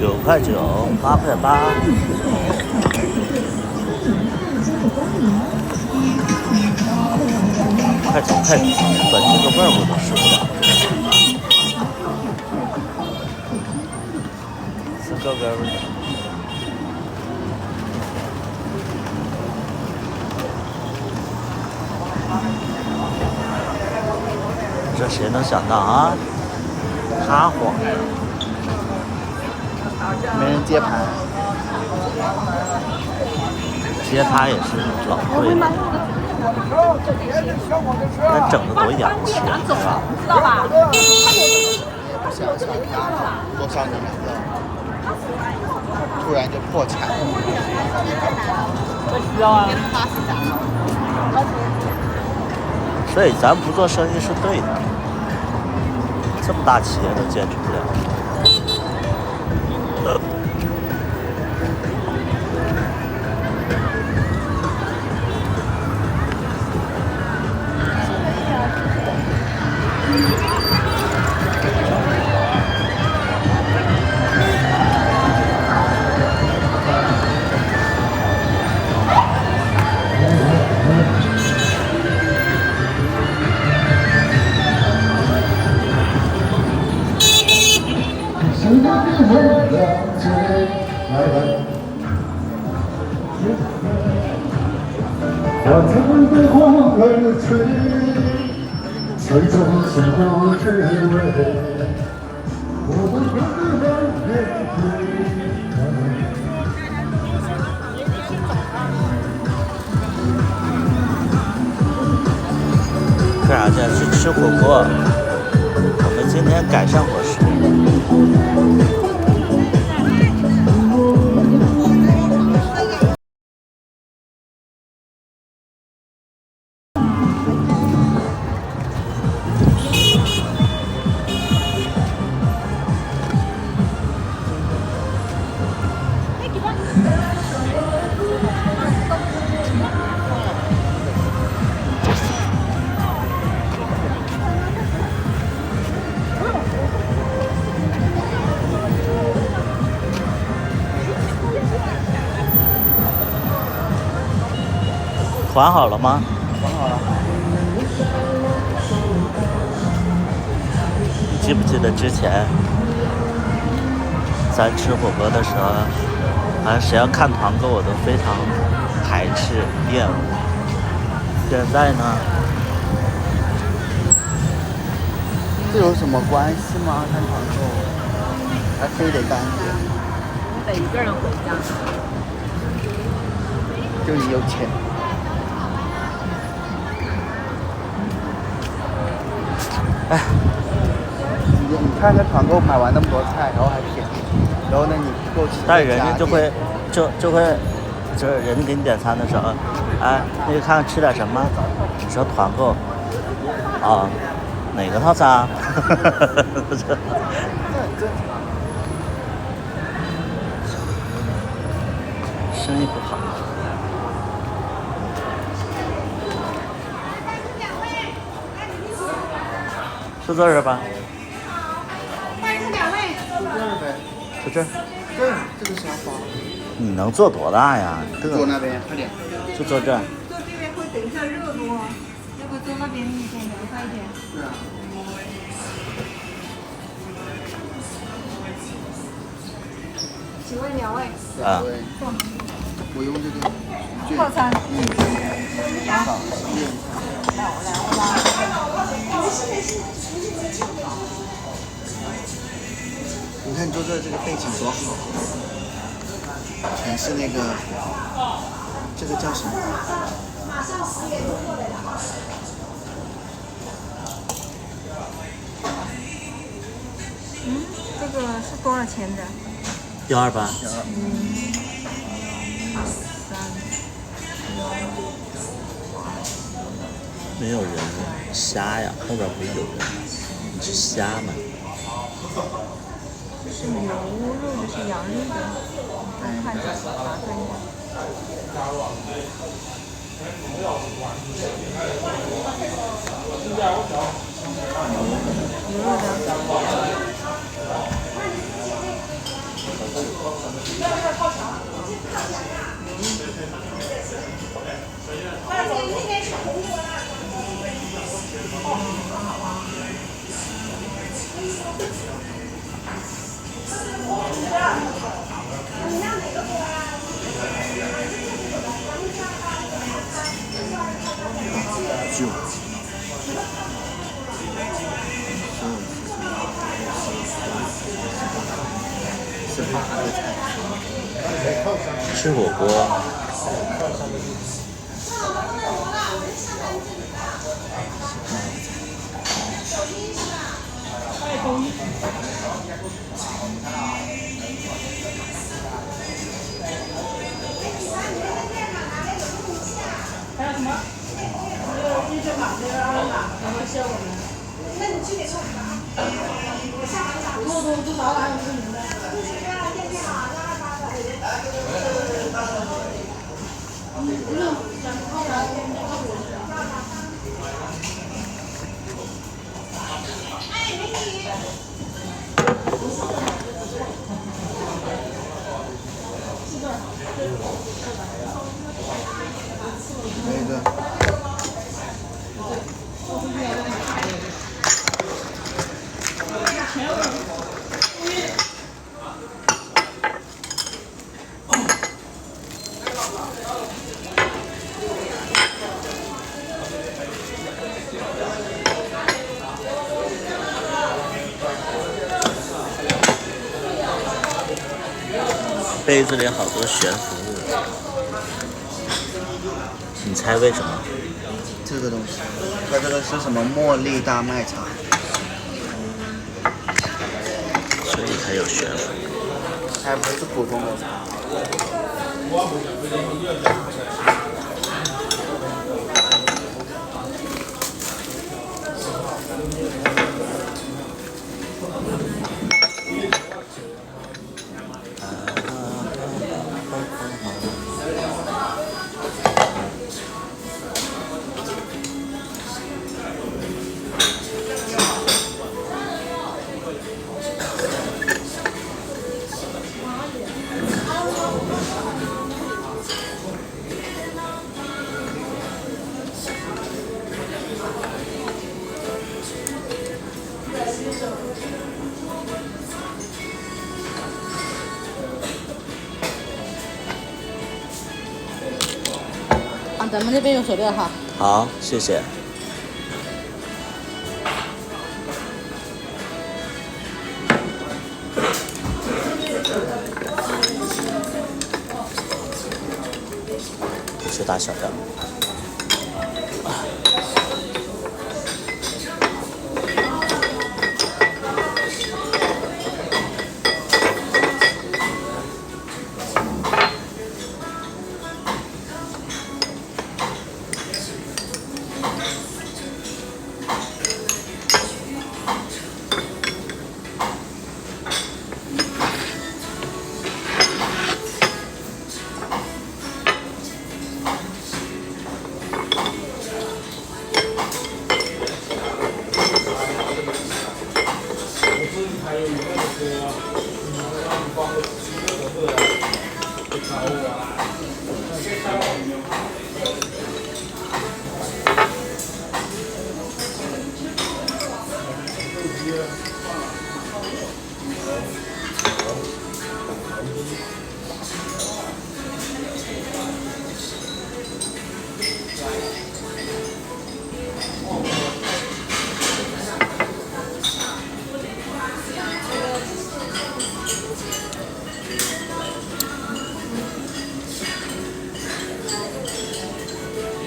9块9，8块8。快走快走，闻这个味儿我都受不了。是个味儿。这谁能想到啊？塌黄，没人接盘。接它也是老贵了。那整的多洋气啊！知道吧？想想多少年了，突然就破产。不需要啊。所以咱不做生意是对的，这么大企业都坚持不了。我曾被风儿吹，吹走心中滋味。我们各自的干啥去？去吃火锅。我们今天改善伙食。团好了吗？团好了。你记不记得之前咱吃火锅的时候，好像谁要看团购我都非常排斥厌恶。现在呢？这有什么关系吗？看团购，还非得单点？我得一个人回家。就你有钱。哎，你看那团购买完那么多菜，然后还便宜，然后呢你不够吃，但人家就会就是人家给你点餐的时候，哎，那个看看吃点什么？你说团购，啊，哪个套餐？生意不好。是这儿吧？欢迎两位。就这儿。对，这个沙发。你能坐多大呀？坐那边，快点。就坐这儿。坐这边会等一下热度哦，如果坐那边你可以凉快一点。是啊。请问两位？啊。我用这个。套餐。好，面你看坐这这个背景多好，全是那个，这个叫什么？这个是多少钱的128。没有人，虾呀，后边不是有人？你是虾吗？这是牛肉，这是羊肉的，看着麻烦一点。牛肉的。就是8个菜。吃火锅。那个杯子里好多悬浮物，你猜为什么？这个东西，它这个是什么茉莉大麦茶？所以才有悬浮。还不是普通的茶。咱们那边有手链哈。好，谢谢。不吃大小的。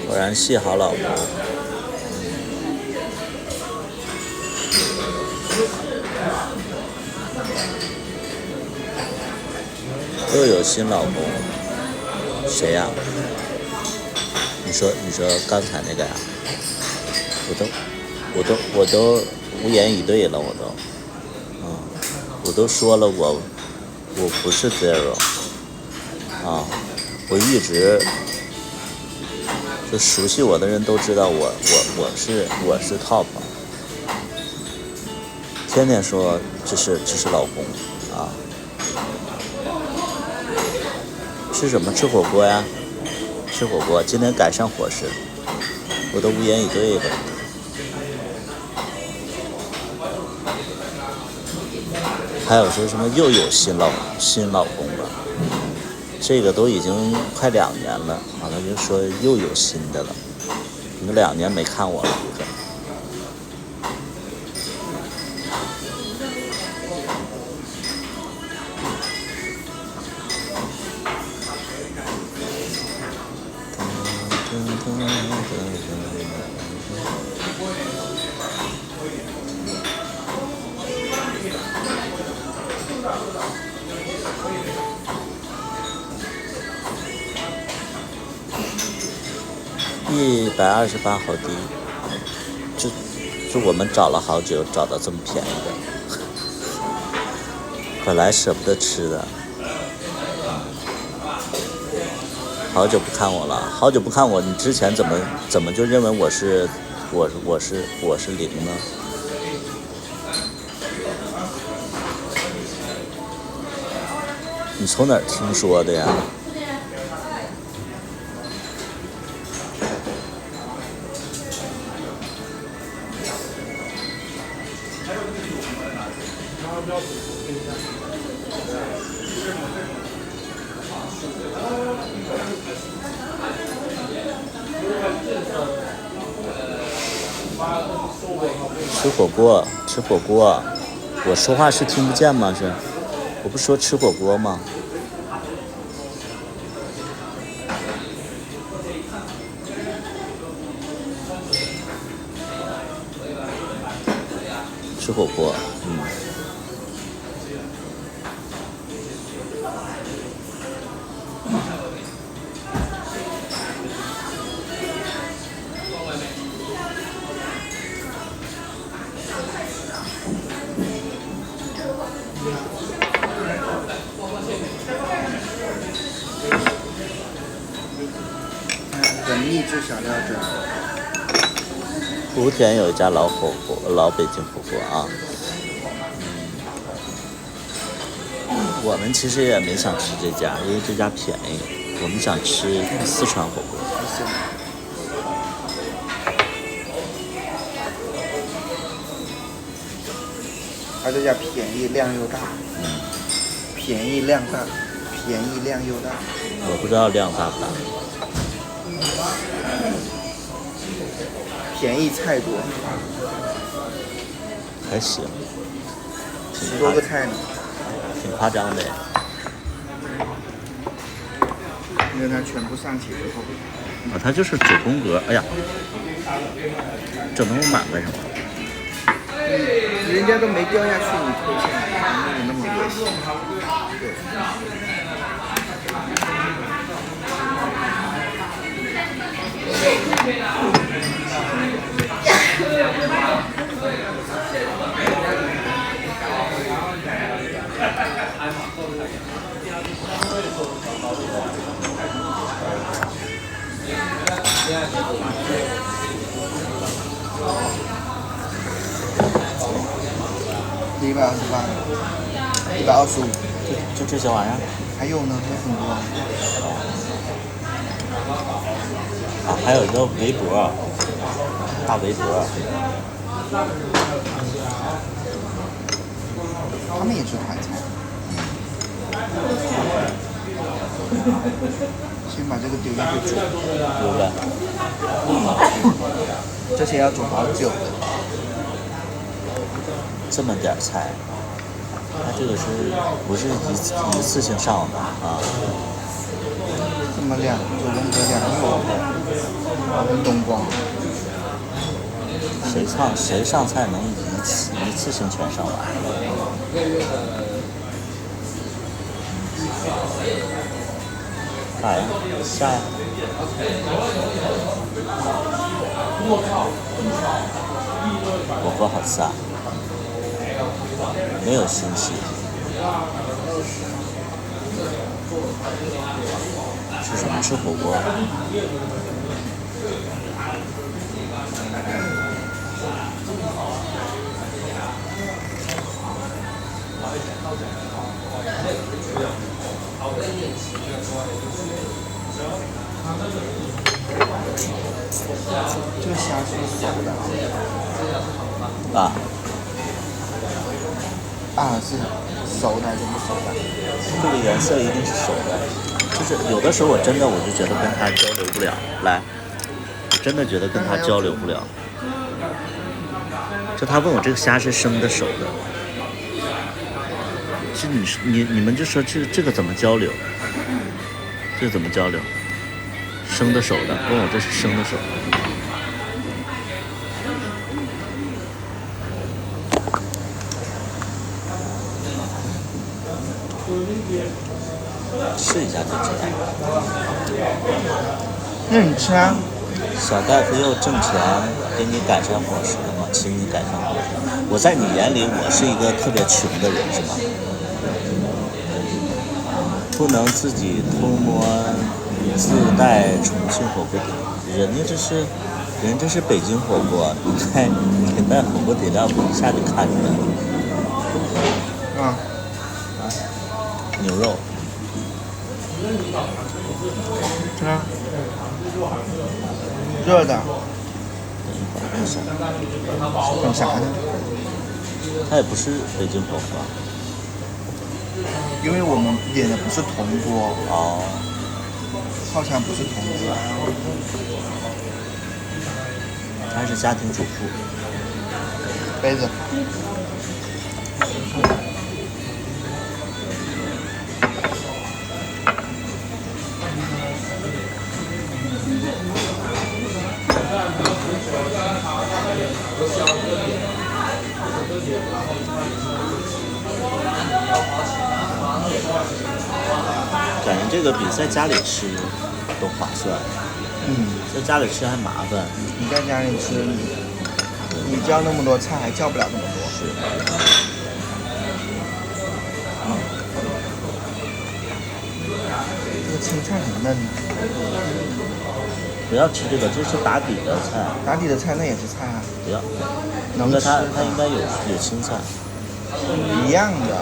果然戏好老婆。又有新老公，谁呀？你说刚才那个呀？我都无言以对了，我都说了我不是 zero 啊，我一直就熟悉我的人都知道我是 top， 天天说这是老公啊。吃什么？吃火锅呀？吃火锅，今天改上伙食，我都无言以对了。还有说什么又有新老公了，这个都已经快2年了，完了就说又有新的了，你2年没看我了，可能。128好低，就我们找了好久，找到这么便宜的，本来舍不得吃的。好久不看我了，好久不看我，你之前怎么就认为我是零呢？你从哪儿听说的呀？吃火锅，我说话是听不见吗？是，我不说吃火锅吗？吃火锅，本秘制小料汁。莆田有一家老北京火锅啊，我们其实也没想吃这家，因为这家便宜，我们想吃四川火锅。它这家便宜量又大，便宜量大，便宜量又大。我不知道量大不大。便宜菜多，还行10多个菜呢，挺夸张的。因为它全部上齐之后，它就是9宫格。哎呀，整那么满干什么？人家都没掉下去，你推下来，那么恶心。128，125，就这些玩意儿。还有呢，还有很多。啊，还有一个围脖，大围脖。他们也是团菜。先把这个丢进去煮。丢呗。这些要煮好久的。这么点菜，它这个不是一次性上的啊？这么9宫格2个，跟东光。谁上菜能一次性全上完？干啥呀？下呀！火锅好吃啊！没有新奇。吃什么？吃火锅。这个虾是熟的。啊。是熟的还是不熟的？这个颜色一定是熟的，就是有的时候我真的我就觉得跟他交流不了，来，我真的觉得跟他交流不了。就他问我这个虾是生的熟的，是你们就说这个怎么交流？这个怎么交流？生的熟的，问我这是生的熟的。试一下就知道。那你吃啊？小大夫又挣钱给你改善伙食了吗？请你改善伙食。我在你眼里，我是一个特别穷的人，是吗？不能自己偷摸自带重庆火锅底，人这是北京火锅，你带火锅底料，我一下就看出来了。牛肉。啊，热的。等啥呢？它也不是北京火锅。因为我们点的不是铜锅。哦。好像不是铜锅。他是家庭主妇。杯子。感觉这个比在家里吃都划算。在家里吃还麻烦。你在家里吃，你叫那么多菜还叫不了那么多。是。这个青菜很嫩。不要吃这个，这是打底的菜。打底的菜那也是菜啊。不要。能吃。它应该有青菜。一样的。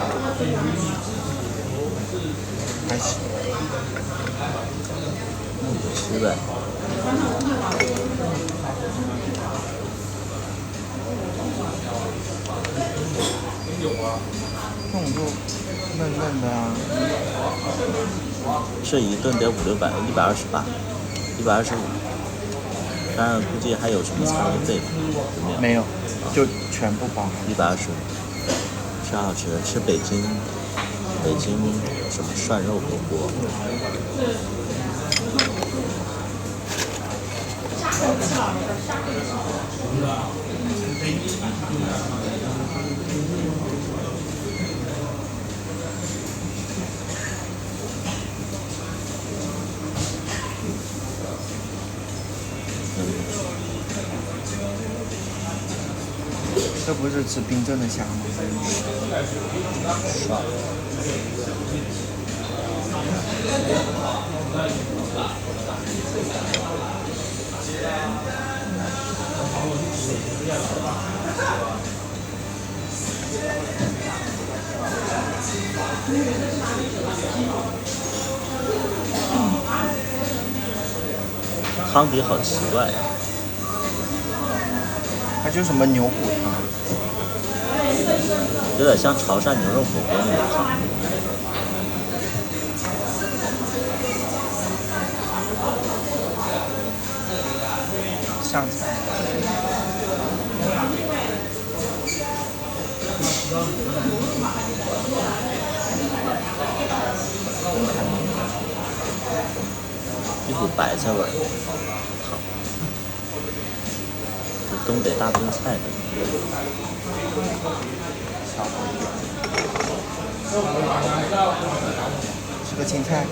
还行。吃呗。这种就嫩嫩的啊。这一顿得500-600，128，125，当然估计还有什么餐位费吧？没有，就全部包125，挺好吃的，吃北京什么涮肉火锅。这不是吃冰镇的虾吗？汤底好奇怪呀。它就是什么牛骨汤，有点像潮汕牛肉火锅那种汤。上菜。一股白菜味儿。好。这东北大炖菜的。小火一点。吃个青菜。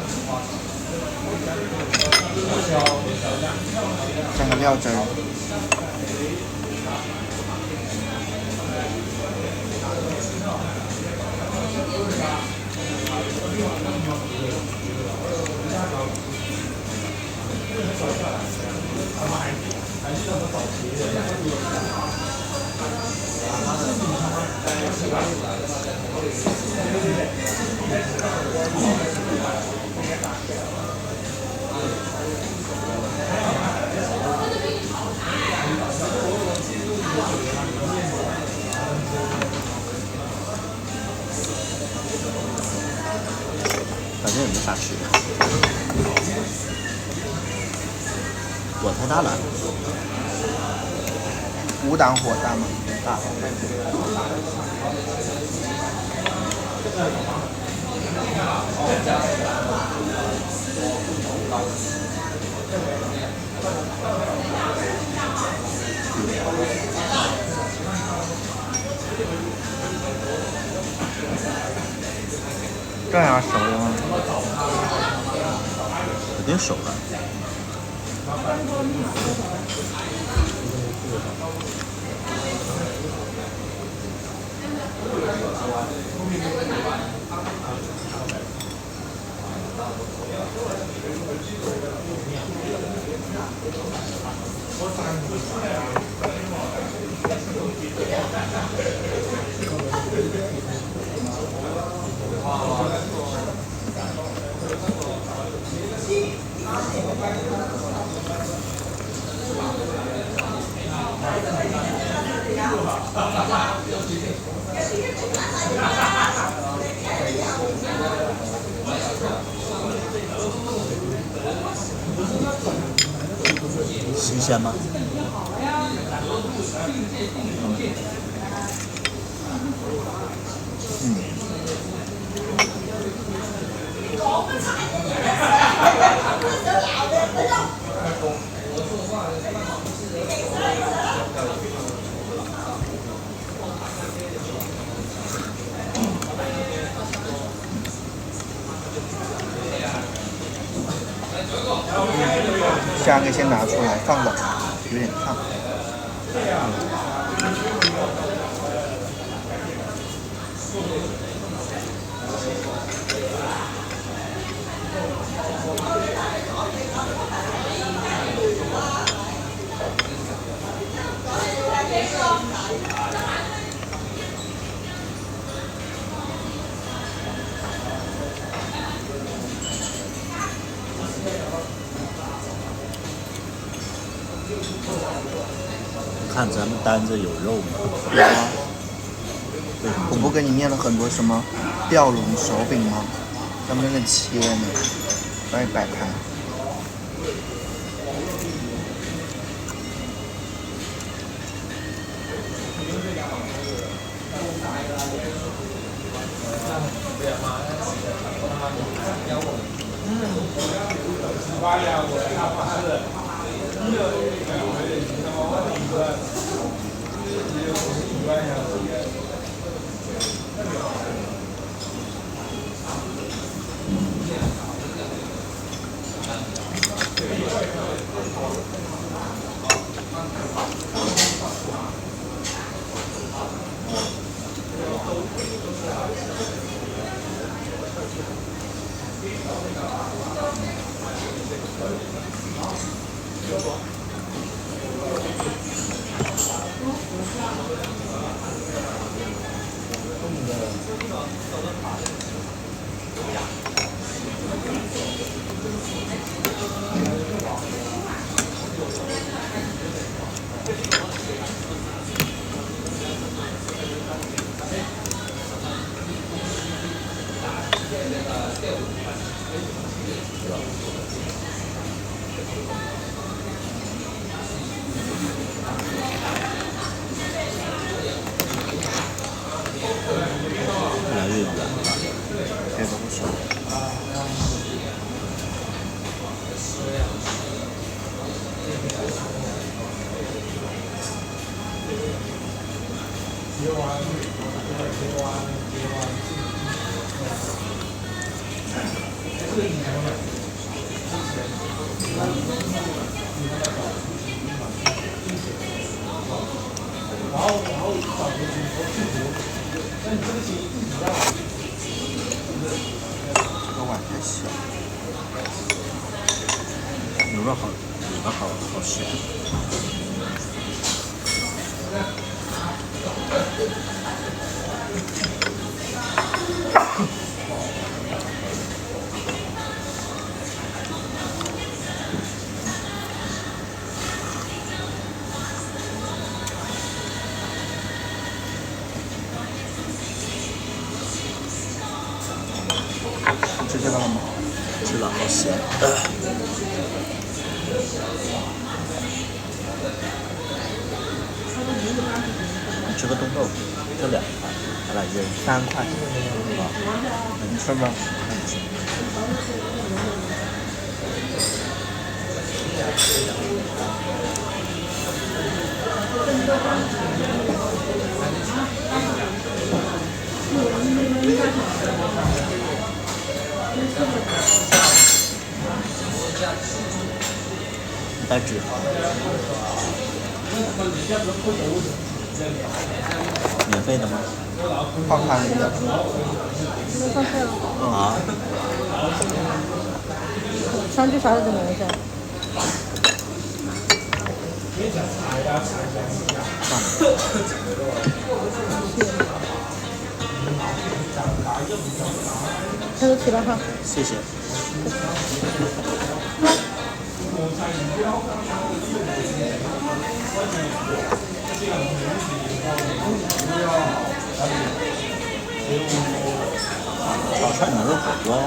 蘸个料汁儿。没啥吃的。火太大了。5档火大吗？大。这样熟了吗？肯定熟了。新鲜吗？下个先拿出来放冷，有点烫。看咱们单子有肉吗？有啊。我不跟你念了很多什么吊龙手柄吗？咱们在那切呢，帮你摆盘。越来越远了。这都不熟。这个碗太小。牛肉好，里边好咸。吃这个了吗？吃了，好咸。吃个冻豆腐，就2块，咱俩一人3块。啊。你吃吧。带纸。免费的吗？泡开了的。上菜了。啊。3句啥都没有事。他都起了哈。谢谢。炒涮牛肉火锅呀。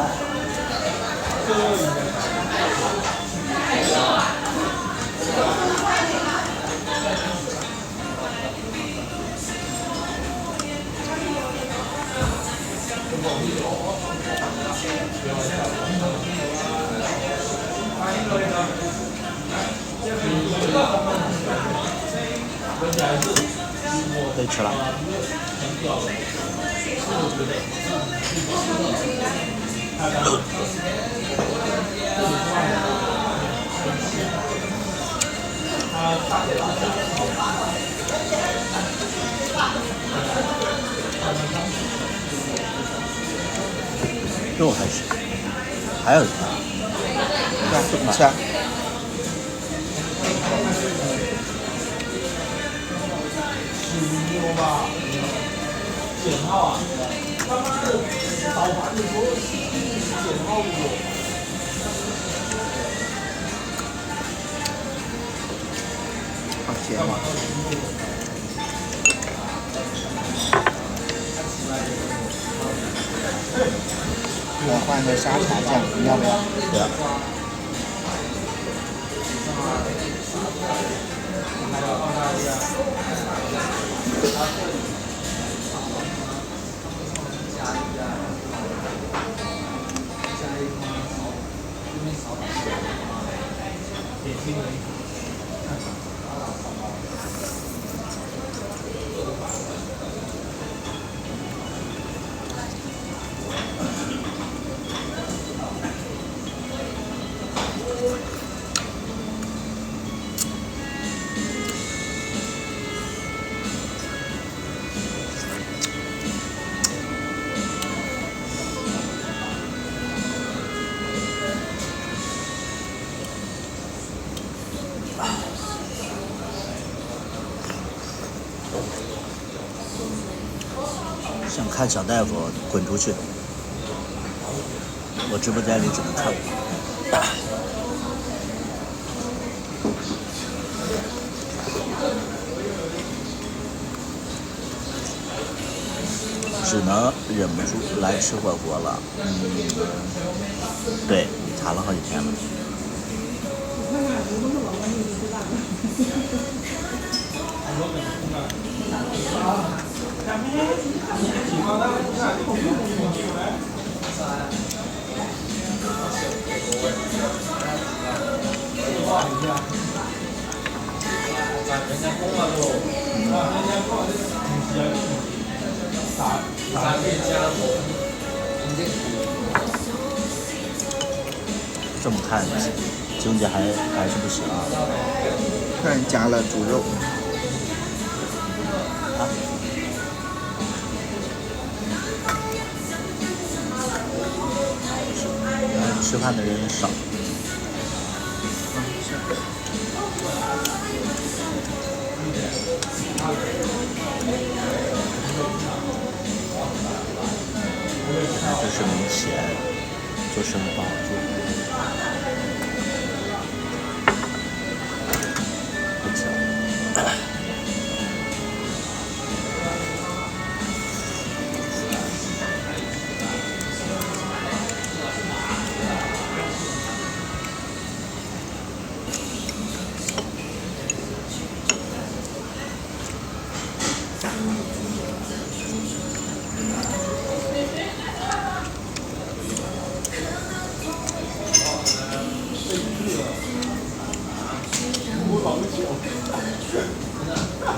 可以吃了。肉还是还有一个，来，吃啊。好咸啊！我换个沙茶酱，你要不要？对啊。想看小大夫滚出去，我直播间里只能看。只能忍不住来吃火锅了。对，查了好几天了。这么看，经济还是不行啊。突然加了猪肉。啊？吃饭的人少。就是没钱，做生意不好做。不吃了。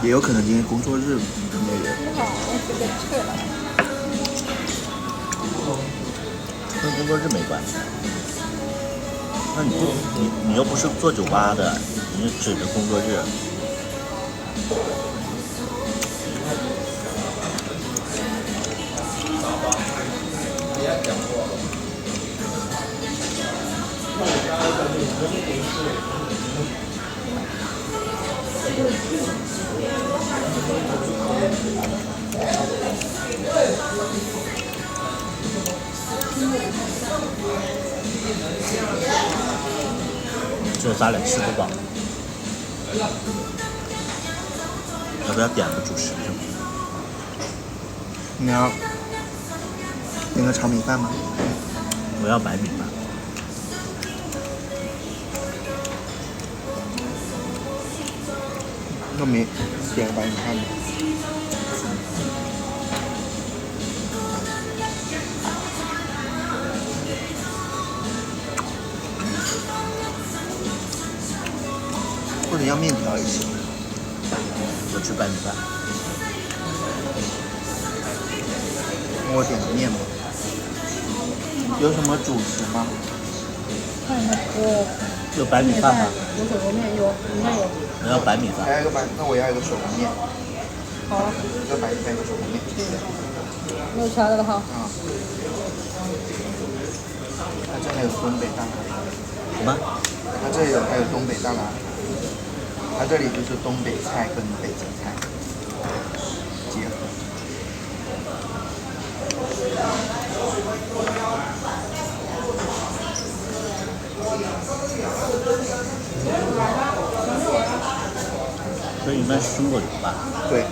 也有可能今天工作日没人。好，我这个撤了。跟工作日没关系。那你又不是做酒吧的，你指着工作日。只有咱俩吃不饱，要不要点个主食什么的？你要点个炒米饭吗？我要白米饭。那没点个白米饭吗？或者要面条也行。我吃白米饭。我点个面吧。有什么主食吗？看那个有白米饭吗？有手工面，有，应该有。我要白米饭。还有一个那我要一个手工面，好了，一个白米饭，一个手工面。没有其他的了哈。啊。它这还有东北大拉。什么？它这里还有东北大拉。它这里就是东北菜跟北京菜结合。这应该是中国人吧？对。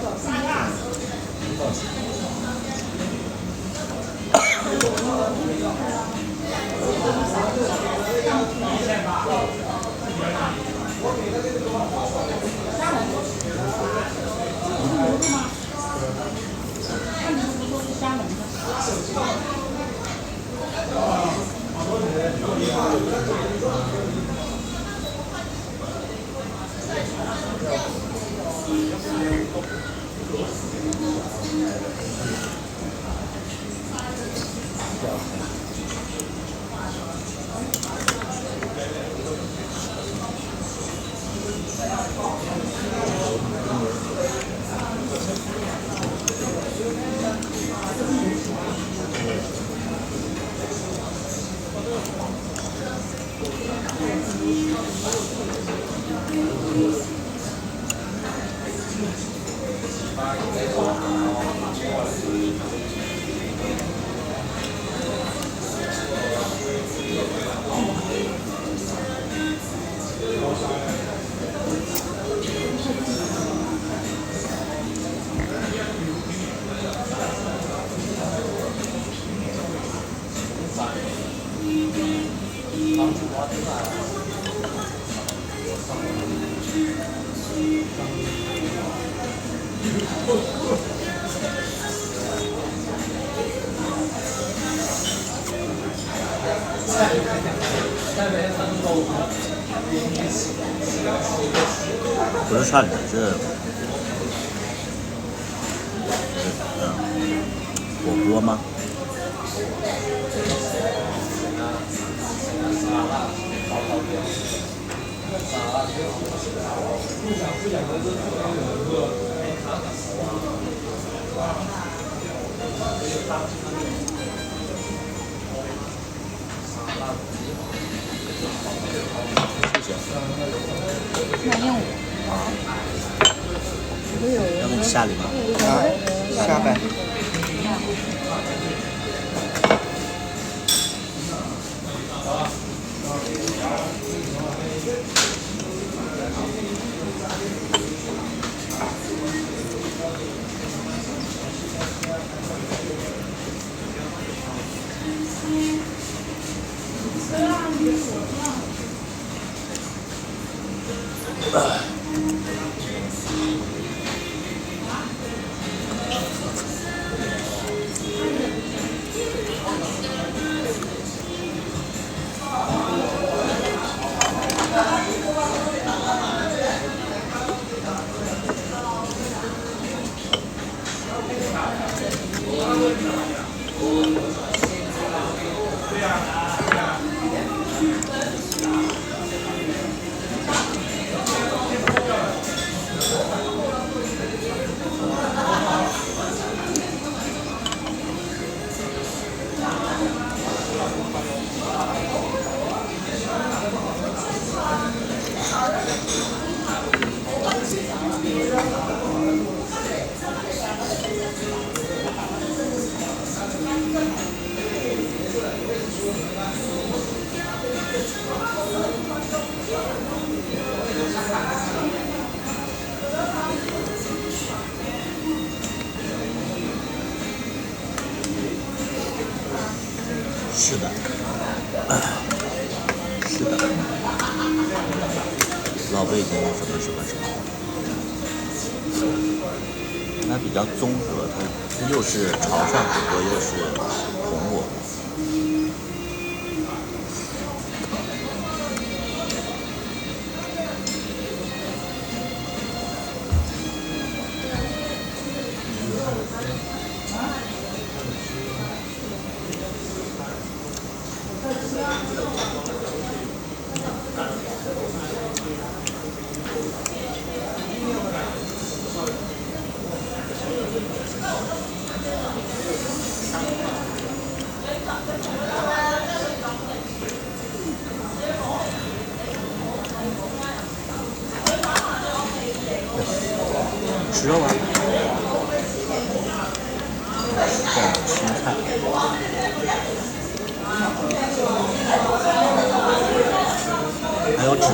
不是串的，是火锅吗？谢谢。那用我有要给你下里吗？啊，下呗。是的，是的，老北京什么什么什么，它比较综合，它又是潮汕火锅，又是红火锅。吃肉吗？对，青菜。还有纸吗？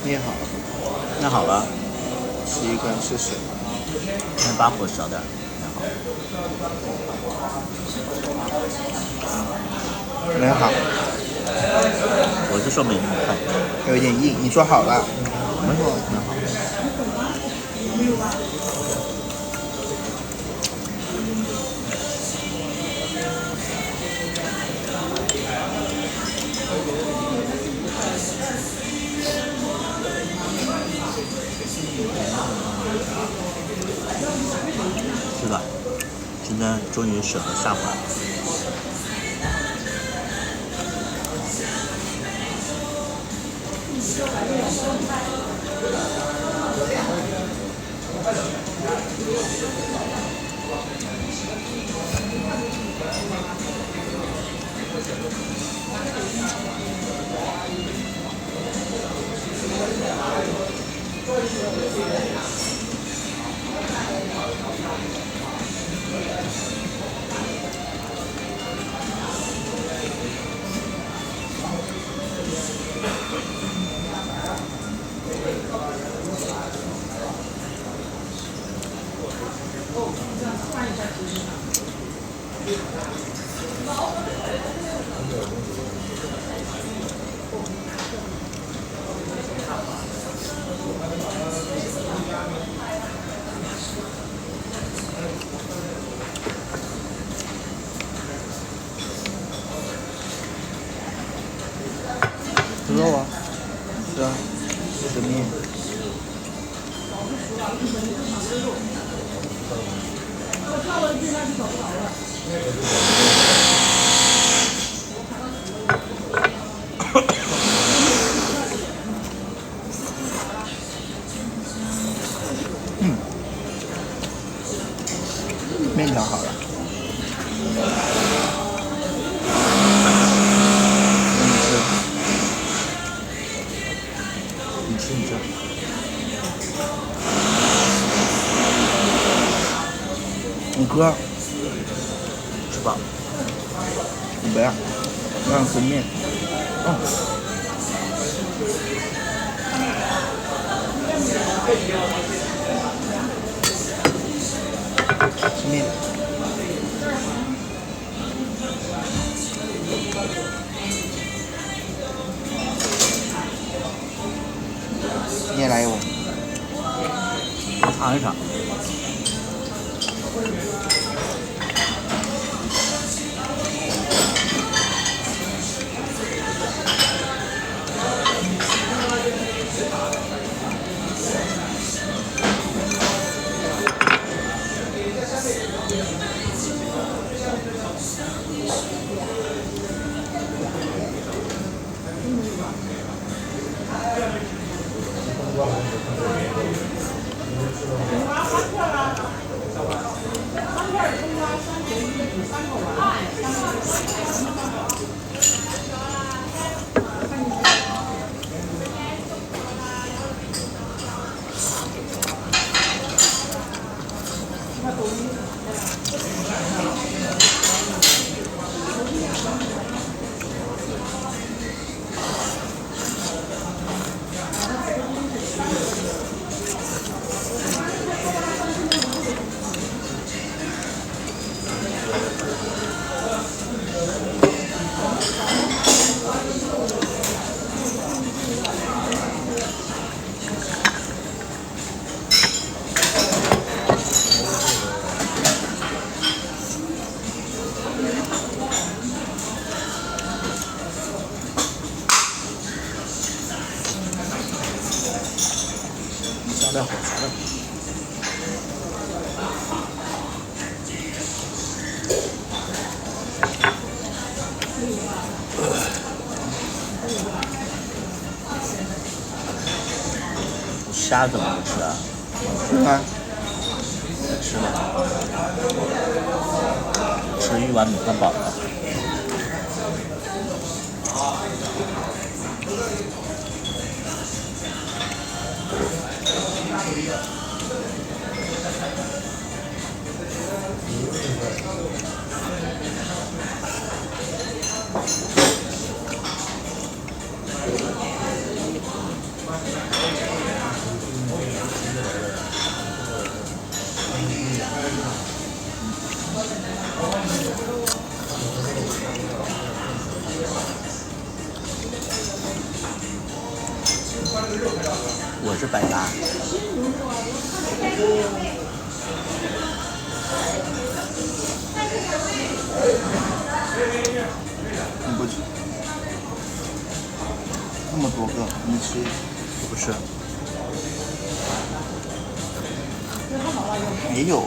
捏好了，那好了，吃一根试试。先把火小点，那好。没好，我就说没那么快。有一点硬。你说好了，没说很好。是的，今天终于舍得下火了。吃肉啊，是啊，吃面。面条好了。你吃，你吃。你哥，吃饱。你不要，让吃面。吃面。你也来一碗。我尝一尝。加点好吃的。虾怎么不吃啊？吃饭。吃了。吃一碗米饭饱了。我是百搭。你不吃？那么多个，你吃？我不吃。还有。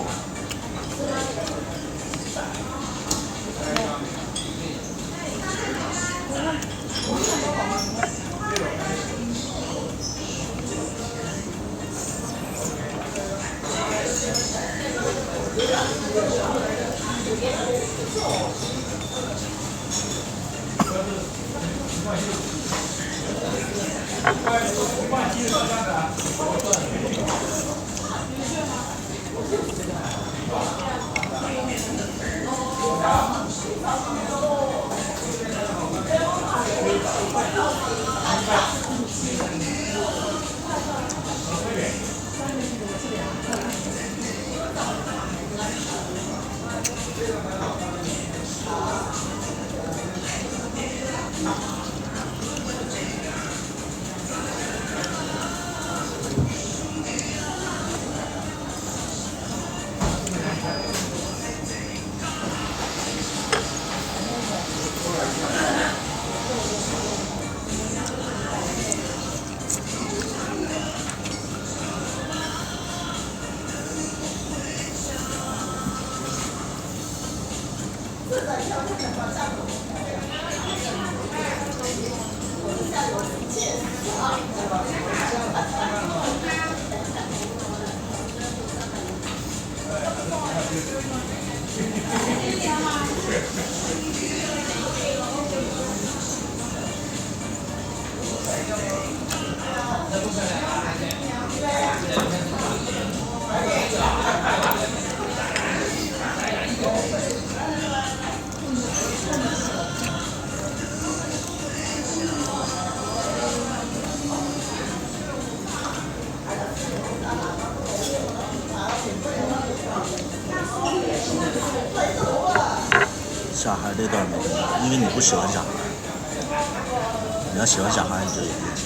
小孩这段没听，因为你不喜欢小孩。你要喜欢小孩，你就有意见。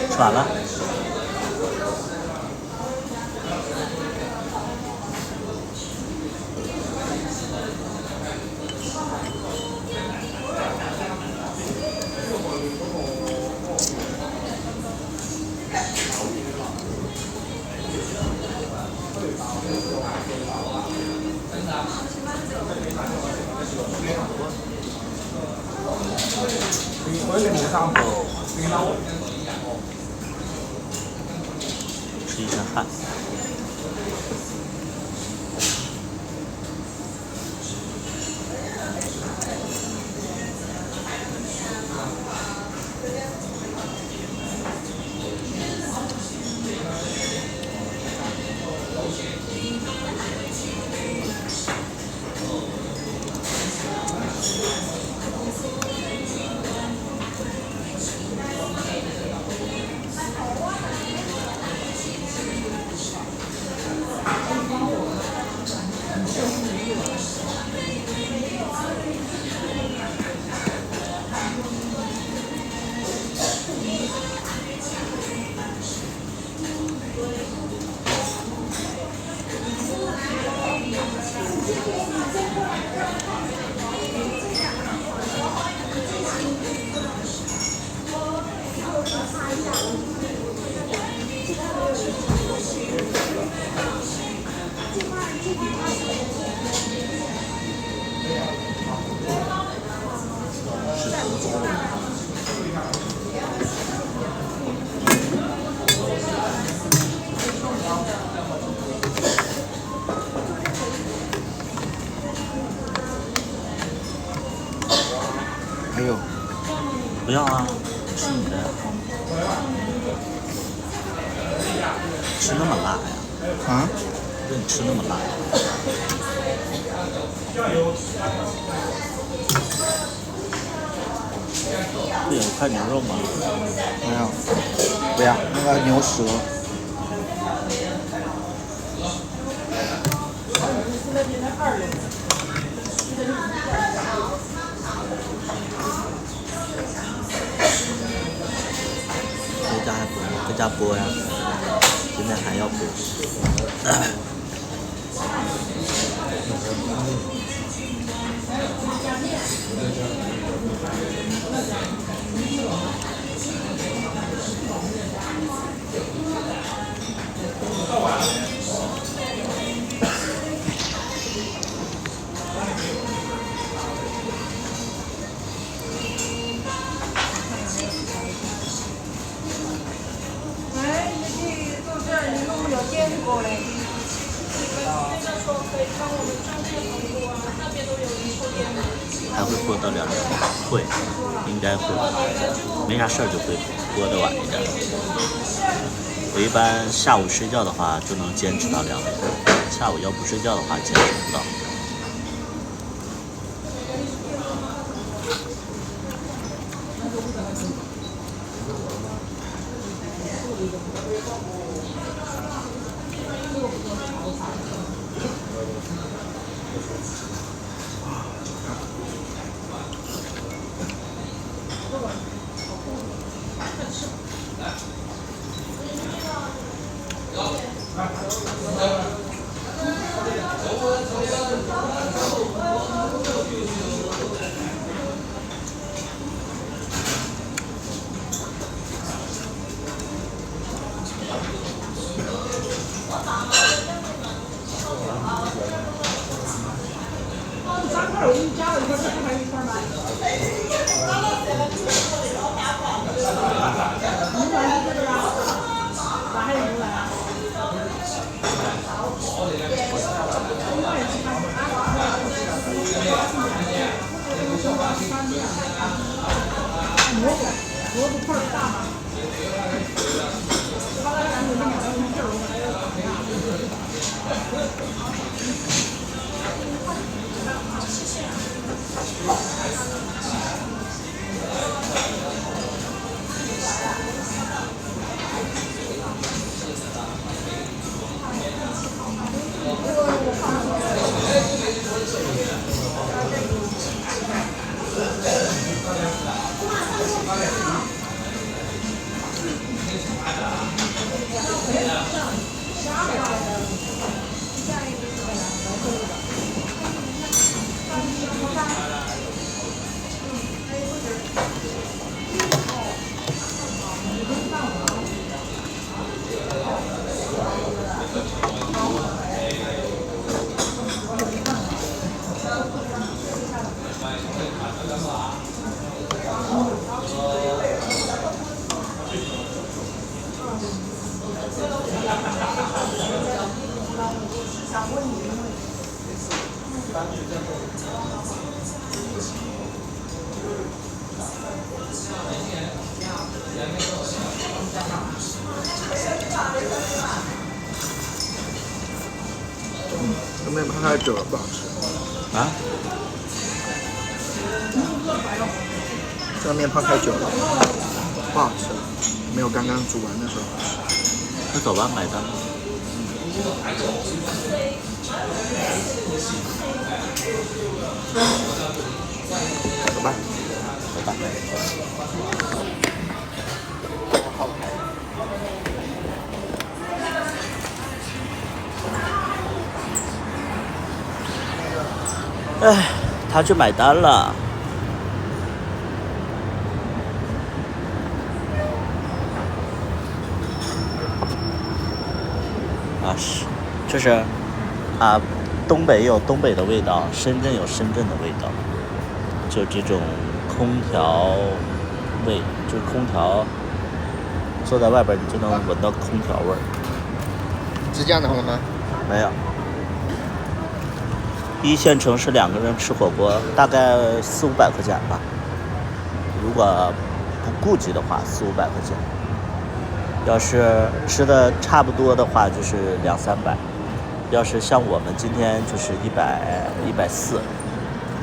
吃完了。吃一身汗。还有，不要啊，吃你的呀。吃那么辣呀？啊？不是你吃那么辣。不有一块牛肉吗？没有，不要那个牛舌。在家播呀，今天还要播。还会播到2点吗？会，应该会，没啥事儿就会播的晚一点。我一般下午睡觉的话就能坚持到2点，下午要不睡觉的话坚持不到。这面泡太久了，不好吃。啊？这个面泡太久了，不好吃了，没有刚刚煮完的时候好吃。那走吧，买单。走吧。走吧。哎，他去买单了。啊，是，就是啊，东北有东北的味道，深圳有深圳的味道，就这种空调味，就是空调坐在外边你就能闻到空调味儿。支架拿了吗？没有。一线城市2个人吃火锅大概400-500块钱吧，如果不顾及的话400-500块钱，要是吃的差不多的话就是200-300，要是像我们今天就是140，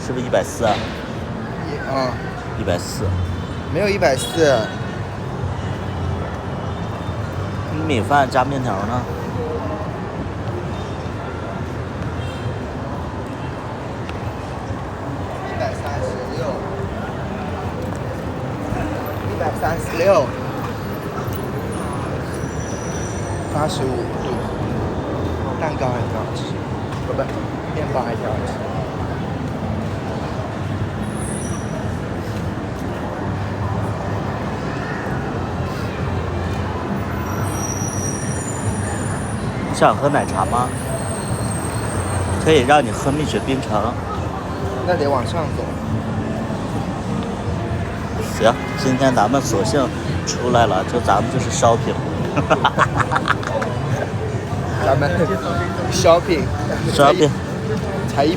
是不是140啊？140，没有140。米饭加面条呢？136，135，85，蛋糕还挺好吃，不，面包还挺好吃。你想喝奶茶吗？可以让你喝蜜雪冰城。那得往上走。行，今天咱们索性出来了，咱们就是 shopping。咱们 shopping 才150，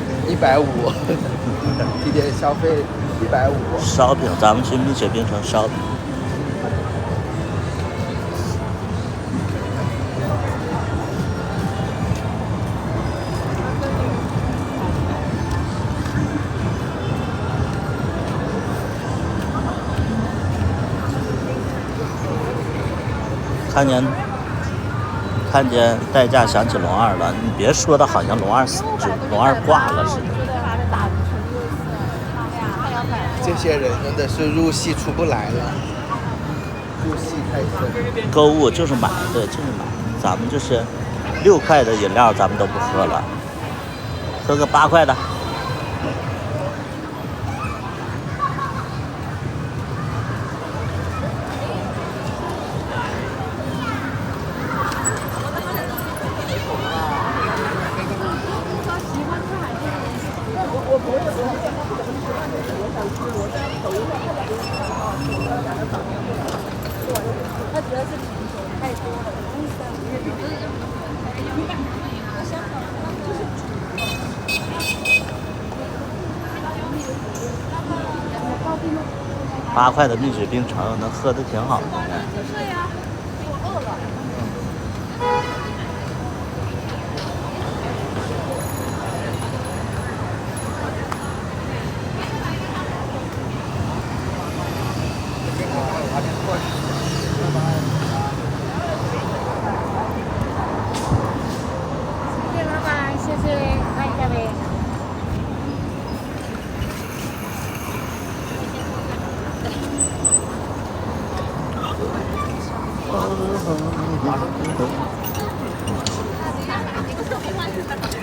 今天消费150。shopping， 咱们去蜜雪冰城 shopping。看见代驾想起龙二了，你别说的好像龙二挂了似的。这些人真的是入戏出不来了，入戏太深。购物就是买，对，就是买。咱们就是6块的饮料咱们都不喝了，喝个8块的。8块的蜜雪冰城能喝的挺好的。对呀，我饿了。谢谢老板，谢谢，看一下呗。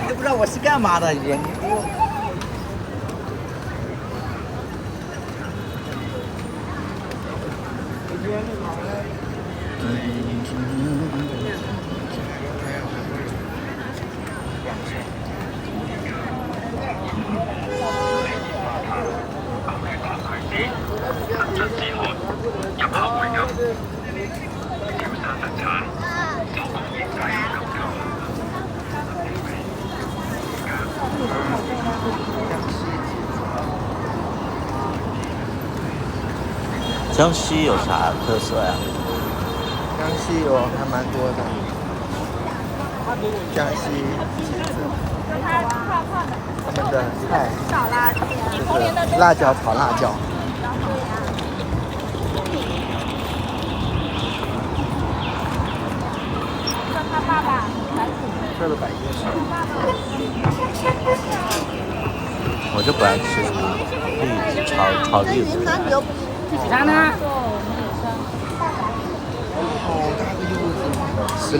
都不知道我是干嘛的人。江西有啥特色呀？江西有还蛮多的，江西他们的菜就是辣椒炒辣椒。这个百叶烧，我就不爱吃什么栗子，炒栗子。啥呢？好大个柚子，16、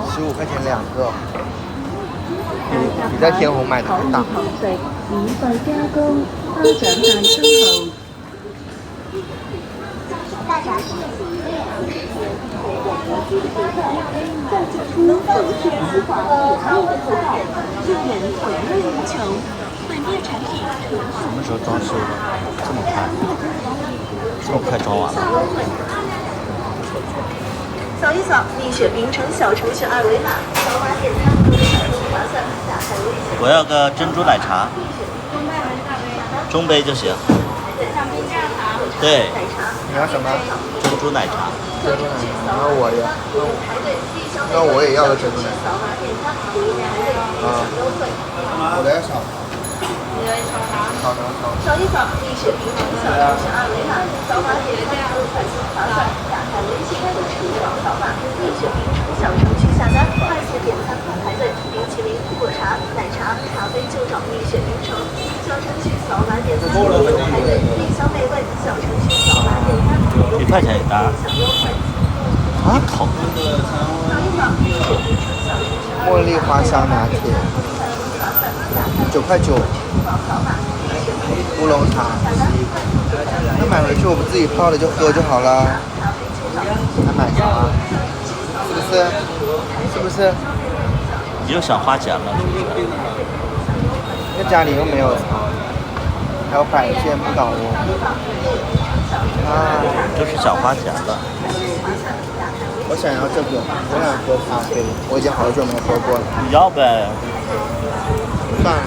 15块钱2个，比在天虹买的还大。免費加工，花長大生蠔。大閘蟹。在最初总是丝滑有力的口感，令人回味无穷。本店产品什么时候装修的？这么快？这么快装完了？扫一扫蜜雪冰城小程序2维码，扫码点餐更快速划算，打开微信。我要个珍珠奶茶，中杯就行。对，你要什么？珍珠奶茶。珍珠奶茶，然后我也，那我也要个珍珠奶茶。我的要少。扫一扫蜜雪冰城小程序2维码，扫码点餐更快速划算，打开微信或厨房扫码，蜜雪冰城小程序下单，快速点餐不排队，冰淇淋、果茶、奶茶、咖啡就找蜜雪冰城小程序扫码点餐不排队，冰箱美味小程序扫码点餐1块钱一单。啊？口。茉莉花香拿铁，9块9。乌龙茶，那买回去我们自己泡了就喝就好了。还买啥？是不是？你又想花钱了，是不是？那家里又没有茶，还有摆件不搞我。啊，就是想花钱了。我想要这个，我想喝咖啡，我已经好久没喝过了。你要呗。算了。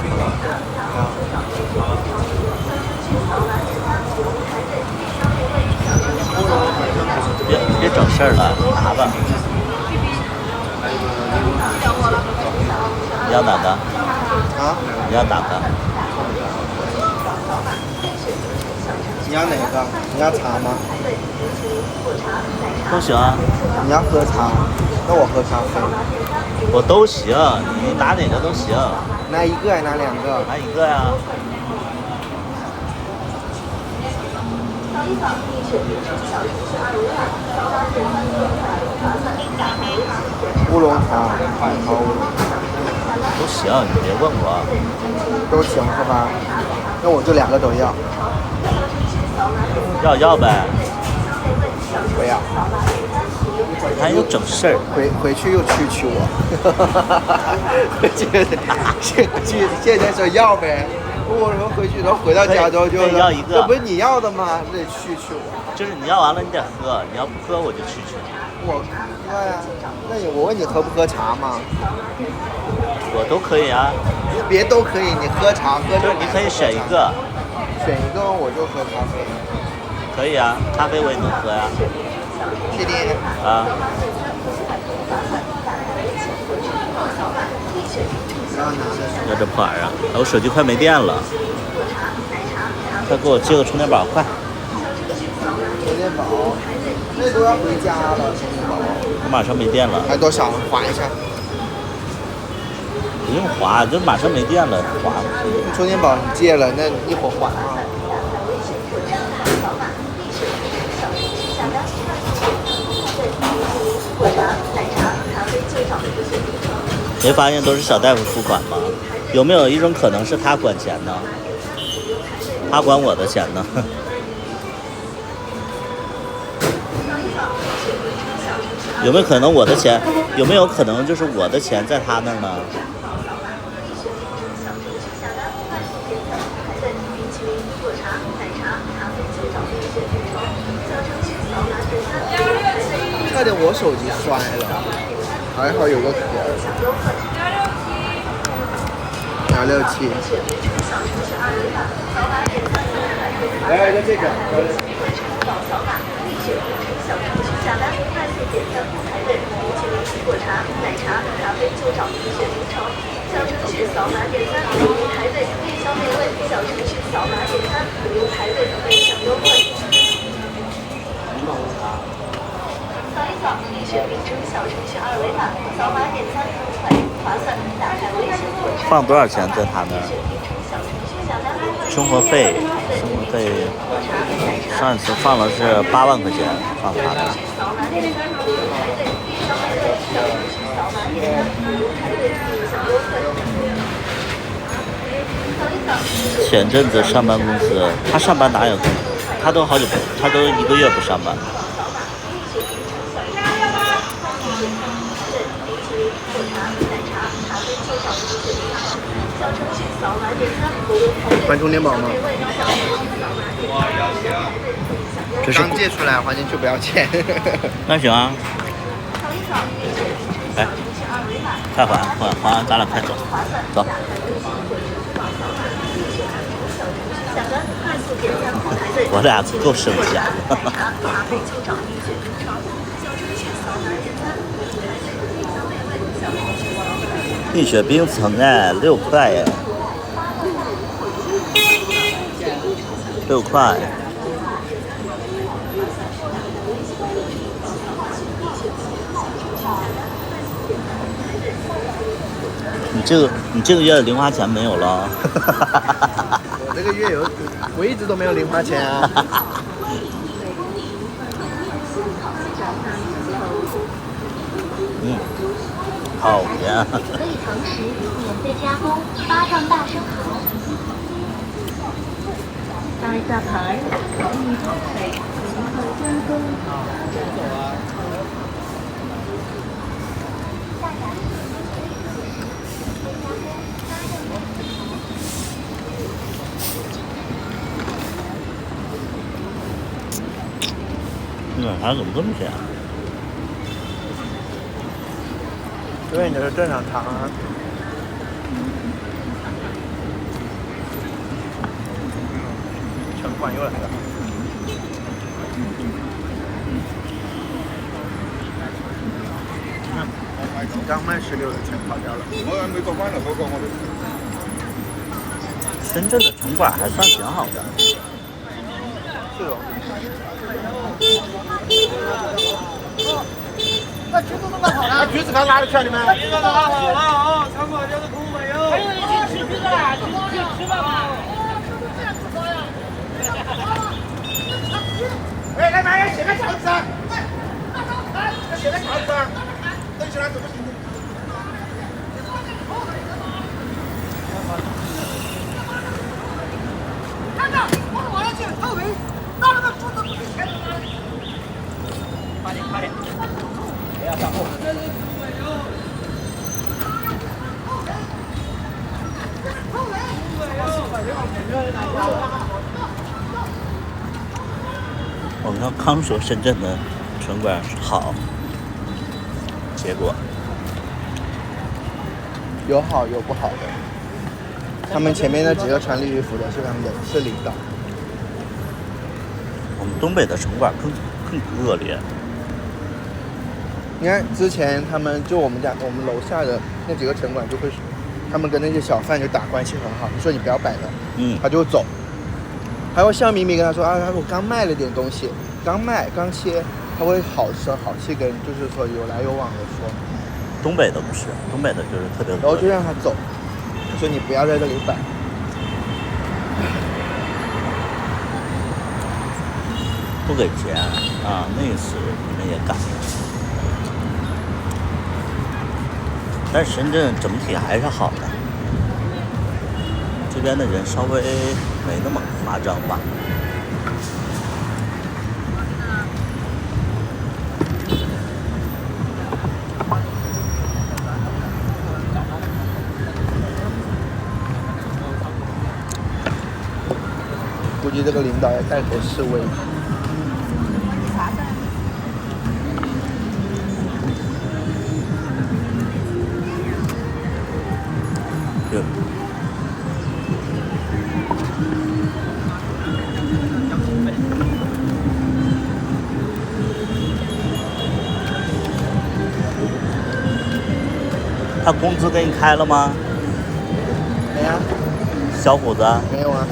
别整事儿了，拿吧。你要哪个？啊？你要哪个？你要哪个？你要茶吗？都行啊。你要喝茶，那我喝咖啡。我都行，你拿哪个都行。拿一个还拿2个？拿一个呀。乌龙茶，白桃乌龙。都行，你别问我。都行是吧？那我就2个都要。要呗。不要。还有整事儿。回去又蛐我。现在说要呗。我说回去，然后回到家之后就要一个。这不是你要的吗？这得蛐我。就是你要完了你得喝，你要不喝我就蛐你。我喝呀。那我问你喝不喝茶吗？我都可以啊。别都可以，你喝茶喝就是你可以选一个。选一个我就喝咖啡。可以啊，咖啡我也能喝呀。确定？啊。要这破玩意儿，我手机快没电了，快给我借个充电宝，快！充电宝，这都要回家了，充电宝。我马上没电了。还多少？划一下。不用划，这马上没电了，划。充电宝你借了，那一会儿还啊。没发现都是小大夫付款吗？有没有一种可能是他管钱呢？他管我的钱呢？有没有可能我的钱？有没有可能就是我的钱在他那儿呢？差点我手机摔了，还好有个壳。267。哎，就这个。扫码，立雪冰城小程序下单，快速点赞不排队，冰淇淋、苹果茶、奶茶、咖啡就找立雪冰城。小程序扫码点餐，不用排队，夜宵美味。小程序扫码点餐，不用排队，分享优惠。扫一扫立雪冰城小程序二维码，扫码点餐快划算。打开微信或者放多少钱在他那儿？生活费，上一次放了是8万块钱，放他那儿。前阵子上班公司，他上班哪有？他都1个月不上班。还充电宝吗？这是刚借出来，还进去不要钱。那行啊。来，快还，咱俩快走，走。我俩够省钱。蜜雪冰城哎，6块哎，6块。你这个月的零花钱没有了？我这个月我一直都没有零花钱啊。好甜。可以堂食免费加工8丈大生蚝，大闸蟹可以堂食免费加工。奶茶怎么这么甜？因为你是正常糖啊。城管又来了。刚卖16的全跑掉了。深圳的城管还算挺好的。是哦。那橘子都拿好了，橘子刚拿得出来的吗？橘子拿好了，餐馆就是空没有。还有人去吃橘子啦，去吃饭吧。哎，来买个写个饺子。哎，写个饺子。等起来怎么行？看着，我要去后围，到那个桌子不给钱。快点，不要上后。我们刚说深圳的城管好，结果有好有不好的。他们前面那几个穿绿衣服的是他们的，是领导。我们东北的城管更恶劣。你看之前他们就我们楼下的那几个城管就会，他们跟那些小贩就打关系很好。你说你不要摆了，他就走，还会笑眯眯跟他说啊，我刚卖了点东西，刚切，他会好声好气跟就是说有来有往的说。东北的不是，东北的就是特别恶劣。然后就让他走，他说你不要在这里摆。不给钱啊，那时你们也敢。但是深圳整体还是好的，这边的人稍微没那么夸张吧。估计这个领导要带头示威。他工资给你开了吗？没啊，小伙子，没有啊。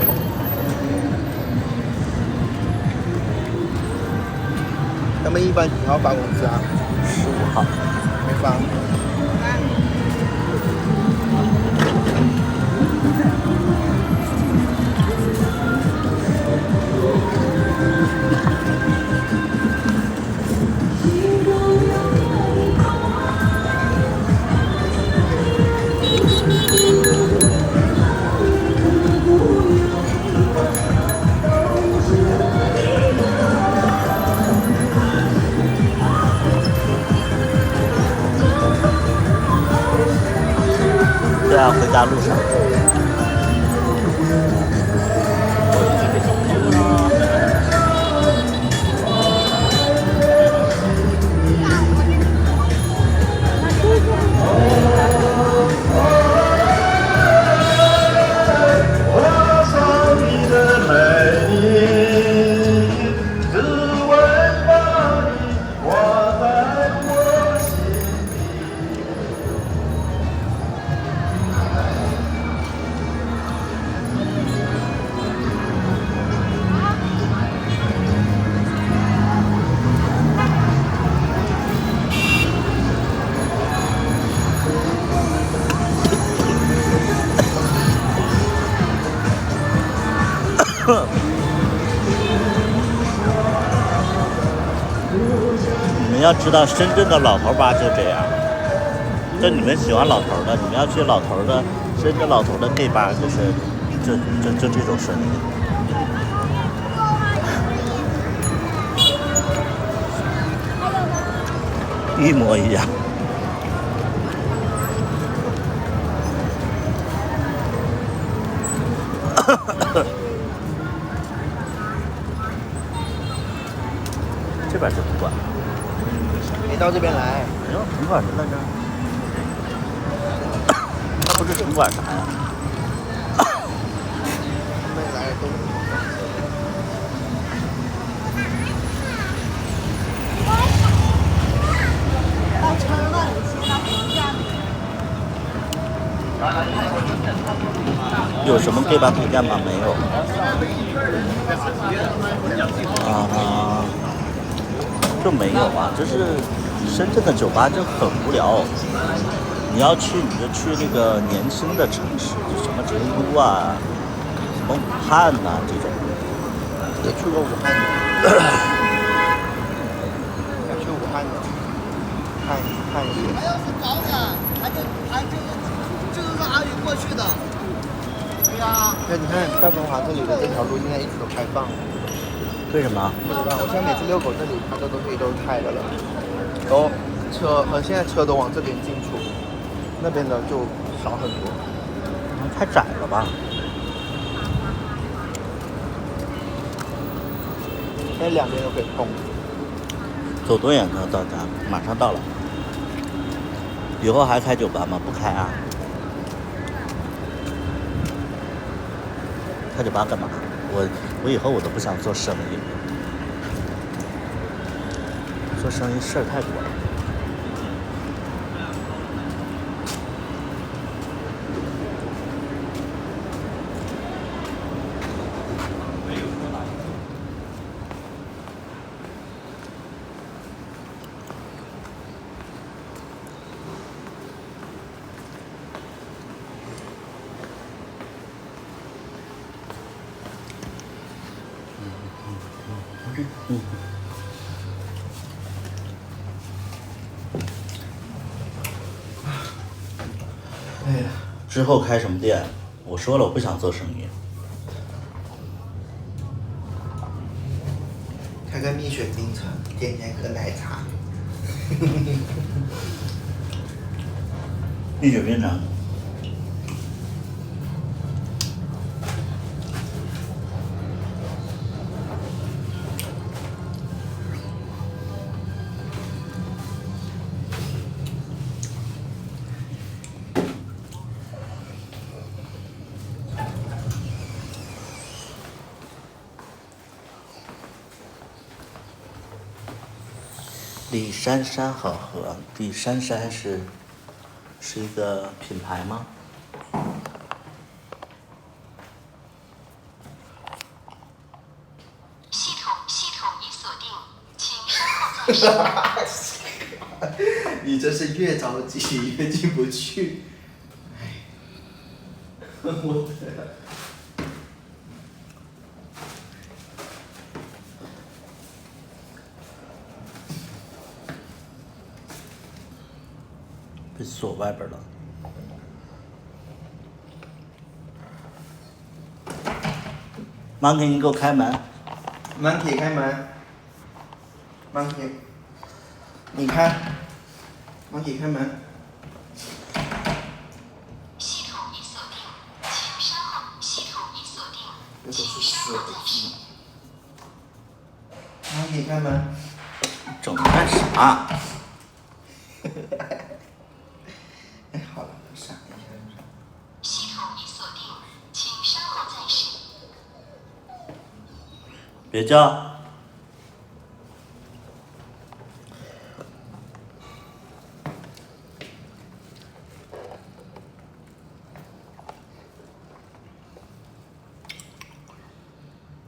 他们一般几号发工资啊15号。没发。对啊，回家路上。我想你的美丽，只为把你挂在我心。你们要知道，深圳的老头吧就这样。就你们喜欢老头的，你们要去老头的深圳老头的 gay 吧，就是就这种声音，一模一样。这边就不管，没到这边来。没有城管就在这儿，那不是城管啥呀？没来都。有什么 gay 吧推荐吗？没有。啊，就没有啊，就是深圳的酒吧就很无聊。你要去你就去那个年轻的城市，就什么成都啊、什么武汉呐、这种。也去过武汉的，想去武汉的，看一眼。还要是高的，就是从阿里过去的。对呀、那你看大中华这里的这条路现在一直都开放，为什么？不知道。我现在每次遛狗这里它这东西都是开的了，都车和现在车都往这边进出，那边的就少很多。太窄了吧？现在两边都可以通。走多远呢？到家？马上到了。以后还开酒吧吗？不开啊。开酒吧干嘛？我以后我都不想做生意，做生意事儿太多了。哎呀，之后开什么店？我说了，我不想做生意。开个蜜雪冰城，天天喝奶茶。蜜雪冰城。李珊珊好喝，李珊珊是是一个品牌吗？系统已锁定，请稍后再试。你这是越着急越进不去。哎，我的。被锁外边了。Monkey， 你给我开门。Monkey 开门。Monkey， 你开。Monkey 开门。系统已锁定，请稍后。系统已锁定，这都请是死的稍后再试。字。Monkey 开门。整的干啥？哎，好了，闪一下。系统已锁定，请稍后再试。别叫。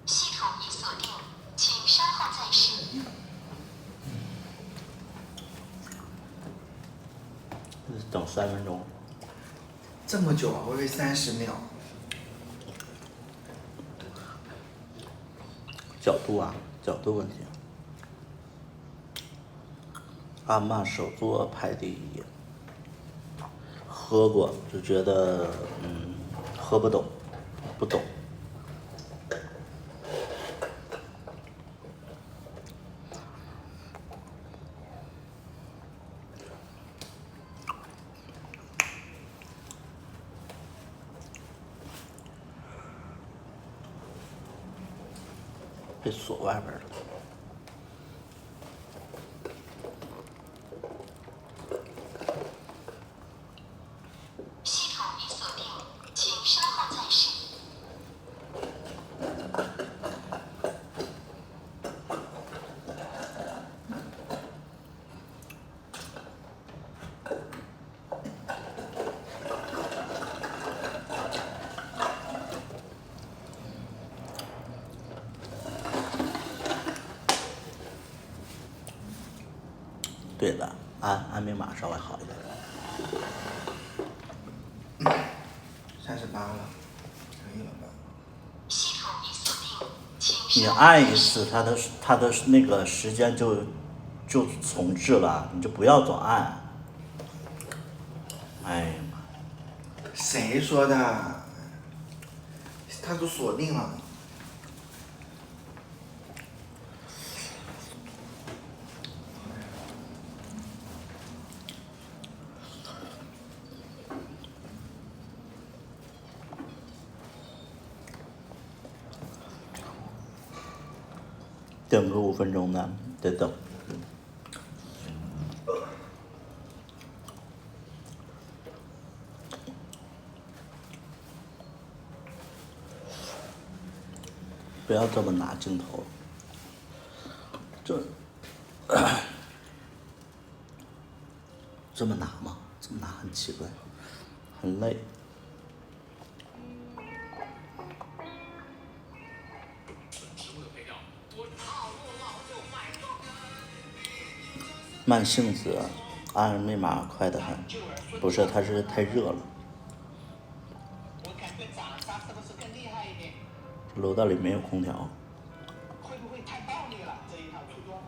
系统已锁定，请稍后再试。等3分钟。这么久啊？我以为30秒。角度啊，角度问题。阿嬷手作排第一。喝过就觉得喝不懂，不懂。被锁外边了。系统已锁定，请稍后再试。对的，按密码稍微好一点。38了，可以了吧？系统已锁定，请你稍后按一再试。次，它的那个时间就重置了，你就不要总按。哎呀妈！谁说的？他都锁定了。等个5分钟呢，得等。不要这么拿镜头，这么拿吗？这么拿很奇怪，很累。慢性子，按密码快得很。不是，它是太热了。我感觉咋是不是更厉害一点？楼道里没有空调。会不会太暴力了？这一套初衷，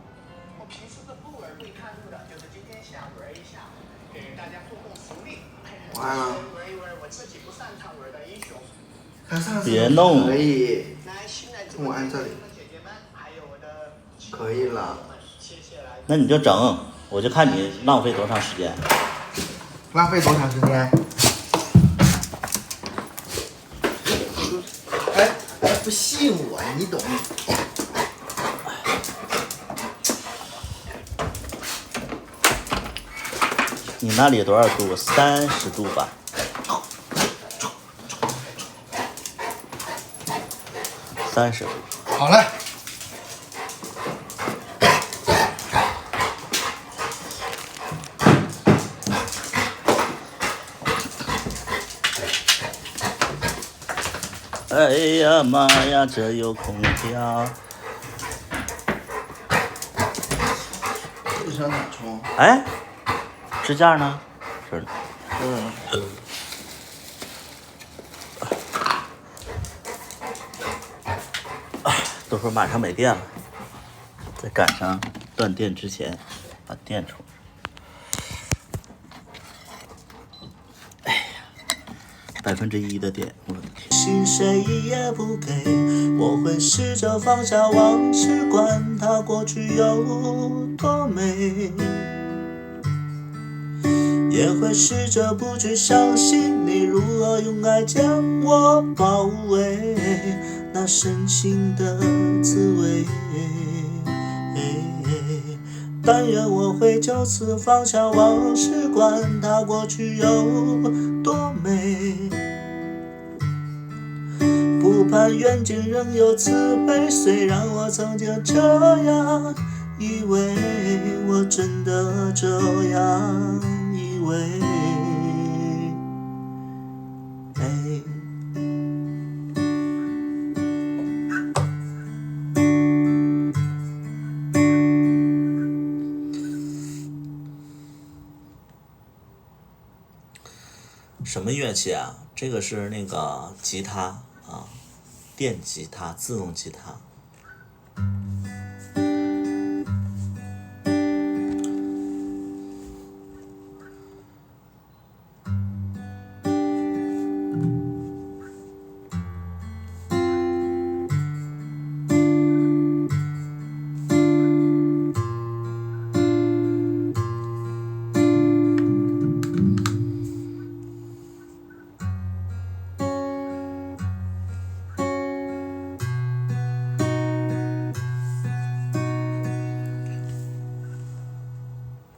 我平时是不玩会看路的，就是今天想玩一下，给大家助共福利。完了。玩一玩我自己不擅长玩的英雄。他上次别弄可以。来，新来我按这里。姐姐们，还有我的可以了。谢谢来。那你就整，我就看你浪费多长时间。浪费多长时间？哎，不信我，你懂。你那里多少度？30度吧。30度。好了。哎呀妈呀，这有空调。你上哪充？哎，支架呢？这儿呢。都说马上没电了，在赶上断电之前把电充。哎呀，1%的电，我的天！心谁也不给，我会试着放下往事，管它过去有多美，也会试着不去相信你如何用爱将我包围，那深情的滋味。但愿我会就此放下往事，管它过去有多美，不盼远近仍有慈悲。虽然我曾经这样以为，我真的这样以为。什么乐器啊？这个是那个吉他啊，电吉他，自动吉他。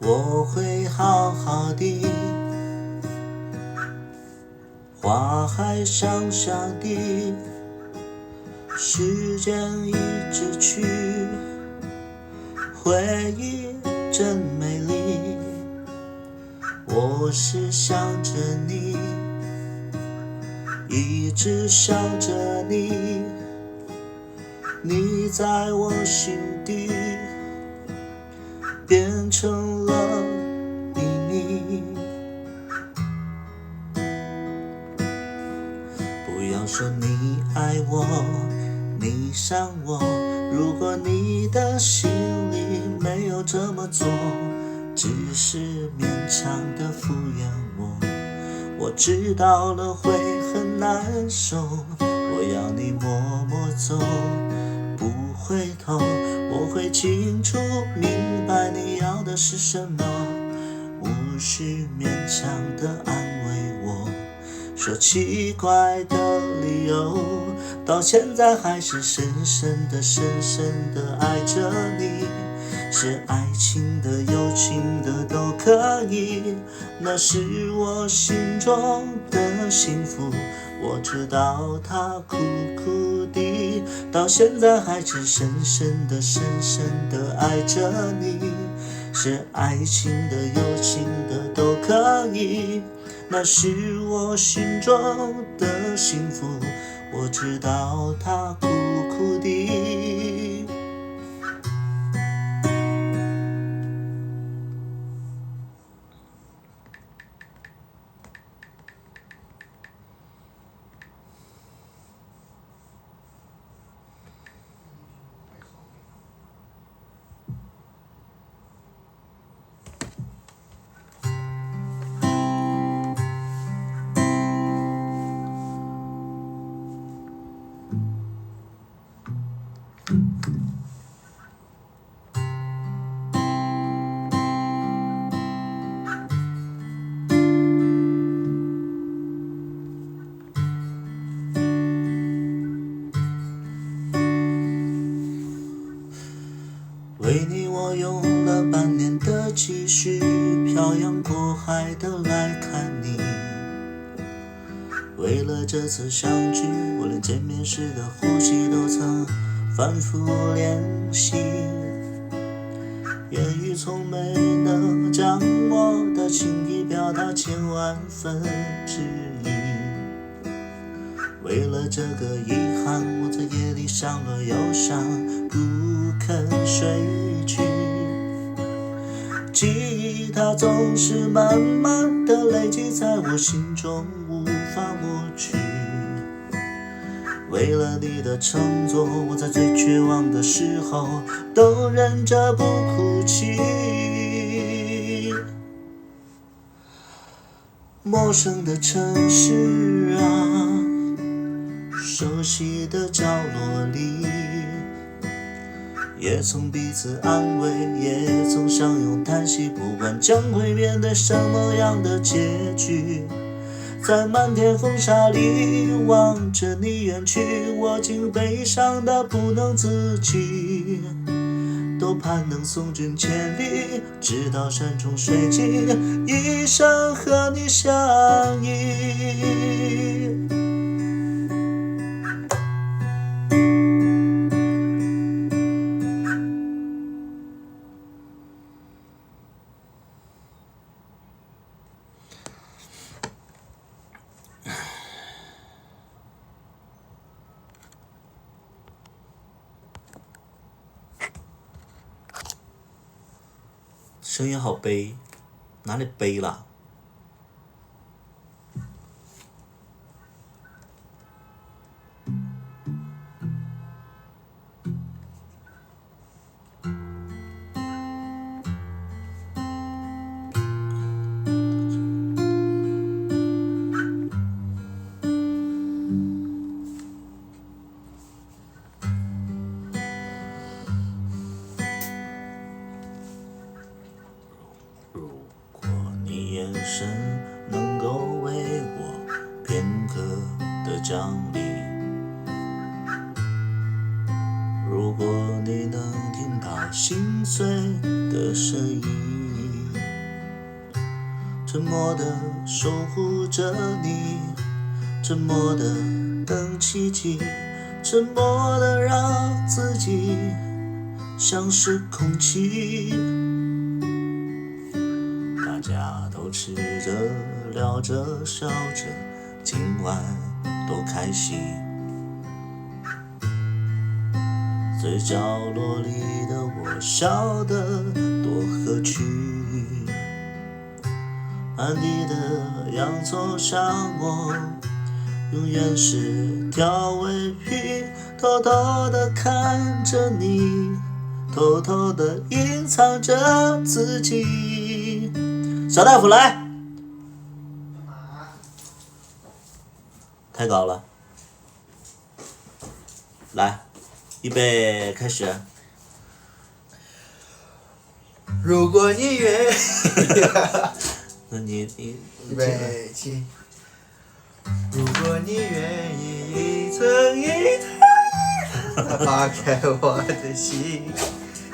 我会好好的，花海上下的，时间一直去，回忆真美丽。我是想着你，一直想着你，你在我心底变成了秘密。不要说你爱我，你想我，如果你的心里没有这么做，只是勉强的敷衍我知道了会很难受。我要你默默走，不回头，我会清楚明白你要的是什么，无需勉强的安慰我，说奇怪的理由，到现在还是深深的深深的爱着你，是爱情的有情的都可以，那是我心中的幸福。我知道它苦苦的，到现在还是深深的深深的爱着你，是爱情的有情的都可以，那是我心中的幸福。我知道它苦苦的。为你我用了半年的积蓄，漂洋过海的来看你。为了这次相聚，我连见面时的呼吸都曾反复练习，言语从没能将我的情意表达10000000分之一。为了这个遗憾，我在夜里想了又想，不肯睡去。记忆它总是慢慢的累积在我心中，无法抹去。为了你的承诺，我在最绝望的时候都忍着不哭泣。陌生的城市啊，熟悉的角落里，也曾彼此安慰，也曾相拥叹息，不管将会面对什么样的结局。在漫天风沙里望着你远去，我竟悲伤的不能自己，多盼能送君千里，直到山穷水尽，一生和你相依。声音好悲，哪里悲了？眼神能够为我片刻的奖励，如果你能听到心碎的声音，沉默地守护着你，沉默地等奇迹，沉默地让自己像是空气。大家都吃着聊着笑着，今晚多开心。最角落里的我笑得多合群，满地的洋葱像我永远是条尾鱼，偷偷地看着你，偷偷地隐藏着自己。小大夫来，太高了，来，预备开始。如果你愿意，那你预备起。如果你愿意一层一层打开我的心，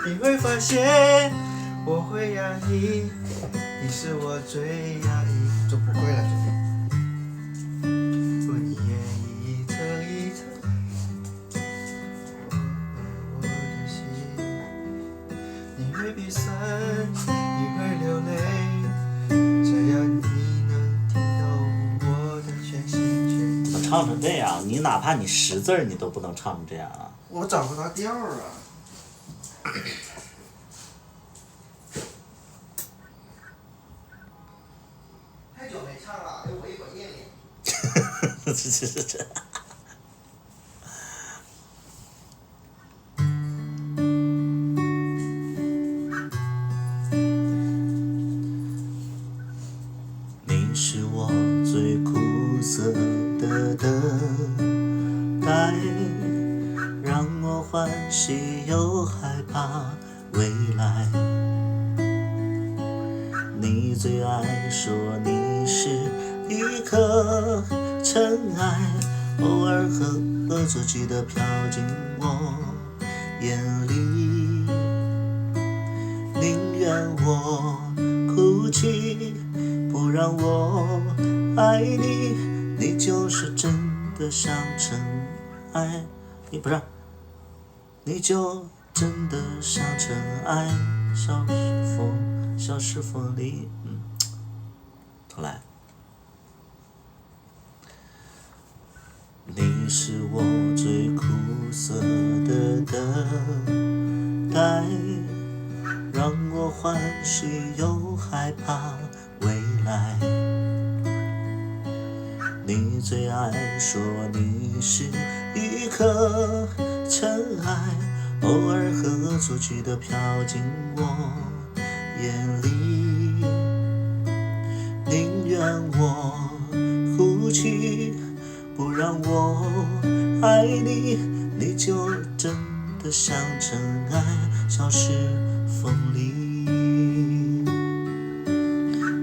你会发现我会让你是我最压抑，就不会了，这边。如果你愿意一层一层我的心，你会鼻酸，你会流泪，只要你能听到我的全心全意。唱成这样，你哪怕你识字儿，你都不能唱成这样啊！我找不到调啊。太久没唱了，我一会儿练练。这。你是我最苦涩的等待，让我欢喜又害怕未来。你最爱说你是一颗尘埃，偶尔和恶作剧的飘进我眼里，宁愿我哭泣，不让我爱你，你就是真的像尘埃，你不是，你就真的像尘埃，消失风里，重来。你是我最苦涩的等待，让我欢喜又害怕未来。你最爱说你是一颗尘埃，偶尔和出去的飘进我眼里，宁愿我哭泣，不让我爱你，你就真的像尘埃消失风里。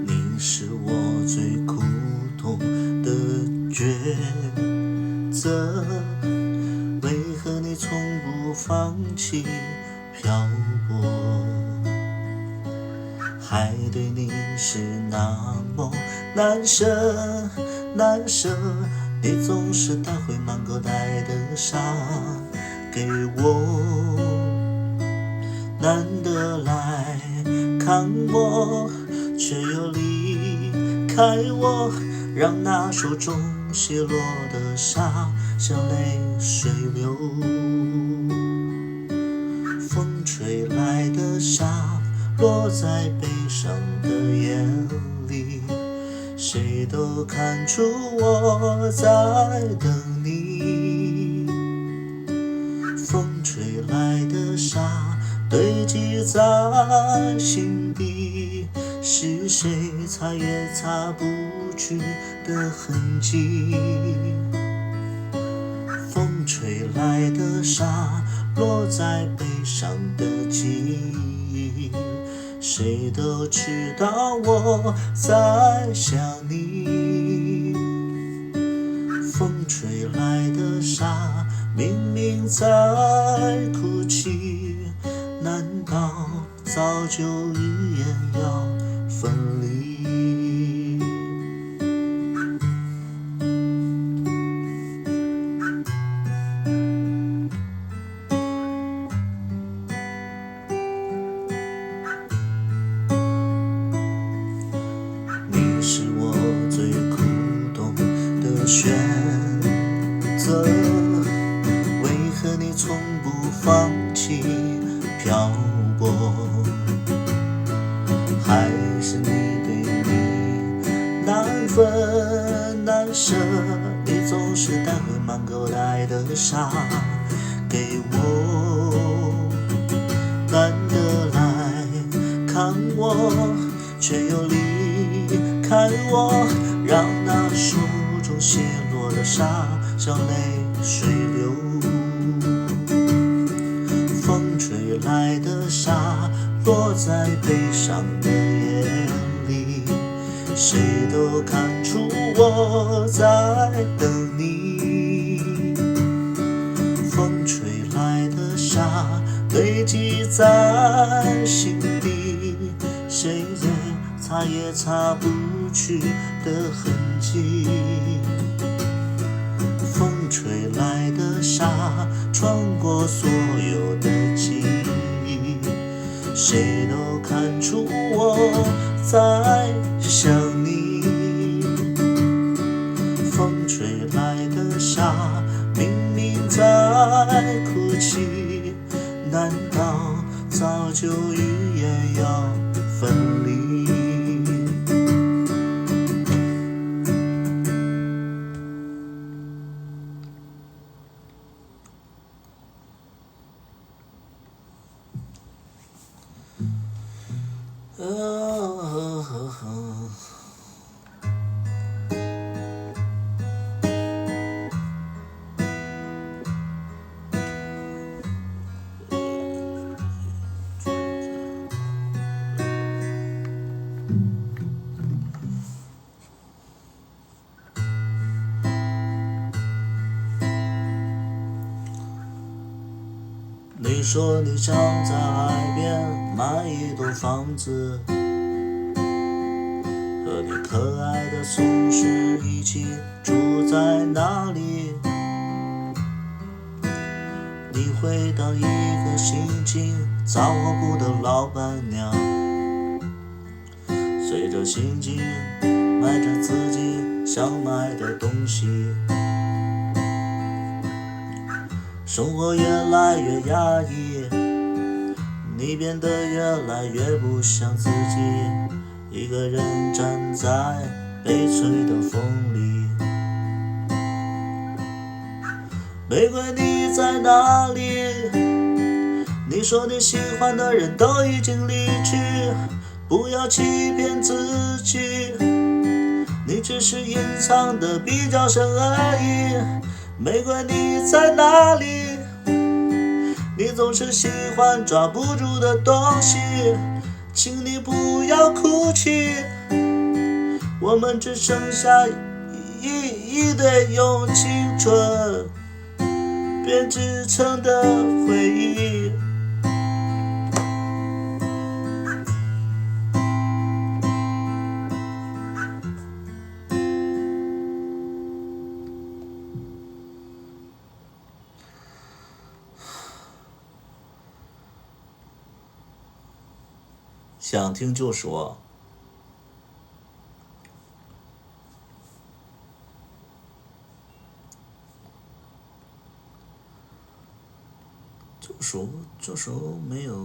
你是我最苦痛的抉择，为何你从不放弃漂泊？还对你是那么难舍难舍，你总是带回满口袋的沙给我，难得来看我，却又离开我，让那手中泻落的沙像泪水流。风吹来的沙落在悲伤的眼里，谁都看出我在等你。风吹来的沙堆积在心底，是谁擦也擦不去的痕迹。风吹来的沙落在悲伤的记忆，谁都知道我在想你。风吹来的沙明明在哭泣，难道早就预言要分离？你是我最苦痛的选择，为何你从不放弃漂泊？还是你对你难分难舍，你总是带回满口袋的沙给我，难得来看我，却又离开我，让那手中泻落的沙像泪水流。风吹来的沙落在悲伤的眼里，谁都看出我在等你。风吹来的沙堆积在心底，谁也擦也擦不去的痕迹。风吹来的沙穿过所有的记忆，谁都看出我在想你。风吹来的沙明明在哭泣，难道早就预言要分离？你说你想在海边买一栋房子，和你可爱的松狮一起住在那里。你会当一个心情杂货铺的老板娘，随着心情买着自己想买的东西。生活越来越压抑，你变得越来越不像自己，一个人站在被吹的风里。玫瑰你在哪里？你说你喜欢的人都已经离去，不要欺骗自己，你只是隐藏的比较深而已。玫瑰你在哪里？你总是喜欢抓不住的东西，请你不要哭泣，我们只剩下一堆用青春编织成的回忆。想听就说，就说没有。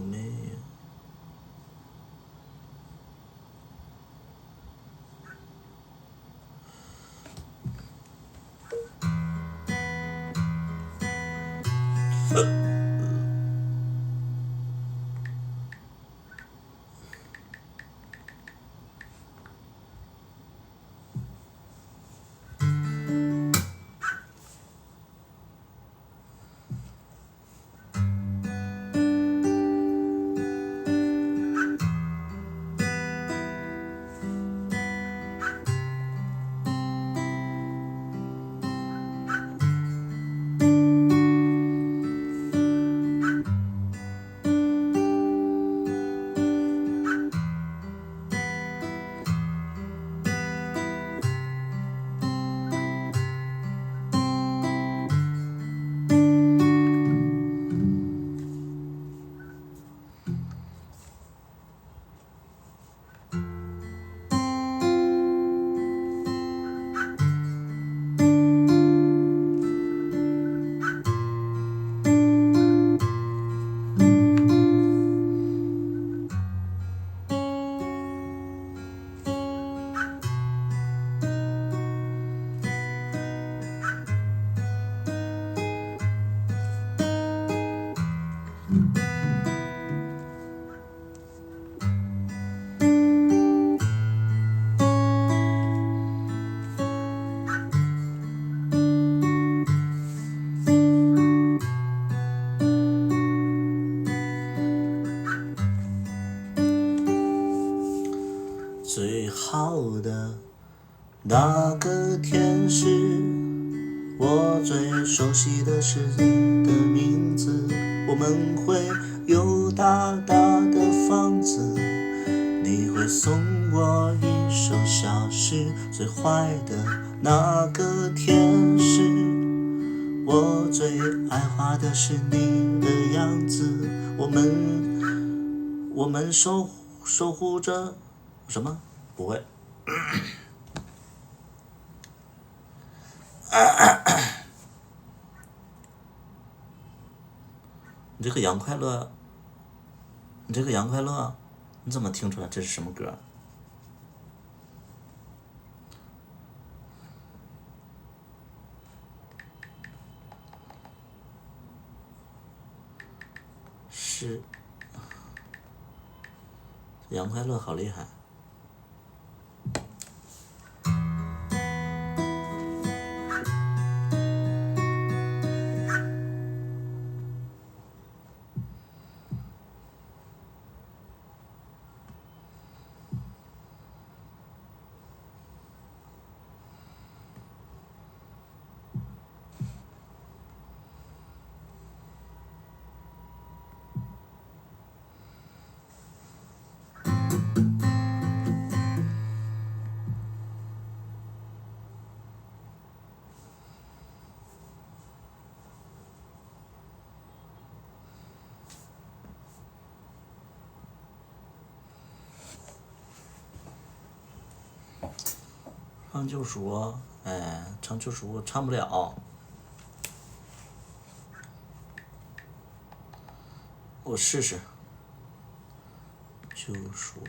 最好的那个天使，我最熟悉的是你的名字。我们会有大大的房子，你会送我一首小诗。最坏的那个天使，我最爱画的是你的样子。我们守护着什么？不会。你这个杨快乐，你怎么听出来这是什么歌？是杨快乐，好厉害。唱就说，唱就说唱不了。我试试。救赎。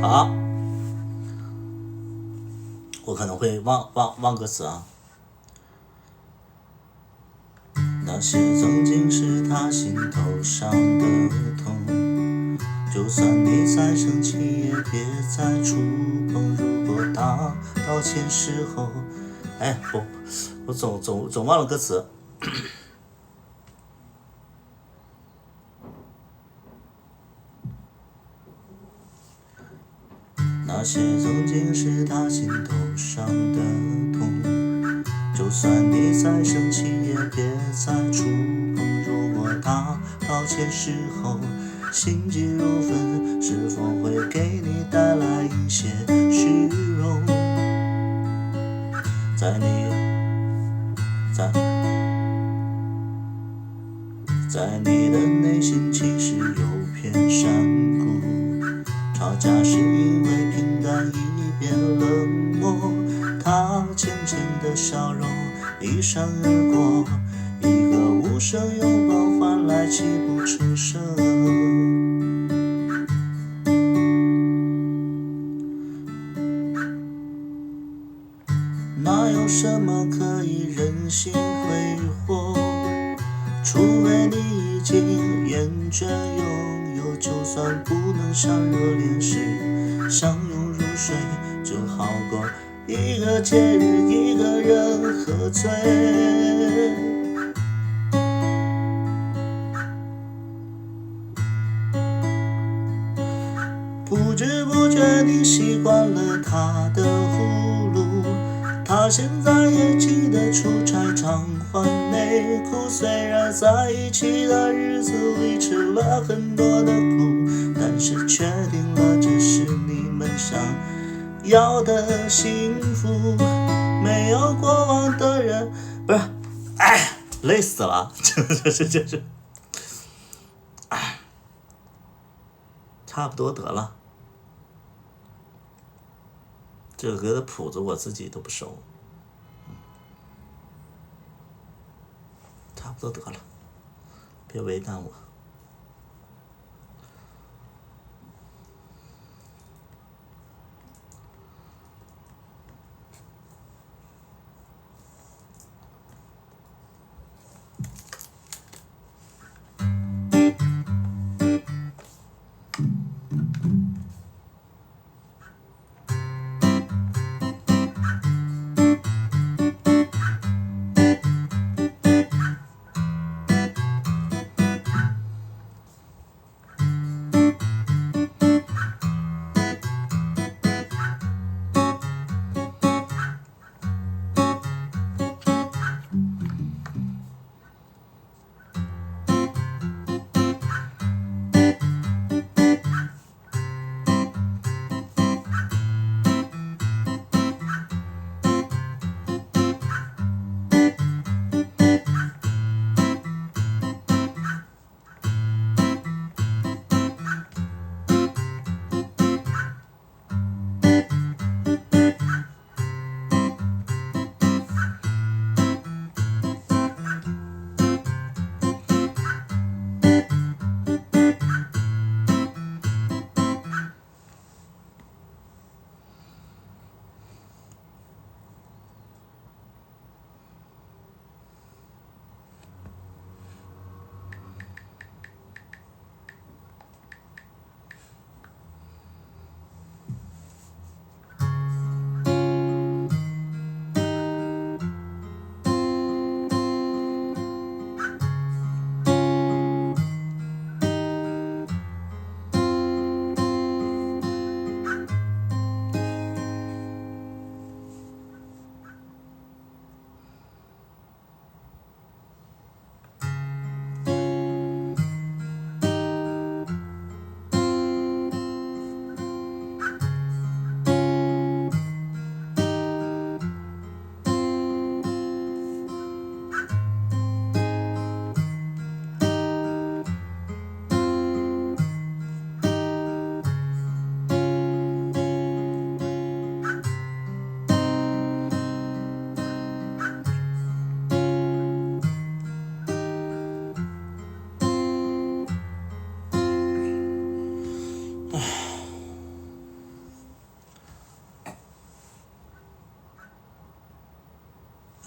好，我可能会忘歌词啊。那些曾经是他心头上的痛，就算你再生气也别再触碰。如果他道歉时候，哎，我总忘了歌词。那些曾经是他心头上的痛，就算你再生气也别再触碰。如果他道歉时候心急如焚，是否会给你带来一些虚荣？在你的内心其实有片山谷，吵架是因为平淡已变冷漠，他浅浅的笑容一闪而过，一个无声拥抱换来泣不成声。哪有什么可以任性挥霍？除非你已经厌倦拥有，就算不能像热恋时相拥入睡，就好过一个节日一个人喝醉。不知不觉你习惯了他的葫芦，他现在也记得出差常换内裤，虽然在一起的日子里吃了很多的苦，但是确定了这是你们想要的幸福。没有过往的人，不是，哎，累死了，这，哎，差不多得了。这个歌的谱子我自己都不熟，差不多得了，别为难我。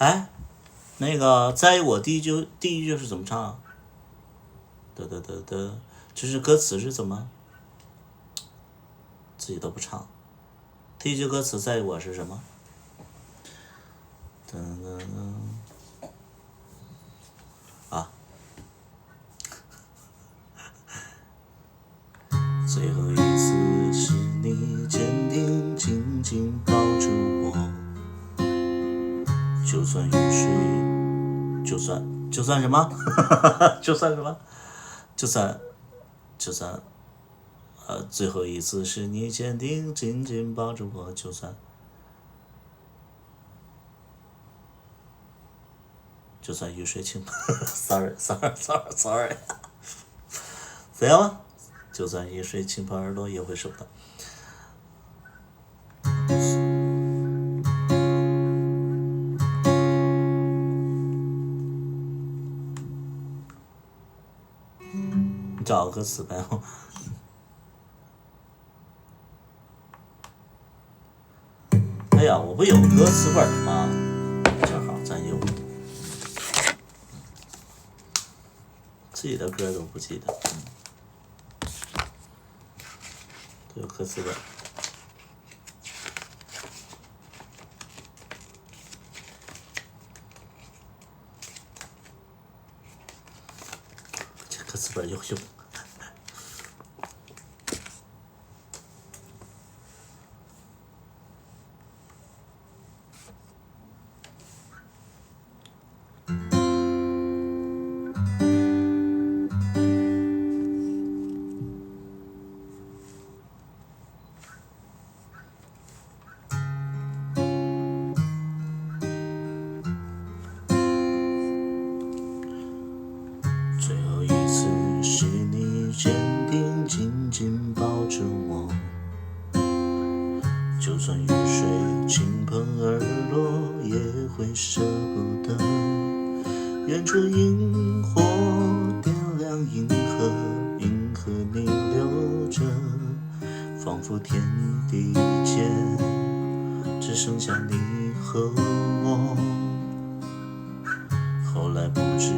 哎，那个在我第一句是怎么唱？的，这是歌词是怎么？自己都不唱。第一句歌词在我是什么？啊，最后一次是你坚定紧紧抱住我，就算雨水，就算什么？就算什么？就算最后一次是你坚定紧紧抱住我，就算雨水倾sorry 怎样吗？就算雨水倾盆而落也会收到。你找个歌词呗。哎呀，我不有歌词本吗？正好咱有，自己的歌都不记得，都有歌词本。这歌词本有用。最后一次是你坚定紧紧抱着我，就算雨水倾盆而落也会舍不得。远处萤火点亮银河，银河逆流着，仿佛天地间只剩下你和我。后来不知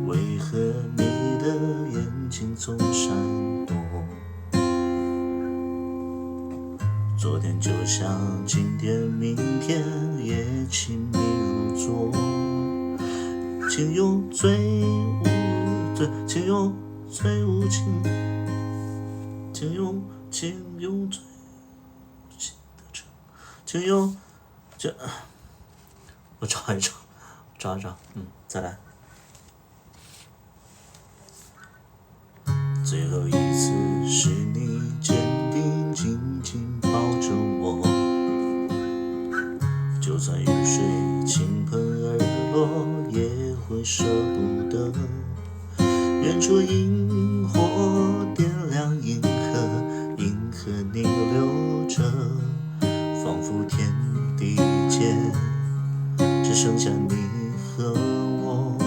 为何你的眼睛总闪躲，昨天就像今天明天也亲密如昨，请用最无情，请用最无情的称，请用这，我找一找，再来。最后一次是你坚定紧紧抱着我，就算雨水倾盆而落也会舍不得。远处萤火点亮银河，银河逆流着，仿佛天地间只剩下你和我。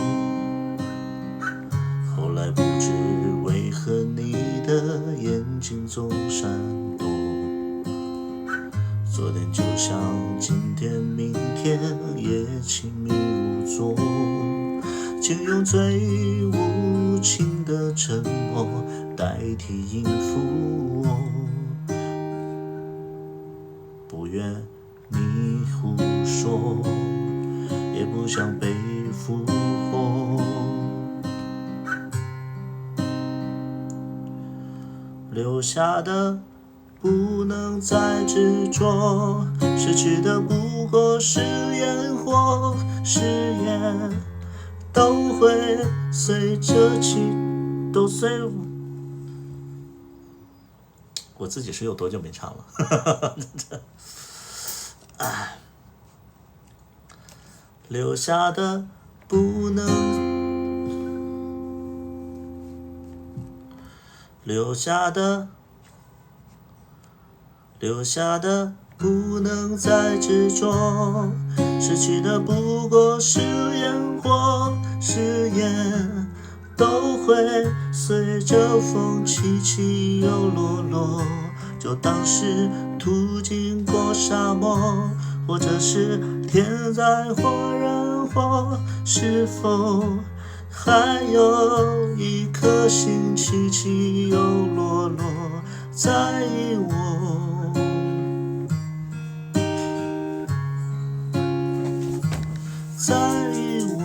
后来不知为何你的眼睛总闪躲，昨天就像今天明天也亲密如昨，请用最无情的沉默代替应付我，不愿你胡说，也不想被俘获，留下的不能再执着，失去的不过是烟火，誓言都会随着都随我自己是有多久没唱了？留下的不能。留下的不能再执着，失去的不过是烟火，誓言都会随着风起起又落落，就当是途经过沙漠，或者是天灾或人活，是否还有一颗心起起又落落，在意我，在意我。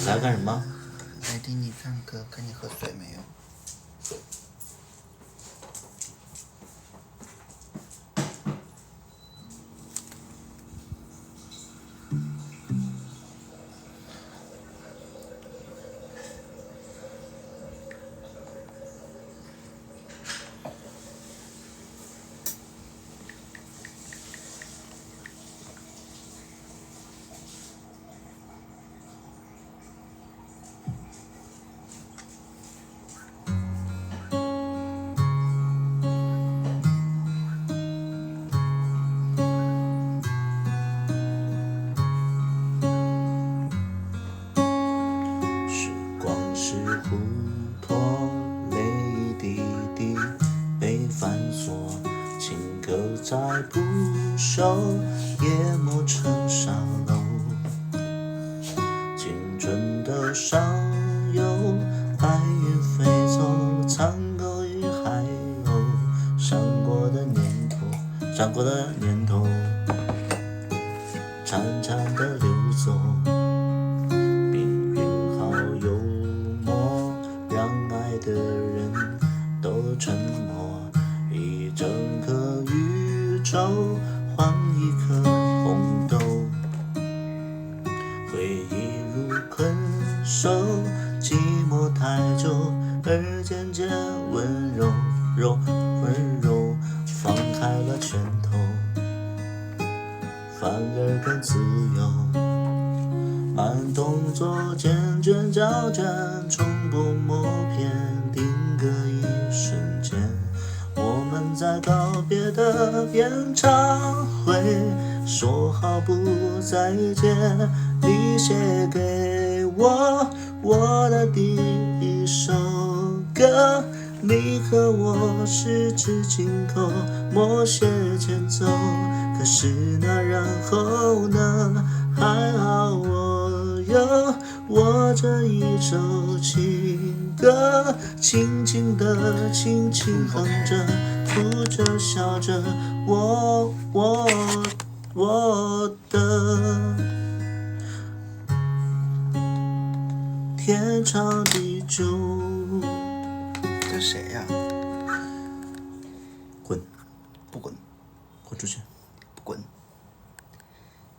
来干什么？来听你唱歌，看你喝水没有。琥珀泪一滴滴被反锁，情歌再不朽，也磨成沙漏。青春的上游，白云飞走，残狗与海鸥，闪过的念头，潺潺的流走。的人都沉默，一整个宇宙换一颗红豆，回忆如困兽，寂寞太久，而渐渐温柔，放开了拳头，反而更自由。慢动作，坚决交战，从不默片，定格一瞬间。我们在告别的演唱会说好不再见。你写给我的第一首歌，你和我十指紧扣，默写前奏。可是那然后呢？还好我这一首情歌，轻轻地轻轻哼着，哭着笑着，我的天长地久。这谁呀？滚！不滚！滚出去！不滚！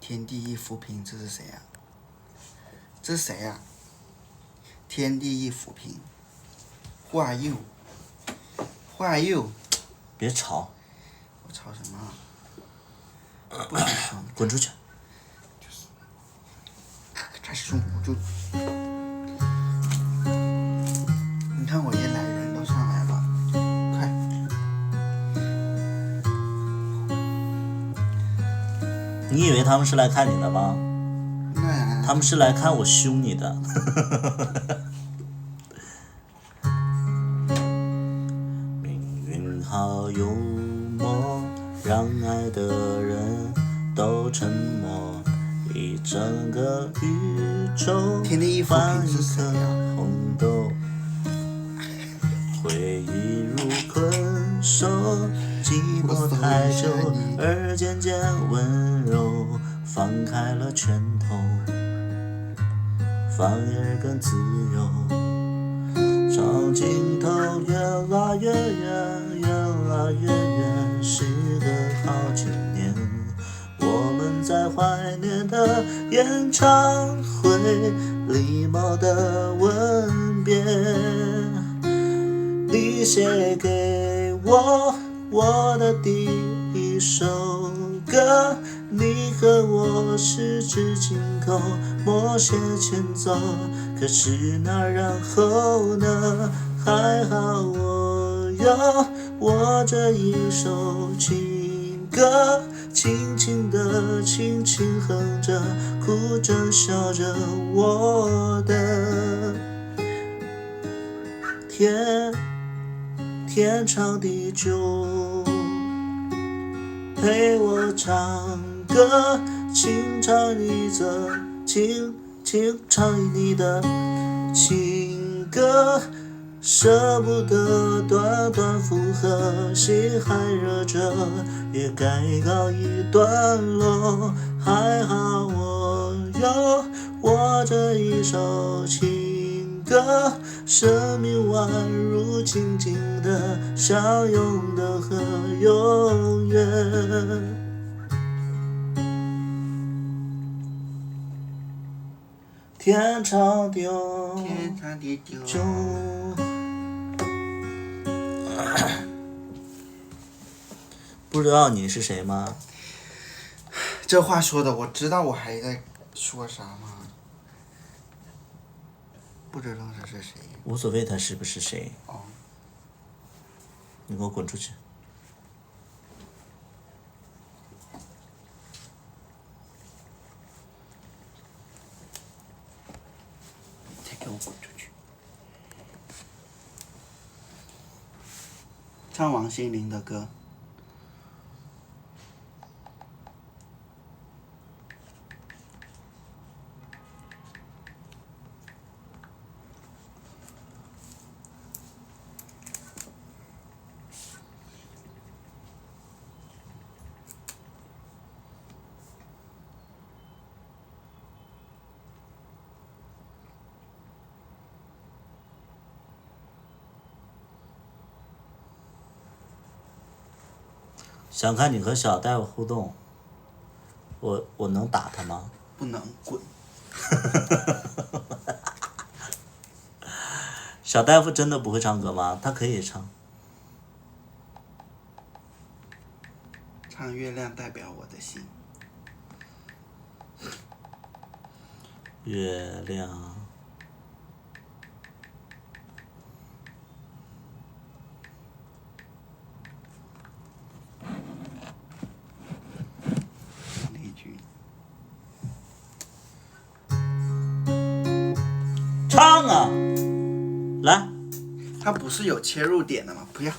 天地一浮萍，这是谁呀？这是谁呀？天地一浮萍 ，Who are you？ Who are you？ 别吵！我吵什么？不许凶！滚出去！他凶我就，你看我一来人都上来了，快！你以为他们是来看你的吗？他们是来看我凶你的。命运好幽默，让爱的人都沉默，一整个宇宙翻一颗红豆，回忆如困兽，寂寞太久，而渐渐温柔，放开了拳头，反而更自由。长镜头越拉越远，越拉越远，时隔好几年，我们在怀念的演唱会，礼貌的吻别。你写给我的第一首歌，你和我十指紧扣，默写前奏。可是那然后呢？还好我这一首情歌，轻轻地轻轻哼着，哭着笑着，我的天长地久，陪我唱歌，轻唱你的情歌，舍不得短短附和，心还热着，也该告一段落。还好我有我这一首情歌，生命宛如静静的相拥的河，永远。天长地久。不知道你是谁吗？这话说的，我知道我还在说啥吗？不知道他是谁。无所谓他是不是谁。哦。你给我滚出去！再给我滚出去！唱王心凌的歌。想看你和小大夫互动，我能打他吗？不能，滚！小大夫真的不会唱歌吗？他可以唱。唱月亮代表我的心。月亮。唱啊！来，它不是有切入点的吗？不要。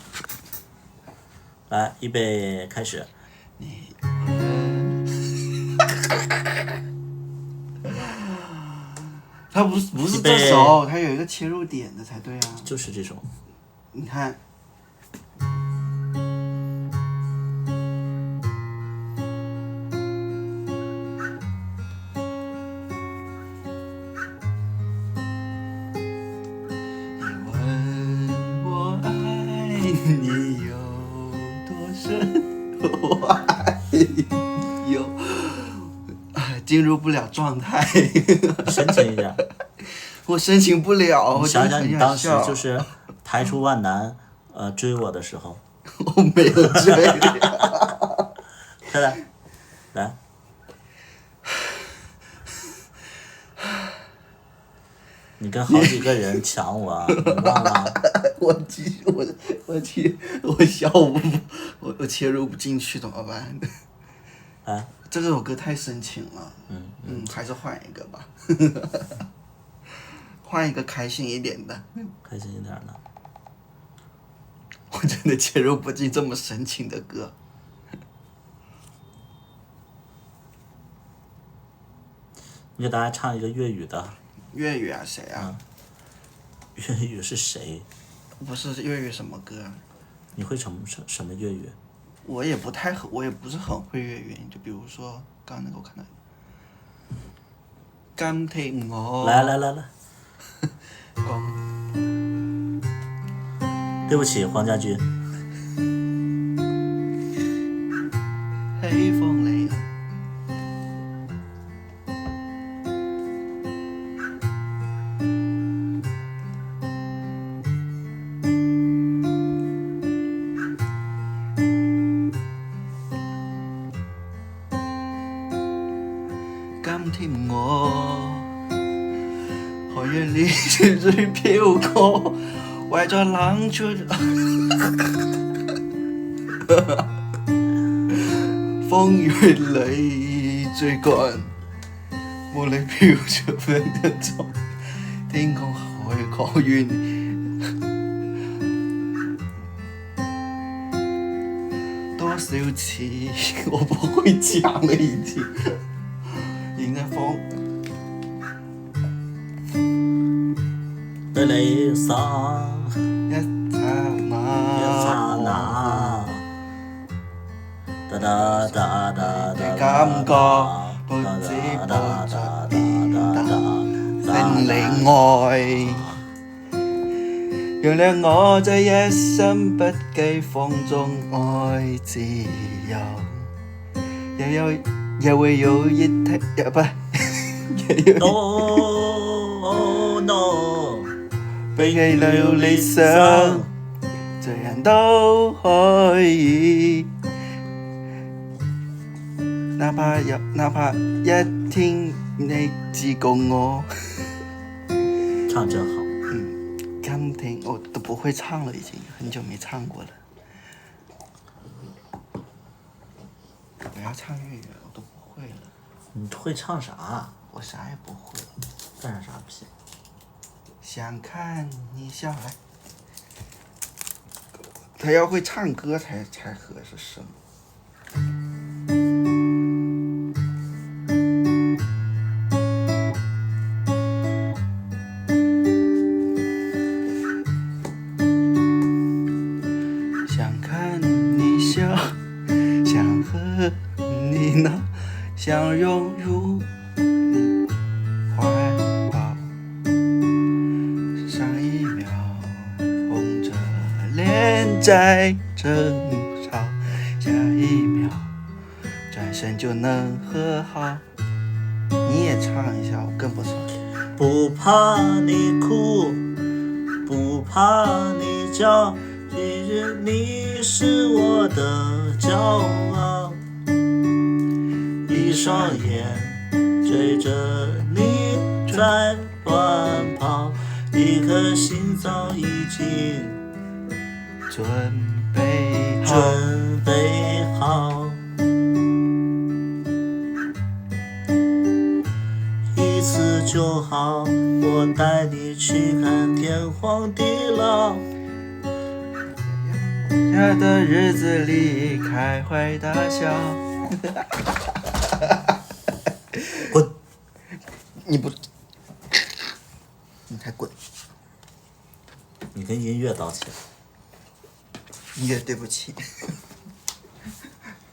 来，预备，开始。它不是这首，它有一个切入点的才对啊。就是这首。你看。你有多深，我爱有进入不了状态。深情一点。我深情不了。你想想你当时就是排除万难，追我的时候。我没有追。快来，来。你跟好几个人抢我，你忘了？我笑我切入不进去怎么办？哎，这首歌太深情了。还是换一个吧。换一个开心一点的。开心一点的。我真的切入不进这么深情的歌。你给大家唱一个粤语的。粤语啊，谁啊？粤语是谁？不是粤语什么歌？你会什么粤语？我也不是很会粤语，就比如说刚刚那个我看到。今天我。来。对不起，黄家驹。希望你。今天我可以連水飄過，為咗冷出風雨裏追趕，無力飄出分分鐘，天空海可願多少次，我不会讲了已经。迎着风。的泪洒，一刹一刹那，那，哒哒哒哒哒，感覺不知不覺變得分離愛。原諒我這一生不羈放縱愛自由，也會有一天，不，也有 Oh no， 背棄了理想，這樣都可以。哪怕一天你只共我，唱真好。今天我都不會唱了，已經很久沒唱過了。我要唱粵語了，我都不會了。你會唱啥？我啥也不會。干啥屁？想看你笑來。他要會唱歌才合適聲。想看你笑，想和你闹，想融入你懷抱。上一秒紅着臉在爭吵，下一秒轉身就能和好。你也唱一下，我跟不上。不怕你哭，不怕你叫，其實你是我的驕傲。一雙眼追着你在亂跑，一顆心早已經準備好。準備好。一次就好，我帶你去看天荒地老。下的日子裡開懷大笑。滾！你不，你才滾！你跟音樂道歉。音樂對不起，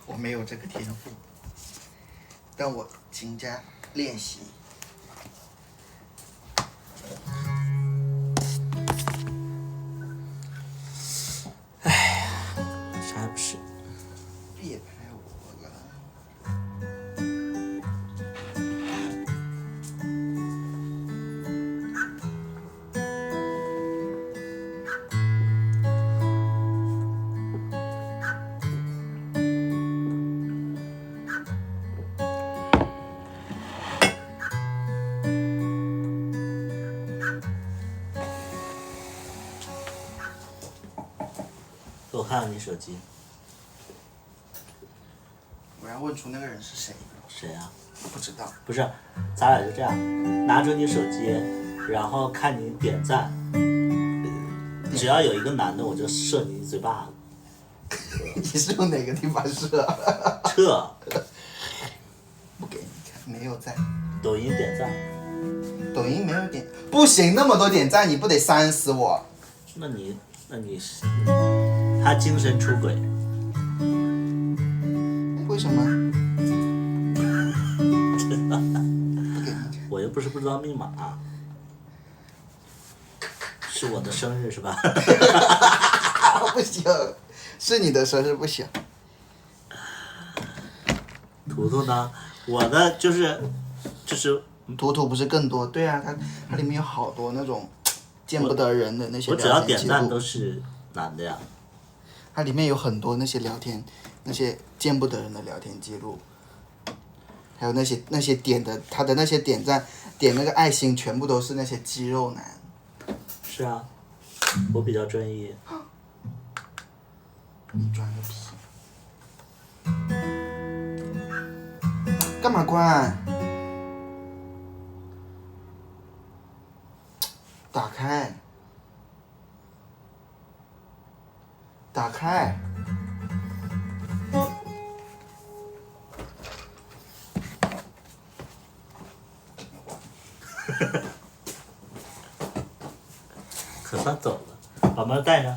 我沒有這個天賦，但我勤加練習。啥也不是。別拍我了。给我看看你手機。我要問出那個人是誰。誰啊？不知道。不是，咱倆就這樣，拿出你手機，然後看你點讚，只要有一個男的，我就射你嘴巴子。你是用哪個地方射？撤。不給你看，沒有讚。抖音點讚。抖音沒有點，不行，那麼多點讚，你不得刪死我？那你他精神出軌。為什麼？我又不是不知道密碼，是我的生日是吧？不行，是你的生日不行。图图呢？我的就是图图不是更多？对啊，它里面有好多那种见不得人的那些我只要點聊天記錄。讚都是男的呀。它里面有很多那些聊天，那些见不得人的聊天記錄，還有那些點的，他的那些點讚點那個愛心，全部都是那些肌肉男。是啊，我比較專一。你裝個屁！幹嘛關？打開！打開！算走了，把门带上。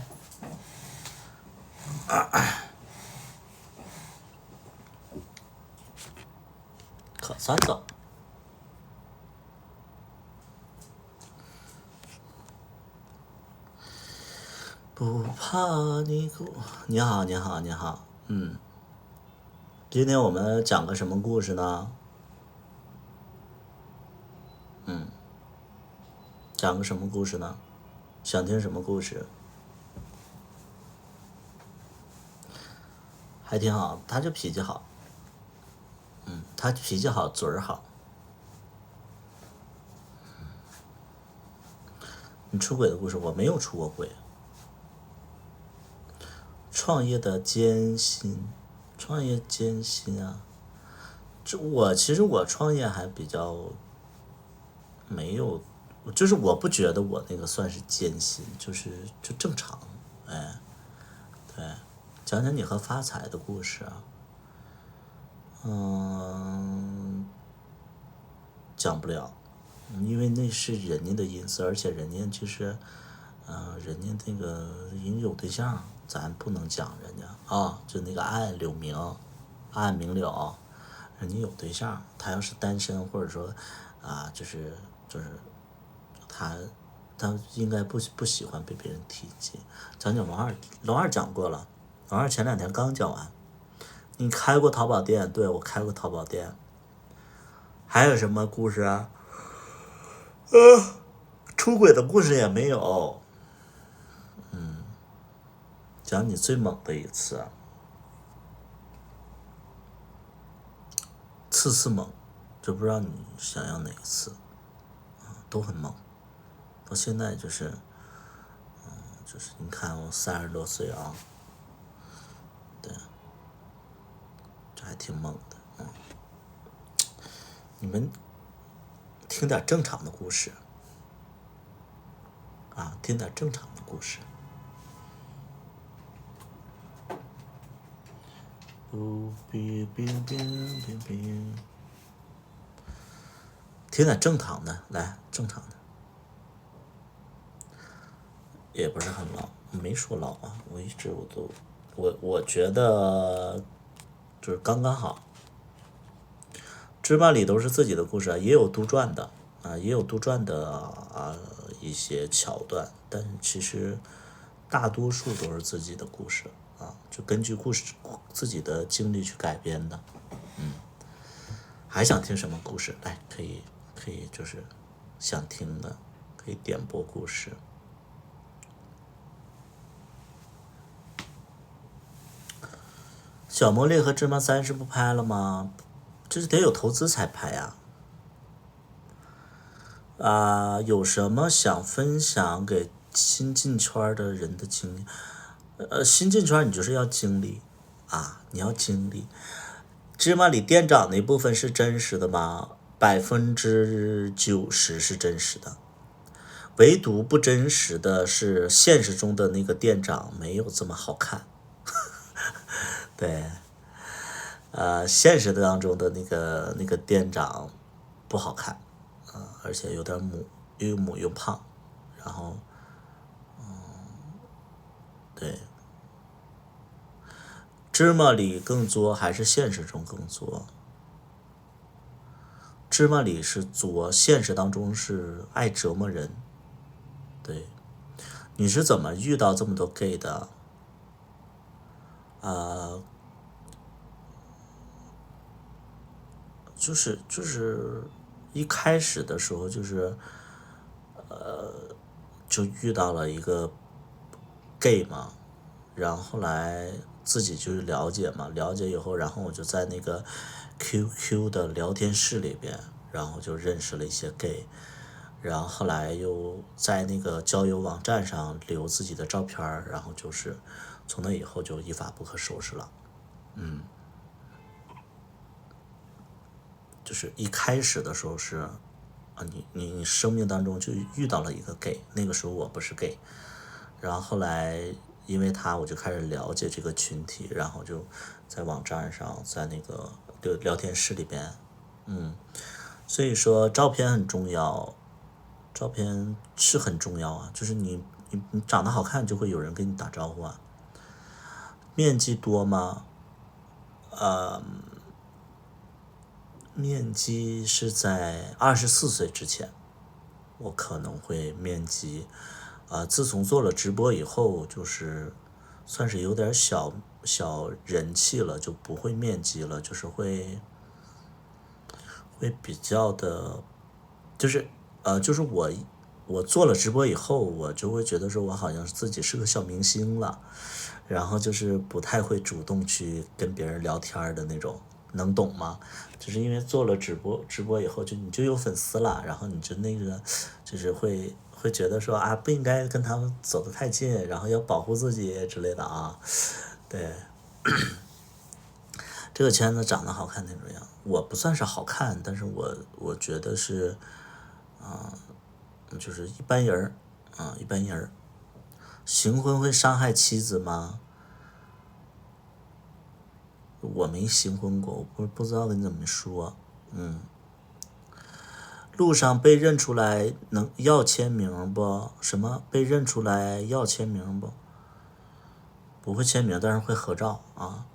可算走。不怕你哭。你好，你好，你好。今天我们讲个什么故事呢？讲个什么故事呢？想听什么故事？还挺好，他就脾气好。他脾气好，嘴儿好。你出轨的故事，我没有出过轨。创业的艰辛，创业艰辛啊！其实我创业还比较没有，就是我不觉得我那个算是艰辛，就正常。哎，对，讲讲你和发财的故事啊。讲不了，因为那是人家的隐私，而且人家就是，人家那个人有对象，咱不能讲人家啊，就那个暗明了，人家有对象，他要是单身或者说就是他应该不喜欢被别人提及。讲龙二讲过了，龙二前2天刚讲完。你开过淘宝店？对，我开过淘宝店。还有什么故事啊？出轨的故事也没有。讲你最猛的一次啊。次猛，就不知道你想要哪一次。都很猛。到现在就是，你看我30多岁啊。对。这还挺猛的。你们听点正常的故事啊，听点正常的故事。听点正常的，来，正常的。也不是很老，没说老啊，我觉得就是刚刚好。芝麻里都是自己的故事啊，也有杜撰的一些桥段，但是其实大多数都是自己的故事啊，就根据自己的经历去改编的。还想听什么故事？来，可以就是想听的可以点播故事。小茉莉和芝麻3是不拍了吗？这是得有投资才拍呀。有什么想分享给新进圈的人的经历？新进圈你就是要经历啊，你要经历。芝麻里店长那部分是真实的吗？90%是真实的，唯独不真实的是现实中的那个店长没有这么好看。对。现实当中的那个店长不好看，而且有点又母又胖，然后，对，芝麻里更作还是现实中更作？芝麻里是作，现实当中是爱折磨人。对，你是怎么遇到这么多 gay 的？就是一开始的时候就是就遇到了一个 gay 嘛，然后后来自己就是了解嘛，了解以后，然后我就在那个 QQ 的聊天室里边，然后就认识了一些 gay， 然后后来又在那个交友网站上留自己的照片，然后就是从那以后就一发不可收拾了。就是一开始的时候是你生命当中就遇到了一个 gay， 那个时候我不是 gay， 然后后来因为他我就开始了解这个群体，然后就在网站上，在那个聊天室里边，所以说照片很重要，照片是很重要啊，就是你你长得好看就会有人跟你打招呼啊。面积多吗？面积是在24岁之前，我可能会面积。自从做了直播以后，就是算是有点小人气了，就不会面积了，就是会比较的，就是我做了直播以后，我就会觉得说我好像自己是个小明星了，然后就是不太会主动去跟别人聊天的那种，能懂吗？就是因为做了直播以后，你就有粉丝了，然后你就那个就是会觉得说啊，不应该跟他们走得太近，然后要保护自己之类的啊。对，这个圈子长得好看那种样，我不算是好看，但是我觉得是，就是一般人一般人。行婚会伤害妻子吗？我没行婚过，我不知道跟你怎么说。路上被认出来能要签名不？什么被认出来要签名不？不会签名，但是会合照啊。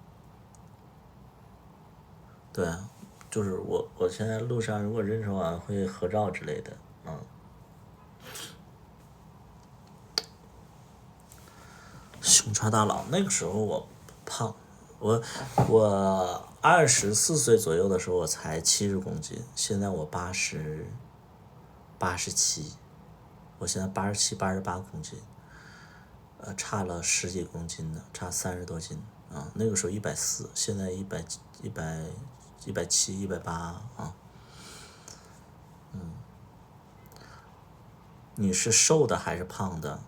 对，就是我现在路上如果认识我会合照之类的。熊叉大佬那个时候我胖，我24岁左右的时候我才70公斤，现在我87，我现在87、88公斤，差了10几公斤呢，差30多斤啊。那个时候140，现在170、180啊。你是瘦的还是胖的？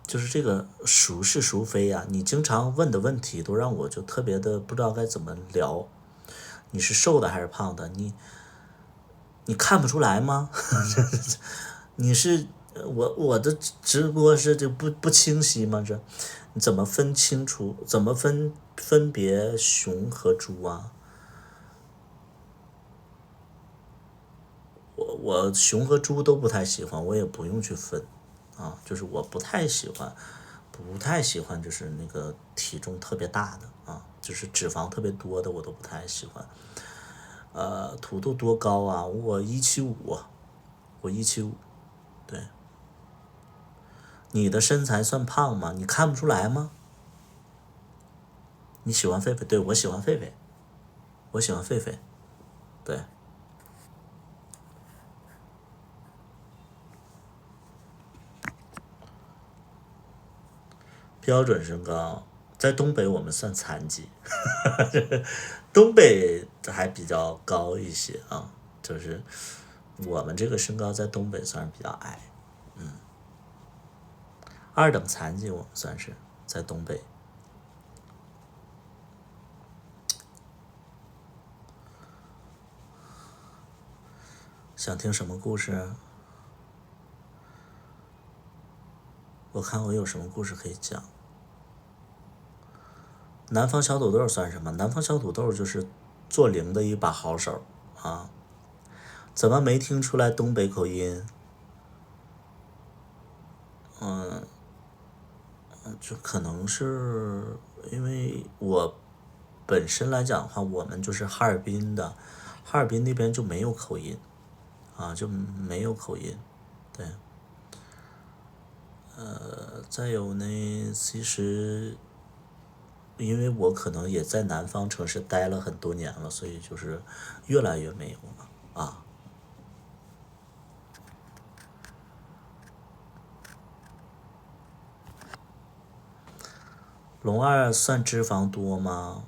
就是这个孰是孰非呀？你经常问的问题都让我就特别的不知道该怎么聊。你是瘦的还是胖的？你看不出来吗？你是我的直播是就不清晰吗？这你怎么分清楚？怎么分别熊和猪啊？我熊和猪都不太喜欢，我也不用去分。就是我不太喜欢就是那个体重特别大的啊，就是脂肪特别多的我都不太喜欢。土豆多高啊？我175，我175，对。你的身材算胖吗？你看不出来吗？你喜欢狒狒？对，我喜欢狒狒，我喜欢狒狒，对。标准身高，在东北我们算残疾，东北还比较高一些啊，就是我们这个身高在东北算是比较矮，2等残疾我们算是在东北。想听什么故事？我看我有什么故事可以讲。南方小土豆算什么？南方小土豆就是做零的一把好手啊！怎么没听出来东北口音？就可能是因为我本身来讲的话，我们就是哈尔滨的，哈尔滨那边就没有口音啊，就没有口音，对。再有呢，其实因为我可能也在南方城市待了很多年了，所以就是越来越没有了啊。龙二算脂肪多吗？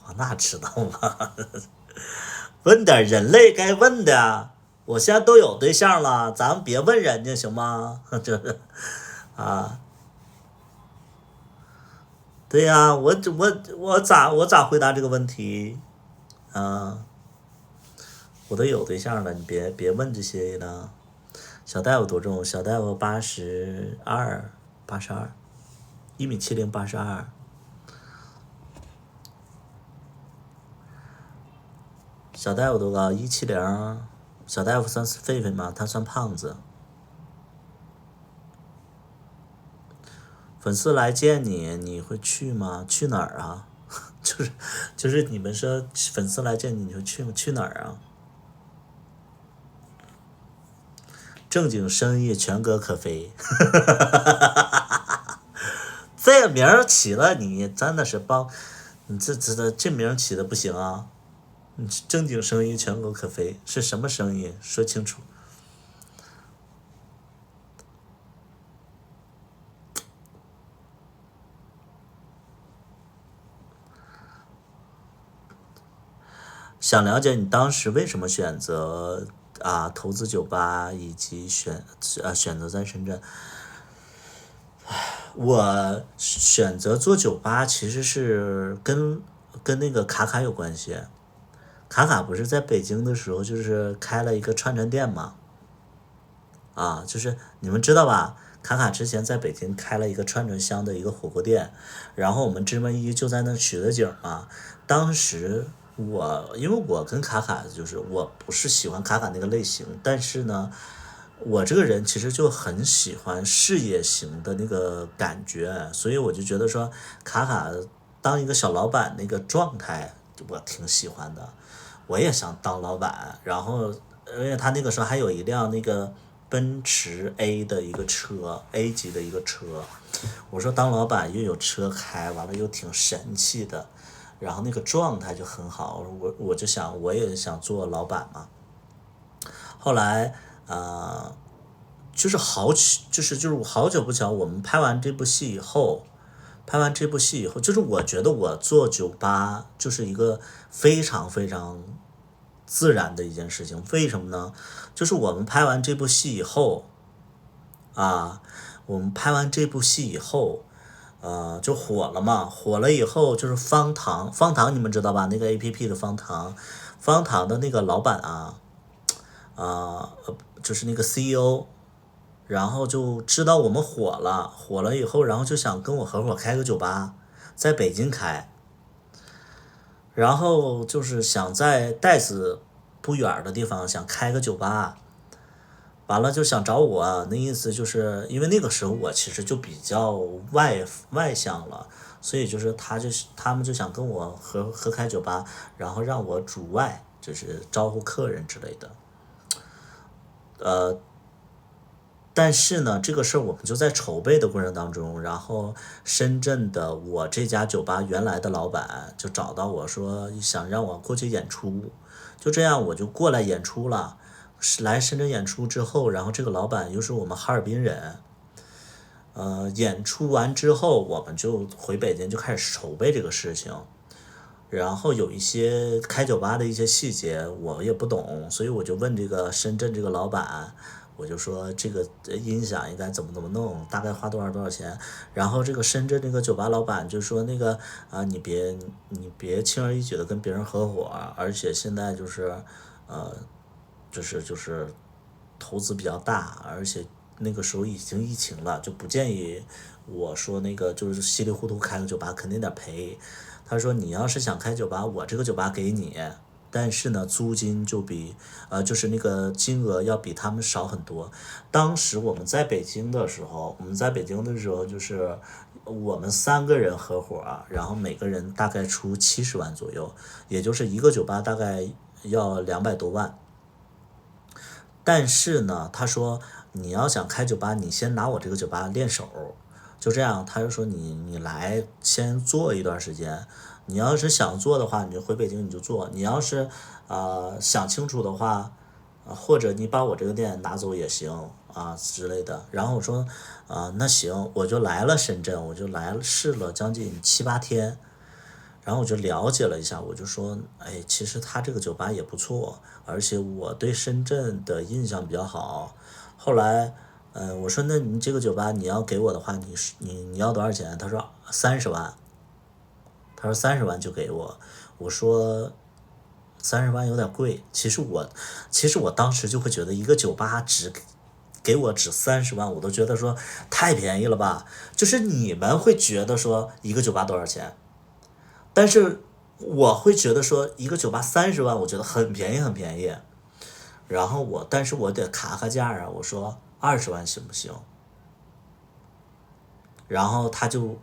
我哪知道嘛？问点人类该问的。我现在都有对象了，咱们别问人家行吗？就是啊，对呀，我咋回答这个问题啊？我都有对象了，你别问这些了。小大夫多重？小大夫82，1.70米82。小大夫多高？170。小大夫算是狒狒吗？他算胖子。粉丝来见你，你会去吗？去哪儿啊？就是你们说粉丝来见你，你会去哪儿啊？正经生意全哥可飞。这名儿起了，你真的是帮，你这名儿起的不行啊！你正经生意全国可飞是什么生意？说清楚。想了解你当时为什么选择投资酒吧，以及选择在深圳。我选择做酒吧其实是跟那个卡卡有关系。卡卡不是在北京的时候就是开了一个串串店嘛，就是你们知道吧？卡卡之前在北京开了一个串串香的一个火锅店，然后我们芝麻一就在那取的景嘛。当时因为我跟卡卡就是我不是喜欢卡卡那个类型，但是呢，我这个人其实就很喜欢事业型的那个感觉，所以我就觉得说卡卡当一个小老板那个状态我挺喜欢的，我也想当老板。然后因为他那个时候还有一辆那个奔驰 A 的一个车 ，A 级的一个车，我说当老板又有车开，完了又挺神气的，然后那个状态就很好，我就想我也想做老板嘛。后来就是好久不巧，我们拍完这部戏以后，就是我觉得我做酒吧就是一个非常非常自然的一件事情。为什么呢？就是我们拍完这部戏以后就火了嘛。火了以后就是方糖你们知道吧？那个 APP 的方糖的那个老板就是那个 CEO， 然后就知道我们火了以后，然后就想跟我合伙开个酒吧，在北京开，然后就是想在袋子不远的地方想开个酒吧，完了就想找我，那意思就是因为那个时候我其实就比较外向了，所以就是他们就想跟我合开酒吧，然后让我主外，就是招呼客人之类的。但是呢，这个事儿我们就在筹备的过程当中，然后深圳的我这家酒吧原来的老板就找到我说想让我过去演出，就这样我就过来演出了。来深圳演出之后，然后这个老板又是我们哈尔滨人，演出完之后我们就回北京就开始筹备这个事情。然后有一些开酒吧的一些细节我也不懂，所以我就问这个深圳这个老板，我就说这个音响应该怎么弄，大概花多少钱。然后这个深圳这个酒吧老板就说那个你别轻而易举的跟别人合伙，而且现在就是投资比较大，而且那个时候已经疫情了，就不建议我说那个就是稀里糊涂开个酒吧，肯定得赔。他说你要是想开酒吧，我这个酒吧给你，但是呢租金就比就是那个金额要比他们少很多。当时我们在北京的时候就是我们3个人合伙，然后每个人大概出70万左右，也就是一个酒吧大概要200多万。但是呢他说你要想开酒吧，你先拿我这个酒吧练手，就这样。他就说你来先做一段时间，你要是想做的话你就回北京你就做，你要是想清楚的话或者你把我这个店拿走也行之类的。然后我说那行，我就来了深圳，我就来了试了将近7、8天，然后我就了解了一下，我就说其实他这个酒吧也不错，而且我对深圳的印象比较好。后来我说那你这个酒吧你要给我的话，你要多少钱？他说30万，他说30万就给我。我说30万有点贵。其实我当时就会觉得一个酒吧给我只30万，我都觉得说太便宜了吧。就是你们会觉得说一个酒吧多少钱，但是我会觉得说一个酒吧30万，我觉得很便宜很便宜。然后但是我得卡价啊，我说20万行不行？然后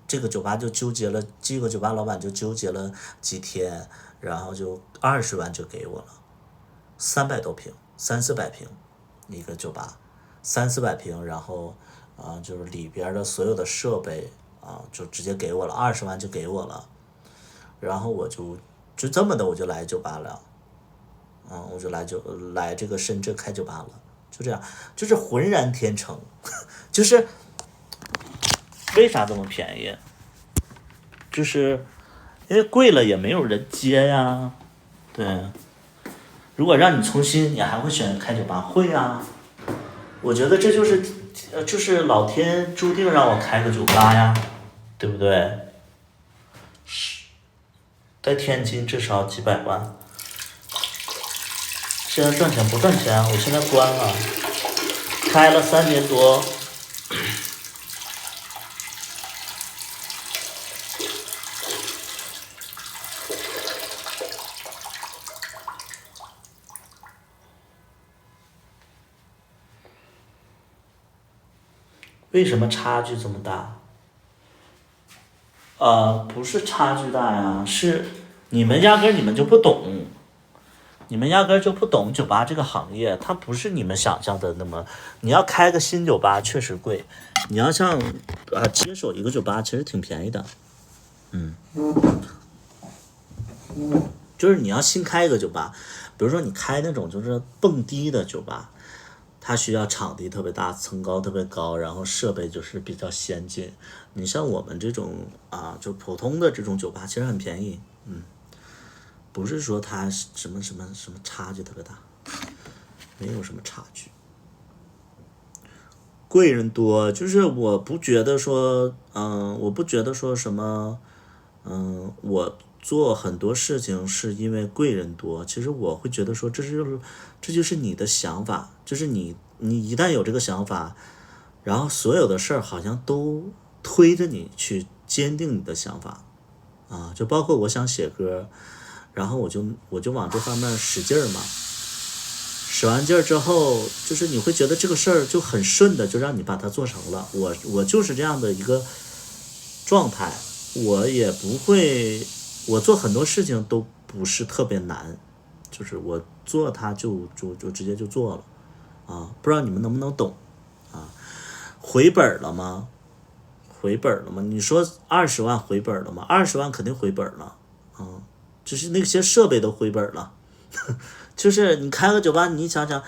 这个酒吧就纠结了，这个酒吧老板就纠结了几天，然后就20万就给我了，300多平，300-400平一个酒吧，300-400平，然后就是里边的所有的设备就直接给我了，20万就给我了，然后我就这么的我就来酒吧了，我就来这个深圳开酒吧了，就这样，就是浑然天成，就是为啥这么便宜？就是因为贵了也没有人接呀，对。如果让你重新，你还会选开酒吧？会啊，我觉得这就是老天注定让我开个酒吧呀，对不对？在天津至少几百万，现在赚钱不赚钱啊？我现在关了，开了3年多。为什么差距这么大？不是差距大呀，是你们压根就不懂，你们压根就不懂酒吧这个行业，它不是你们想象的那么。你要开个新酒吧确实贵，你要像接手一个酒吧其实挺便宜的，就是你要新开一个酒吧，比如说你开那种就是蹦迪的酒吧。它需要场地特别大，层高特别高，然后设备就是比较先进。你像我们这种就普通的这种酒吧，其实很便宜，不是说它什么差距特别大，没有什么差距。贵人多，就是我不觉得说什么，我做很多事情是因为贵人多，其实我会觉得说这就是你的想法，就是你一旦有这个想法，然后所有的事儿好像都推着你去坚定你的想法就包括我想写歌，然后我就往这方面使劲嘛，使完劲儿之后，就是你会觉得这个事儿就很顺的就让你把它做成了，我就是这样的一个状态，我也不会。我做很多事情都不是特别难，就是我做它就直接就做了不知道你们能不能懂回本了吗？回本了吗？你说20万回本了吗？20万肯定回本了就是那些设备都回本了就是你开个酒吧，你想想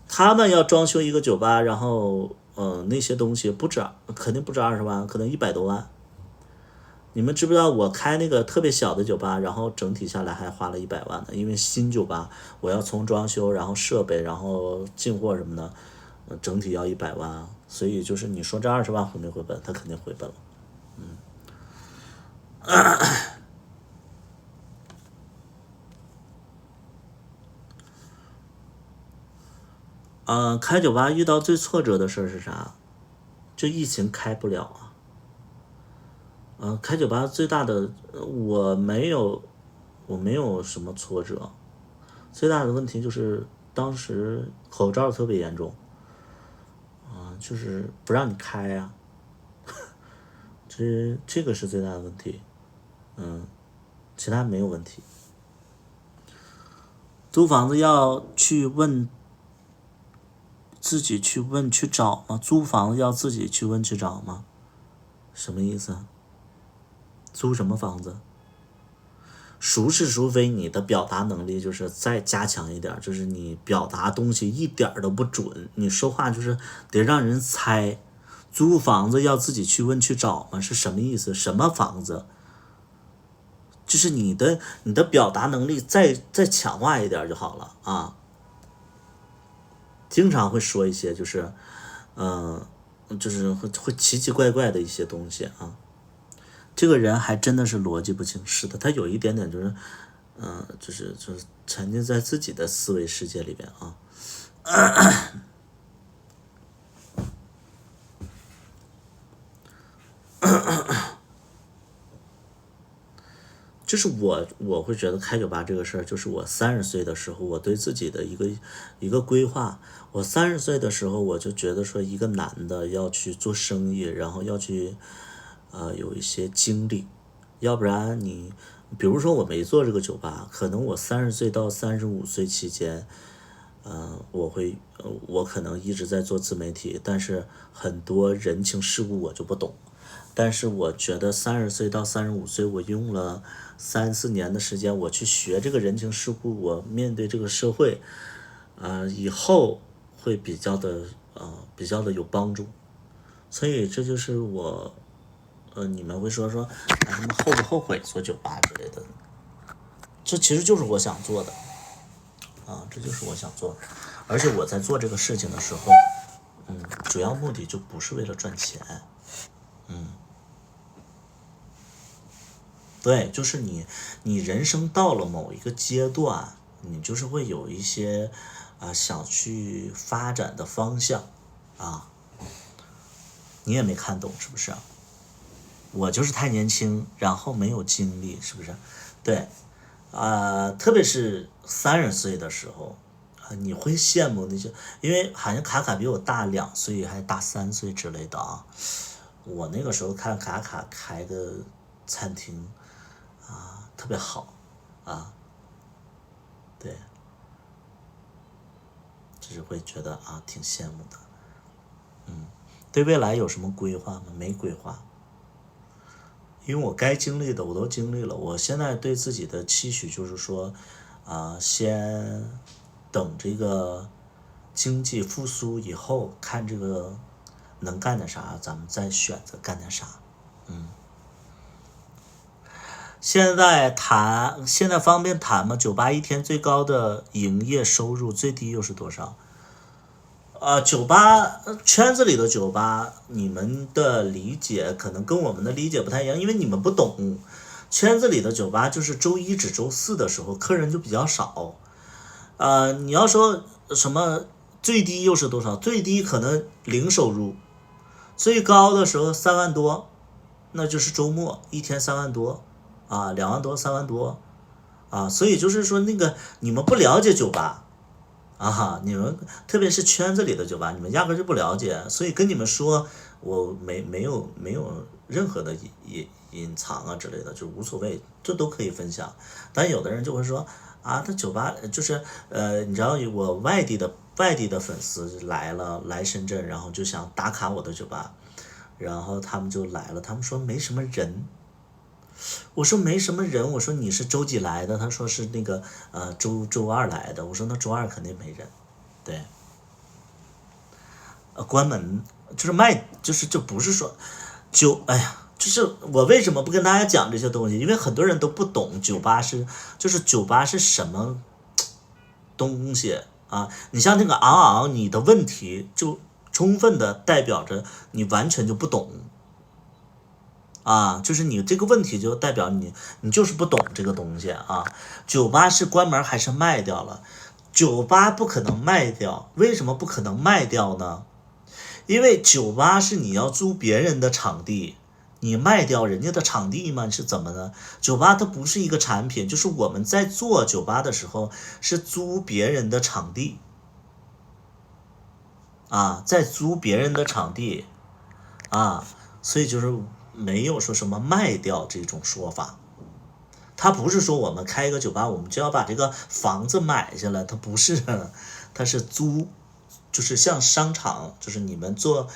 他们要装修一个酒吧，然后那些东西肯定不止20万，可能100多万。你们知不知道我开那个特别小的酒吧，然后整体下来还花了100万呢？因为新酒吧我要从装修，然后设备，然后进货什么的，整体要100万所以就是你说这20万回没回本？它肯定回本了。开酒吧遇到最挫折的事是啥？就疫情开不了开酒吧最大的我没有什么挫折，最大的问题就是当时口罩特别严重就是不让你开这个是最大的问题其他没有问题。租房子要自己去问去找吗？租房子要自己去问去找吗？什么意思租什么房子？除非你的表达能力就是再加强一点，就是你表达东西一点都不准，你说话就是得让人猜。租房子要自己去问去找吗？是什么意思？什么房子？就是你的表达能力再强化一点就好了经常会说一些就是就是会奇奇怪怪的一些东西这个人还真的是逻辑不清，是的，他有一点点就是就是沉浸在自己的思维世界里边就是我会觉得开酒吧这个事儿，就是我30岁的时候，我对自己的一个规划。我30岁的时候，我就觉得说，一个男的要去做生意，然后要去有一些经历，要不然你，比如说我没做这个酒吧，可能我30岁到35岁期间，我可能一直在做自媒体，但是很多人情世故我就不懂。但是我觉得30岁到35岁，我用了3、4年的时间，我去学这个人情世故，我面对这个社会，以后会比较的有帮助。所以这就是我，你们会说什么后不后悔做酒吧之类的，这其实就是我想做的，这就是我想做的。而且我在做这个事情的时候，主要目的就不是为了赚钱，对，就是你人生到了某一个阶段，你就是会有一些想去发展的方向你也没看懂是不是？我就是太年轻，然后没有经历，是不是？对，特别是30岁的时候，你会羡慕那些，因为好像卡卡比我大2岁，还大3岁之类的啊。我那个时候看卡卡开的餐厅特别好对，就是会觉得挺羡慕的。对未来有什么规划吗？没规划，因为我该经历的我都经历了。我现在对自己的期许就是说，先等这个经济复苏以后，看这个能干点啥，咱们再选择干点啥。现在方便谈吗？酒吧一天最高的营业收入，最低又是多少？酒吧圈子里的酒吧，你们的理解可能跟我们的理解不太一样，因为你们不懂。圈子里的酒吧就是周1至周4的时候，客人就比较少。你要说什么最低又是多少？最低可能0收入，最高的时候3万多，那就是周末一天3万多2万多3万多所以就是说那个你们不了解酒吧。你们特别是圈子里的酒吧，你们压根就不了解，所以跟你们说，我没有任何的隐藏之类的，就无所谓，这都可以分享。但有的人就会说他酒吧就是你知道我外地的粉丝来深圳，然后就想打卡我的酒吧，然后他们就来了，他们说没什么人。我说没什么人，我说你是周几来的？他说是那个周2来的。我说那周2肯定没人，对。关门就是卖，就不是说就是我为什么不跟大家讲这些东西？因为很多人都不懂酒吧是什么东西你像那个你的问题就充分的代表着你完全就不懂。就是你这个问题就代表你就是不懂这个东西酒吧是关门还是卖掉了？酒吧不可能卖掉，为什么不可能卖掉呢？因为酒吧是你要租别人的场地，你卖掉人家的场地吗？是怎么呢？酒吧它不是一个产品，就是我们在做酒吧的时候是租别人的场地在租别人的场地所以就是没有说什么卖掉这种说法。他不是说我们开一个酒吧我们就要把这个房子买下来，他不是，他是租，就是像商场，就是你们做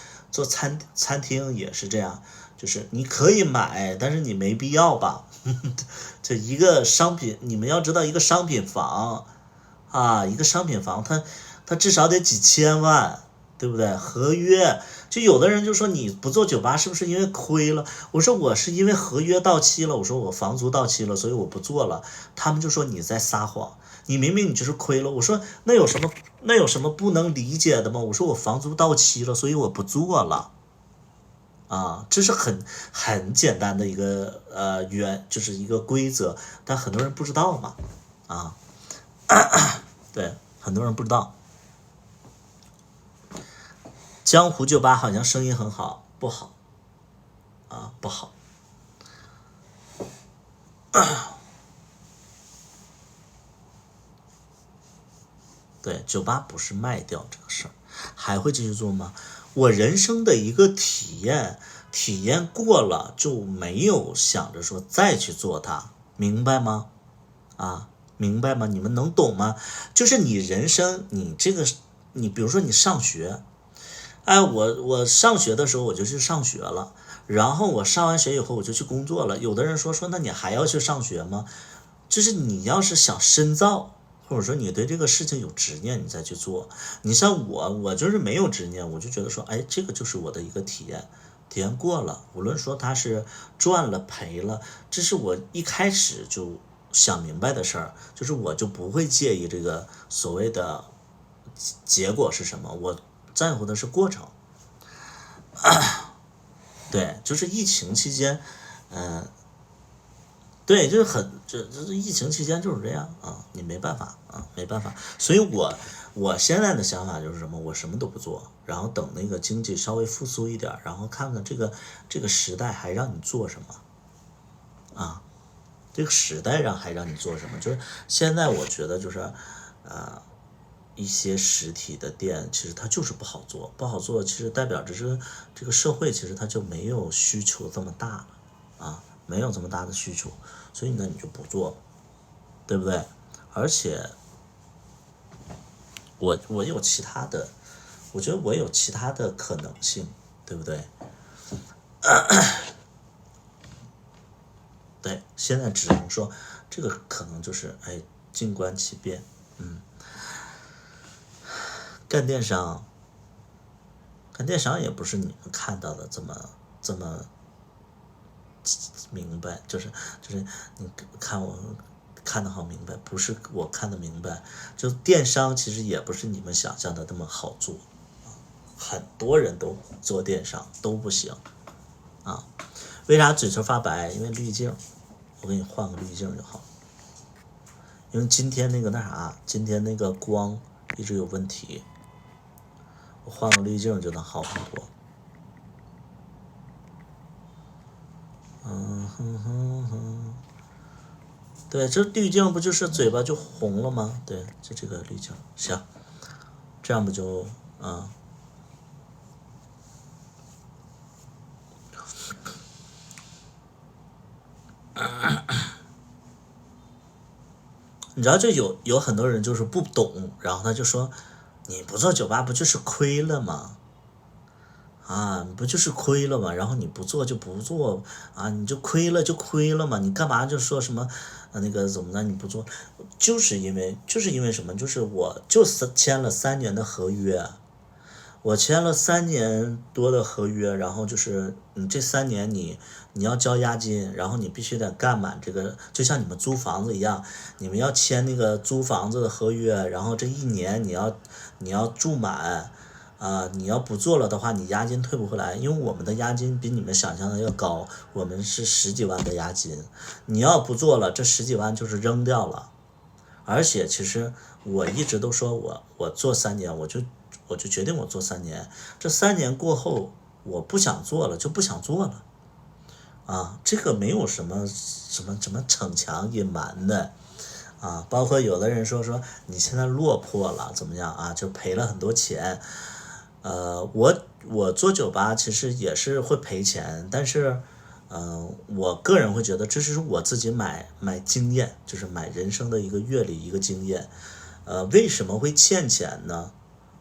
餐厅也是这样，就是你可以买，但是你没必要吧。这一个商品，你们要知道一个商品房一个商品房它至少得几千万，对不对？合约，就有的人就说你不做酒吧是不是因为亏了？我说我是因为合约到期了，我说我房租到期了，所以我不做了。他们就说你在撒谎，你明明你就是亏了。我说那有什么不能理解的吗？我说我房租到期了，所以我不做了这是很简单的一个就是一个规则，但很多人不知道嘛对，很多人不知道。江湖酒吧好像生意很好，不好不好对，酒吧不是卖掉这个事儿，还会继续做吗？我人生的一个体验过了就没有想着说再去做它，明白吗？明白吗？你们能懂吗？就是你人生，你比如说你上学，我上学的时候我就去上学了，然后我上完学以后我就去工作了。有的人说那你还要去上学吗？就是你要是想深造，或者说你对这个事情有执念，你再去做。你像我就是没有执念，我就觉得说，这个就是我的一个体验过了，无论说它是赚了赔了，这是我一开始就想明白的事儿，就是我就不会介意这个所谓的结果是什么，我在乎的是过程。对，就是疫情期间，对，就是这疫情期间就是这样啊，你没办法啊，没办法。所以我现在的想法就是什么，我什么都不做，然后等那个经济稍微复苏一点，然后看看这个时代还让你做什么啊？这个时代还让你做什么？就是现在我觉得就是一些实体的店其实它就是不好做，其实代表着这个社会其实它就没有需求这么大了啊。没有这么大的需求，所以呢你就不做，对不对？而且我有其他的，我觉得我有其他的可能性，对不对？对，现在只能说这个可能就是静观其变。干电商也不是你们看到的这么明白，就是你看我看得好明白，不是我看得明白。就电商其实也不是你们想象的那么好做，很多人都做电商都不行啊。为啥嘴唇发白？因为滤镜，我给你换个滤镜就好。因为今天那个光一直有问题，我换个滤镜就能好很多。对，这滤镜不就是嘴巴就红了吗？对，就这个滤镜，行，这样不就你知道，就有很多人就是不懂，然后他就说，你不做酒吧不就是亏了吗？你不就是亏了吗？然后你不做就不做你就亏了嘛，你干嘛就说什么那个怎么的你不做？就是因为什么？就是我签了3年的合约，我签了3年多的合约，然后就是你这3年你要交押金，然后你必须得干满这个，就像你们租房子一样，你们要签那个租房子的合约，然后这1年你要住满。你要不做了的话，你押金退不回来，因为我们的押金比你们想象的要高，我们是10几万的押金，你要不做了，这10几万就是扔掉了。而且其实我一直都说我做3年，我就决定我做3年，这3年过后我不想做了就不想做了这个没有什么逞强隐瞒的包括有的人说你现在落魄了怎么样就赔了很多钱。我做酒吧其实也是会赔钱，但是我个人会觉得这是我自己买经验，就是买人生的一个阅历一个经验。为什么会欠钱呢？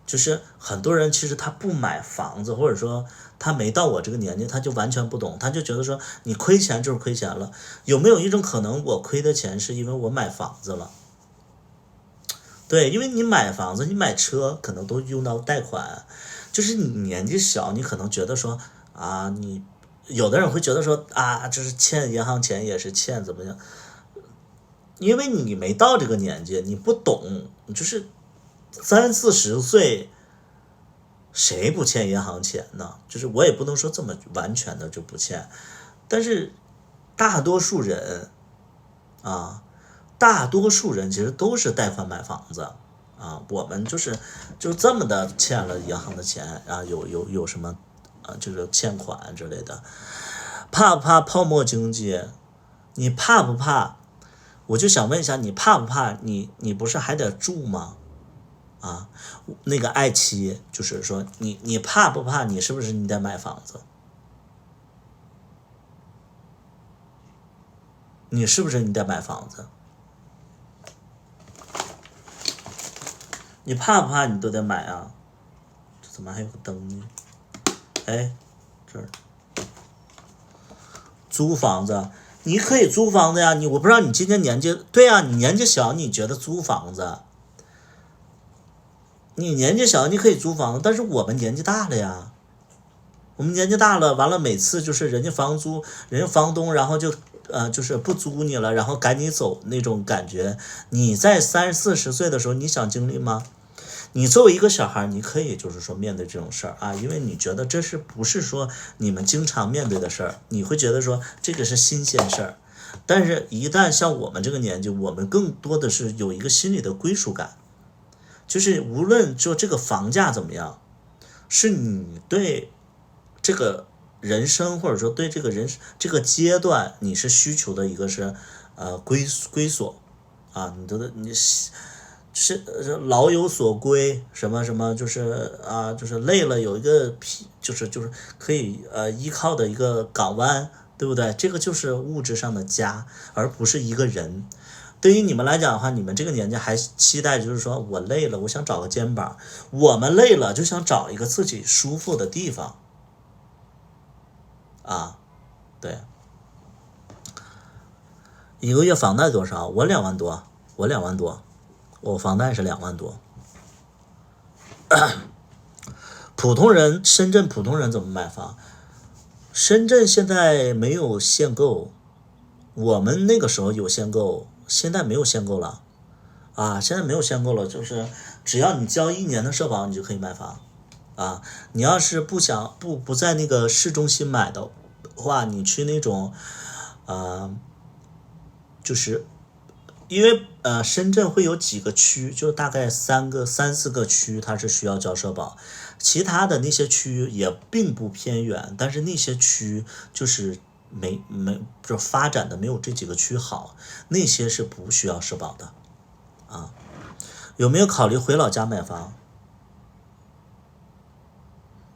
就是很多人其实他不买房子，或者说他没到我这个年纪，他就完全不懂，他就觉得说你亏钱就是亏钱了。有没有一种可能，我亏的钱是因为我买房子了？对，因为你买房子你买车可能都用到贷款，就是你年纪小，你可能觉得说你有的人会觉得说这是欠银行钱也是欠怎么样，因为你没到这个年纪，你不懂，你就是30-40岁谁不欠银行钱呢？就是我也不能说这么完全的就不欠，但是大多数人其实都是贷款买房子我们就是这么的欠了银行的钱有什么这个欠款之类的。怕不怕泡沫经济？你怕不怕？我就想问一下，你怕不怕？你不是还得住吗？啊。那个爱妻就是说你怕不怕？你是不是你得买房子？你是不是你得买房子？你怕不怕？你都得买啊！这怎么还有个灯呢？哎，这儿租房子，你可以租房子呀。我不知道你今年年纪，对呀，你年纪小，你觉得租房子？你年纪小，你可以租房子，但是我们年纪大了呀。我们年纪大了，完了每次就是人家房东，然后就是不租你了，然后赶紧走那种感觉。你在30、40岁的时候，你想经历吗？你作为一个小孩，你可以就是说面对这种事儿啊，因为你觉得这不是说你们经常面对的事儿，你会觉得说这个是新鲜事儿。但是，一旦像我们这个年纪，我们更多的是有一个心理的归属感，就是无论说这个房价怎么样，是你对这个人生或者说对这个阶段你是需求的一个是归所啊，你是老有所归，什么什么就是就是累了有一个就是可以依靠的一个港湾，对不对？这个就是物质上的家，而不是一个人。对于你们来讲的话，你们这个年纪还期待就是说我累了，我想找个肩膀；我们累了就想找一个自己舒服的地方啊。对，一个月房贷多少？我2万多，我房贷是2万多。深圳普通人怎么买房？深圳现在没有限购，我们那个时候有限购，现在没有限购了啊！现在没有限购了，就是只要你交1年的社保，你就可以买房啊。你要是不在那个市中心买的话，你去那种就是因为深圳会有几个区，就大概3、4个区，它是需要交社保，其他的那些区也并不偏远，但是那些区就是就发展的没有这几个区好，那些是不需要社保的啊。有没有考虑回老家买房？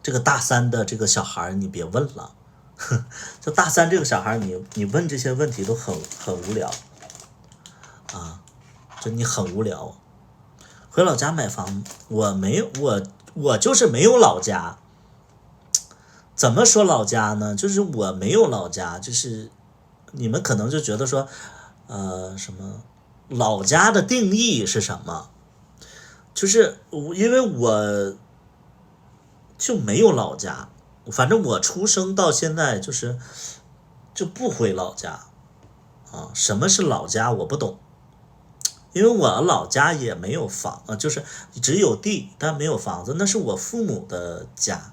这个大3的这个小孩你别问了，就大3这个小孩你问这些问题都很无聊啊，就你很无聊。回老家买房，我就是没有老家。怎么说老家呢？就是我没有老家，就是你们可能就觉得说什么老家的定义是什么？就是因为我就没有老家，反正我出生到现在就不回老家啊。什么是老家我不懂，因为我老家也没有房，就是只有地但没有房子，那是我父母的家。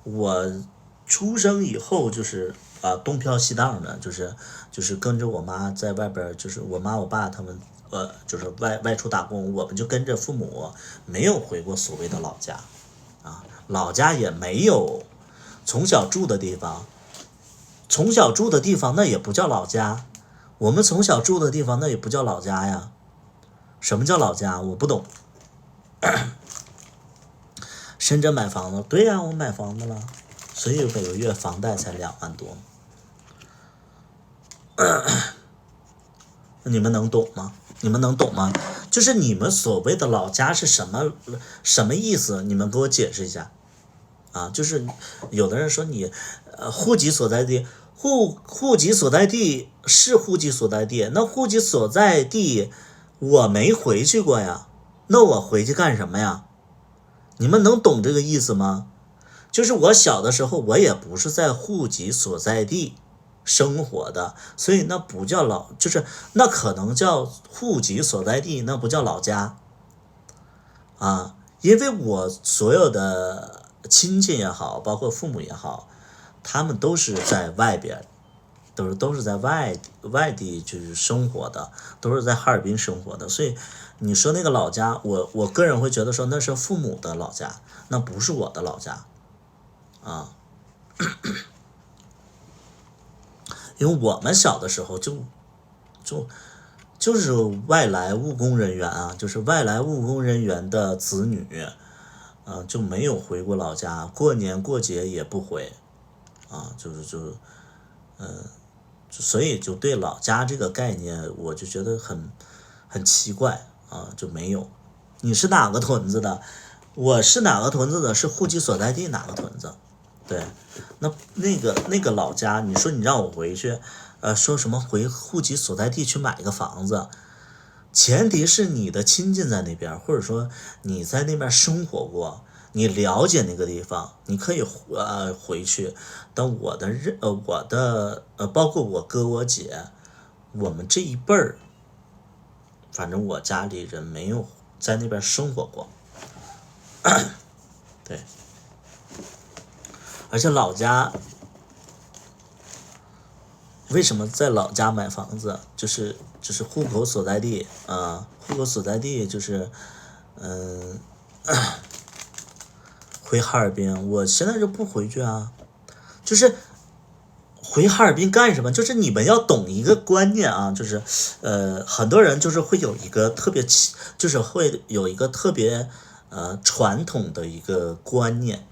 我出生以后就是东飘西荡的，就是跟着我妈在外边，就是我妈我爸他们就是外出打工，我们就跟着父母，没有回过所谓的老家啊。老家也没有从小住的地方那也不叫老家，我们从小住的地方那也不叫老家呀。什么叫老家？我不懂。深圳买房子，对呀，我买房子了，所以每个月房贷才2万多。你们能懂吗？就是你们所谓的老家是什么意思？你们给我解释一下啊！就是有的人说你户籍所在地，户籍所在地是户籍所在地，那户籍所在地我没回去过呀，那我回去干什么呀？你们能懂这个意思吗？就是我小的时候，我也不是在户籍所在地生活的，所以那不叫就是那可能叫户籍所在地，那不叫老家啊。因为我所有的亲戚也好，包括父母也好，他们都是在外边，都是在外地就是生活的，都是在哈尔滨生活的，所以你说那个老家，我个人会觉得说那是父母的老家，那不是我的老家啊。因为我们小的时候就就是外来务工人员啊，就是外来务工人员的子女，就没有回过老家，过年过节也不回，所以就对老家这个概念，我就觉得很奇怪啊，就没有。你是哪个屯子的？我是哪个屯子的？是户籍所在地哪个屯子？对，那个老家，你说你让我回去，说什么回户籍所在地去买一个房子，前提是你的亲戚在那边，或者说你在那边生活过，你了解那个地方，你可以回去。但我的包括我哥我姐，我们这一辈儿，反正我家里人没有在那边生活过。对，而且老家为什么在老家买房子，就是户口所在地啊，户口所在地就是回哈尔滨，我现在就不回去啊，就是回哈尔滨干什么？就是你们要懂一个观念啊，就是很多人就是会有一个特别传统的一个观念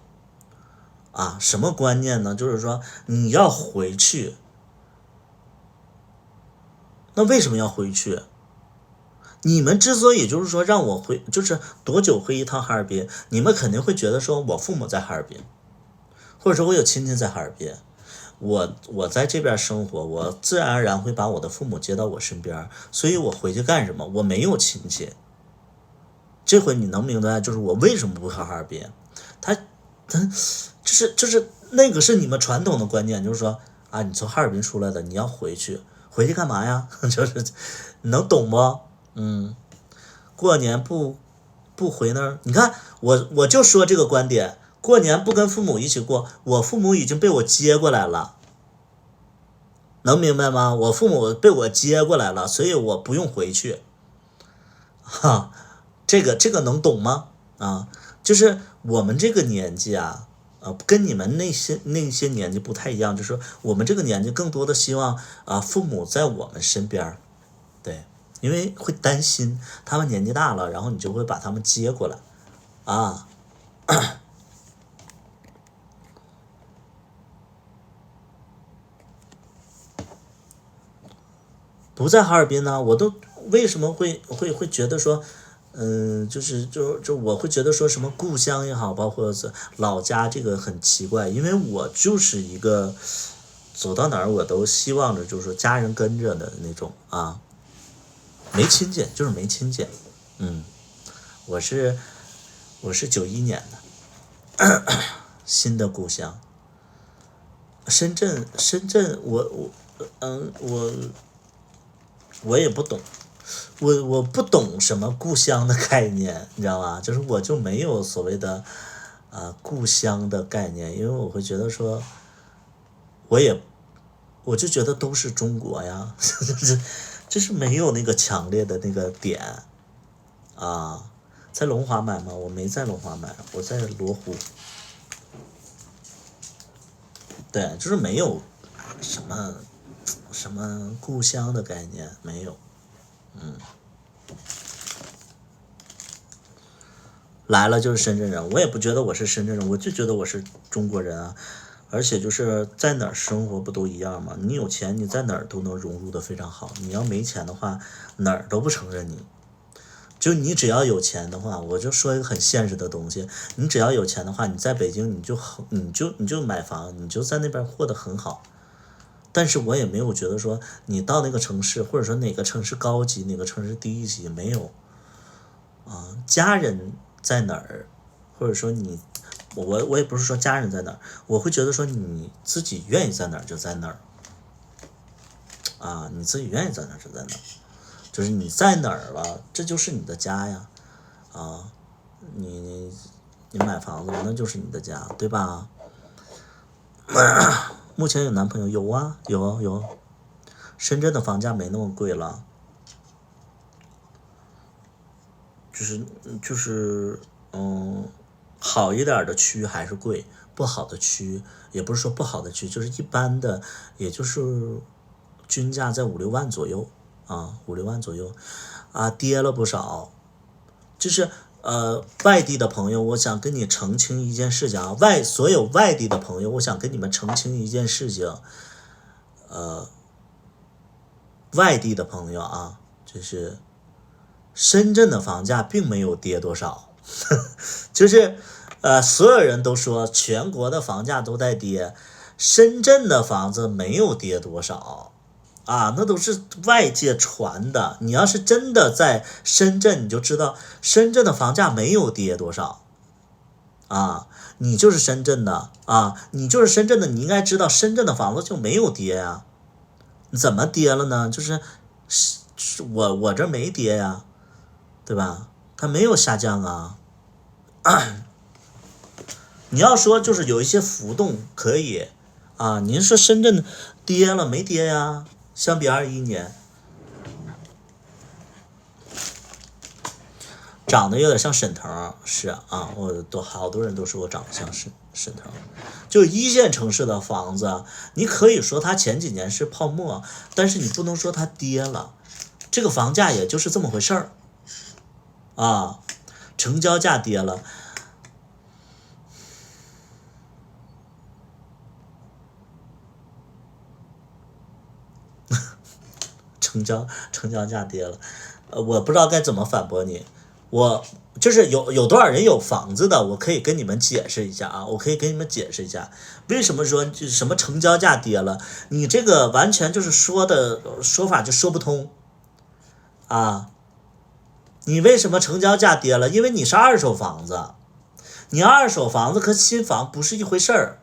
啊，什么观念呢？就是说你要回去，那为什么要回去？你们之所以就是说让我回，就是多久回一趟哈尔滨，你们肯定会觉得说我父母在哈尔滨，或者说我有亲戚在哈尔滨，我在这边生活，我自然而然会把我的父母接到我身边，所以我回去干什么？我没有亲戚。这回你能明白，就是我为什么不回哈尔滨？他就是那个是你们传统的观念，就是说啊，你从哈尔滨出来的，你要回去干嘛呀？就是你能懂不？过年不回那儿，你看我就说这个观点，过年不跟父母一起过，我父母已经被我接过来了，能明白吗？我父母被我接过来了，所以我不用回去，哈。这个能懂吗？啊，就是我们这个年纪啊，跟你们那些年纪不太一样，就是说我们这个年纪更多的希望父母在我们身边，对，因为会担心他们年纪大了，然后你就会把他们接过来，啊，不在哈尔滨呢，我都为什么会觉得说？就我会觉得说什么故乡也好，包括是老家，这个很奇怪，因为我就是一个走到哪儿我都希望着就是说家人跟着的那种啊，没亲戚就是没亲戚，我是91年的，新的故乡，深圳，我也不懂。我不懂什么故乡的概念，你知道吗？就是我就没有所谓的故乡的概念，因为我会觉得说，我就觉得都是中国呀，就是没有那个强烈的那个点啊。在龙华买吗？我没在龙华买，我在罗湖。对，就是没有什么故乡的概念，没有。来了就是深圳人，我也不觉得我是深圳人，我就觉得我是中国人啊。而且就是在哪儿生活不都一样吗？你有钱，你在哪儿都能融入的非常好。你要没钱的话，哪儿都不承认你。就你只要有钱的话，我就说一个很现实的东西，你只要有钱的话，你在北京你就买房，你就在那边过得很好。但是我也没有觉得说你到那个城市，或者说哪个城市高级，哪个城市低级，没有家人在哪儿，或者说我也不是说家人在哪儿，我会觉得说你自己愿意在哪儿就在哪儿你自己愿意在哪儿就在哪儿，就是你在哪儿了，这就是你的家呀你买房子了，那就是你的家，对吧？目前有男朋友？有啊，有。深圳的房价没那么贵了，就是好一点的区还是贵，不好的区也不是说不好的区，就是一般的，也就是均价在5-6万左右啊，5、6万左右，啊，跌了不少。就是外地的朋友，我想跟你澄清一件事情啊，所有外地的朋友，我想跟你们澄清一件事情，外地的朋友啊，就是深圳的房价并没有跌多少，就是所有人都说全国的房价都在跌，深圳的房子没有跌多少。啊，那都是外界传的。你要是真的在深圳，你就知道深圳的房价没有跌多少。啊，你就是深圳的啊，你就是深圳的，你应该知道深圳的房子就没有跌呀。怎么跌了呢？就是我这没跌呀，对吧？它没有下降啊。你要说就是有一些浮动可以啊，您说深圳跌了没跌呀？相比21年，长得有点像沈腾，是啊，好多人都说我长得像沈腾。就一线城市的房子，你可以说它前几年是泡沫，但是你不能说它跌了，这个房价也就是这么回事儿啊，成交价跌了。成交价跌了，我不知道该怎么反驳你。我就是有多少人有房子的，我可以跟你们解释一下啊，我可以跟你们解释一下，为什么说就是什么成交价跌了，你这个完全就是说法就说不通啊。你为什么成交价跌了？因为你是二手房子，你二手房子和新房不是一回事儿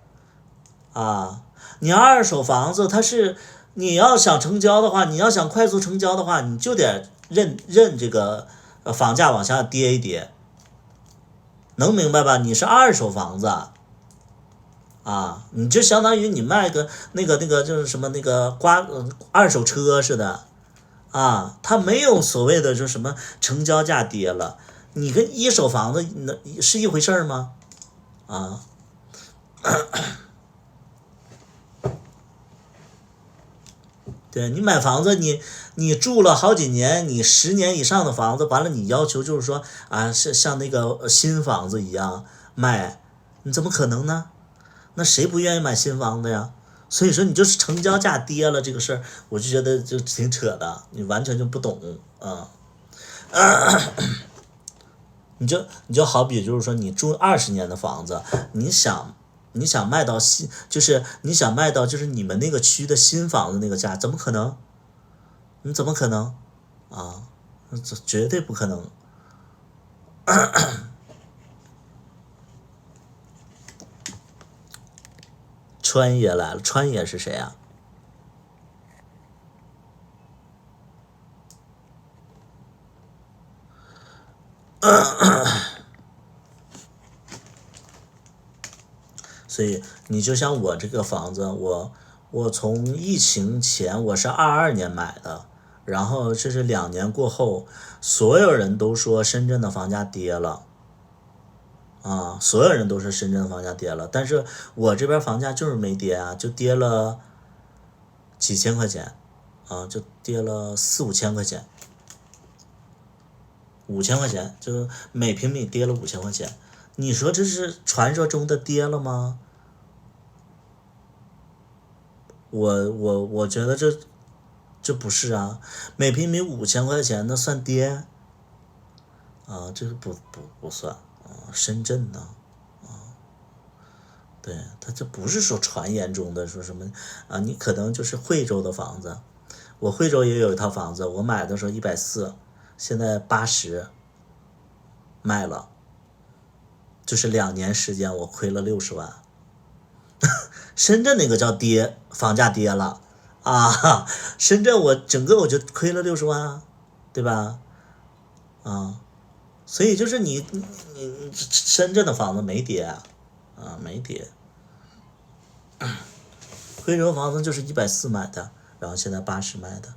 啊。你二手房子它是。你要想成交的话，你要想快速成交的话，你就得认这个房价往下跌一跌，能明白吧？你是二手房子啊，你就相当于你卖个那个就是什么那个二手车似的啊，它没有所谓的说什么成交价跌了，你跟一手房子是一回事吗？啊。对，你买房子，你住了好几年，你10年以上的房子，完了你要求就是说啊，是像那个新房子一样卖，你怎么可能呢？那谁不愿意买新房子呀？所以说你就是成交价跌了这个事儿，我就觉得就挺扯的，你完全就不懂啊。你就好比就是说你住20年的房子，你想卖到就是你想卖到就是你们那个区的新房子那个价，怎么可能？你怎么可能啊？这绝对不可能。川爷来了，川爷是谁啊？所以你就像我这个房子，我从疫情前我是22年买的，然后这是2年过后，所有人都说深圳的房价跌了，啊，所有人都说深圳的房价跌了，但是我这边房价就是没跌啊，就跌了几千块钱，啊，就跌了4、5千块钱，5千块钱，就每平米跌了5千块钱。你说这是传说中的跌了吗？我觉得这不是啊，每平米5千块钱那算跌啊？这个不算啊，深圳呢啊，对，他这不是说传言中的说什么啊，你可能就是惠州的房子，我惠州也有一套房子，我买的时候140，现在80卖了。就是2年时间我亏了60万。深圳那个叫跌，房价跌了啊！深圳我整个我就亏了60万啊，对吧？啊，所以就是你深圳的房子没跌啊，没跌。惠州房子就是140买的，然后现在80卖的，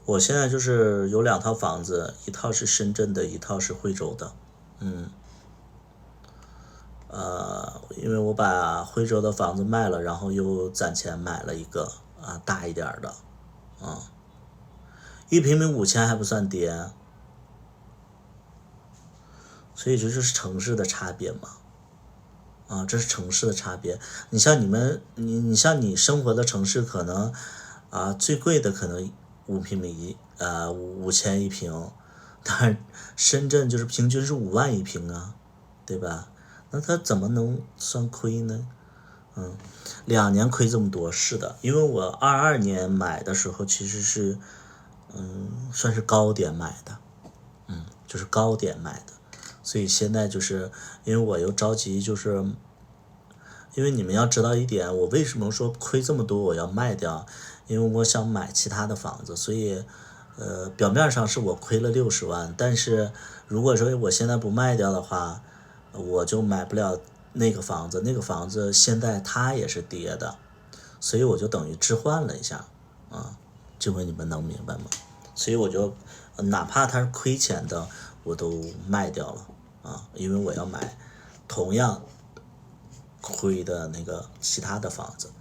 我现在就是有2套房子，一套是深圳的，一套是惠州的。因为我把惠州的房子卖了，然后又攒钱买了一个大一点的，1平米5000还不算跌，所以这就是城市的差别嘛。这是城市的差别。你像你像你生活的城市，可能最贵的可能5平米5000一平，但是深圳就是平均是5万一平啊，对吧？那它怎么能算亏呢？2年亏这么多，是的，因为我22年买的时候其实是算是高点买的，就是高点买的，所以现在就是因为我又着急，就是因为你们要知道一点，我为什么说亏这么多我要卖掉，因为我想买其他的房子，所以表面上是我亏了60万，但是如果说我现在不卖掉的话，我就买不了那个房子，那个房子现在它也是跌的，所以我就等于置换了一下这回你们能明白吗？所以我就哪怕它是亏钱的我都卖掉了因为我要买同样亏的那个其他的房子。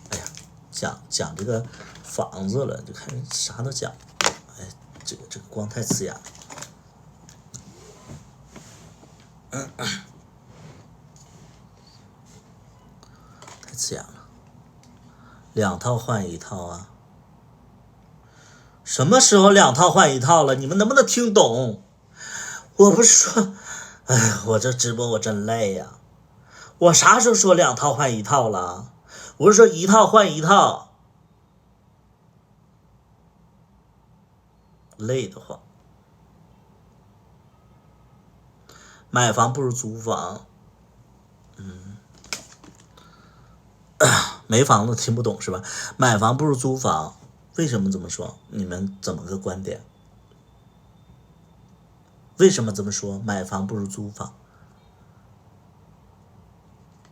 哎呀，讲这个房子了，就看啥都讲。这个光太刺眼了。太刺眼了。2套换1套啊？什么时候2套换1套了？你们能不能听懂？我不是说，我这直播我真累呀。我啥时候说2套换1套了？我是说1套换1套。累得慌。买房不如租房。没房子听不懂是吧？买房不如租房，为什么这么说？你们怎么个观点？为什么这么说？买房不如租房。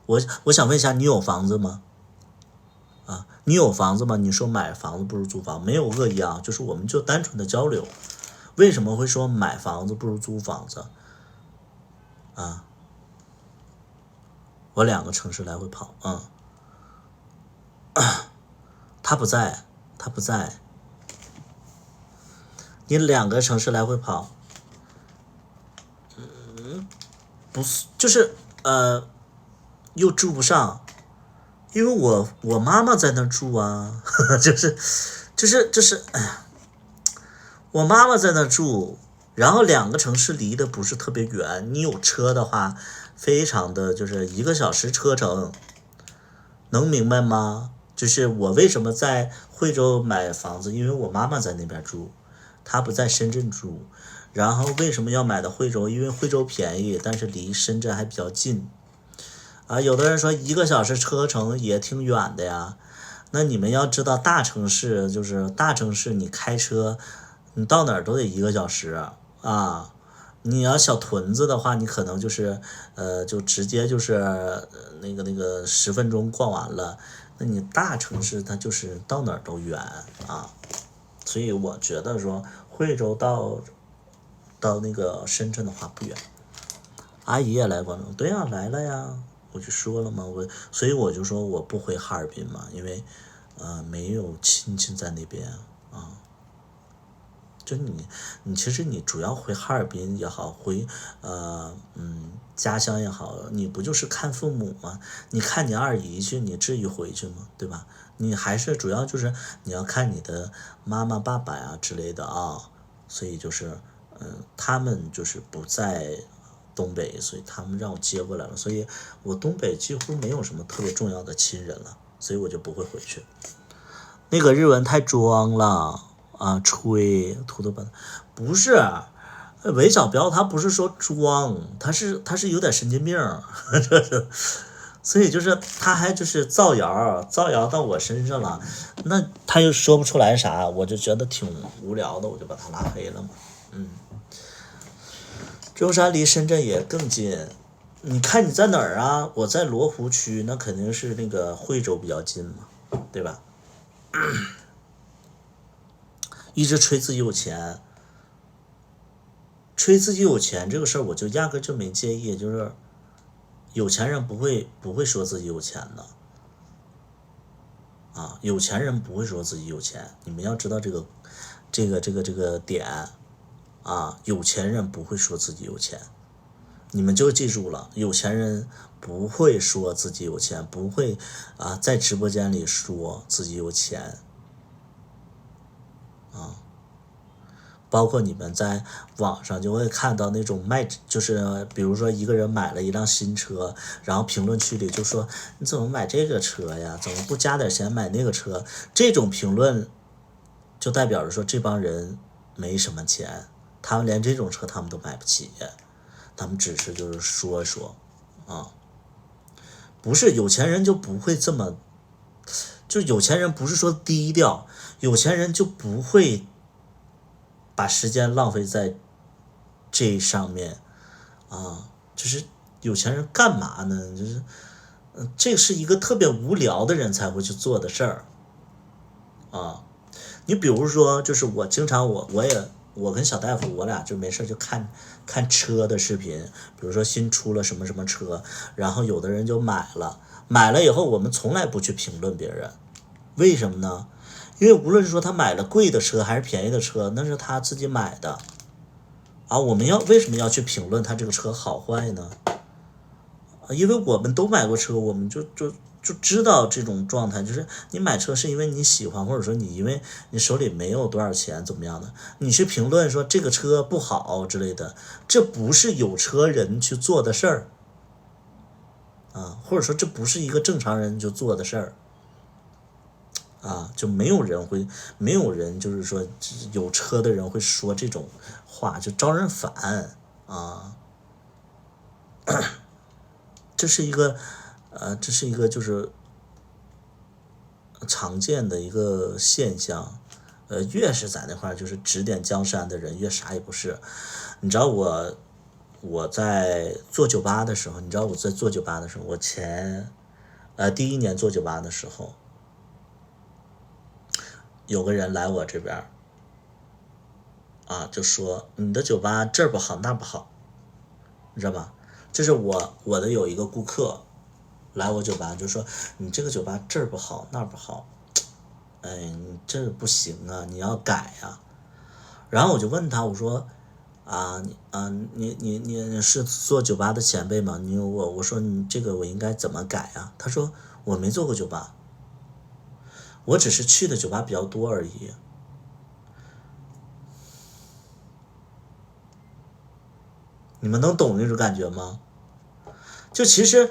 我想问一下，你有房子吗？你有房子吗？你说买房子不如租房，没有恶意啊，就是我们就单纯的交流。为什么会说买房子不如租房子我2个城市来回跑他不在，你2个城市来回跑不是，就是又住不上，因为我妈妈在那住啊，就是哎呀，我妈妈在那住，然后2个城市离得不是特别远，你有车的话非常的就是1个小时车程，能明白吗？就是我为什么在惠州买房子，因为我妈妈在那边住，她不在深圳住。然后为什么要买到惠州？因为惠州便宜，但是离深圳还比较近有的人说1个小时车程也挺远的呀。那你们要知道大城市，就是大城市你开车你到哪儿都得1个小时你要小屯子的话，你可能就是就直接就是那个10分钟逛完了。那你大城市它就是到哪儿都远所以我觉得说惠州到那个深圳的话不远。阿姨也来广州，对呀，来了呀，我就说了嘛，所以我就说我不回哈尔滨嘛，因为没有亲戚在那边就你其实你主要回哈尔滨也好，回家乡也好，你不就是看父母吗？你看你二姨去，你至于回去吗？对吧？你还是主要就是你要看你的妈妈爸爸呀之类的所以就是他们就是不在东北，所以他们让我接过来了，所以我东北几乎没有什么特别重要的亲人了，所以我就不会回去。那个日文太装了吹土豆板不是韦小彪，他不是说装，他是有点神经病所以就是他还就是造谣到我身上了，那他又说不出来啥，我就觉得挺无聊的，我就把他拉黑了嘛。舟山离深圳也更近，你看你在哪儿啊？我在罗湖区，那肯定是那个惠州比较近嘛。对吧？一直吹自己有钱，吹自己有钱这个事儿，我就压根就没介意，就是有钱人不会说自己有钱的。啊，有钱人不会说自己有钱，你们要知道这个点啊，有钱人不会说自己有钱，你们就记住了，有钱人不会说自己有钱，不会啊在直播间里说自己有钱啊。包括你们在网上就会看到那种就是比如说一个人买了一辆新车，然后评论区里就说你怎么买这个车呀？怎么不加点钱买那个车？这种评论就代表着说这帮人没什么钱，他们连这种车他们都买不起，他们只是就是说啊，不是有钱人就不会这么，就有钱人不是说低调，有钱人就不会把时间浪费在这上面啊，就是有钱人干嘛呢？就是这是一个特别无聊的人才会去做的事儿啊。你比如说，就是我经常我跟小大夫我俩就没事就看车的视频，比如说新出了什么什么车，然后有的人就买了以后，我们从来不去评论别人，为什么呢？因为无论是说他买了贵的车还是便宜的车，那是他自己买的啊。我们为什么要去评论他这个车好坏呢？因为我们都买过车，我们就知道这种状态，就是你买车是因为你喜欢，或者说因为你手里没有多少钱怎么样的，你去评论说这个车不好之类的，这不是有车人去做的事儿啊，或者说这不是一个正常人就做的事儿。啊，就没有人就是说有车的人会说这种话，就招人烦啊。这是一个就是常见的一个现象。越是在那块就是指点江山的人越啥也不是。你知道我在做酒吧的时候，我第一年做酒吧的时候，有个人来我这边啊，就说你的酒吧这儿不好那不好，你知道吧？这是我的有一个顾客来我酒吧就说你这个酒吧这儿不好那不好，哎，你这不行啊，你要改啊。然后我就问他，我说你是做酒吧的前辈吗？我说你这个我应该怎么改啊？他说我没做过酒吧，我只是去的酒吧比较多而已。你们能懂那种感觉吗？就其实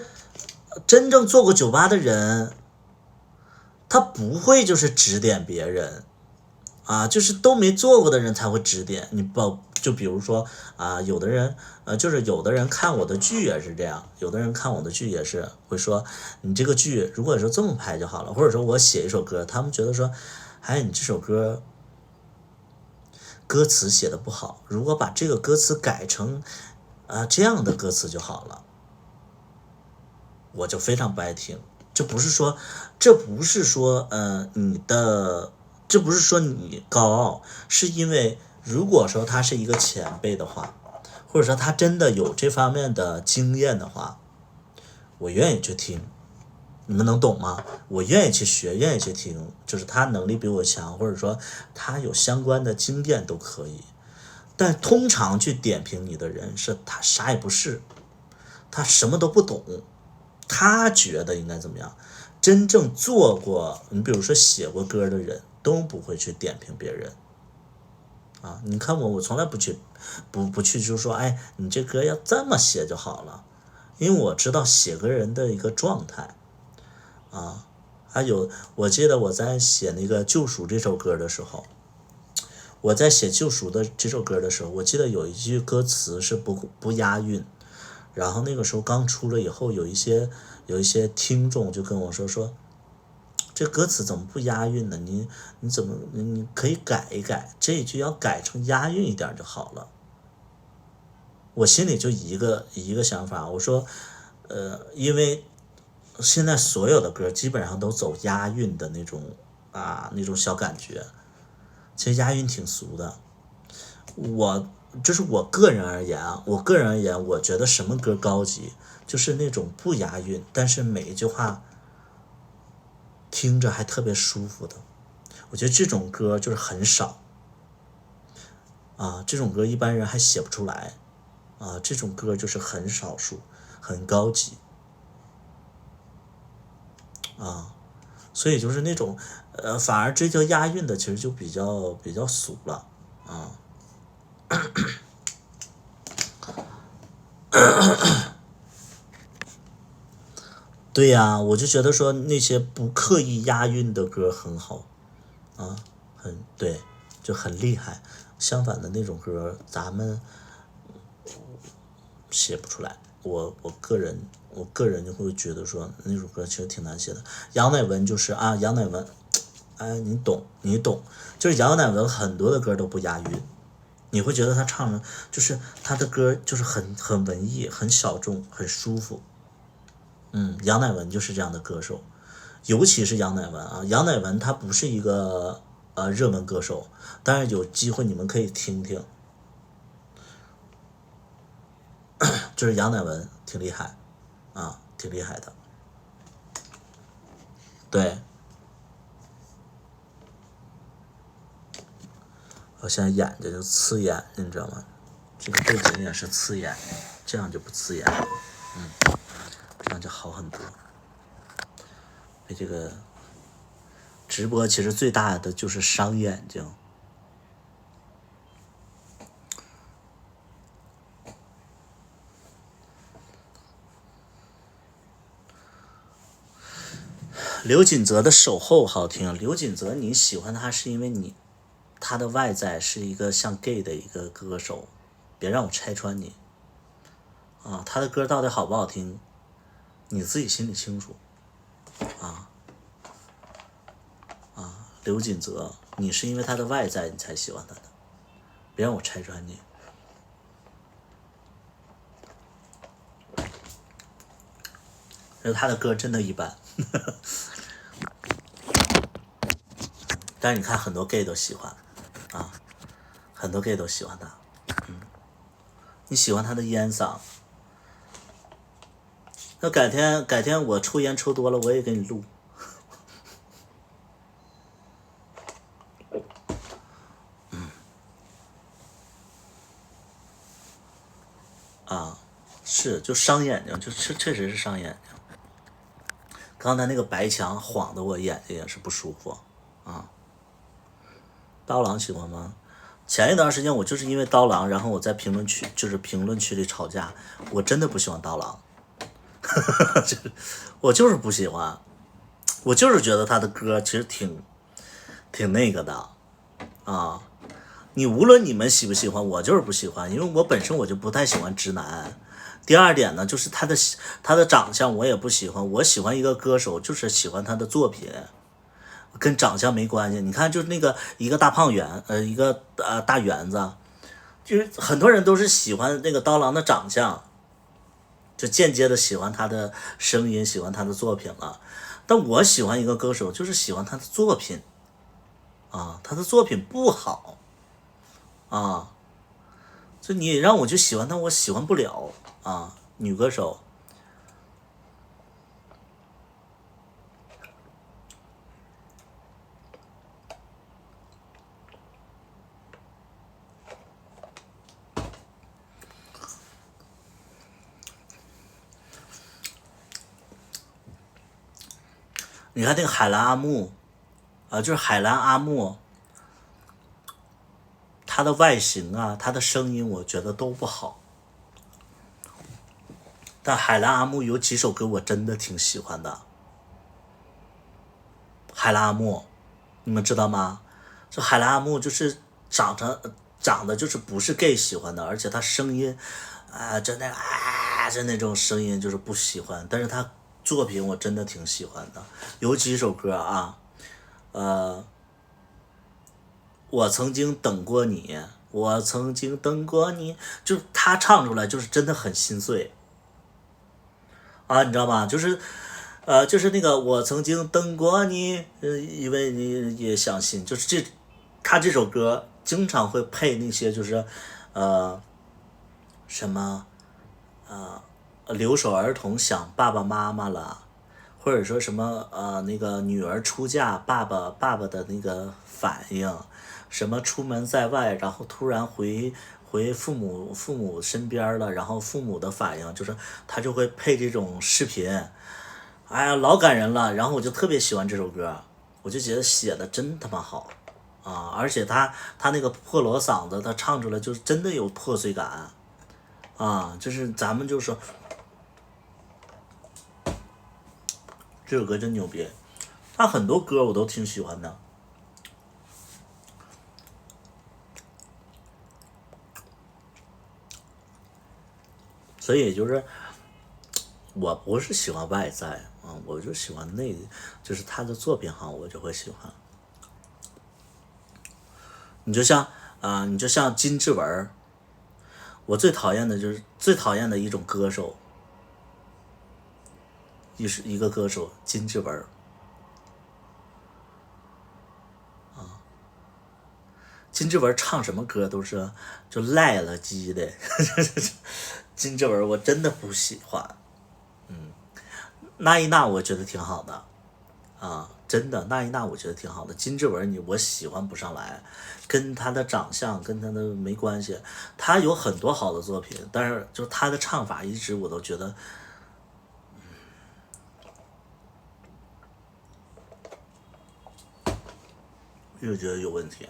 真正做过酒吧的人，他不会就是指点别人啊，就是都没做过的人才会指点你。就比如说啊，有的人就是有的人看我的剧也是这样，有的人看我的剧也是会说你这个剧如果说这么拍就好了，或者说我写一首歌，他们觉得说哎你这首歌歌词写的不好，如果把这个歌词改成这样的歌词就好了，我就非常不爱听。这不是说你高傲，是因为如果说他是一个前辈的话，或者说他真的有这方面的经验的话，我愿意去听。你们能懂吗？我愿意去学，愿意去听，就是他能力比我强，或者说他有相关的经验都可以。但通常去点评你的人是他啥也不是，他什么都不懂，他觉得应该怎么样。真正做过，你比如说写过歌的人都不会去点评别人啊。你看我从来不去就说哎你这歌要这么写就好了，因为我知道写歌人的一个状态啊。还有我记得我在写那个救赎这首歌的时候，我记得有一句歌词是不押韵，然后那个时候刚出了以后，有一些听众就跟我说这歌词怎么不押韵呢？你可以改一改，这一句要改成押韵一点就好了。我心里就一个想法，我说因为现在所有的歌基本上都走押韵的那种那种小感觉，其实押韵挺俗的。就是我个人而言，我觉得什么歌高级，就是那种不押韵，但是每一句话听着还特别舒服的。我觉得这种歌就是很少这种歌一般人还写不出来这种歌就是很少数，很高级所以就是那种反而追求押韵的其实就比较俗了对呀，我就觉得说那些不刻意押韵的歌很好对，就很厉害。相反的那种歌咱们写不出来。我个人就会觉得说那首歌其实挺难写的。杨乃文就是杨乃文你懂，就是杨乃文很多的歌都不押韵，你会觉得他唱的就是他的歌就是很文艺，很小众，很舒服。杨乃文就是这样的歌手，尤其是杨乃文杨乃文他不是一个热门歌手，但是有机会你们可以听听，就是杨乃文挺厉害挺厉害的。对，我现在眼睛就刺眼，你知道吗？这个背景也是刺眼，这样就不刺眼了，这样就好很多。被这个直播其实最大的就是伤眼睛。刘锦泽的守候好听。刘锦泽你喜欢他是因为他的外在是一个像 gay 的一个歌手，别让我拆穿你他的歌到底好不好听你自己心里清楚刘锦泽你是因为他的外在你才喜欢他的，别让我拆穿你。他的歌真的一般但是你看很多 gay 都喜欢很多 gay 都喜欢他你喜欢他的烟嗓，那改天我抽烟抽多了我也给你录是就伤眼睛，就确实是伤眼睛。刚才那个白墙晃得我眼睛也是不舒服刀郎喜欢吗？前一段时间我就是因为刀郎，然后我在评论区里吵架，我真的不喜欢刀郎我就是不喜欢，我就是觉得他的歌其实挺那个的你无论你们喜不喜欢，我就是不喜欢，因为我本身我就不太喜欢直男。第二点呢，就是他的长相我也不喜欢，我喜欢一个歌手就是喜欢他的作品，跟长相没关系。你看就是那个一个大胖圆一个大圆子，就是很多人都是喜欢那个刀郎的长相，就间接的喜欢他的声音，喜欢他的作品了。但我喜欢一个歌手就是喜欢他的作品他的作品不好就你让我去喜欢他，我喜欢不了女歌手。你看那个海兰阿木就是海兰阿木，他的外形他的声音我觉得都不好，但海兰阿木有几首歌我真的挺喜欢的。海兰阿木你们知道吗？这海兰阿木就是长得就是不是 gay 喜欢的，而且他声音就那种声音就是不喜欢，但是他作品我真的挺喜欢的。有几首歌我曾经等过你，我曾经等过你，就他唱出来就是真的很心碎你知道吗？就是就是那个我曾经等过你，因为你也相信，就是他这首歌经常会配那些就是什么留守儿童想爸爸妈妈了，或者说什么那个女儿出嫁，爸爸的那个反应，什么出门在外，然后突然回父母身边了，然后父母的反应就是他就会配这种视频，哎呀老感人了，然后我就特别喜欢这首歌，我就觉得写的真他妈好啊，而且他那个破锣嗓子，他唱出来就是真的有破碎感啊，就是咱们就说这首歌真牛逼，他很多歌我都挺喜欢的。所以就是我不是喜欢外在啊，我就喜欢就是他的作品好，我就会喜欢。你就像金志文，我最讨厌的一种歌手，一个歌手金志文啊，金志文唱什么歌都是就赖了鸡的，金志文我真的不喜欢。那一那我觉得挺好的啊，真的那一那我觉得挺好的。金志文我喜欢不上来，跟他的长相跟他的没关系，他有很多好的作品，但是就他的唱法一直我都觉得又觉得有问题。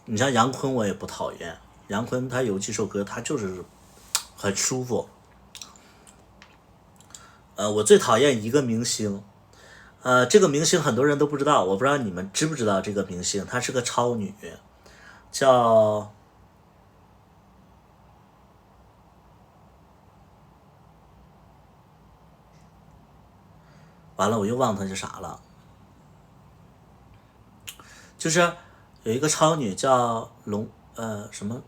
你像杨坤我也不讨厌，杨坤他有几首歌他就是很舒服。我最讨厌一个明星，这个明星很多人都不知道，我不知道你们知不知道这个明星，她是个超女，叫完了我又忘她是啥了，就是有一个超女叫什么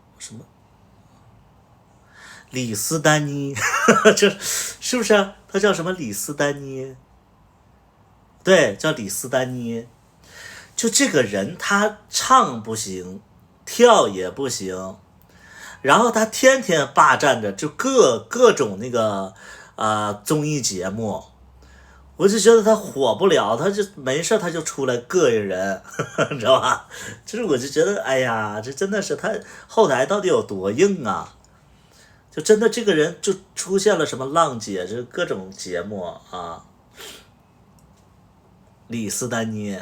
李斯丹妮，这是不是？她叫什么李斯丹妮？对，叫李斯丹妮。就这个人，他唱不行，跳也不行，然后他天天霸占着就各种那个综艺节目，我就觉得他火不了，他就没事他就出来膈应人，你知道吧？就是我就觉得，哎呀，这真的是他后台到底有多硬啊？就真的这个人就出现了什么浪姐，这各种节目啊，李斯丹妮。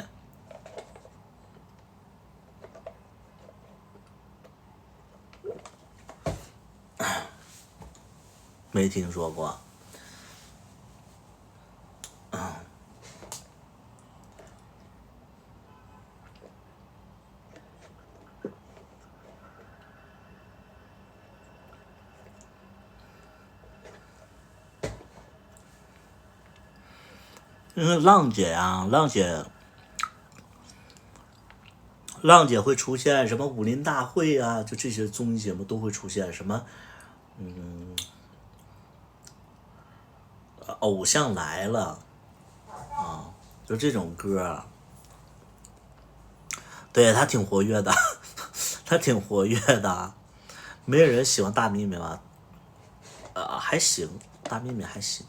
没听说过。因为浪姐啊，浪姐会出现什么武林大会啊，就这些综艺节目都会出现什么，偶像来了啊，就这种歌，对他挺活跃的，他挺活跃的，没有人喜欢大咪咪吧？还行，大咪咪还行。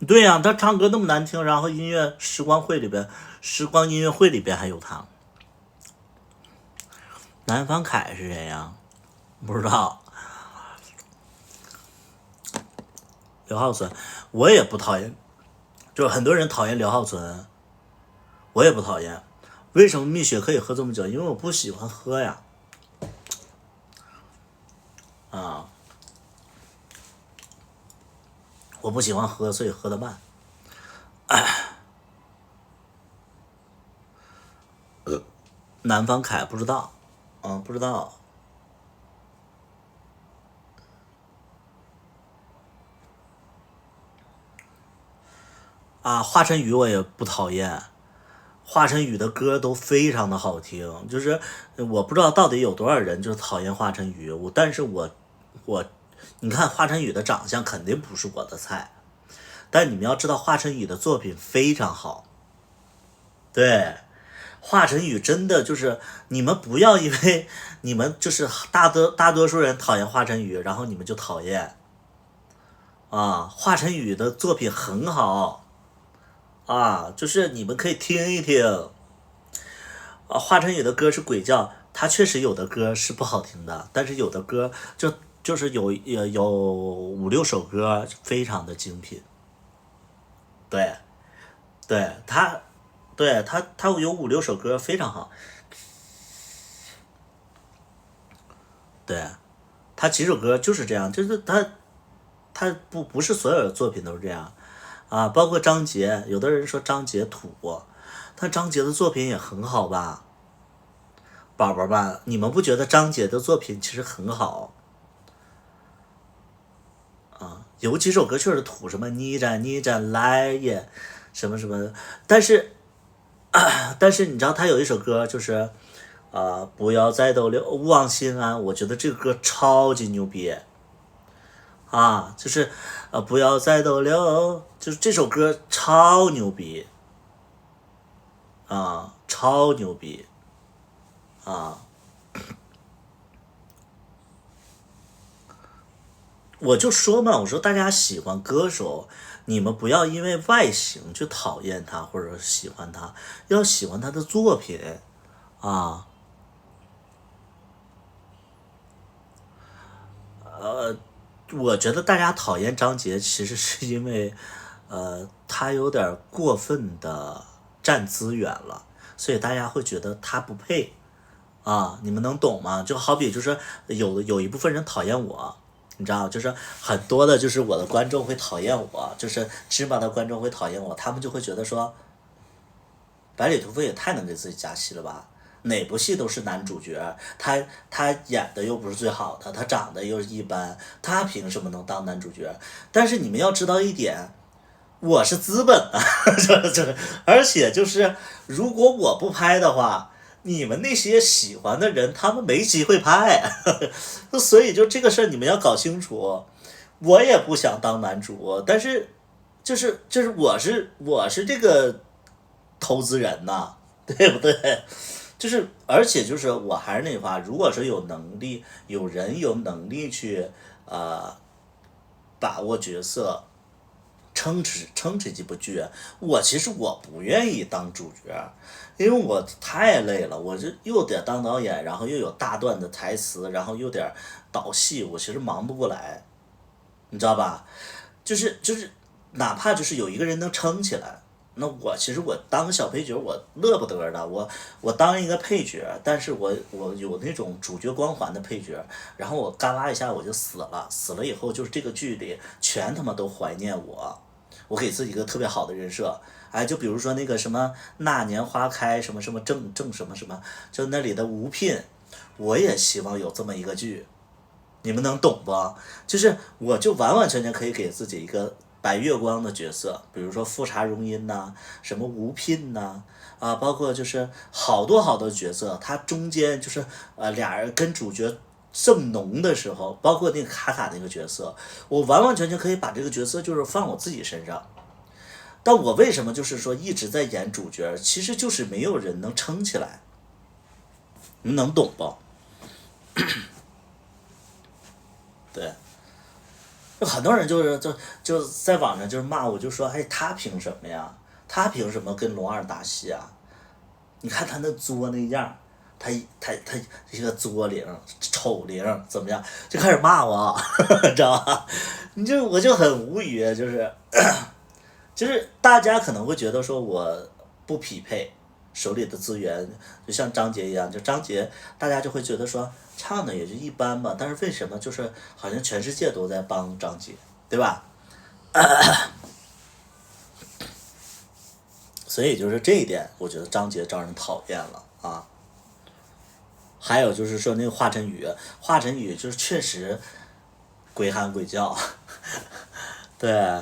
对呀、他唱歌那么难听，然后时光音乐会里边还有他。南方凯是谁呀？不知道。刘浩存，我也不讨厌，就是很多人讨厌刘浩存，我也不讨厌。为什么蜜雪可以喝这么久？因为我不喜欢喝呀。我不喜欢喝，所以喝得慢。南方凯不知道，不知道。华晨宇我也不讨厌，华晨宇的歌都非常的好听，就是我不知道到底有多少人就是讨厌华晨宇，但是我你看华晨宇的长相肯定不是我的菜，但你们要知道华晨宇的作品非常好。对，华晨宇真的就是你们不要因为你们就是大多数人讨厌华晨宇，然后你们就讨厌啊，华晨宇的作品很好啊，就是你们可以听一听啊。华晨宇的歌是鬼叫，他确实有的歌是不好听的，但是有的歌就是有5-6首歌非常的精品。对，他有5-6首歌非常好。对，他几首歌就是这样，就是他不是所有的作品都是这样啊，包括张杰，有的人说张杰土，但张杰的作品也很好吧，宝宝们，你们不觉得张杰的作品其实很好啊？有几首歌确实土，什么你站来也，什么什么，但是你知道他有一首歌就是不要再逗留，勿忘心安，我觉得这个歌超级牛逼啊，就是不要再逗留，就是这首歌超牛逼啊，超牛逼啊！我就说嘛，我说大家喜欢歌手，你们不要因为外形去讨厌他或者喜欢他，要喜欢他的作品啊。我觉得大家讨厌张杰，其实是因为他有点过分的占资源了，所以大家会觉得他不配啊。你们能懂吗？就好比就是有一部分人讨厌我。你知道，就是很多的，就是我的观众会讨厌我，就是芝麻的观众会讨厌我，他们就会觉得说，百里屠夫也太能给自己加戏了吧？哪部戏都是男主角，他演的又不是最好的，他长得又是一般，他凭什么能当男主角？但是你们要知道一点，我是资本啊，而且就是如果我不拍的话。你们那些喜欢的人，他们没机会拍，所以就这个事儿你们要搞清楚。我也不想当男主，但是就是我是这个投资人呐，对不对？就是而且就是我还是那句话，如果说有能力，有人有能力去把握角色。撑这几部剧，其实我不愿意当主角，因为我太累了，我就又得当导演，然后又有大段的台词，然后又得导戏，我其实忙不过来，你知道吧？就是哪怕就是有一个人能撑起来，那其实我当个小配角我乐不得的，我当一个配角，但是我有那种主角光环的配角，然后我嘎啦一下我就死了以后就是这个剧里全他妈都怀念我给自己一个特别好的人设，哎，就比如说那个什么那年花开什么什么正什么什么，就那里的吴聘，我也希望有这么一个剧，你们能懂不？就是我就完完全全可以给自己一个白月光的角色，比如说富察容音呐，什么吴聘呐，包括就是好多角色，他中间就是俩人跟主角正浓的时候，包括那个卡那个角色，我完完全全可以把这个角色就是放我自己身上。但我为什么就是说一直在演主角，其实就是没有人能撑起来，你们能懂不？对，很多人就在网上就是骂我，就说哎，他凭什么呀？他凭什么跟龙二打戏啊？你看他那作那样。他一个作灵丑灵怎么样，就开始骂我，你知道吧？我就很无语，就是大家可能会觉得说我不匹配手里的资源，就像张杰一样，就张杰大家就会觉得说唱的也就一般吧，但是为什么就是好像全世界都在帮张杰，对吧？所以就是这一点，我觉得张杰招人讨厌了啊。还有就是说那个华晨宇就是确实鬼喊鬼叫，对，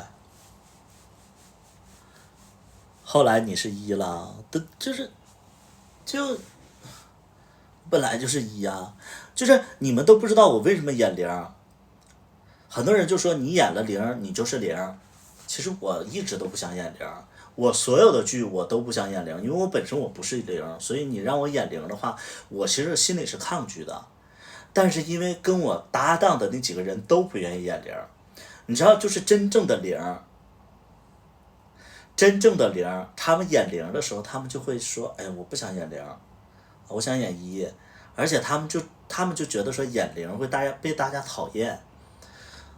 后来你是一了，就本来就是一啊，就是你们都不知道我为什么演零。很多人就说你演了零，你就是零。其实我一直都不想演零，我所有的剧我都不想演零，因为我本身我不是零，所以你让我演零的话，我其实心里是抗拒的。但是因为跟我搭档的那几个人都不愿意演零，你知道，就是真正的零，他们演零的时候，他们就会说，哎，我不想演零，我想演一，而且他们就觉得说演零会被大家讨厌。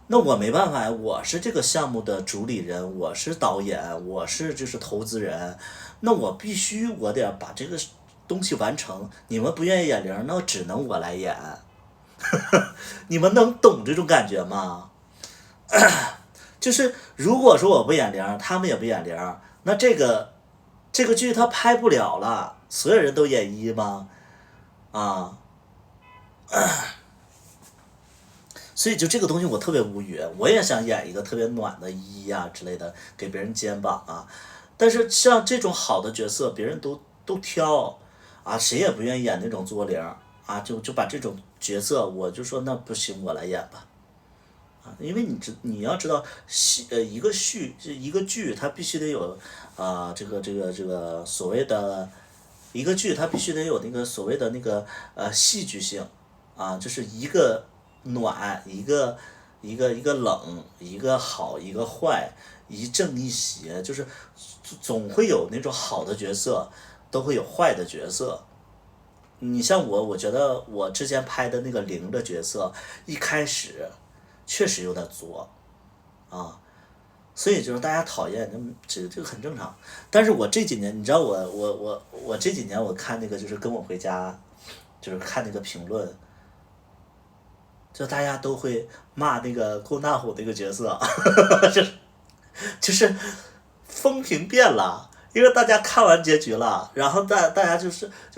那我没办法呀，我是这个项目的主理人，我是导演，我是就是投资人，那我必须我得把这个东西完成。你们不愿意演零，那只能我来演。你们能懂这种感觉吗？就是如果说我不演零，他们也不演零，那这个剧它拍不了了。所有人都演一吗？所以就这个东西我特别无语，我也想演一个特别暖的一啊之类的，给别人肩膀啊。但是像这种好的角色，别人都挑啊，谁也不愿意演那种作零啊，就把这种角色，我就说那不行，我来演吧。因为你要知道，一个剧它必须得有这个所谓的一个剧，它必须得有那个所谓的那个戏剧性啊，就是一个暖，一个冷，一个好，一个坏，一正一邪，就是总会有那种好的角色，都会有坏的角色。你像我觉得我之前拍的那个零的角色，一开始确实有点作啊，所以就是大家讨厌，这个很正常。但是我这几年，你知道我这几年我看那个就是跟我回家，就是看那个评论，就大家都会骂那个龚大虎那个角色，就是风评变了。因为大家看完结局了，然后大家就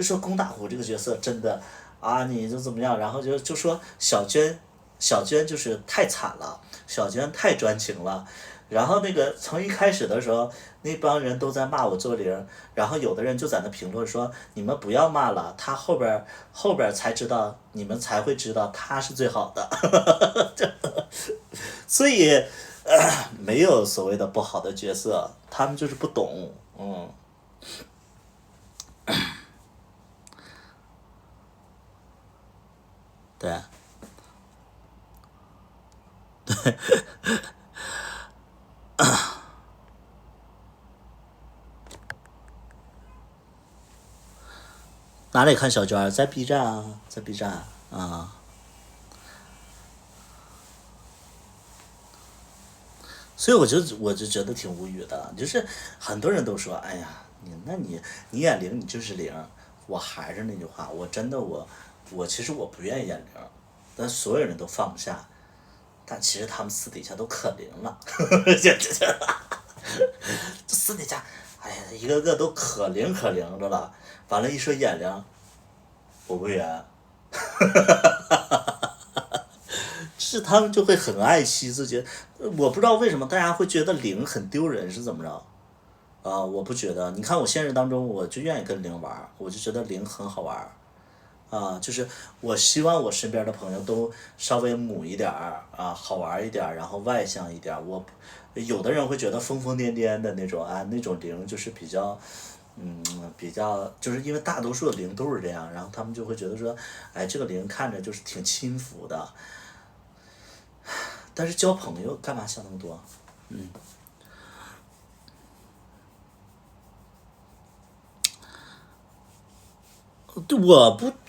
说龚大虎这个角色真的啊，你就怎么样，然后就说小娟就是太惨了，小娟太专情了。然后那个从一开始的时候，那帮人都在骂我做零，然后有的人就在那评论说，你们不要骂了，他后边才知道，你们才会知道他是最好的。所以没有所谓的不好的角色，他们就是不懂。对，哪里看小娟？在 B 站啊，在 B 站啊。所以我就觉得挺无语的，就是很多人都说，哎呀，你演零，你就是零。我还是那句话，我真的我其实我不愿意演零，但所有人都放不下，但其实他们私底下都可零了，私底下，哎呀，一个个都可零的了。完了，一说演零，我不演。是他们就会很爱惜自己，我不知道为什么大家会觉得零很丢人，是怎么着？我不觉得。你看我现实当中，我就愿意跟零玩，我就觉得零很好玩。就是我希望我身边的朋友都稍微母一点啊，好玩一点，然后外向一点。有的人会觉得疯疯癫癫的那种那种零就是比较就是因为大多数的零都是这样，然后他们就会觉得说，哎，这个零看着就是挺轻浮的。但是交朋友干嘛想那么多？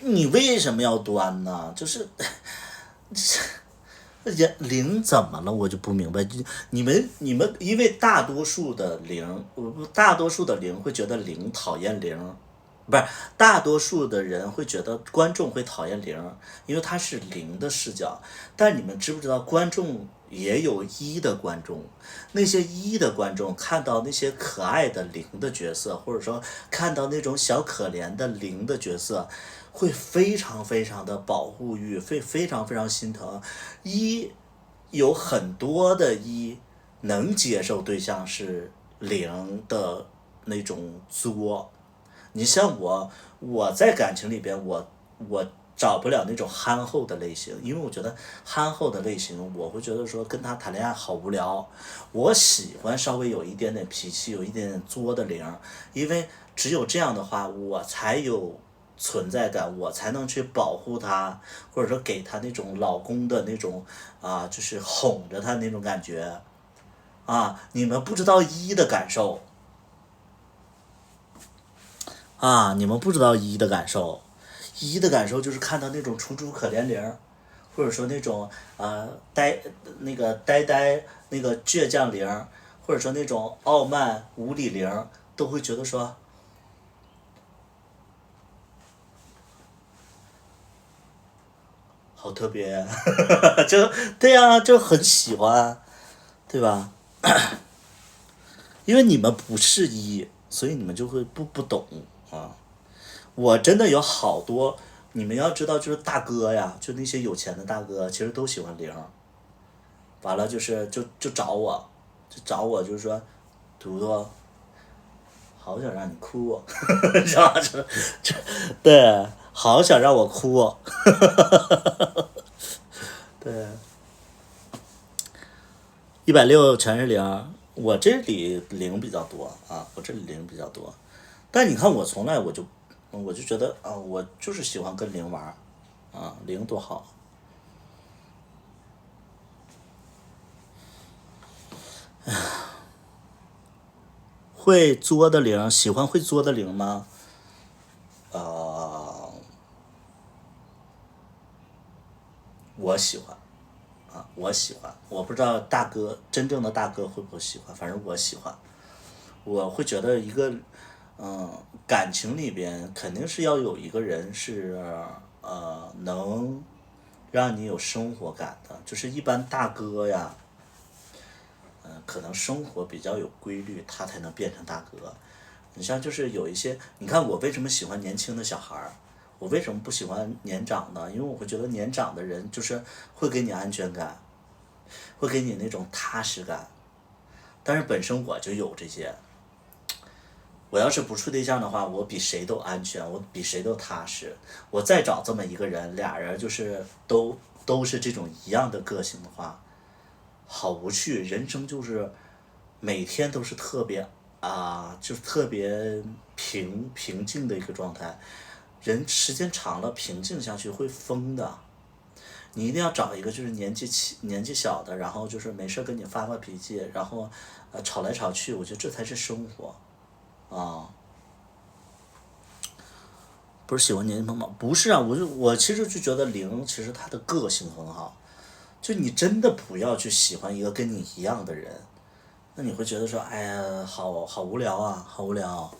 你为什么要端呢？就是零怎么了？我就不明白。你们因为大多数的零会觉得零讨厌零，不是大多数的人会觉得观众会讨厌零，因为他是零的视角。但你们知不知道，观众也有一的观众，那些一的观众看到那些可爱的零的角色，或者说看到那种小可怜的零的角色，会非常非常的保护欲，会非常非常心疼。有很多的能接受对象是零的那种作。你像我在感情里边，我找不了那种憨厚的类型，因为我觉得憨厚的类型，我会觉得说跟他谈恋爱好无聊。我喜欢稍微有一点点脾气，有一点点作的零，因为只有这样的话，我才有存在感，我才能去保护他，或者说给他那种老公的那种就是哄着他那种感觉啊。你们不知道一的感受啊，你们不知道一的感受。一的感受就是看到那种楚楚可怜零，或者说那种呆那个倔强零，或者说那种傲慢无理零，都会觉得说好特别，就对呀，就很喜欢，对吧？因为你们不是一，所以你们就会不懂啊。我真的有好多，你们要知道，就是大哥呀，就那些有钱的大哥，其实都喜欢零。完了就是就找我，就是说，图图，好想让你哭哦，知道吧？就对，好想让我哭哦，对，160全是零，我这里零比较多啊，我这里零比较多，但你看我从来我就觉得我就是喜欢跟零玩啊，零多好。会作的零，喜欢会作的零吗？我喜欢啊，我喜欢，我不知道大哥真正的大哥会不会喜欢，反正我喜欢。我会觉得一个感情里边肯定是要有一个人是能让你有生活感的，就是一般大哥呀，可能生活比较有规律，他才能变成大哥。你像就是有一些，你看我为什么喜欢年轻的小孩儿，我为什么不喜欢年长的？因为我会觉得年长的人就是会给你安全感，会给你那种踏实感。但是本身我就有这些，我要是不处对象的话，我比谁都安全，我比谁都踏实。我再找这么一个人，俩人就是都是这种一样的个性的话，好无趣，人生就是每天都是特别就是特别平静的一个状态。人时间长了平静下去会疯的。你一定要找一个就是年纪小的，然后就是没事跟你发脾气，然后吵来吵去，我觉得这才是生活啊。不是喜欢年轻吗？不是啊，我其实就觉得零其实他的个性很好，就你真的不要去喜欢一个跟你一样的人，那你会觉得说，哎呀，好无聊啊，好无聊。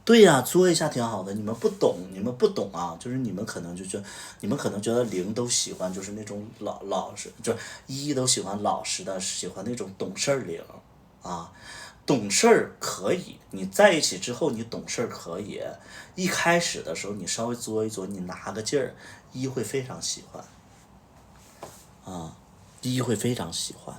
对呀，作一下挺好的，你们不懂啊，就是你们可能觉得零都喜欢就是那种老实，就是一都喜欢老实的，喜欢那种懂事儿零啊。懂事儿可以，你在一起之后你懂事儿可以，一开始的时候你稍微作一作，你拿个劲儿，一会非常喜欢啊，一会非常喜欢。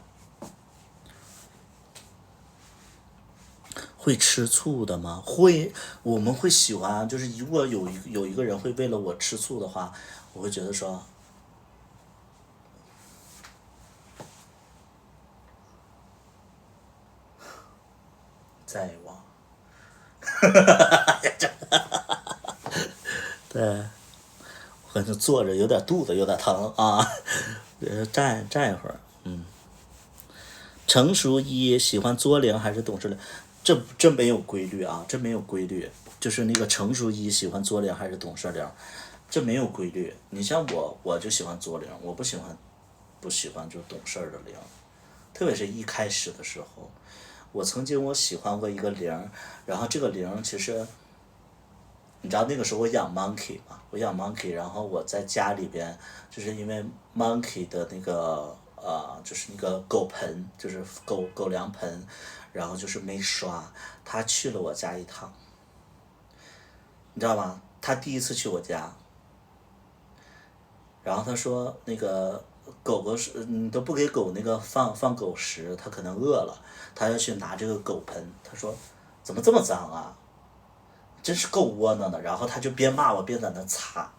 会吃醋的吗？会，我们会喜欢，就是如果有一个人会为了我吃醋的话，我会觉得说，再忘，对，我可能坐着有点肚子有点疼啊，站一会儿，成熟一喜欢作零还是懂事零？这没有规律啊，这没有规律。就是那个成熟一喜欢作零还是懂事零，这没有规律。你像我就喜欢作零，我不喜欢就懂事的零。特别是一开始的时候，我曾经喜欢过一个零，然后这个零其实，你知道那个时候我养 monkey 嘛，然后我在家里边就是因为 monkey 的那个就是那个狗盆，就是狗粮盆，然后就是没刷，他去了我家一趟，你知道吗？他第一次去我家，然后他说那个狗你都不给狗那个放狗食，它可能饿了，它要去拿这个狗盆，它说怎么这么脏啊，真是够窝囊的，然后它就边骂我边在那擦，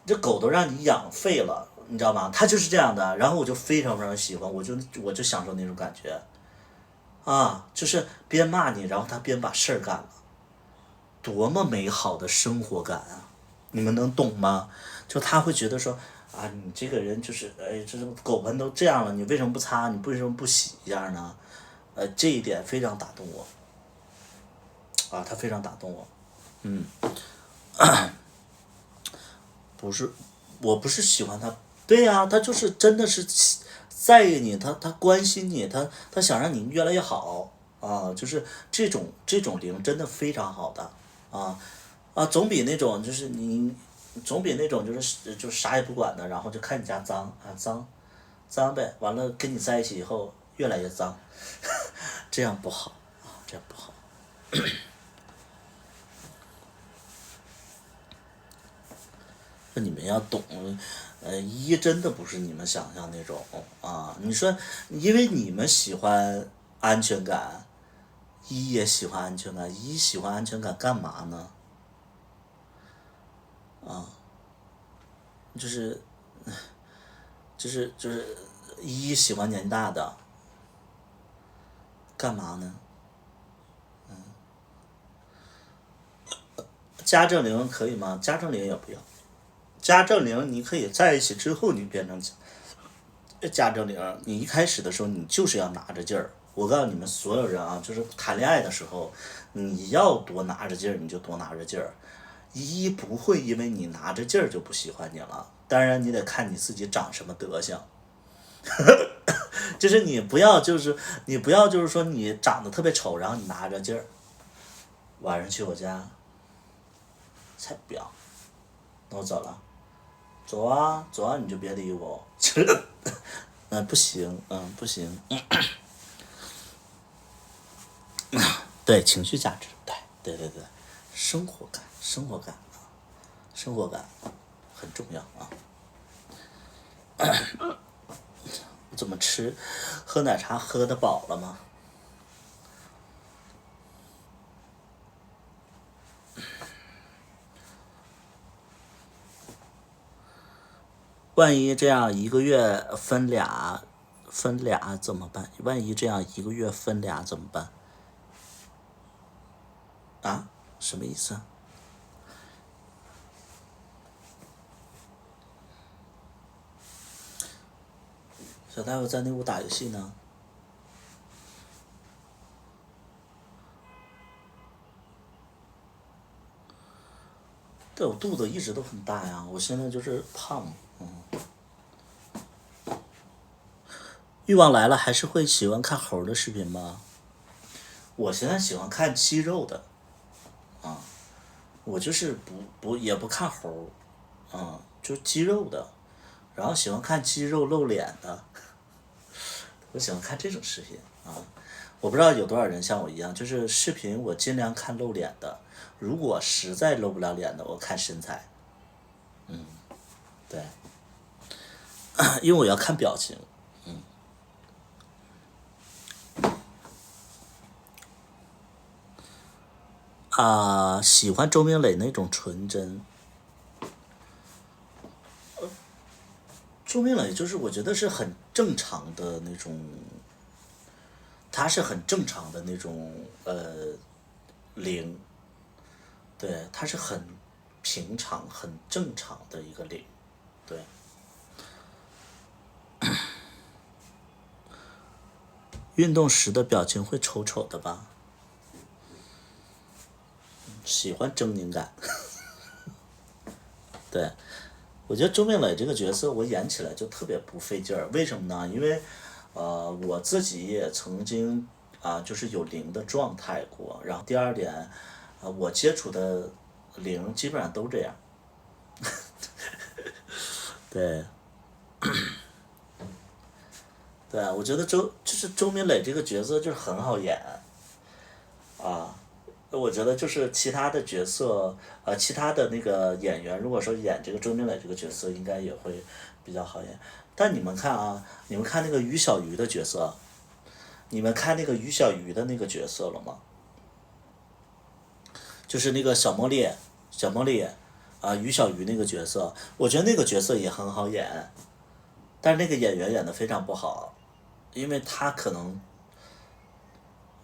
这狗都让你养废了，你知道吗？它就是这样的，然后我就非常非常喜欢，我就享受那种感觉，啊，就是边骂你，然后它边把事儿干了，多么美好的生活感啊！你们能懂吗？就他会觉得说啊，你这个人就是，哎，这狗盆都这样了，你为什么不擦？你为什么不洗一下呢？这一点非常打动我，啊，他非常打动我，我不是喜欢他，对呀，他就是真的是在意你，他关心你，他想让你越来越好啊，就是这种灵真的非常好的总比那种就是总比那种就啥也不管的，然后就看你家脏啊脏呗，完了跟你在一起以后越来越脏，这样不好啊，这样不好。你们要懂，一真的不是你们想象那种啊。你说，因为你们喜欢安全感，一也喜欢安全感，一喜欢安全感干嘛呢？就是一喜欢年纪大的，干嘛呢？家政灵可以吗？家政灵也不要。家政灵你可以在一起之后你变成家政灵，你一开始的时候你就是要拿着劲儿。我告诉你们所有人啊，就是谈恋爱的时候，你要多拿着劲儿你就多拿着劲儿，一不会因为你拿着劲儿就不喜欢你了，当然你得看你自己长什么德行。就是你不要就是说你长得特别丑，然后你拿着劲儿，晚上去我家，才不要，那我走了。走啊，你就别理我。不行，不行。对，情绪价值，对，生活感很重要啊。怎么吃？喝奶茶喝得饱了吗？万一这样一个月分俩怎么办？万一这样一个月分俩怎么办？啊？什么意思？小大夫在那屋打游戏呢。对，我肚子一直都很大呀，我现在就是胖。欲望来了还是会喜欢看猴的视频吗？我现在喜欢看肌肉的，我就是也不看猴，就肌肉的，然后喜欢看肌肉露脸的，我喜欢看这种视频啊。我不知道有多少人像我一样，就是视频我尽量看露脸的，如果实在露不了脸的，我看身材，对，因为我要看表情。喜欢周明磊那种纯真。周明磊就是我觉得是很正常的那种，他是很正常的那种灵，对，他是很平常很正常的一个灵，对。运动时的表情会丑丑的吧？喜欢狰狞感。对，我觉得周明磊这个角色我演起来就特别不费劲儿，为什么呢？因为我自己也曾经就是有灵的状态过，然后第二点我接触的灵基本上都这样。对。对，我觉得周明磊这个角色就是很好演我觉得就是其他的角色，其他的那个演员，如果说演这个周明磊这个角色，应该也会比较好演。但你们看啊，你们看那个于小鱼的角色，你们看那个于小鱼的那个角色了吗？就是那个小茉莉，于小鱼那个角色，我觉得那个角色也很好演，但是那个演员演得非常不好，因为他可能。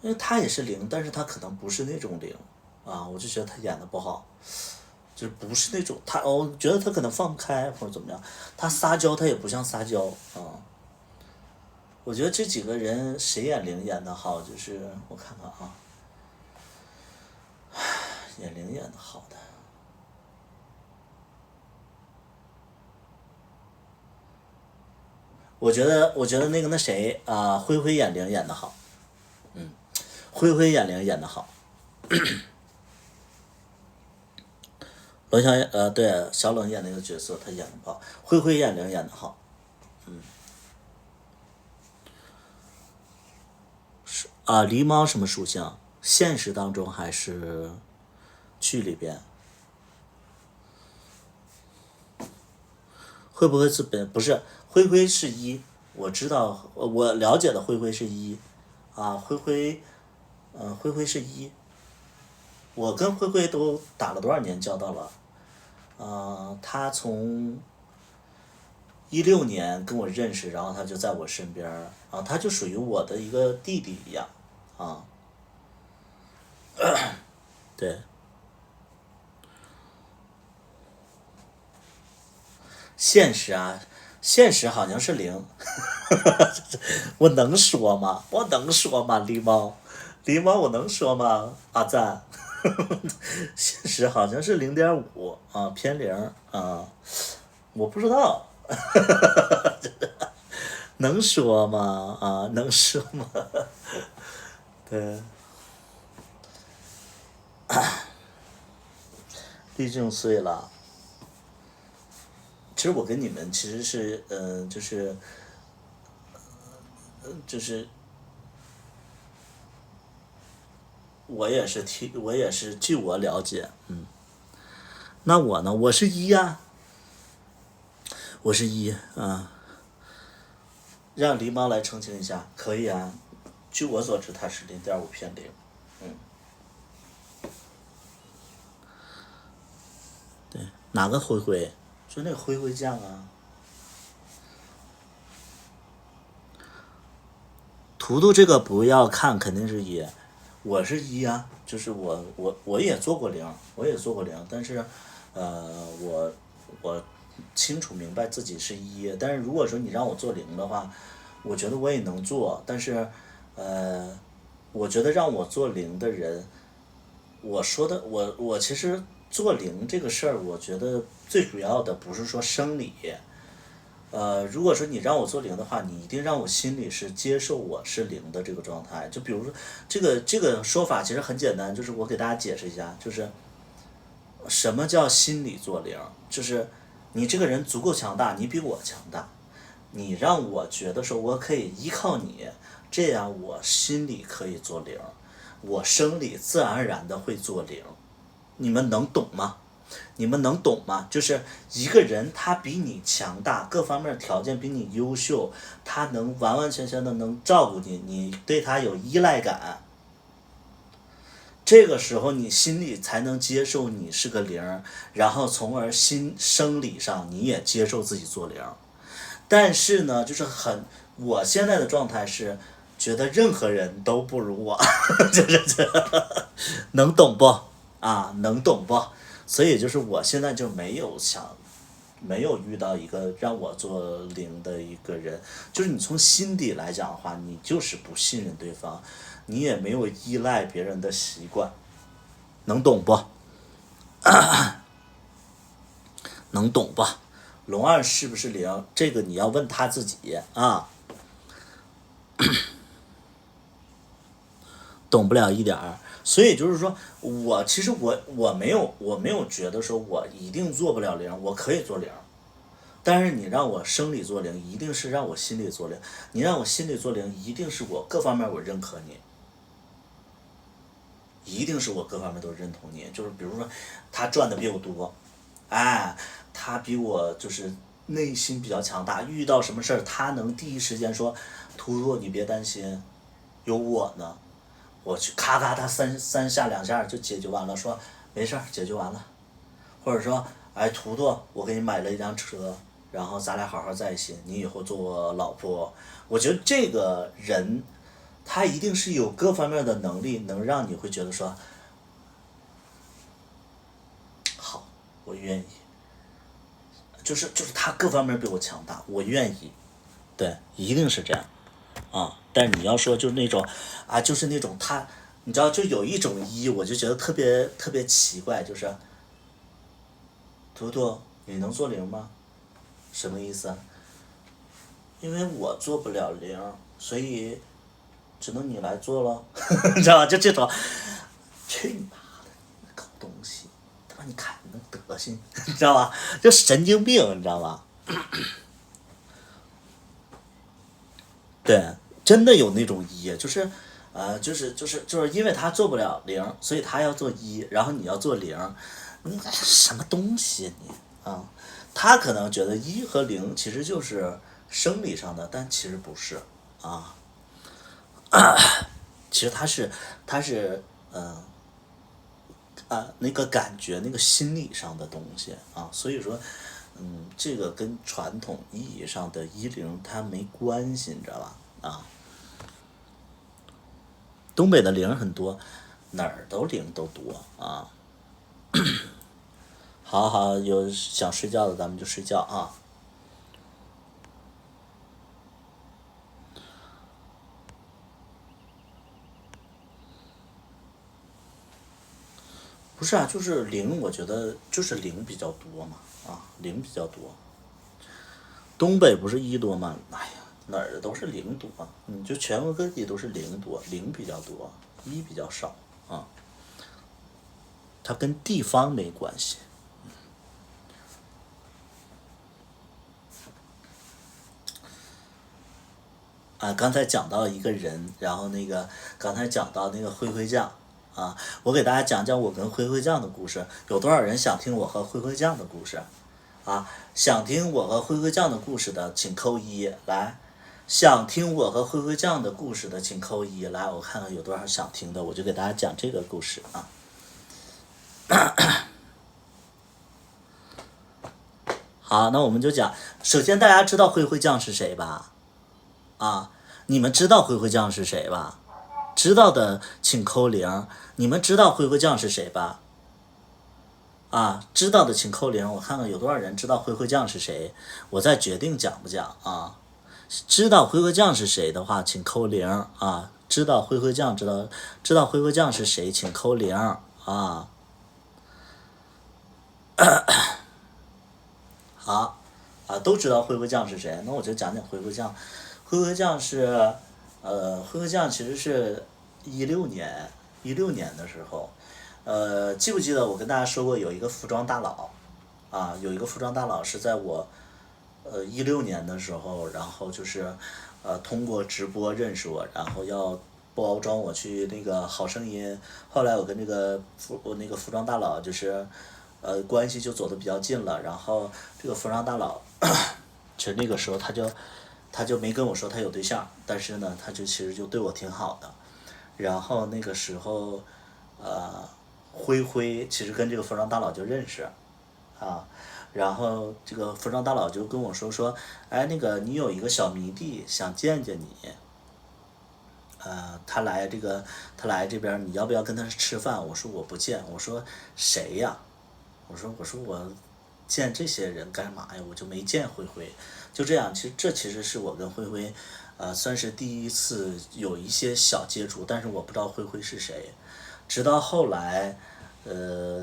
因为他也是零，但是他可能不是那种零，我就觉得他演的不好，就不是那种我觉得他可能放不开或者怎么样，他撒娇他也不像撒娇我觉得这几个人谁演零演的好，就是我看看演零演的好的，我觉得那谁灰灰演零演的好。灰灰演零演的好，罗翔对小冷演那个角色他演的不好，灰灰演零演的好，狸猫什么属性？现实当中还是剧里边？会不会是不是？灰灰是一，我知道，我了解的灰灰是一，灰灰是一，我跟灰灰都打了多少年交道了？他从16年跟我认识，然后他就在我身边，他就属于我的一个弟弟一样，对。现实好像是零，我能说吗？狸猫我能说吗？阿赞，现实好像是0.5偏0我不知道，能说吗？能说吗？对，毕竟碎了。其实我跟你们其实是就是我也是据我了解，那我呢？我是一呀，我是一让狸猫来澄清一下，可以啊。据我所知，它是0.5偏0，对，哪个灰灰？就那个灰灰酱啊。图图这个不要看，肯定是一，我是一啊，就是我也做过零，但是我清楚明白自己是一，但是如果说你让我做零的话，我觉得我也能做，但是我觉得让我做零的人，我其实做零这个事儿，我觉得最主要的不是说生理。如果说你让我做零的话，你一定让我心里是接受我是零的这个状态。就比如说这个说法其实很简单，就是我给大家解释一下，就是什么叫心理做零，就是你这个人足够强大，你比我强大，你让我觉得说我可以依靠你，这样我心里可以做零，我生理自然而然的会做零。你们能懂吗？就是一个人他比你强大，各方面条件比你优秀，他能完完全全的能照顾你，你对他有依赖感，这个时候你心里才能接受你是个零，然后从而生理上你也接受自己做零。但是呢，就是我现在的状态是觉得任何人都不如我，能懂不？能懂不？所以就是我现在就没有遇到一个让我做零的一个人，就是你从心底来讲的话，你就是不信任对方，你也没有依赖别人的习惯，能懂不？能懂不？龙二是不是零？这个你要问他自己啊，懂不了一点儿。所以就是说，其实我没有觉得说我一定做不了零，我可以做零，但是你让我生理做零，一定是让我心理做零，你让我心理做零，一定是我各方面我认可你，一定是我各方面都认同你，就是比如说他赚的比我多，哎，他比我就是内心比较强大，遇到什么事儿他能第一时间说，图图你别担心，有我呢，我去咔咔他三下两下就解决完了，说没事儿解决完了，或者说哎图图我给你买了一辆车，然后咱俩好好在一起，你以后做我老婆。我觉得这个人他一定是有各方面的能力，能让你会觉得说好，我愿意，就是他各方面比我强大，我愿意，对，一定是这样啊。但是你要说就是那种啊，就是那种他，你知道就有一种我就觉得特别奇怪，就是图图你能做零吗？什么意思啊？因为我做不了零，所以只能你来做了，你知道吧？就这种，去你妈的，搞东西，他妈你看你那德行，你知道吧？就神经病，你知道吧？对，真的有那种就是就是因为他做不了零，所以他要做一，然后你要做零，你什么东西你啊？他可能觉得1和0其实就是生理上的，但其实不是啊。其实他是那个感觉，那个心理上的东西啊，所以说这个跟传统意义上的1、0它没关系，你知道吧？啊，东北的0很多，哪儿都0都多啊。好好，有想睡觉的咱们就睡觉啊。不是啊，就是0，我觉得就是0比较多嘛，啊，0比较多。东北不是1多吗？哎呀，哪儿都是0多，就全国各地都是0多，0比较多，1比较少啊。它跟地方没关系。啊，刚才讲到一个人，然后刚才讲到那个灰灰酱啊，我给大家讲讲我跟灰灰酱的故事。有多少人想听我和灰灰酱的故事？啊，想听我和灰灰酱的故事的，请扣1来。想听我和灰灰酱的故事的，请扣1来。我看看有多少想听的，我就给大家讲这个故事啊。好，那我们就讲。首先，大家知道灰灰酱是谁吧？啊，你们知道灰灰酱是谁吧？知道的请扣0。你们知道灰灰酱是谁吧？啊，知道的请扣0。我看看有多少人知道灰灰酱是谁，我再决定讲不讲啊。知道灰灰酱是谁的话，请扣0啊。知道灰灰酱知道灰灰酱是谁，请扣0啊。好啊，都知道灰灰酱是谁，那我就讲讲灰灰酱。灰灰酱是，灰灰酱其实是16年的时候，记不记得我跟大家说过有一个服装大佬，啊，有一个服装大佬是在我16年的时候，然后就是通过直播认识我，然后要包装我去那个好声音。后来我跟那个服装大佬就是关系就走得比较近了，然后这个服装大佬其实那个时候他就没跟我说他有对象，但是呢他就其实就对我挺好的。然后那个时候灰灰其实跟这个服装大佬就认识啊，然后这个服装大佬就跟我说，哎，那个你有一个小迷弟想见见你，他来这边，你要不要跟他吃饭？我说我不见。我说谁呀？我说我见这些人干嘛呀？我就没见灰灰。就这样，这其实是我跟灰灰算是第一次有一些小接触，但是我不知道灰灰是谁。直到后来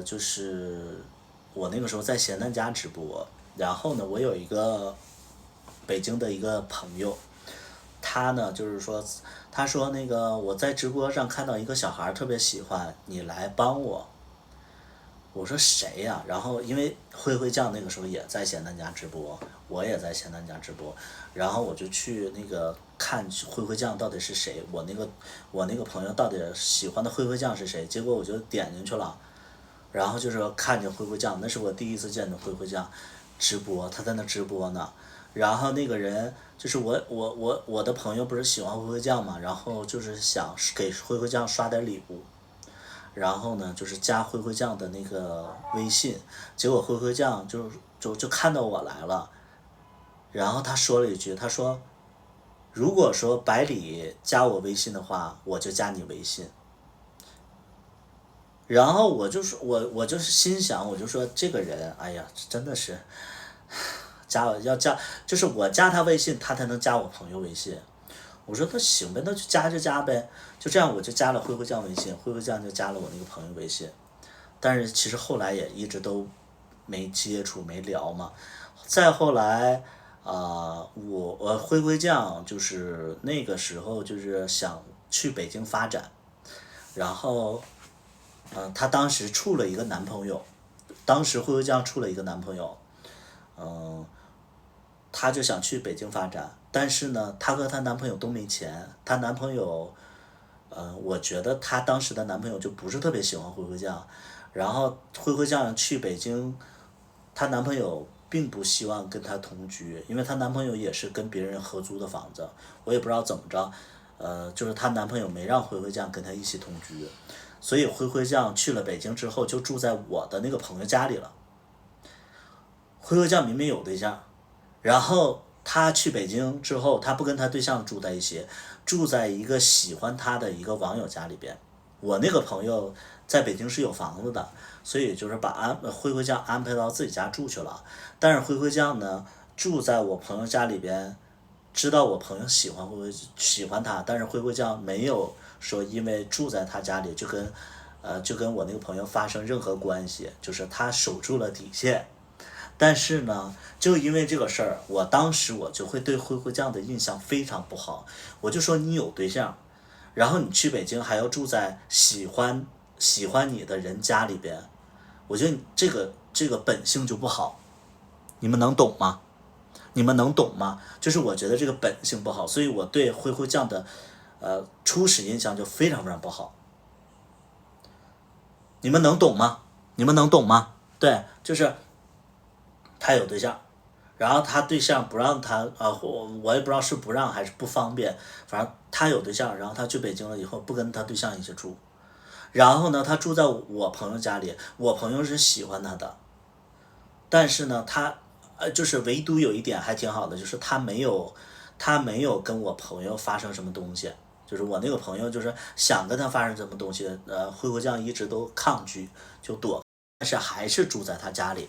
就是我那个时候在咸蛋家直播，然后呢我有一个北京的一个朋友，他呢就是说，他说那个我在直播上看到一个小孩特别喜欢你，来帮我。我说谁呀？然后因为灰灰酱那个时候也在咸蛋家直播，我也在咸蛋家直播，然后我就去那个看灰灰酱到底是谁，我那个朋友到底喜欢的灰灰酱是谁？结果我就点进去了，然后就是看见灰灰酱，那是我第一次见的灰灰酱直播，他在那直播呢。然后那个人就是我的朋友不是喜欢灰灰酱嘛，然后就是想给灰灰酱刷点礼物。然后呢，就是加灰灰酱的那个微信，结果灰灰酱就看到我来了，然后他说了一句，他说，如果说百里加我微信的话，我就加你微信。然后我就是我就是心想，我就说这个人，哎呀，真的是要加，就是我加他微信，他才能加我朋友微信。我说那行呗，那就加就加呗，就这样我就加了灰灰酱微信，灰灰酱就加了我那个朋友微信，但是其实后来也一直都没接触没聊嘛。再后来我灰灰酱就是那个时候就是想去北京发展，然后她当时处了一个男朋友，当时灰灰酱处了一个男朋友，她就想去北京发展。但是呢，她和她男朋友都没钱，她男朋友，我觉得她当时的男朋友就不是特别喜欢灰灰酱，然后灰灰酱去北京，她男朋友并不希望跟她同居，因为她男朋友也是跟别人合租的房子，我也不知道怎么着，就是她男朋友没让灰灰酱跟她一起同居，所以灰灰酱去了北京之后就住在我的那个朋友家里了。灰灰酱明明有对象，然后他去北京之后，他不跟他对象住在一起，住在一个喜欢他的一个网友家里边。我那个朋友在北京是有房子的，所以就是把灰灰酱安排到自己家住去了。但是灰灰酱呢，住在我朋友家里边，知道我朋友喜欢他，但是灰灰酱没有说因为住在他家里就跟我那个朋友发生任何关系，就是他守住了底线。但是呢，就因为这个事儿，当时我就会对灰灰酱的印象非常不好。我就说你有对象，然后你去北京还要住在喜欢你的人家里边，我觉得你这个本性就不好。你们能懂吗？你们能懂吗？就是我觉得这个本性不好，所以我对灰灰酱的初始印象就非常非常不好。你们能懂吗？你们能懂吗？对，就是他有对象，然后他对象不让他我也不知道是不让还是不方便，反正他有对象，然后他去北京了以后不跟他对象一起住，然后呢他住在我朋友家里，我朋友是喜欢他的，但是呢他就是唯独有一点还挺好的，就是他没有跟我朋友发生什么东西，就是我那个朋友就是想跟他发生什么东西，灰灰酱一直都抗拒就躲，但是还是住在他家里。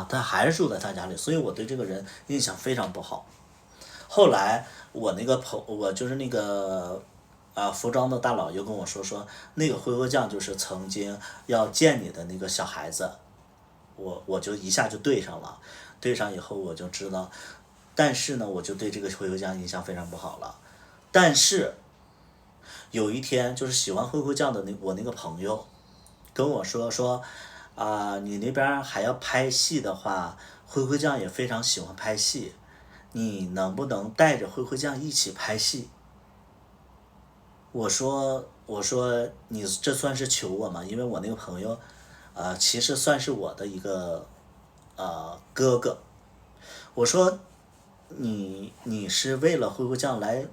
他还是住在他家里，所以我对这个人印象非常不好。后来我就是那个服装的大佬又跟我说那个灰灰酱就是曾经要见你的那个小孩子，我就一下就对上了，对上以后我就知道，但是呢我就对这个灰灰酱印象非常不好了。但是有一天就是喜欢灰灰酱的我那个朋友跟我说你那边还要拍戏的话，灰灰酱也非常喜欢拍戏，你能不能带着灰灰酱一起拍戏？我说你这算是求我吗？因为我那个朋友其实算是我的一个哥哥。我说你是为了灰灰酱来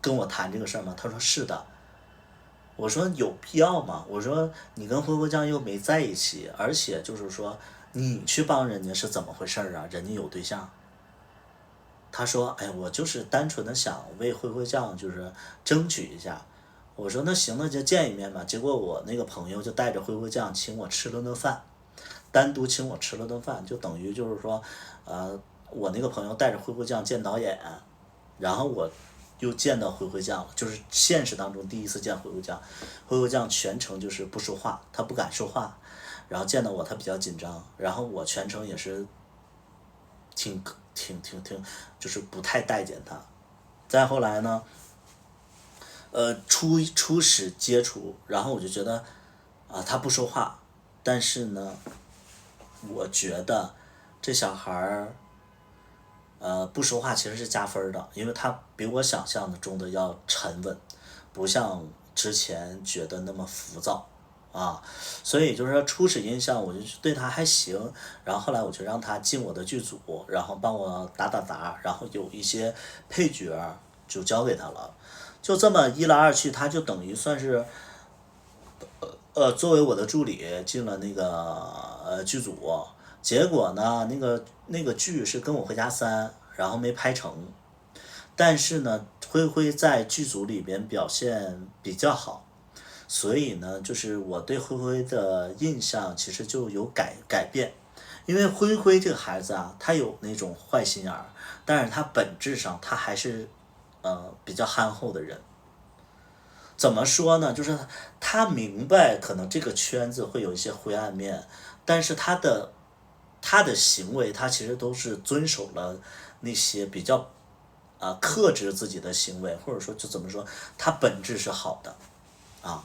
跟我谈这个事儿吗？他说是的。我说有必要吗？我说你跟灰灰酱又没在一起，而且就是说你去帮人家是怎么回事啊？人家有对象。他说哎，我就是单纯的想为灰灰酱就是争取一下。我说那行，那就见一面吧。结果我那个朋友就带着灰灰酱请我吃了顿饭，单独请我吃了顿饭，就等于就是说我那个朋友带着灰灰酱见导演，然后我又见到灰灰酱了，就是现实当中第一次见灰灰酱。灰灰酱全程就是不说话，他不敢说话，然后见到我他比较紧张，然后我全程也是挺就是不太待见他。再后来呢初始接触，然后我就觉得他不说话，但是呢，我觉得这小孩儿不说话其实是加分的，因为他比我想象中的要沉稳，不像之前觉得那么浮躁啊，所以就是说初始印象我就对他还行，然后后来我就让他进我的剧组，然后帮我打杂，然后有一些配角就交给他了，就这么一来二去，他就等于算是作为我的助理进了那个剧组，结果呢那个剧是《跟我回家3》，然后没拍成，但是呢灰灰在剧组里边表现比较好，所以呢就是我对灰灰的印象其实就有改变，因为灰灰这个孩子啊，他有那种坏心眼儿，但是他本质上他还是比较憨厚的人。怎么说呢？就是他明白可能这个圈子会有一些灰暗面，但是他的行为，他其实都是遵守了那些比较克制自己的行为，或者说就怎么说，他本质是好的啊。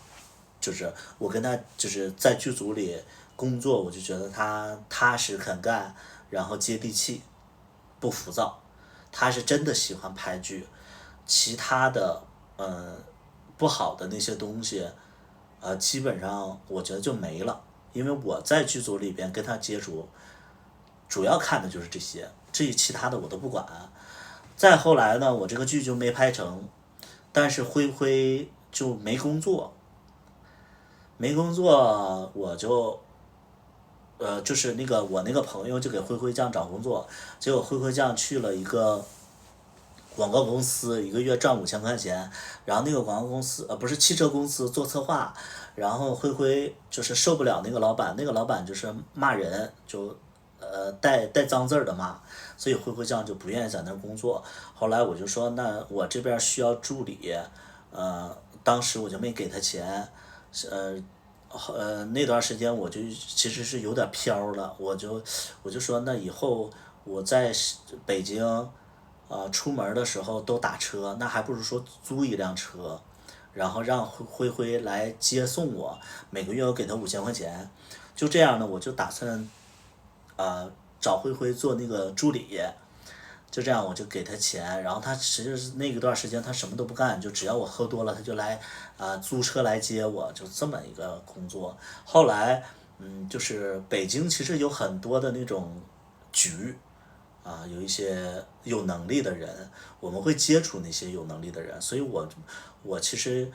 就是我跟他就是在剧组里工作，我就觉得他踏实肯干，然后接地气，不浮躁，他是真的喜欢拍剧，其他的不好的那些东西，基本上我觉得就没了，因为我在剧组里边跟他接触，主要看的就是这些，至于其他的我都不管。再后来呢，我这个剧就没拍成，但是灰灰就没工作，我就就是我那个朋友就给灰灰酱找工作，结果灰灰酱去了一个广告公司，一个月赚5000块钱，然后那个广告公司不是汽车公司做策划，然后灰灰就是受不了那个老板，那个老板就是骂人，就带脏字儿的骂，所以灰灰酱就不愿意在那儿工作。后来我就说那我这边需要助理，当时我就没给他钱，那段时间我就其实是有点飘了，我就说那以后我在北京出门的时候都打车，那还不如说租一辆车，然后让灰灰来接送我，每个月我给他5000块钱，就这样呢，我就打算找灰灰做那个助理，就这样我就给他钱，然后他其实那一段时间他什么都不干，就只要我喝多了他就来租车来接我，就这么一个工作。后来就是北京其实有很多的那种局。有一些有能力的人，我们会接触那些有能力的人，所以我其实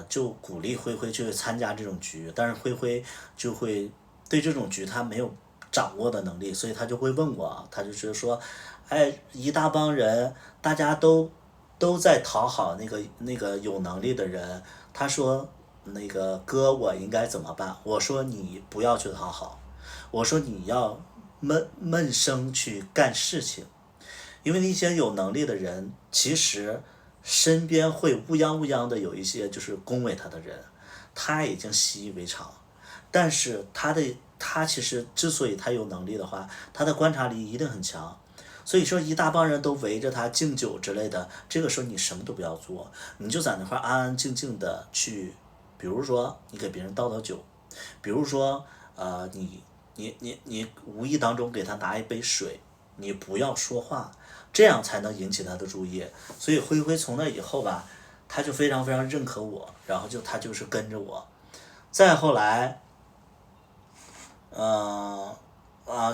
就鼓励灰灰去参加这种局，但是灰灰就会对这种局他没有掌握的能力，所以他就会问我，他就是说，哎，一大帮人，大家都在讨好那个有能力的人，他说那个哥我应该怎么办？我说你不要去讨好，我说你要闷声去干事情，因为那些有能力的人，其实身边会乌泱的有一些就是恭维他的人，他已经习以为常，但是他其实之所以他有能力的话，他的观察力一定很强，所以说一大帮人都围着他敬酒之类的，这个时候你什么都不要做，你就在那块安安静静的去，比如说你给别人倒酒，比如说你无意当中给他拿一杯水，你不要说话，这样才能引起他的注意。所以灰灰从那以后吧，他就非常认可我，然后他就是跟着我。再后来，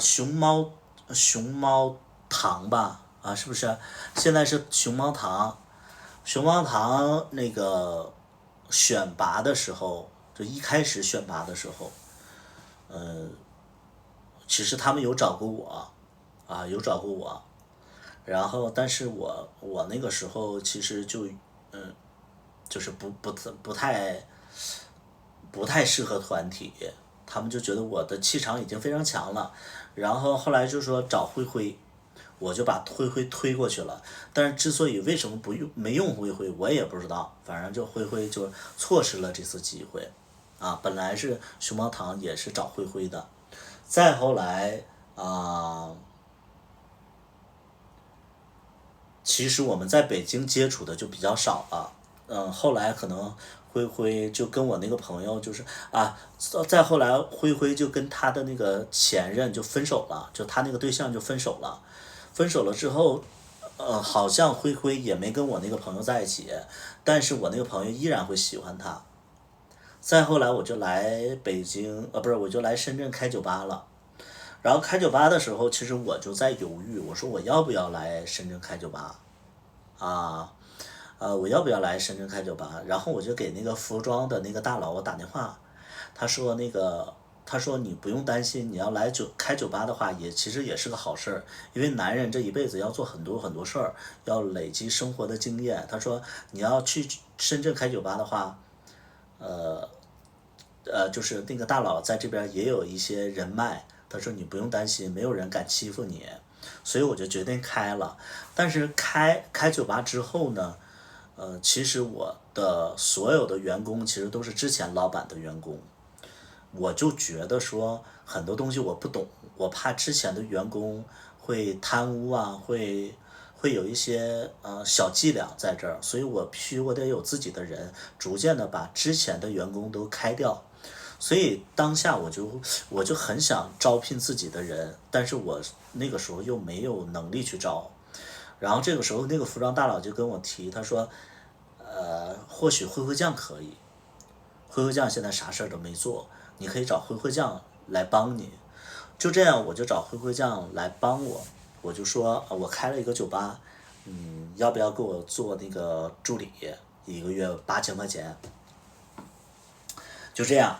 熊猫堂吧，是不是？现在是熊猫堂那个选拔的时候，就一开始选拔的时候，其实他们有找过我，然后但是我那个时候其实就是不太适合团体，他们就觉得我的气场已经非常强了，然后后来就说找灰灰，我就把灰灰推过去了。但是之所以为什么没用灰灰，我也不知道，反正就灰灰就错失了这次机会，本来是熊猫堂也是找灰灰的，再后来其实我们在北京接触的就比较少了，后来可能灰灰就跟我那个朋友就是再后来灰灰就跟他的那个前任就分手了，就他那个对象就分手了，分手了之后，好像灰灰也没跟我那个朋友在一起，但是我那个朋友依然会喜欢他。再后来我就来北京，不是，我就来深圳开酒吧了。然后开酒吧的时候，其实我就在犹豫，我说我要不要来深圳开酒吧，我要不要来深圳开酒吧？然后我就给那个服装的那个大佬我打电话，他说你不用担心，你要来开酒吧的话，其实也是个好事儿，因为男人这一辈子要做很多很多事儿，要累积生活的经验。他说你要去深圳开酒吧的话，就是那个大佬在这边也有一些人脉，他说你不用担心，没有人敢欺负你，所以我就决定开了。但是开酒吧之后呢，其实我的所有的员工其实都是之前老板的员工，我就觉得说很多东西我不懂，我怕之前的员工会贪污会有一些小伎俩在这儿，所以我得有自己的人，逐渐的把之前的员工都开掉。所以当下我就很想招聘自己的人，但是我那个时候又没有能力去招。然后这个时候那个服装大佬就跟我提，他说或许灰灰酱可以，灰灰酱现在啥事儿都没做，你可以找灰灰酱来帮你。就这样我就找灰灰酱来帮我，我就说我开了一个酒吧，要不要给我做那个助理，1个月8000块钱。就这样，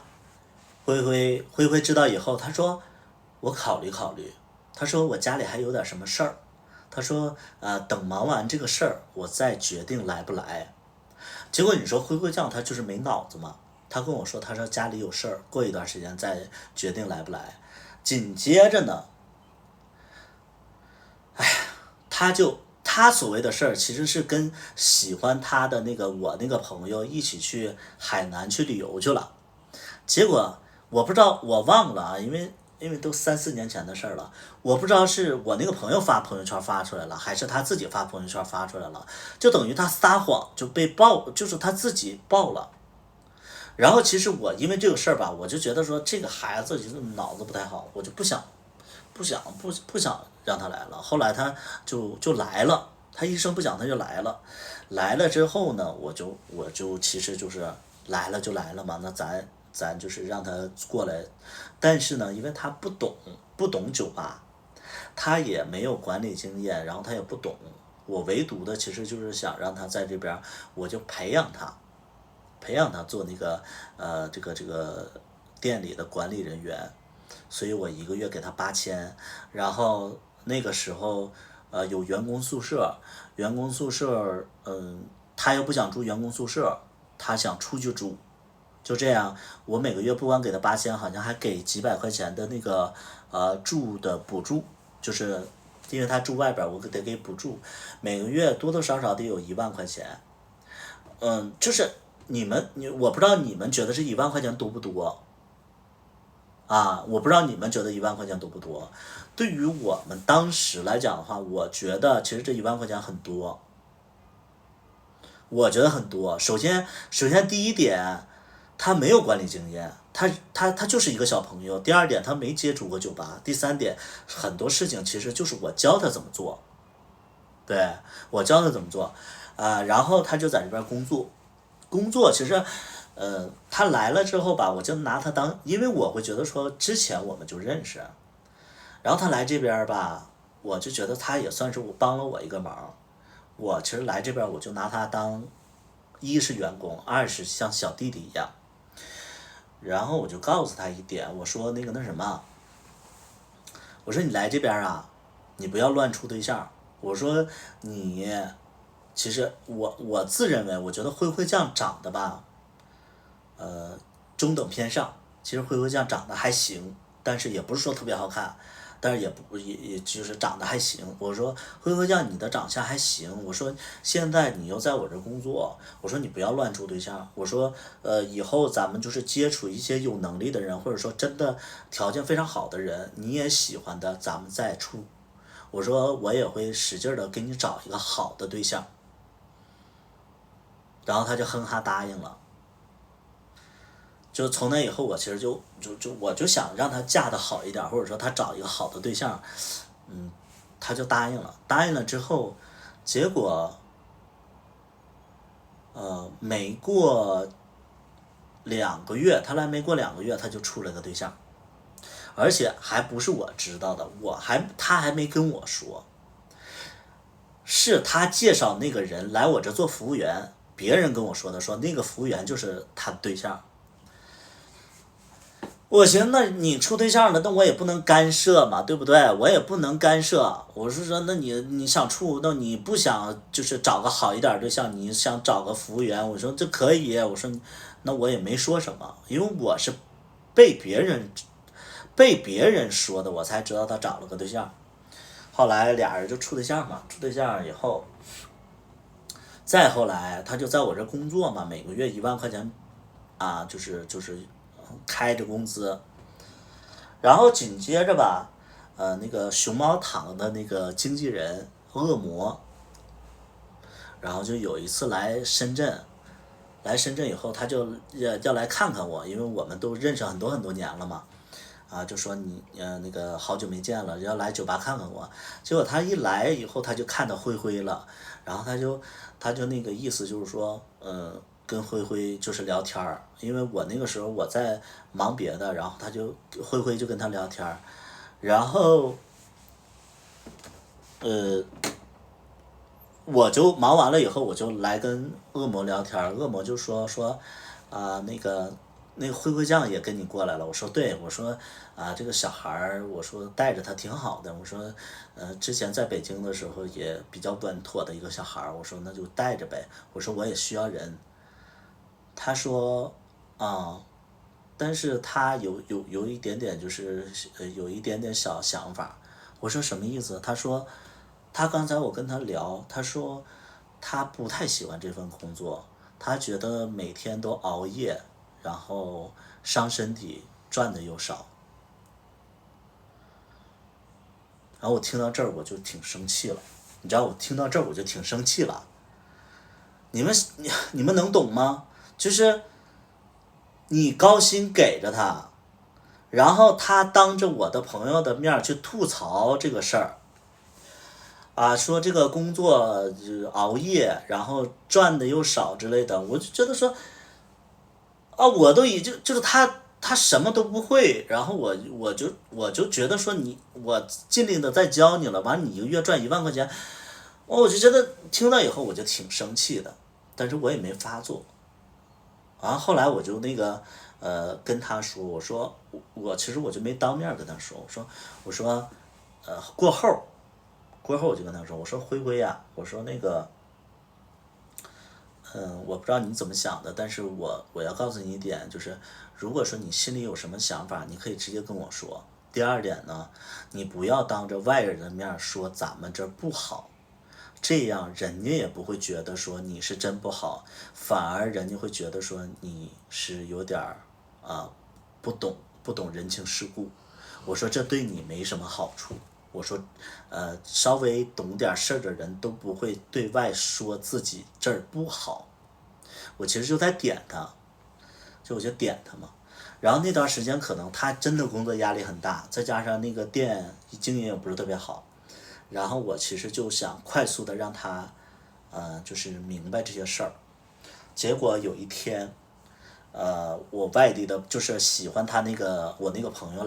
灰灰知道以后，他说我考虑考虑，他说我家里还有点什么事儿，他说等忙完这个事儿我再决定来不来。结果你说灰灰酱他就是没脑子嘛，他跟我说他说家里有事儿，过一段时间再决定来不来。紧接着呢，他所谓的事儿其实是跟喜欢他的我那个朋友一起去海南去旅游去了。结果我不知道，我忘了啊，因为都3、4年前的事儿了，我不知道是我那个朋友发朋友圈发出来了，还是他自己发朋友圈发出来了，就等于他撒谎就被爆，就是他自己爆了。然后其实我因为这个事儿吧，我就觉得说这个孩子就是脑子不太好，我就不想让他来了。后来他就来了，他一声不响他就来了。来了之后呢，我就其实就是来了就来了嘛，那咱就是让他过来。但是呢，因为他不懂酒吧，他也没有管理经验，然后他也不懂，我唯独的其实就是想让他在这边，我就培养他做那个这个店里的管理人员。所以我1个月给他8000，然后那个时候有员工宿舍，他又不想住员工宿舍，他想出去住。就这样，我每个月不光给他8000，好像还给几百块钱的那个住的补助，就是因为他住外边，我得给补助，每个月多多少少得有1万块钱。就是我不知道你们觉得这1万块钱多不多啊？我不知道你们觉得1万块钱多不多？对于我们当时来讲的话，我觉得其实这1万块钱很多，我觉得很多。首先第一点，他没有管理经验，他就是一个小朋友。第二点，他没接触过酒吧。第三点，很多事情其实就是我教他怎么做，对，我教他怎么做，然后他就在这边工作其实，他来了之后吧，我就拿他当，因为我会觉得说之前我们就认识，然后他来这边吧，我就觉得他也算是帮了我一个忙。我其实来这边我就拿他当，一是员工，二是像小弟弟一样。然后我就告诉他一点，我说那什么，我说你来这边啊，你不要乱处对象。我说你，其实我自认为，我觉得灰灰酱长得吧，中等偏上。其实灰灰酱长得还行，但是也不是说特别好看，但是也就是长得还行。我说灰灰酱你的长相还行，我说现在你又在我这工作，我说你不要乱处对象。我说以后咱们就是接触一些有能力的人，或者说真的条件非常好的人，你也喜欢的，咱们再处。我说我也会使劲的给你找一个好的对象。然后他就哼哈答应了。就从那以后，我其实我就想让她嫁得好一点，或者说她找一个好的对象，她就答应了。答应了之后，结果没过2个月，她来没过2个月，她就处了个对象，而且还不是我知道的，她还没跟我说，是她介绍那个人来我这做服务员，别人跟我说的，说那个服务员就是她对象。我寻思，那你处对象了，那我也不能干涉嘛，对不对？我也不能干涉。我是说，那你想处，那你不想就是找个好一点对象，你想找个服务员，我说这可以。我说，那我也没说什么，因为我是被别人说的，我才知道他找了个对象。后来俩人就处对象嘛，处对象以后，再后来他就在我这工作嘛，每个月1万块钱，就是开着工资。然后紧接着吧，那个熊猫堂的那个经纪人恶魔，然后就有一次来深圳以后，他就要来看看我，因为我们都认识很多年了嘛，就说你那个好久没见了，要来酒吧看看我。结果他一来以后，他就看到灰灰了，然后他就那个意思就是说，跟灰灰就是聊天儿，因为我那个时候我在忙别的，然后灰灰就跟他聊天儿，然后我就忙完了以后，我就来跟恶魔聊天儿，恶魔就说那个灰灰酱也跟你过来了。我说对，我说这个小孩儿，我说带着他挺好的，我说之前在北京的时候也比较稳妥的一个小孩儿，我说那就带着呗，我说我也需要人。他说但是他有一点点就是有一点点小想法。我说什么意思？他说他刚才我跟他聊，他说他不太喜欢这份工作，他觉得每天都熬夜，然后伤身体，赚的又少。然后我听到这儿我就挺生气了，你知道我听到这儿我就挺生气了。你们能懂吗？就是你高薪给着他，然后他当着我的朋友的面去吐槽这个事儿，说这个工作熬夜，然后赚的又少之类的，我就觉得说，我都已经就是他什么都不会，然后我就觉得说我尽力的在教你了，完你一个月赚1万块钱，我就觉得听到以后我就挺生气的，但是我也没发作。后来我就那个跟他说，我说我其实我就没当面跟他说，我说过后我就跟他说，我说灰灰呀，我说那个我不知道你怎么想的，但是我要告诉你一点，就是如果说你心里有什么想法，你可以直接跟我说。第二点呢，你不要当着外人的面说咱们这不好，这样人家也不会觉得说你是真不好，反而人家会觉得说你是有点不懂人情世故。我说这对你没什么好处。我说稍微懂点事儿的人都不会对外说自己这儿不好。我其实就在点他，我就点他嘛。然后那段时间可能他真的工作压力很大，再加上那个店经营也不是特别好，然后我其实就想快速的让他就是明白这些事儿。结果有一天我外地的就是喜欢他我那个朋友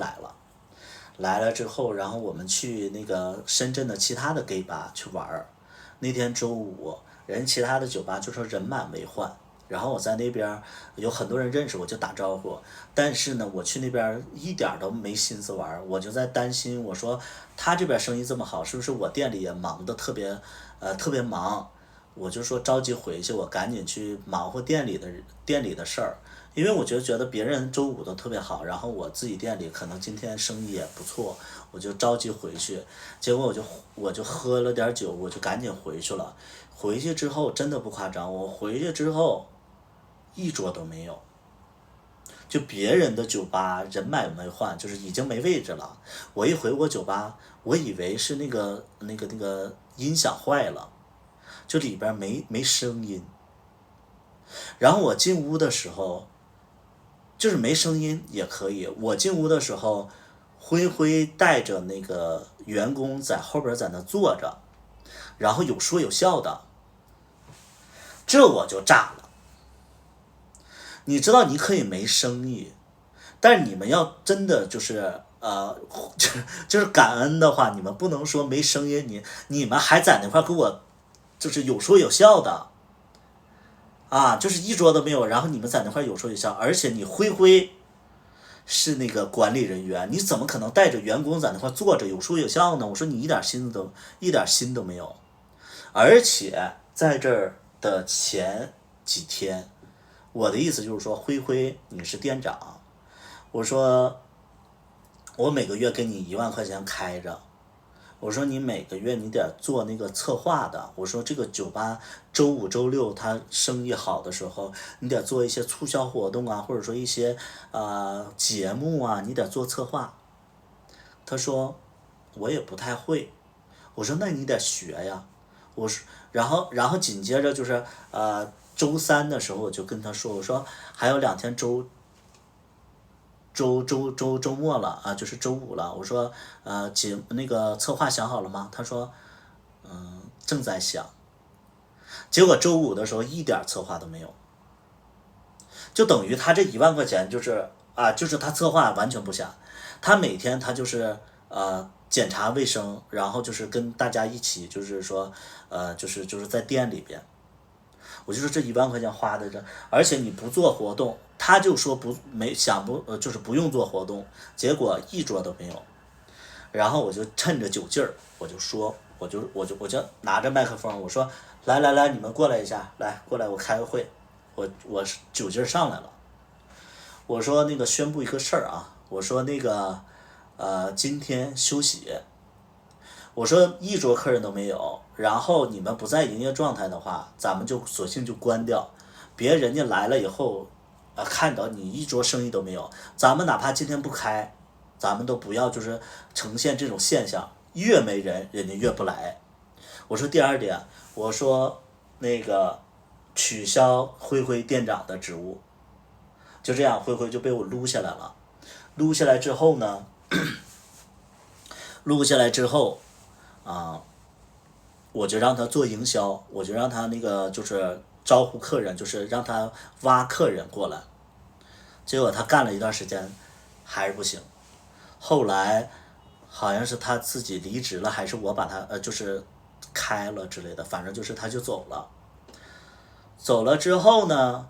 来了之后，然后我们去那个深圳的其他的 gay 吧去玩儿。那天周五，人其他的酒吧就说人满为患，然后我在那边有很多人认识，我就打招呼。但是呢，我去那边一点都没心思玩，我就在担心，我说他这边生意这么好，是不是我店里也忙得特别忙？我就说着急回去，我赶紧去忙活店里的事儿。因为我觉得别人周五都特别好，然后我自己店里可能今天生意也不错，我就着急回去。结果我就喝了点酒，我就赶紧回去了。回去之后真的不夸张，我回去之后一桌都没有，就别人的酒吧人满为患，就是已经没位置了。我一回我酒吧，我以为是那个音响坏了，就里边没声音。然后我进屋的时候，就是没声音也可以。我进屋的时候，辉辉带着那个员工在后边在那坐着，然后有说有笑的，这我就炸了。你知道你可以没生意，但是你们要真的就是就是感恩的话，你们不能说没声音，你们还在那块给我就是有说有笑的啊，就是一桌都没有，然后你们在那块有说有笑，而且你辉辉是那个管理人员，你怎么可能带着员工在那块坐着有说有笑呢？我说你一点心都没有，而且在这儿的前几天，我的意思就是说，辉辉你是店长，我说我每个月给你1万块钱开着，我说你每个月你得做那个策划的，我说这个酒吧周5周6他生意好的时候，你得做一些促销活动啊，或者说一些节目啊，你得做策划。他说我也不太会，我说那你得学呀，我说然后紧接着就是周3的时候我就跟他说，我说还有2天周末了啊，就是周5了。我说那个策划想好了吗？他说正在想。结果周5的时候一点策划都没有，就等于他这1万块钱就是就是他策划完全不下，他每天他就是检查卫生，然后就是跟大家一起就是说就是在店里边。我就说这1万块钱花的这，而且你不做活动，他就说就是不用做活动，结果一桌都没有。然后我就趁着酒劲儿，我就拿着麦克风，我说来，你们过来一下，过来我开个会，我酒劲儿上来了。我说那个宣布一个事儿啊，我说那个今天休息。我说一桌客人都没有，然后你们不在营业状态的话，咱们就索性就关掉，别人家来了以后看到你一桌生意都没有，咱们哪怕今天不开，咱们都不要就是呈现这种现象，越没人人家越不来。我说第2点，我说那个取消辉辉店长的职务。就这样辉辉就被我撸下来了。撸下来之后呢我就让他做营销，我就让他那个就是招呼客人，就是让他挖客人过来。结果他干了一段时间还是不行，后来好像是他自己离职了，还是我把他就是开了之类的，反正就是他就走了。走了之后呢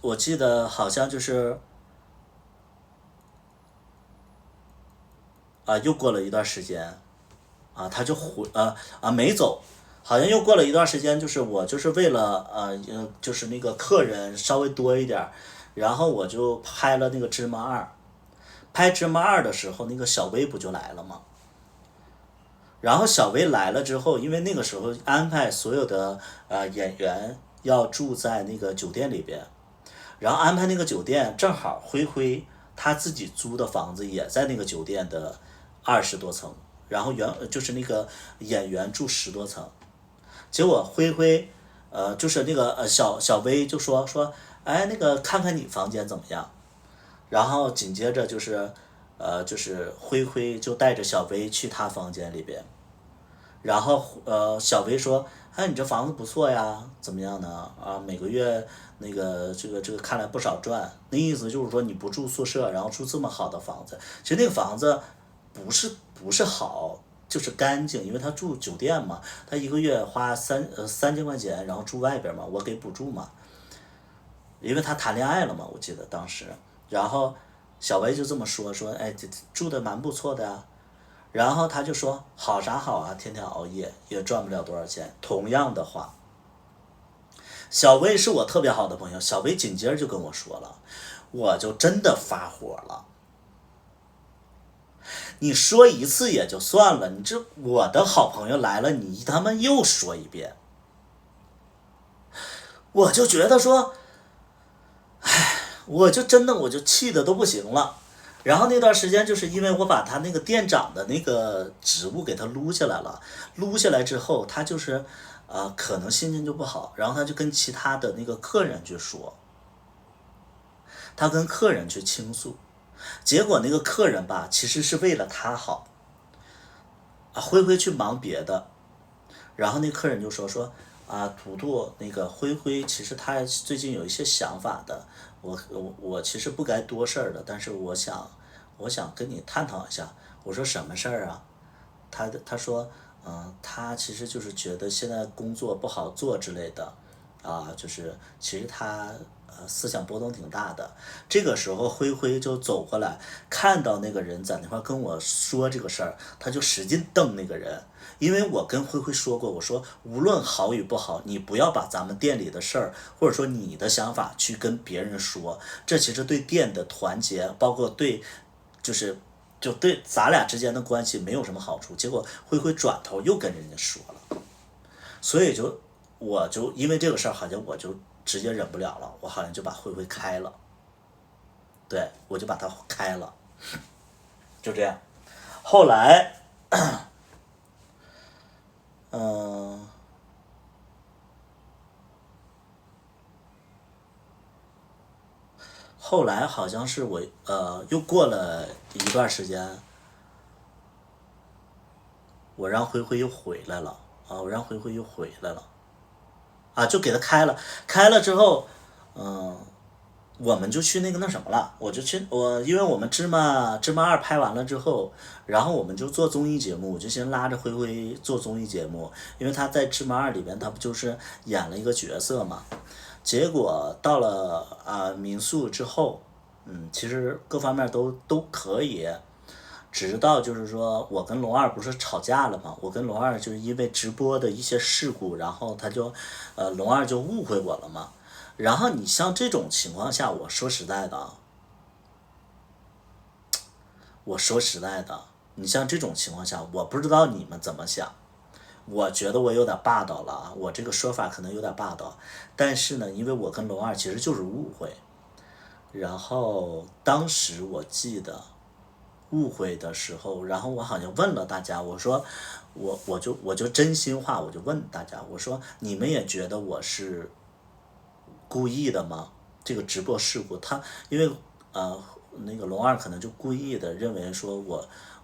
我记得好像就是又过了一段时间他就没走，好像又过了一段时间，就是我就是为了就是那个客人稍微多一点，然后我就拍了那个芝麻2，拍芝麻2的时候，那个小薇不就来了吗？然后小薇来了之后，因为那个时候安排所有的演员要住在那个酒店里边，然后安排那个酒店正好辉辉他自己租的房子也在那个酒店的20多层，然后就是那个演员住10多层。结果辉辉就是那个小薇就说哎，那个看看你房间怎么样。然后紧接着就是辉辉就带着小薇去他房间里边，然后小薇说哎，你这房子不错呀，怎么样呢？每个月那个这个看来不少赚。那意思就是说你不住宿舍，然后住这么好的房子。其实那个房子不是好，就是干净，因为他住酒店嘛，他一个月花3000块钱，然后住外边嘛，我给补助嘛，因为他谈恋爱了嘛，我记得当时。然后小薇就这么说哎，住的蛮不错的呀。然后他就说好啥好啊，天天熬夜也赚不了多少钱。同样的话，小薇是我特别好的朋友，小薇紧接着就跟我说了，我就真的发火了。你说一次也就算了，你这我的好朋友来了，你他妈又说一遍，我就觉得说，我就气的都不行了。然后那段时间就是因为我把他那个店长的那个职务给他撸下来了，撸下来之后他就是可能心情就不好，然后他就跟其他的那个客人去说，他跟客人去倾诉，结果那个客人吧，其实是为了他好，灰灰去忙别的，然后那客人就说图图，那个灰灰其实他最近有一些想法的，我其实不该多事儿的，但是我想跟你探讨一下。我说什么事儿啊？他说他其实就是觉得现在工作不好做之类的，就是其实他思想波动挺大的。这个时候灰灰就走过来，看到那个人在那块跟我说这个事儿，他就使劲瞪那个人。因为我跟灰灰说过，我说无论好与不好，你不要把咱们店里的事儿，或者说你的想法去跟别人说，这其实对店的团结，包括对就对咱俩之间的关系没有什么好处。结果灰灰转头又跟人家说了，所以我就因为这个事儿，好像我就直接忍不了了，我好像就把灰灰开了，对，我就把他开了，就这样。后来后来好像是我又过了一段时间，我让灰灰又回来了就给他开了之后，我们就去那什么了，因为我们芝麻2拍完了之后，然后我们就做综艺节目，我就先拉着灰灰做综艺节目，因为他在芝麻2里边他不就是演了一个角色嘛。结果到了民宿之后，其实各方面都可以，直到就是说我跟龙二不是吵架了嘛，我跟龙二就是因为直播的一些事故，然后他就龙二就误会我了嘛。然后你像这种情况下，我说实在的，你像这种情况下，我不知道你们怎么想。我觉得我有点霸道了啊，我这个说法可能有点霸道，但是呢，因为我跟龙二其实就是误会，然后当时我记得误会的时候，然后我好像问了大家，我说我就真心话，我就问大家，我说你们也觉得我是故意的吗？这个直播事故，他因为那个龙二可能就故意的认为说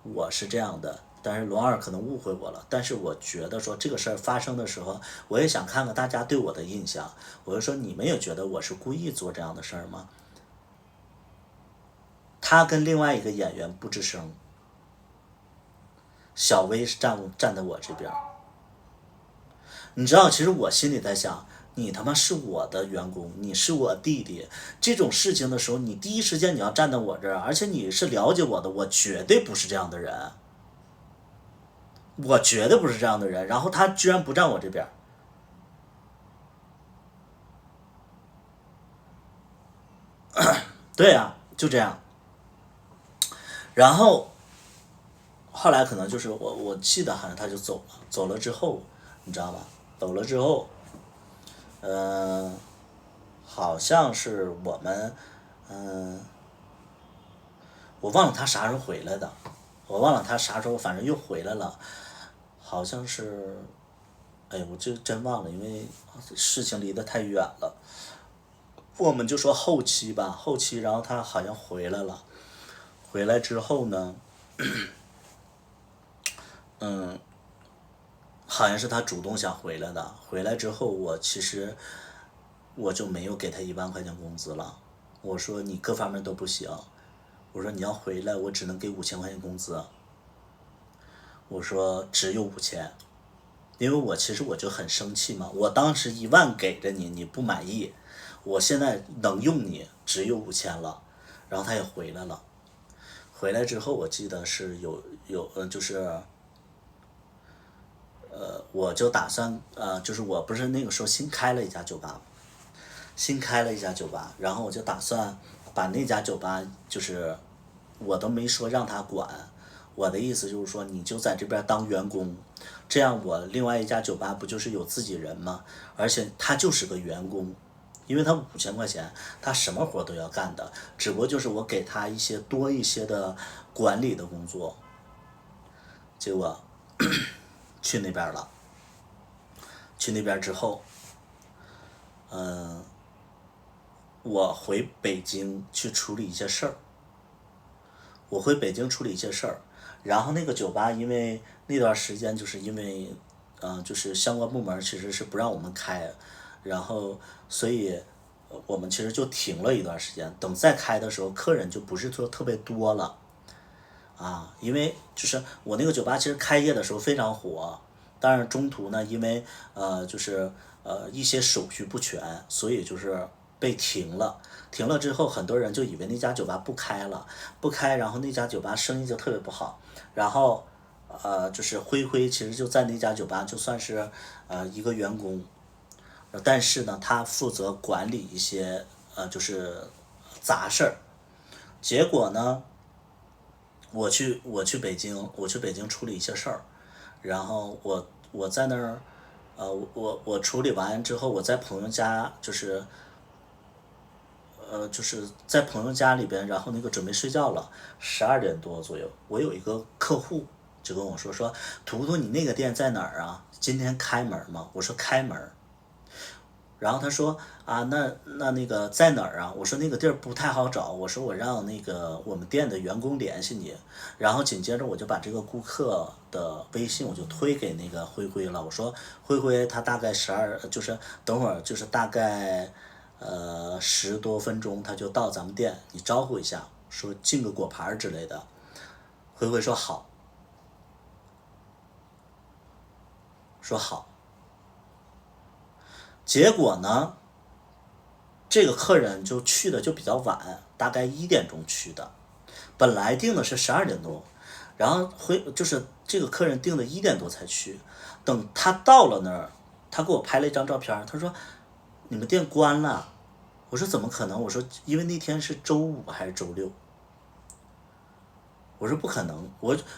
我是这样的。但是龙二可能误会我了，但是我觉得说这个事儿发生的时候，我也想看看大家对我的印象。我就说你们也觉得我是故意做这样的事儿吗？他跟另外一个演员不吱声，小薇是站在我这边。你知道，其实我心里在想，你他妈是我的员工，你是我弟弟，这种事情的时候，你第一时间你要站在我这儿，而且你是了解我的，我绝对不是这样的人。然后他居然不站我这边，对啊，就这样。然后后来可能就是我记得好像他就走了之后，你知道吧？走了之后，好像是我们，我忘了他啥时候回来的，反正又回来了。好像是，我这真忘了，因为事情离得太远了。我们就说后期吧，然后他好像回来了。回来之后呢，好像是他主动想回来的。回来之后，我就没有给他1万块钱工资了。我说你各方面都不行，我说你要回来，我只能给5000块钱工资。我说只有5000，因为其实我就很生气嘛，我当时1万给着你，你不满意，我现在能用你只有5000了。然后他也回来了，回来之后我记得是就是我就打算就是我不是那个时候新开了一家酒吧，然后我就打算把那家酒吧就是我都没说让他管。我的意思就是说，你就在这边当员工，这样我另外一家酒吧不就是有自己人吗？而且他就是个员工，因为他5000块钱，他什么活都要干的，只不过就是我给他多一些的管理的工作。结果去那边了，去那边之后，我回北京去处理一些事儿，然后那个酒吧因为那段时间就是因为就是相关部门其实是不让我们开，然后所以我们其实就停了一段时间，等再开的时候客人就不是说特别多了因为就是我那个酒吧其实开业的时候非常火，但是中途呢因为就是一些手续不全，所以就是被停了之后很多人就以为那家酒吧不开了，然后那家酒吧生意就特别不好，然后就是灰灰其实就在那家酒吧就算是一个员工，但是呢他负责管理一些就是杂事儿，结果呢我去北京处理一些事儿，然后我在那儿我处理完之后，我在朋友家就是在朋友家里边，然后那个准备睡觉了，12点多左右，我有一个客户就跟我说图图你那个店在哪儿啊？今天开门吗？我说开门。然后他说那个在哪儿啊？我说那个地儿不太好找，我说我让那个我们店的员工联系你，然后紧接着我就把这个顾客的微信我就推给那个灰灰了，我说灰灰他大概就是等会儿就是大概10多分钟他就到咱们店，你招呼一下，说进个果盘之类的。灰灰说好，结果呢这个客人就去的就比较晚，大概1点钟去的，本来定的是12点多，然后就是这个客人定的1点多才去，等他到了那儿，他给我拍了一张照片，他说你们店关了，我说怎么可能？我说因为那天是周5还是周6，我说不可能，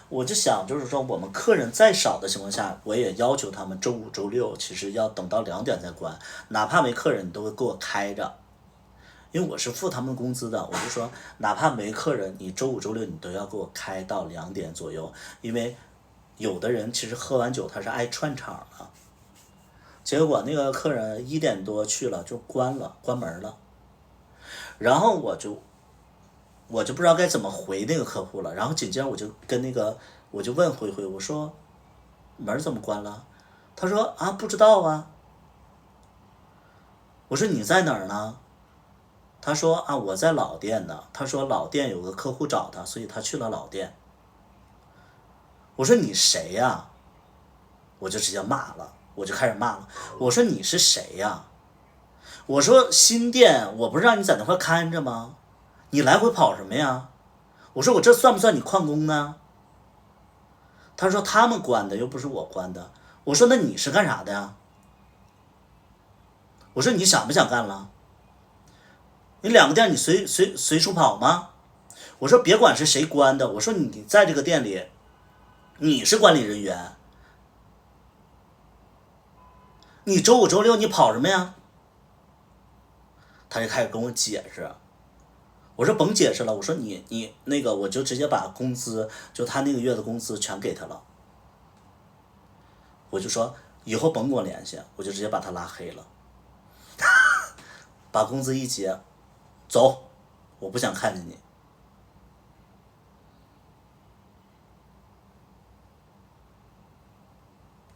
我就想就是说我们客人再少的情况下，我也要求他们周5周6其实要等到2点再关，哪怕没客人你都会给我开着，因为我是付他们工资的，我就说哪怕没客人你周5周6你都要给我开到2点左右，因为有的人其实喝完酒他是爱串场的。结果那个客人1点多去了就关门了，然后我就不知道该怎么回那个客户了，然后紧接着我就问灰灰，我说门怎么关了？他说不知道啊。我说你在哪儿呢？他说我在老店呢，他说老店有个客户找他，所以他去了老店。我说你谁呀？我就直接骂了，我就开始骂了，我说你是谁呀？我说新店我不是让你在那块看着吗？你来回跑什么呀？我说我这算不算你旷工呢？他说他们关的又不是我关的。我说那你是干啥的呀？我说你想不想干了？你2个店你随处跑吗？我说别管是谁关的，我说你在这个店里你是管理人员，你周5周6你跑什么呀？他就开始跟我解释，我说甭解释了，我说你那个我就直接把工资就他那个月的工资全给他了，我就说以后甭跟我联系，我就直接把他拉黑了把工资一结，走，我不想看见你。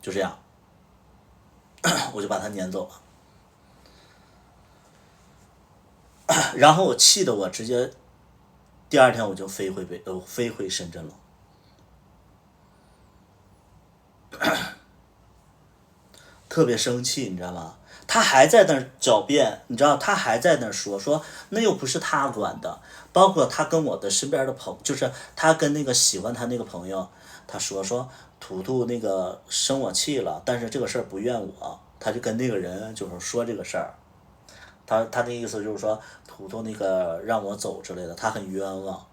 就这样我就把他撵走了。然后我气得我直接第2天我就飞回深圳了。特别生气，你知道吗？他还在那儿狡辩，你知道他还在那儿说那又不是他管的，包括他跟我的身边的朋友，就是他跟那个喜欢他那个朋友，他说图图那个生我气了，但是这个事儿不怨我，他就跟那个人就是说这个事儿，他那意思就是说图图那个让我走之类的，他很冤枉。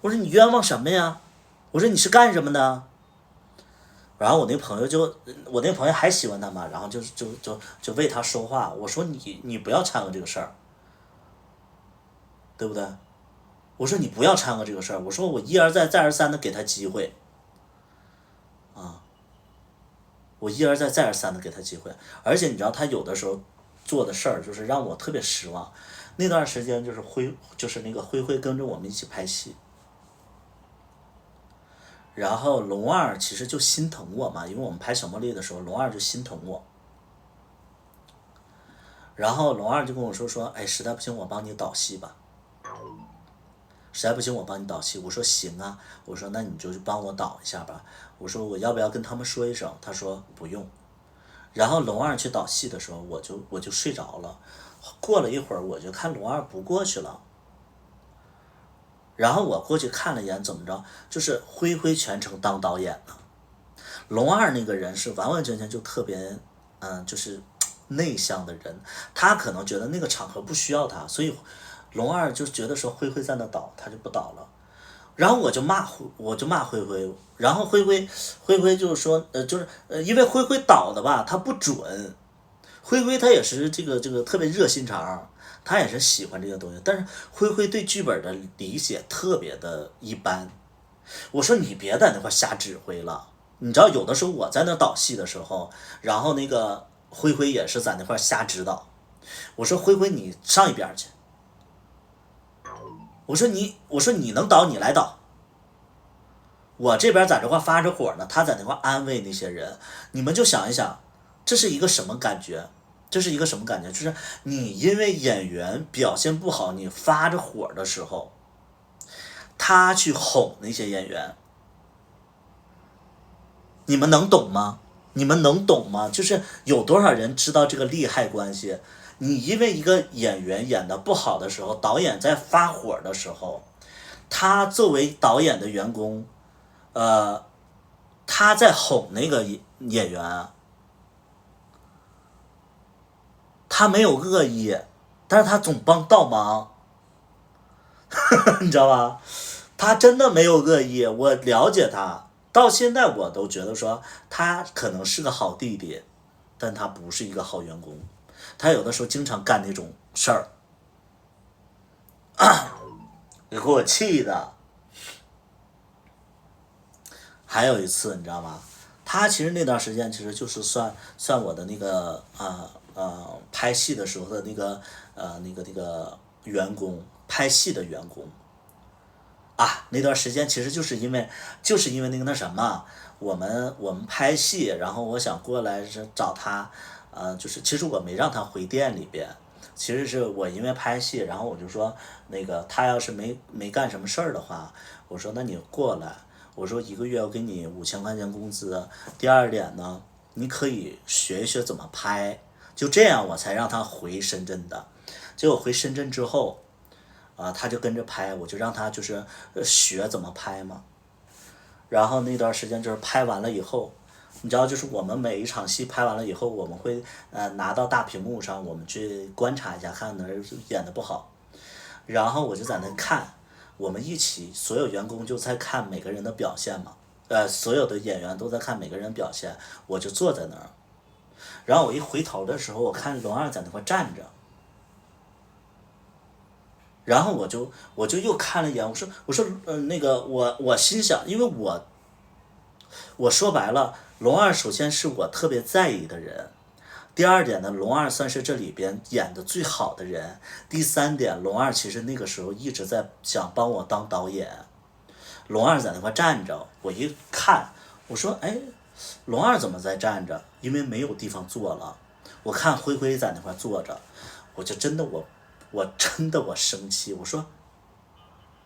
我说你冤枉什么呀？我说你是干什么的？然后我那朋友还喜欢他嘛，然后就为他说话。我说你不要掺和这个事儿，对不对？我说你不要掺和这个事儿。我说我一而再再而三的给他机会，我一而再再而三的给他机会。而且你知道他有的时候做的事儿就是让我特别失望。那段时间就是那个灰灰跟着我们一起拍戏，然后龙二其实就心疼我嘛，因为我们拍小茉莉的时候，龙二就心疼我，然后龙二就跟我说，哎，实在不行我帮你导戏吧，实在不行我帮你导戏。我说行啊，我说那你就帮我导一下吧，我说我要不要跟他们说一声，他说不用。然后龙二去导戏的时候，我就睡着了。过了一会儿，我就看龙二不过去了，然后我过去看了一眼，怎么着？就是灰灰全程当导演呢。龙二那个人是完完全全就特别，就是内向的人，他可能觉得那个场合不需要他，所以龙二就觉得说灰灰在那导，他就不导了。然后我就骂灰灰，然后灰灰就是说，因为灰灰导的吧，他不准。灰灰他也是这个特别热心肠，他也是喜欢这个东西，但是灰灰对剧本的理解特别的一般。我说你别在那块瞎指挥了，你知道有的时候我在那导戏的时候，然后那个灰灰也是在那块瞎指导。我说灰灰你上一边去，我说你能导你来导，我这边在这块发着火呢，他在那块安慰那些人，你们就想一想，这是一个什么感觉？这是一个什么感觉？就是你因为演员表现不好，你发着火的时候，他去哄那些演员，你们能懂吗？你们能懂吗？就是有多少人知道这个利害关系？你因为一个演员演得不好的时候，导演在发火的时候，他作为导演的员工，他在哄那个演员，他没有恶意，但是他总帮倒忙，你知道吧？他真的没有恶意，我了解他，到现在我都觉得说他可能是个好弟弟，但他不是一个好员工，他有的时候经常干那种事儿，给我气的。还有一次你知道吗？他其实那段时间其实就是算我的那个拍戏的时候的那个员工，拍戏的员工啊。那段时间其实就是因为那个什么，我们拍戏，然后我想过来是找他，就是其实我没让他回店里边，其实是我因为拍戏，然后我就说那个他要是没干什么事儿的话，我说那你过来，我说1个月我给你5000块钱工资。第二点呢，你可以学一学怎么拍，就这样我才让他回深圳的。结果回深圳之后，他就跟着拍，我就让他就是学怎么拍嘛。然后那段时间就是拍完了以后，你知道，就是我们每一场戏拍完了以后，我们会拿到大屏幕上，我们去观察一下，看哪儿演的不好。然后我就在那看，我们一起所有员工就在看每个人的表现嘛，所有的演员都在看每个人的表现，我就坐在那儿。然后我一回头的时候，我看龙二在那块站着，然后我就又看了一眼，我说那个我心想，因为我说白了，龙二首先是我特别在意的人，第二点呢，龙二算是这里边演的最好的人，第三点，龙二其实那个时候一直在想帮我当导演。龙二在那块站着，我一看，我说哎，龙二怎么在站着？因为没有地方坐了。我看灰灰在那块坐着，我就真的我生气，我说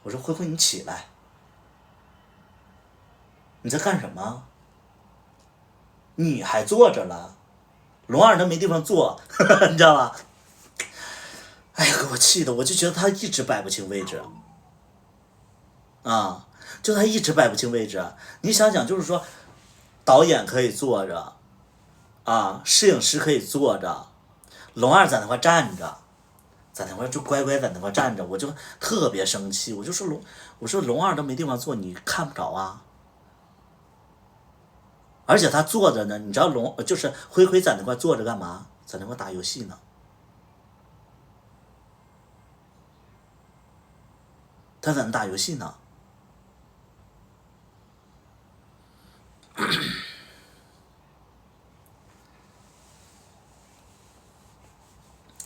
灰灰你起来，你在干什么？你还坐着了，龙二都没地方坐，你知道吧？哎呀，给我气的，我就觉得他一直摆不清位置，就他一直摆不清位置。你想想，就是说，导演可以坐着，摄影师可以坐着，龙二在那块站着，在那块就乖乖在那块站着，我就特别生气，我说龙二都没地方坐，你看不着啊？而且他坐着呢，你知道就是灰灰在那块坐着干嘛？在那块打游戏呢。他在那打游戏呢。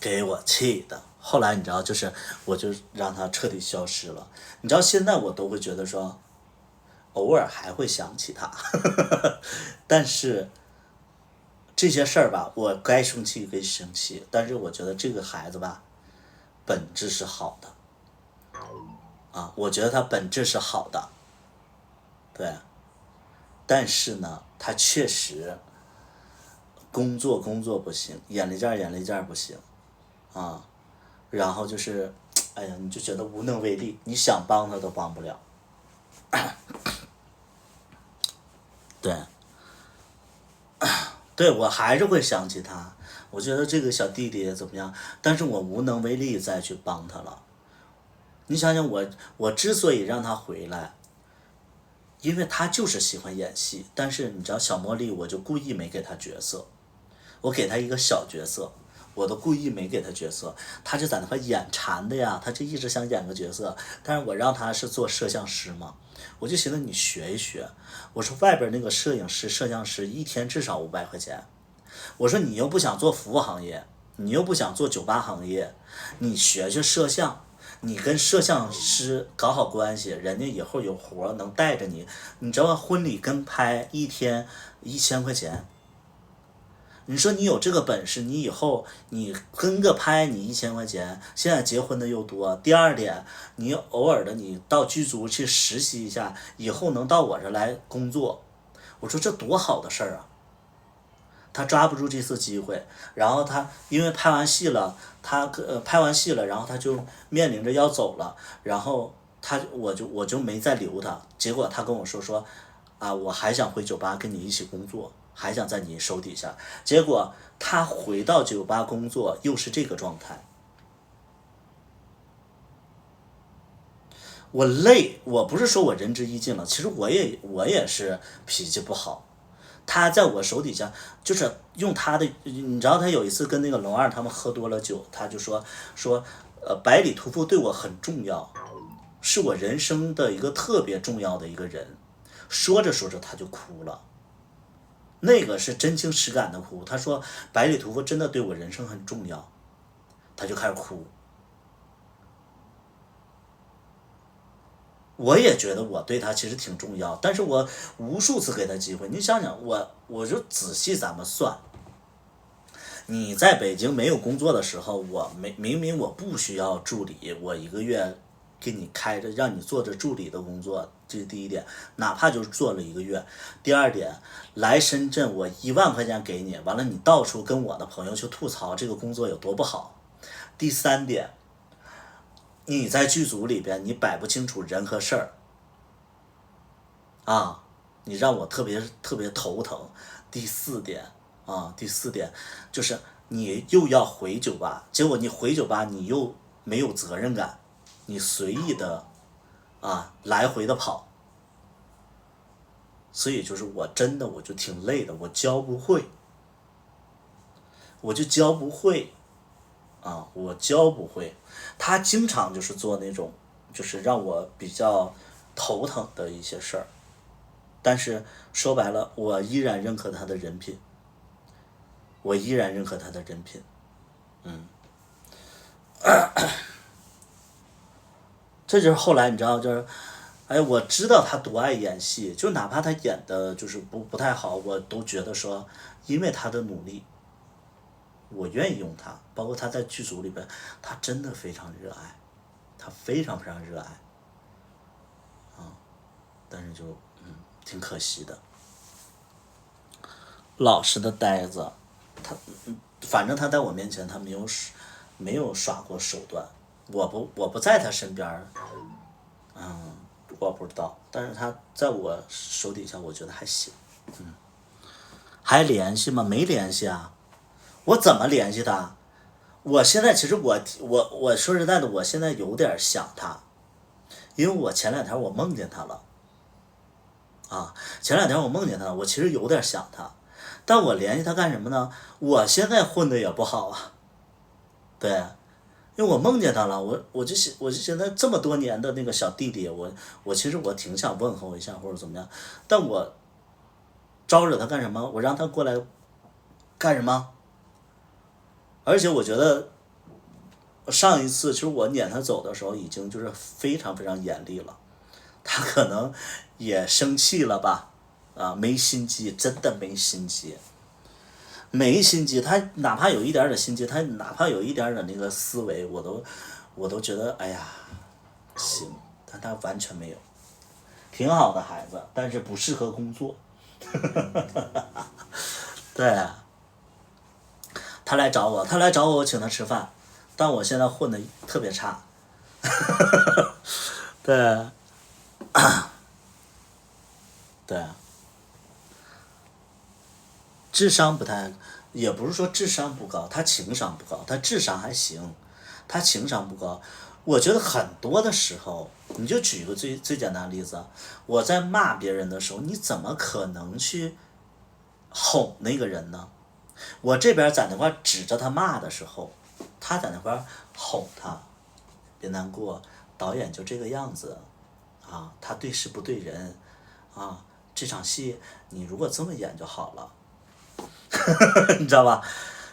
给我气的。后来你知道，就是我就让他彻底消失了。你知道现在我都会觉得说，偶尔还会想起他，但是这些事儿吧，我该生气可以生气，但是我觉得这个孩子吧，本质是好的，啊，我觉得他本质是好的，对，但是呢，他确实工作不行，眼力劲儿不行，啊。然后就是，哎呀，你就觉得无能为力，你想帮他都帮不了。对，对我还是会想起他，我觉得这个小弟弟怎么样，但是我无能为力再去帮他了。你想想我之所以让他回来，因为他就是喜欢演戏，但是你知道小茉莉，我就故意没给他角色，我给他一个小角色。我都故意没给他角色，他就在那块眼馋的呀，他就一直想演个角色，但是我让他是做摄像师嘛，我就寻思你学一学，我说外边那个摄影师、摄像师一天至少500块钱，我说你又不想做服务行业，你又不想做酒吧行业，你学学摄像，你跟摄像师搞好关系，人家以后有活能带着你，你知道婚礼跟拍一天1000块钱。你说你有这个本事，你以后你跟个拍你1000块钱，现在结婚的又多。第二点，你偶尔的你到剧组去实习一下，以后能到我这来工作，我说这多好的事儿啊！他抓不住这次机会，然后他因为拍完戏了，拍完戏了，然后他就面临着要走了，然后我就没再留他，结果他跟我说啊，我还想回酒吧跟你一起工作。还想在你手底下，结果他回到酒吧工作又是这个状态。我累，我不是说我仁至义尽了，其实我也是脾气不好。他在我手底下，就是用他的，你知道他有一次跟那个龙二他们喝多了酒，他就说百里屠夫对我很重要，是我人生的一个特别重要的一个人。说着说着他就哭了。那个是真情实感的哭，他说百里屠夫真的对我人生很重要，他就开始哭。我也觉得我对他其实挺重要，但是我无数次给他机会，你想想我就仔细咱们算，你在北京没有工作的时候，明明我不需要助理，我1个月给你开着让你做着助理的工作，这是第一点，哪怕就是做了1个月。第二点，来深圳我1万块钱给你，完了你到处跟我的朋友去吐槽这个工作有多不好。第三点，你在剧组里边你摆不清楚人和事儿啊，你让我特别头疼。第四点就是你又要回酒吧，结果你回酒吧你又没有责任感，你随意的来回的跑，所以就是我真的我就挺累的，我教不会，我教不会。他经常就是做那种就是让我比较头疼的一些事儿，但是说白了，我依然认可他的人品，这就是后来你知道，就是我知道他多爱演戏，就哪怕他演的就是不太好，我都觉得说因为他的努力我愿意用他，包括他在剧组里边他真的非常热爱，他非常热爱但是就挺可惜的。老实的呆子，他反正他在我面前他没有耍过手段，我不在他身边我不知道，但是他在我手底下我觉得还行。还联系吗？没联系啊。我怎么联系他？我现在其实我说实在的，我现在有点想他，因为我前2天我梦见他了我其实有点想他，但我联系他干什么呢？我现在混的也不好啊，对，因为我梦见他了，我就现在这么多年的那个小弟弟，我其实我挺想问候一下或者怎么样，但我招惹他干什么？我让他过来干什么？而且我觉得上一次其实我撵他走的时候已经就是非常非常严厉了，他可能也生气了吧，没心机，真的没心机，没心机，他哪怕有一点点心机，他哪怕有一点点那个思维，我都觉得哎呀行，但他完全没有，挺好的孩子，但是不适合工作。对，他来找我，我请他吃饭，但我现在混的特别差。对，对，智商不太，也不是说智商不高，他情商不高，他智商还行，他情商不高。我觉得很多的时候，你就举一个最简单的例子，我在骂别人的时候，你怎么可能去哄那个人呢？我这边在那块指着他骂的时候，他在那块哄他，别难过，导演就这个样子，他对事不对人，这场戏你如果这么演就好了，你知道吧？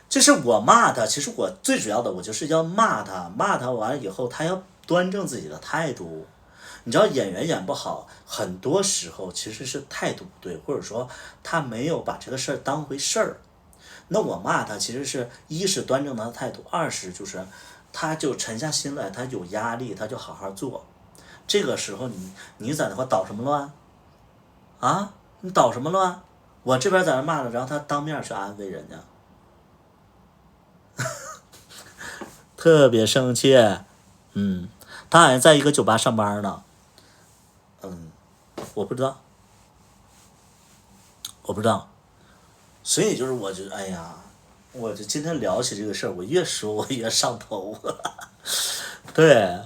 就是我骂他，其实我最主要的我就是要骂他，骂他完了以后，他要端正自己的态度。你知道演员演不好，很多时候其实是态度不对，或者说他没有把这个事儿当回事儿。那我骂他，其实是一是端正他的态度，二是就是他就沉下心来，他有压力，他就好好做。这个时候你在那块捣什么乱啊？你捣什么乱？我这边在那骂了，然后他当面去安慰人家。特别生气，他好像在一个酒吧上班呢，我不知道，所以就是我觉得，哎呀，我就今天聊起这个事儿，我越说我越上头，对，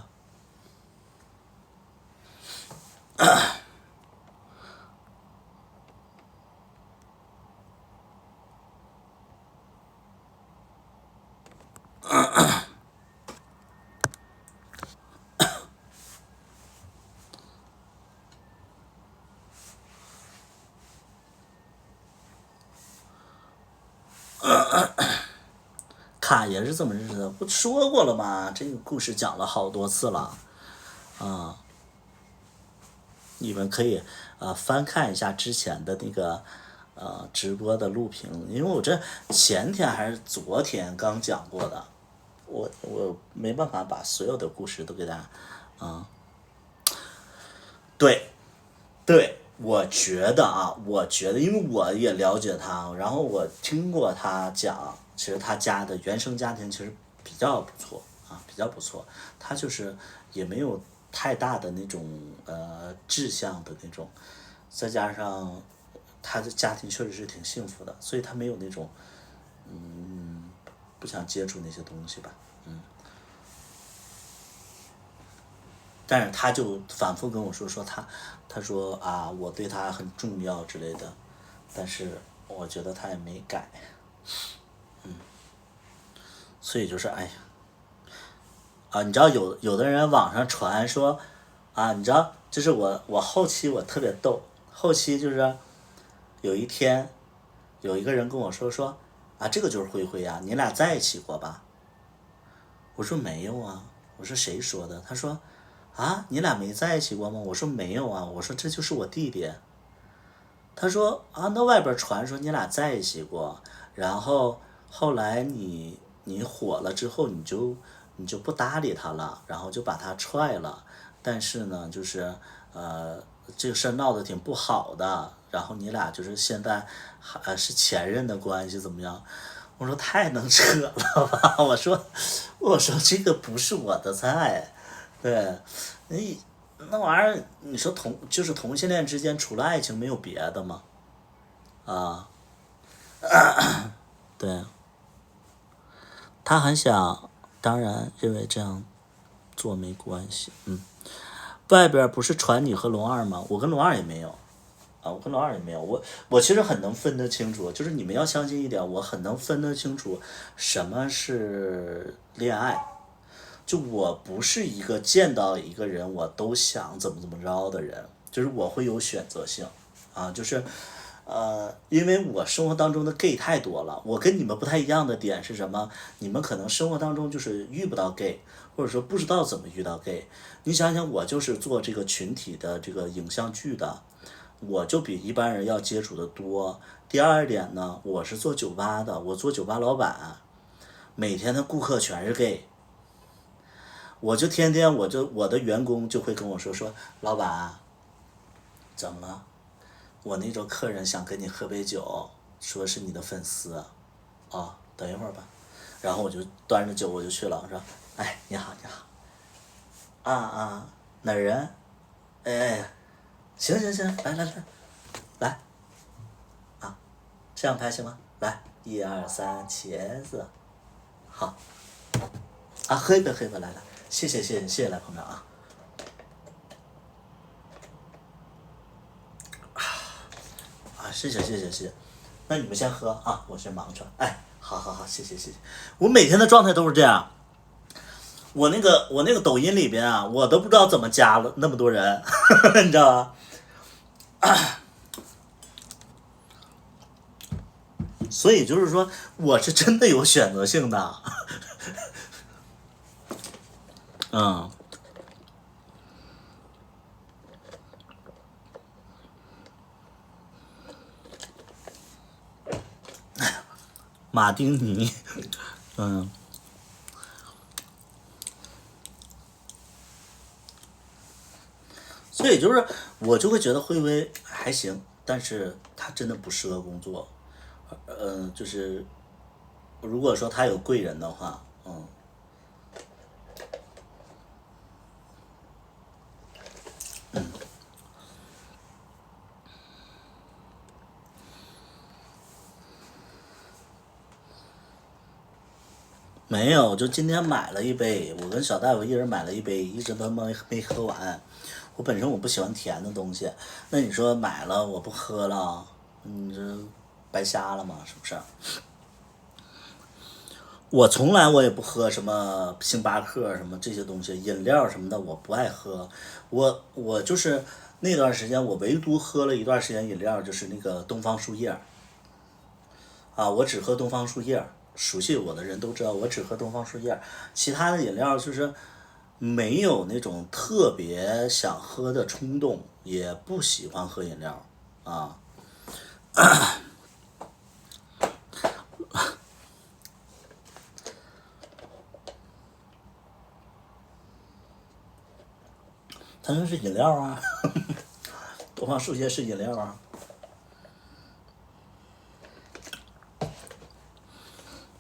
卡爷是怎么认识的？不说过了吗？这个故事讲了好多次了，你们可以翻看一下之前的那个直播的录屏，因为我这前天还是昨天刚讲过的，我没办法把所有的故事都给大家，对，我觉得，因为我也了解他，然后我听过他讲，其实他家的原生家庭其实比较不错，他就是也没有太大的那种志向的那种，再加上他的家庭确实是挺幸福的，所以他没有那种不想接触那些东西吧，但是他就反复跟我说他说我对他很重要之类的，但是我觉得他也没改，所以就是哎呀，你知道有的人网上传说你知道就是我后期我特别逗，后期就是有一天有一个人跟我说这个就是灰灰呀，你俩在一起过吧？我说没有啊，我说谁说的？他说你俩没在一起过吗？我说没有啊，我说这就是我弟弟。他说那外边传说你俩在一起过，然后后来你火了之后你就不搭理他了，然后就把他踹了，但是呢就是这个事儿闹得挺不好的，然后你俩就是现在是前任的关系怎么样？我说太能扯了吧，我说这个不是我的菜，对，那玩意儿你说就是同性恋之间除了爱情没有别的吗？对，他很想，当然认为这样做没关系，外边不是传你和龙二吗？我跟龙二也没有。我其实很能分得清楚，就是你们要相信一点，我很能分得清楚什么是恋爱。就我不是一个见到一个人我都想怎么着的人，就是我会有选择性就是因为我生活当中的 gay 太多了，我跟你们不太一样的点是什么？你们可能生活当中就是遇不到 gay， 或者说不知道怎么遇到 gay。你想想，我就是做这个群体的这个影像剧的，我就比一般人要接触的多。第二点呢，我是做酒吧的，我做酒吧老板，每天的顾客全是 gay， 我就天天我的员工就会跟我说老板，怎么了？我那周客人想跟你喝杯酒，说是你的粉丝，等一会儿吧，然后我就端着酒我就去了，我说，哎，你好，哪儿人？哎，行，来，这样拍行吗？来，1、2、3，茄子，好，喝一杯，来，谢谢来捧场啊。谢谢，那你们先喝啊，我先忙去了。哎，好，谢谢。我每天的状态都是这样。我那个抖音里边啊，我都不知道怎么加了那么多人，你知道吧？所以就是说，我是真的有选择性的。马丁尼，所以就是我就会觉得慧薇还行，但是她真的不适合工作，就是如果说她有贵人的话，没有，就今天买了一杯，我跟小大夫一人买了一杯，一直都没喝完。我本身我不喜欢甜的东西，那你说买了我不喝了，你这白瞎了吗？是不是？我从来我也不喝什么星巴克什么这些东西，饮料什么的我不爱喝。我就是那段时间我唯独喝了一段时间饮料，就是那个东方树叶。我只喝东方树叶。熟悉我的人都知道，我只喝东方树叶，其他的饮料就是没有那种特别想喝的冲动，也不喜欢喝饮料啊。它那是饮料啊，东方树叶是饮料啊。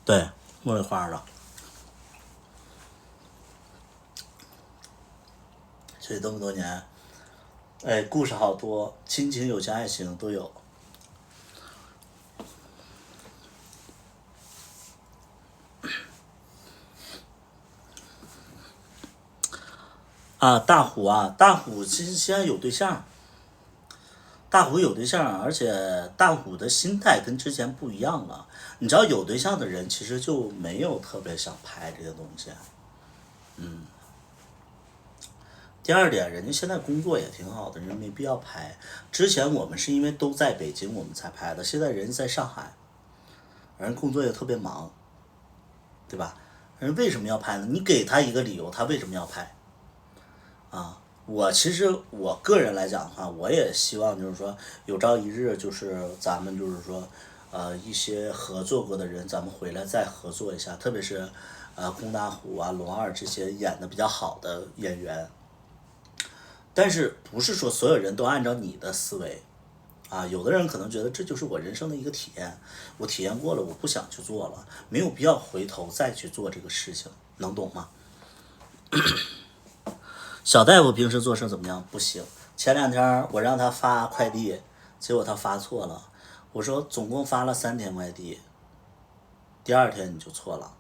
对，茉莉花的，所以这么多年，哎，故事好多，亲情、友情、爱情都有。大虎其实现在有对象。大虎有对象，而且大虎的心态跟之前不一样了。你知道有对象的人其实就没有特别想拍这些东西。第二点，人家现在工作也挺好的，人家没必要拍。之前我们是因为都在北京我们才拍的，现在人家在上海，人工作也特别忙，对吧？人为什么要拍呢？你给他一个理由，他为什么要拍？其实我个人来讲的话，我也希望就是说有朝一日就是咱们就是说一些合作过的人，咱们回来再合作一下，特别是龚大虎龙二这些演的比较好的演员。但是不是说所有人都按照你的思维有的人可能觉得这就是我人生的一个体验，我体验过了，我不想去做了，没有必要回头再去做这个事情，能懂吗？小大夫平时做事怎么样？不行。前2天我让他发快递，结果他发错了。我说总共发了3天快递，第2天你就错了。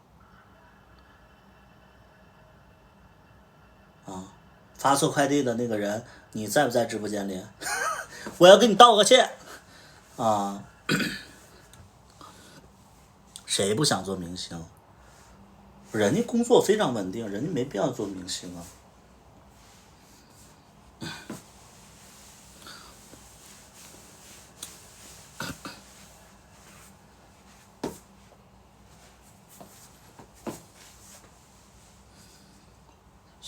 发错快递的那个人，你在不在直播间里？我要跟你道个歉谁不想做明星？人家工作非常稳定，人家没必要做明星啊。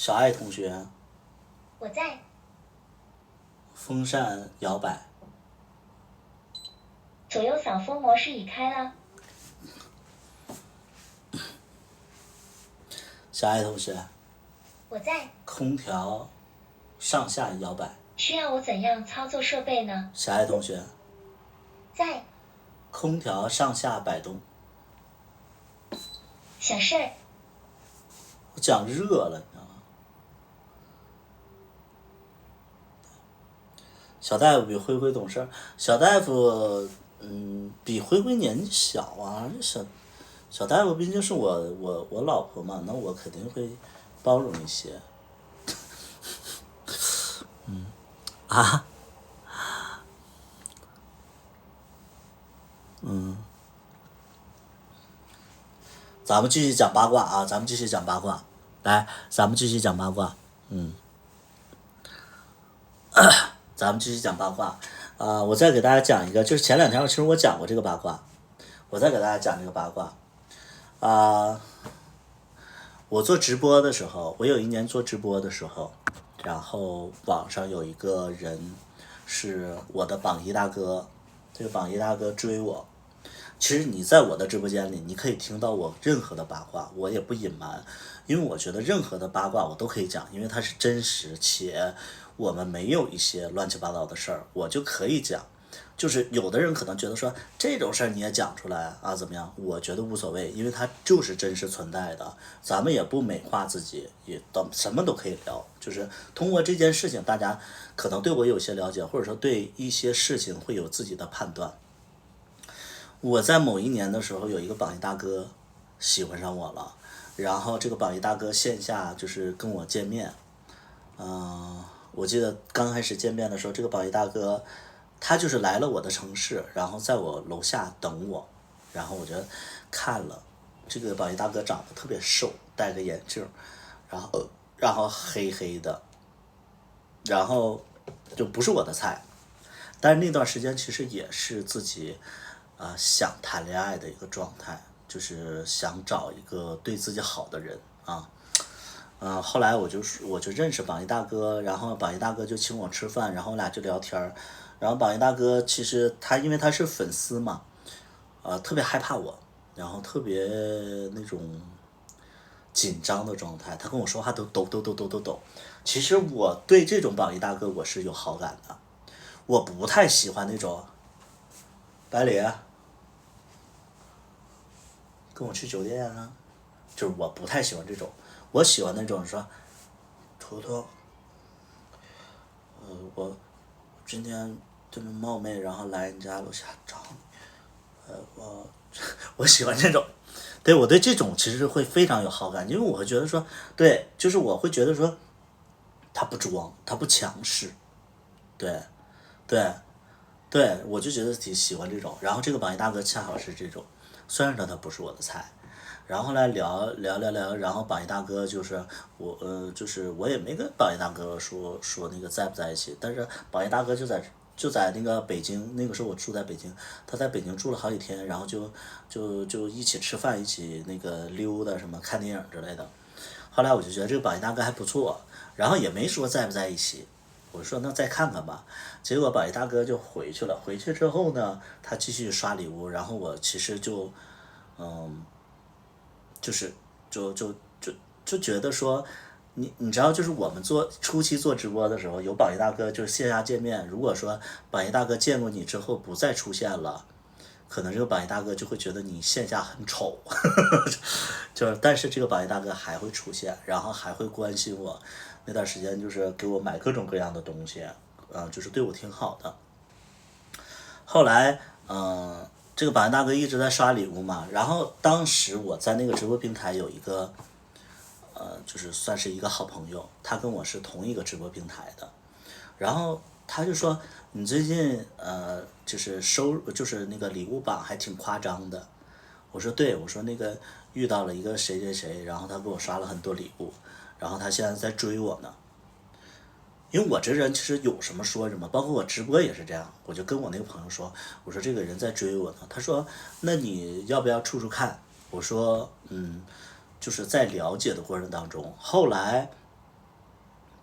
小爱同学，我在。风扇摇摆。左右扫风模式已开了。小爱同学，我在。空调上下摇摆。需要我怎样操作设备呢？小爱同学，在。空调上下摆动。小事儿。我讲热了，你知道吗？小大夫比灰灰懂事儿，小大夫比灰灰年纪小啊，小大夫毕竟是我老婆嘛，那我肯定会包容一些。咱们继续讲八卦啊，咱们继续讲八卦，来，咱们继续讲八卦，咱们继续讲八卦，我再给大家讲一个，就是前2天其实我讲过这个八卦，我再给大家讲这个八卦，我做直播的时候，我有一年做直播的时候，然后网上有一个人是我的榜一大哥，这个榜一大哥追我。其实你在我的直播间里，你可以听到我任何的八卦，我也不隐瞒，因为我觉得任何的八卦我都可以讲，因为它是真实且我们没有一些乱七八糟的事儿，我就可以讲。就是有的人可能觉得说这种事儿你也讲出来啊，怎么样？我觉得无所谓，因为它就是真实存在的，咱们也不美化自己，也什么都可以聊。就是通过这件事情，大家可能对我有些了解，或者说对一些事情会有自己的判断。我在某一年的时候，有一个榜一大哥喜欢上我了，然后这个榜一大哥线下就是跟我见面，我记得刚开始见面的时候，这个榜一大哥他就是来了我的城市，然后在我楼下等我，然后我就看了这个榜一大哥长得特别瘦，戴个眼镜，然后黑黑的，然后就不是我的菜，但是那段时间其实也是自己想谈恋爱的一个状态，就是想找一个对自己好的人啊。后来我就认识榜一大哥，然后榜一大哥就请我吃饭，然后我俩就聊天，然后榜一大哥其实因为他是粉丝嘛，特别害怕我，然后特别那种紧张的状态，他跟我说话都抖。其实我对这种榜一大哥我是有好感的，我不太喜欢那种百里跟我去酒店啊，就是我不太喜欢这种，我喜欢那种说，图图，我今天这么冒昧，然后来你家楼下找你，我喜欢这种，对，我对这种其实会非常有好感，因为我会觉得说，对，就是我会觉得说，他不装，他不强势，对，我就觉得挺喜欢这种，然后这个榜一大哥恰好是这种。虽然说他不是我的菜，然后后来聊，然后榜一大哥就是就是我也没跟榜一大哥说那个在不在一起，但是榜一大哥就在那个北京，那个时候我住在北京，他在北京住了好几天，然后就一起吃饭，一起那个溜达什么看电影之类的。后来我就觉得这个榜一大哥还不错，然后也没说在不在一起，我说那再看看吧。结果榜一大哥就回去了，回去之后呢，他继续刷礼物，然后我其实就觉得说，你知道，就是我们初期做直播的时候，有榜一大哥就是线下见面，如果说榜一大哥见过你之后不再出现了，可能这个榜一大哥就会觉得你线下很丑，但是这个榜一大哥还会出现，然后还会关心我，那段时间就是给我买各种各样的东西，就是对我挺好的。后来这个榜一大哥一直在刷礼物嘛，然后当时我在那个直播平台有一个就是算是一个好朋友，他跟我是同一个直播平台的，然后他就说你最近就是就是那个礼物榜还挺夸张的。我说对，我说那个遇到了一个谁，然后他给我刷了很多礼物，然后他现在在追我呢。因为我这人其实有什么说什么，包括我直播也是这样，我就跟我那个朋友说，我说这个人在追我呢，他说那你要不要处看？我说就是在了解的过程当中，后来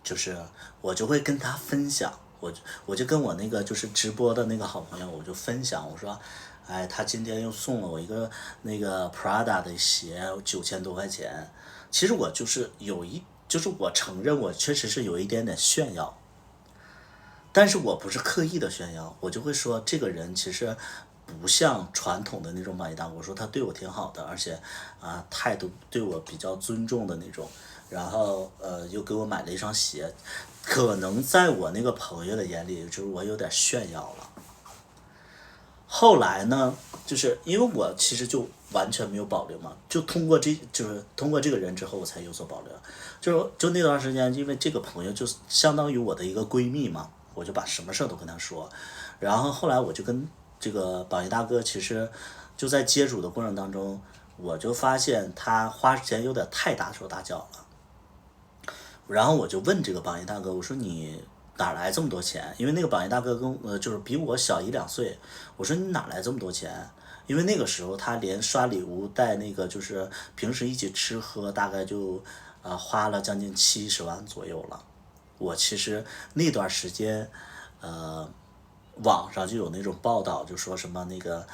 就是我就会跟他分享，我就跟我那个就是直播的那个好朋友，我就分享，我说，哎，他今天又送了我一个那个 Prada 的鞋，9000多块钱。其实我就是就是我承认我确实是有一点点炫耀，但是我不是刻意的炫耀，我就会说这个人其实不像传统的那种榜一大哥，我说他对我挺好的，而且态度对我比较尊重的那种，然后又给我买了一双鞋，可能在我那个朋友的眼里，就是我有点炫耀了。后来呢，就是因为我其实就完全没有保留嘛，就是通过这个人之后，我才有所保留。就那段时间，因为这个朋友就相当于我的一个闺蜜嘛，我就把什么事都跟她说。然后后来我就跟这个榜一大哥，其实就在接触的过程当中，我就发现他花钱有点太大手大脚了。然后我就问这个榜一大哥，我说你哪来这么多钱？因为那个榜一大哥就是比我小1-2岁，我说你哪来这么多钱？因为那个时候他连刷礼物带那个就是平时一起吃喝，大概就花了将近70万左右了。我其实那段时间网上就有那种报道，就说什么那个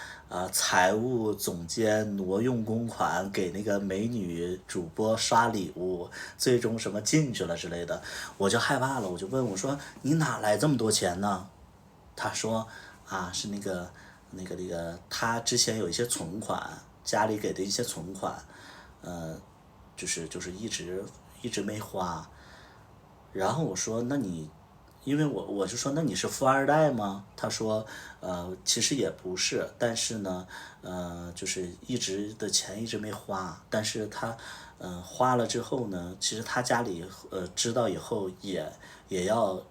财务总监挪用公款给那个美女主播刷礼物，最终什么进去了之类的，我就害怕了，我就问我说你哪来这么多钱呢？他说是那个他之前有一些存款，家里给的一些存款，就是一直没花。然后我说那你，因为我就说那你是富二代吗？他说其实也不是，但是呢就是一直的钱一直没花，但是他花了之后呢，其实他家里知道以后也有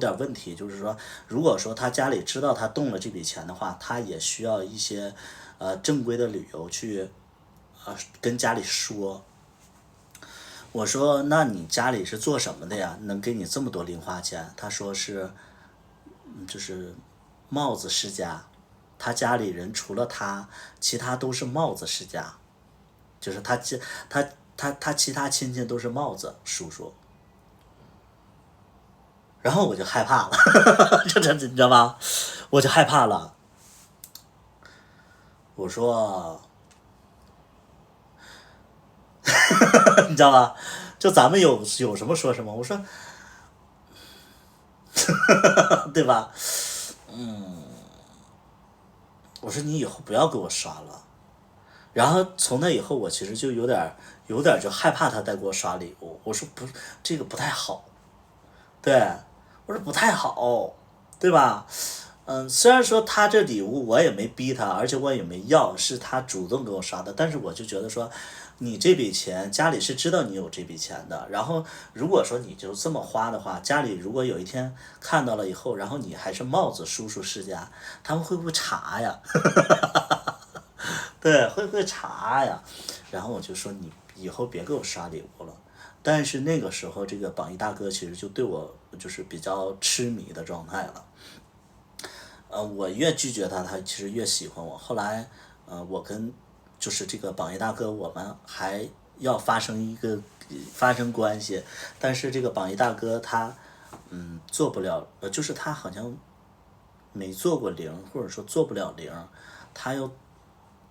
点问题，就是说如果说他家里知道他动了这笔钱的话，他也需要一些正规的理由去跟家里说。我说那你家里是做什么的呀，能给你这么多零花钱？他说是就是帽子世家，他家里人除了他其他都是帽子世家，就是他其他亲戚都是帽子叔叔。然后我就害怕了这你知道吧，我就害怕了。我说你知道吧，就咱们有什么说什么，我说对吧，我说你以后不要给我刷了。然后从那以后我其实就有点就害怕他再给我刷礼物，我说不，这个不太好，对，我说不太好，对吧？虽然说他这礼物我也没逼他，而且我也没要，是他主动给我刷的，但是我就觉得说你这笔钱家里是知道你有这笔钱的，然后如果说你就这么花的话，家里如果有一天看到了以后，然后你还是帽子叔叔世家，他们会不会查呀对，会不会查呀？然后我就说你以后别给我刷礼物了。但是那个时候这个榜一大哥其实就对我就是比较痴迷的状态了。我越拒绝他，他其实越喜欢我。后来我跟就是这个榜一大哥，我们还要发生关系，但是这个榜一大哥他做不了，就是他好像没做过零，或者说做不了零，他又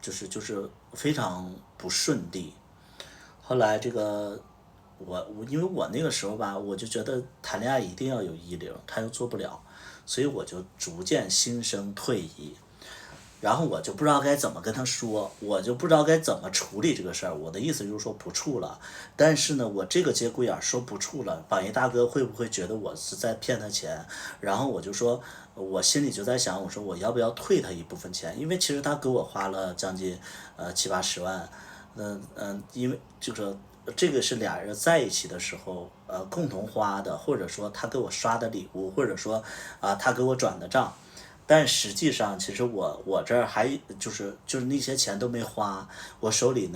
就是非常不顺利。后来这个因为我那个时候吧，我就觉得谈恋爱一定要有10，他又做不了，所以我就逐渐心生退意。然后我就不知道该怎么跟他说，我就不知道该怎么处理这个事儿。我的意思就是说不处了，但是呢，我这个节骨眼说不处了，榜一大哥会不会觉得我是在骗他钱？然后我就说，我心里就在想，我说我要不要退他一部分钱？因为其实他给我花了将近70-80万，因为就是这个是俩人在一起的时候共同花的，或者说他给我刷的礼物，或者说他给我转的账。但实际上其实我这儿还就是那些钱都没花，我手里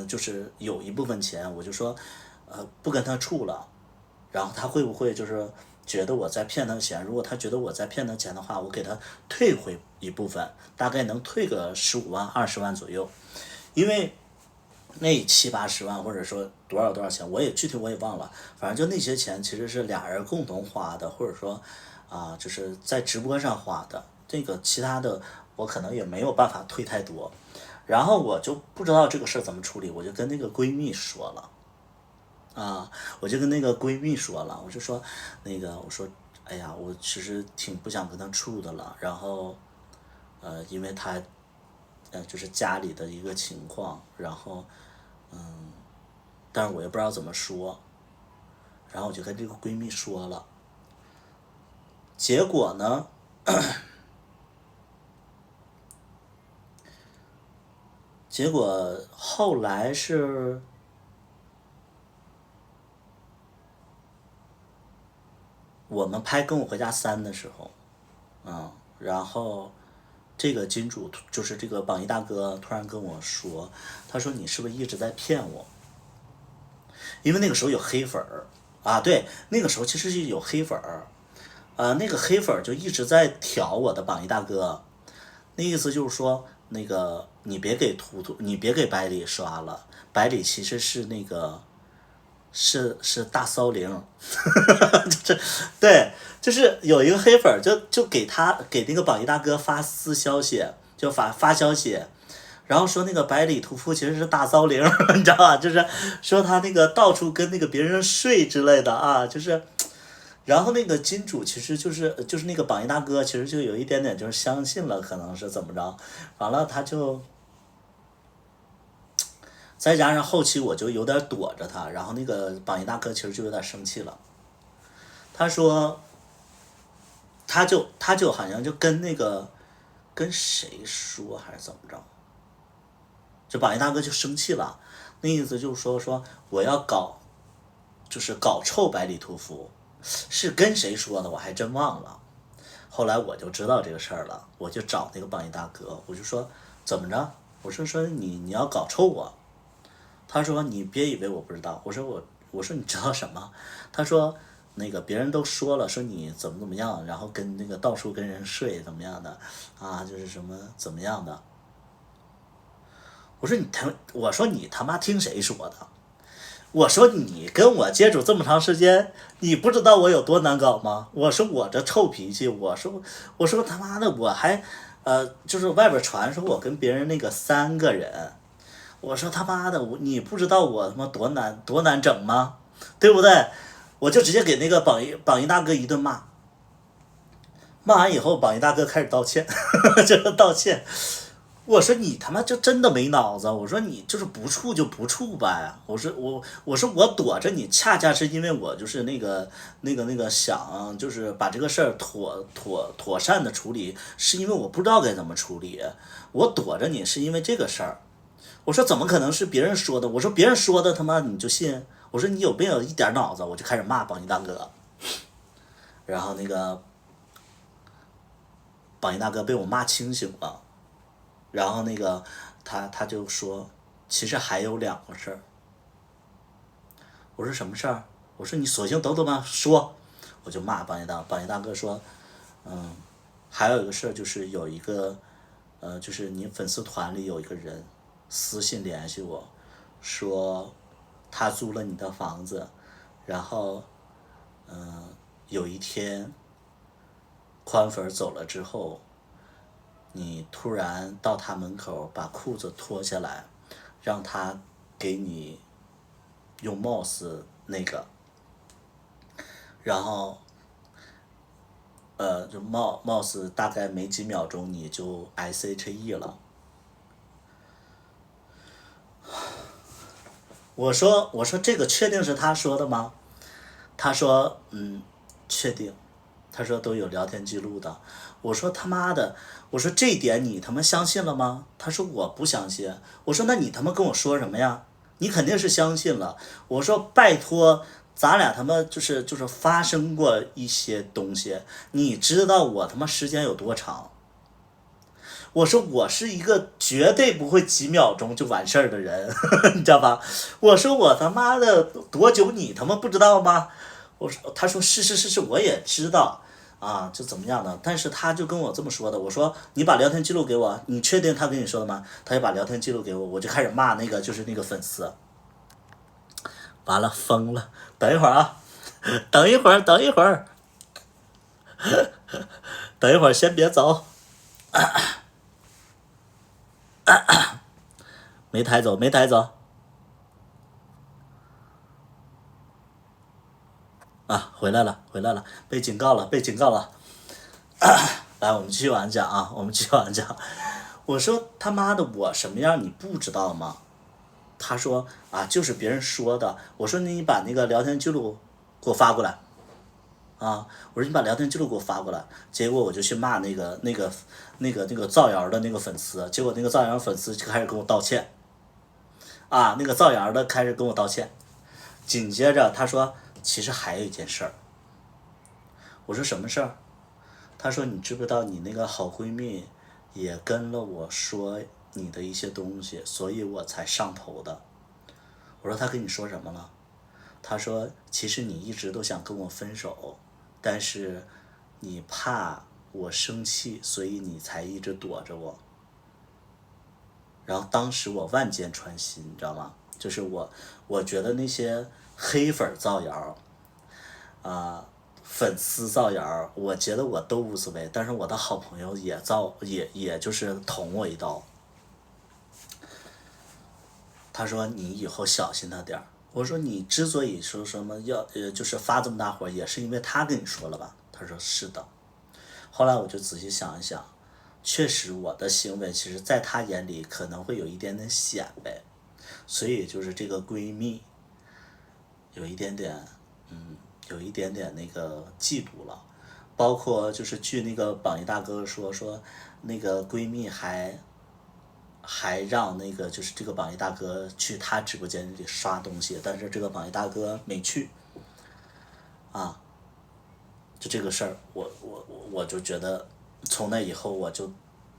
就是有一部分钱，我就说不跟他处了。然后他会不会就是觉得我在骗他钱？如果他觉得我在骗他钱的话，我给他退回一部分，大概能退个15万20万左右。因为那70-80万，或者说多少钱，具体我也忘了，反正就那些钱其实是俩人共同花的，或者说就是在直播上花的。这个其他的我可能也没有办法退太多，然后我就不知道这个事儿怎么处理，我就跟那个闺蜜说了。我就跟那个闺蜜说了，我就说我说哎呀，我其实挺不想跟她处的了，然后因为她就是家里的一个情况，然后但是我也不知道怎么说，然后我就跟这个闺蜜说了，结果呢结果后来是我们拍《跟我回家3》的时候，然后这个金主就是这个榜一大哥突然跟我说，他说你是不是一直在骗我？因为那个时候有黑粉儿对，那个时候其实是有黑粉儿，那个黑粉儿就一直在挑我的榜一大哥，那意思就是说你别给你别给百里刷了，百里其实是是大骚灵，对，就是有一个黑粉就给那个榜一大哥发私消息，就发消息，然后说那个百里屠夫其实是大骚灵，你知道吧？就是说他到处跟别人睡之类的就是，然后那个金主其实就是那个榜一大哥，其实就有一点点就是相信了，可能是怎么着，完了他就。再加上后期我就有点躲着他，然后那个榜一大哥其实就有点生气了，他说，他就好像就跟跟谁说还是怎么着，这榜一大哥就生气了，那意思就是说我要搞臭百里屠夫，是跟谁说的我还真忘了，后来我就知道这个事儿了，我就找那个榜一大哥，我就说怎么着，我说你要搞臭我。他说你别以为我不知道，我说你知道什么？他说别人都说了，说你怎么样，然后跟到处跟人睡怎么样的就是什么怎么样的。我说你他妈听谁说的？我说你跟我接触这么长时间，你不知道我有多难搞吗？我说我这臭脾气，我说他妈的我还就是外边传说我跟别人3个人。我说他妈的，你不知道我他妈多难整吗？对不对？我就直接给那个榜一大哥一顿骂，骂完以后，榜一大哥开始道歉，就是道歉。我说你他妈就真的没脑子，我说你就是不处就不处呗。我说我躲着你，恰恰是因为我就是想就是把这个事儿妥善的处理，是因为我不知道该怎么处理，我躲着你是因为这个事儿。我说怎么可能是别人说的？我说别人说的他妈你就信？我说你有没有一点脑子？我就开始骂榜一大哥，然后榜一大哥被我骂清醒了，然后他就说其实还有2个事儿。我说什么事儿？我说你索性都嘛说，我就骂榜一大哥说还有一个事儿就是有一个就是你粉丝团里有一个人私信联系我，说他租了你的房子，然后有一天宽粉走了之后，你突然到他门口把裤子脱下来，让他给你用 mouse 然后就 mouse 大概没几秒钟你就 SHE 了。我说这个确定是他说的吗？他说确定，他说都有聊天记录的。我说他妈的，我说这点你他妈相信了吗？他说我不相信。我说那你他妈跟我说什么呀？你肯定是相信了。我说拜托，咱俩他妈就是发生过一些东西，你知道我他妈时间有多长？我说我是一个绝对不会几秒钟就完事儿的人，你知道吧？我说我他妈的多久你他妈不知道吗？他说是，我也知道。啊，就怎么样的，但是他就跟我这么说的，我说你把聊天记录给我，你确定他跟你说的吗？他就把聊天记录给我，我就开始骂那个就是那个粉丝，完了疯了，等一会儿啊，等一会儿，等一会儿，等一会儿先别走，没抬走，没抬走。啊，回来了，回来了，被警告了，被警告了。来，我们继续往讲啊，我们继续往讲。我说他妈的，我什么样你不知道吗？他说啊，就是别人说的。我说你把那个聊天记录给我发过来。啊，我说你把聊天记录给我发过来。结果我就去骂那个造谣的那个粉丝，结果那个造谣粉丝就开始跟我道歉。啊，那个造谣的开始跟我道歉。紧接着他说，其实还有一件事儿。我说什么事儿？他说你知不知道你那个好闺蜜也跟了我说你的一些东西，所以我才上头的。我说他跟你说什么了？他说其实你一直都想跟我分手，但是你怕我生气，所以你才一直躲着我。然后当时我万箭穿心，你知道吗？就是我觉得那些黑粉造谣粉丝造谣，我觉得我都无所谓，但是我的好朋友也就是捅我一刀。他说你以后小心他点儿。我说你之所以说什么就是发这么大火，也是因为他跟你说了吧？他说是的。后来我就仔细想一想，确实我的行为其实在他眼里可能会有一点点显摆，所以就是这个闺蜜有一点点那个嫉妒了。包括就是据那个榜一大哥说那个闺蜜还让那个就是这个榜一大哥去他直播间里刷东西，但是这个榜一大哥没去。啊，就这个事儿，我就觉得从那以后我就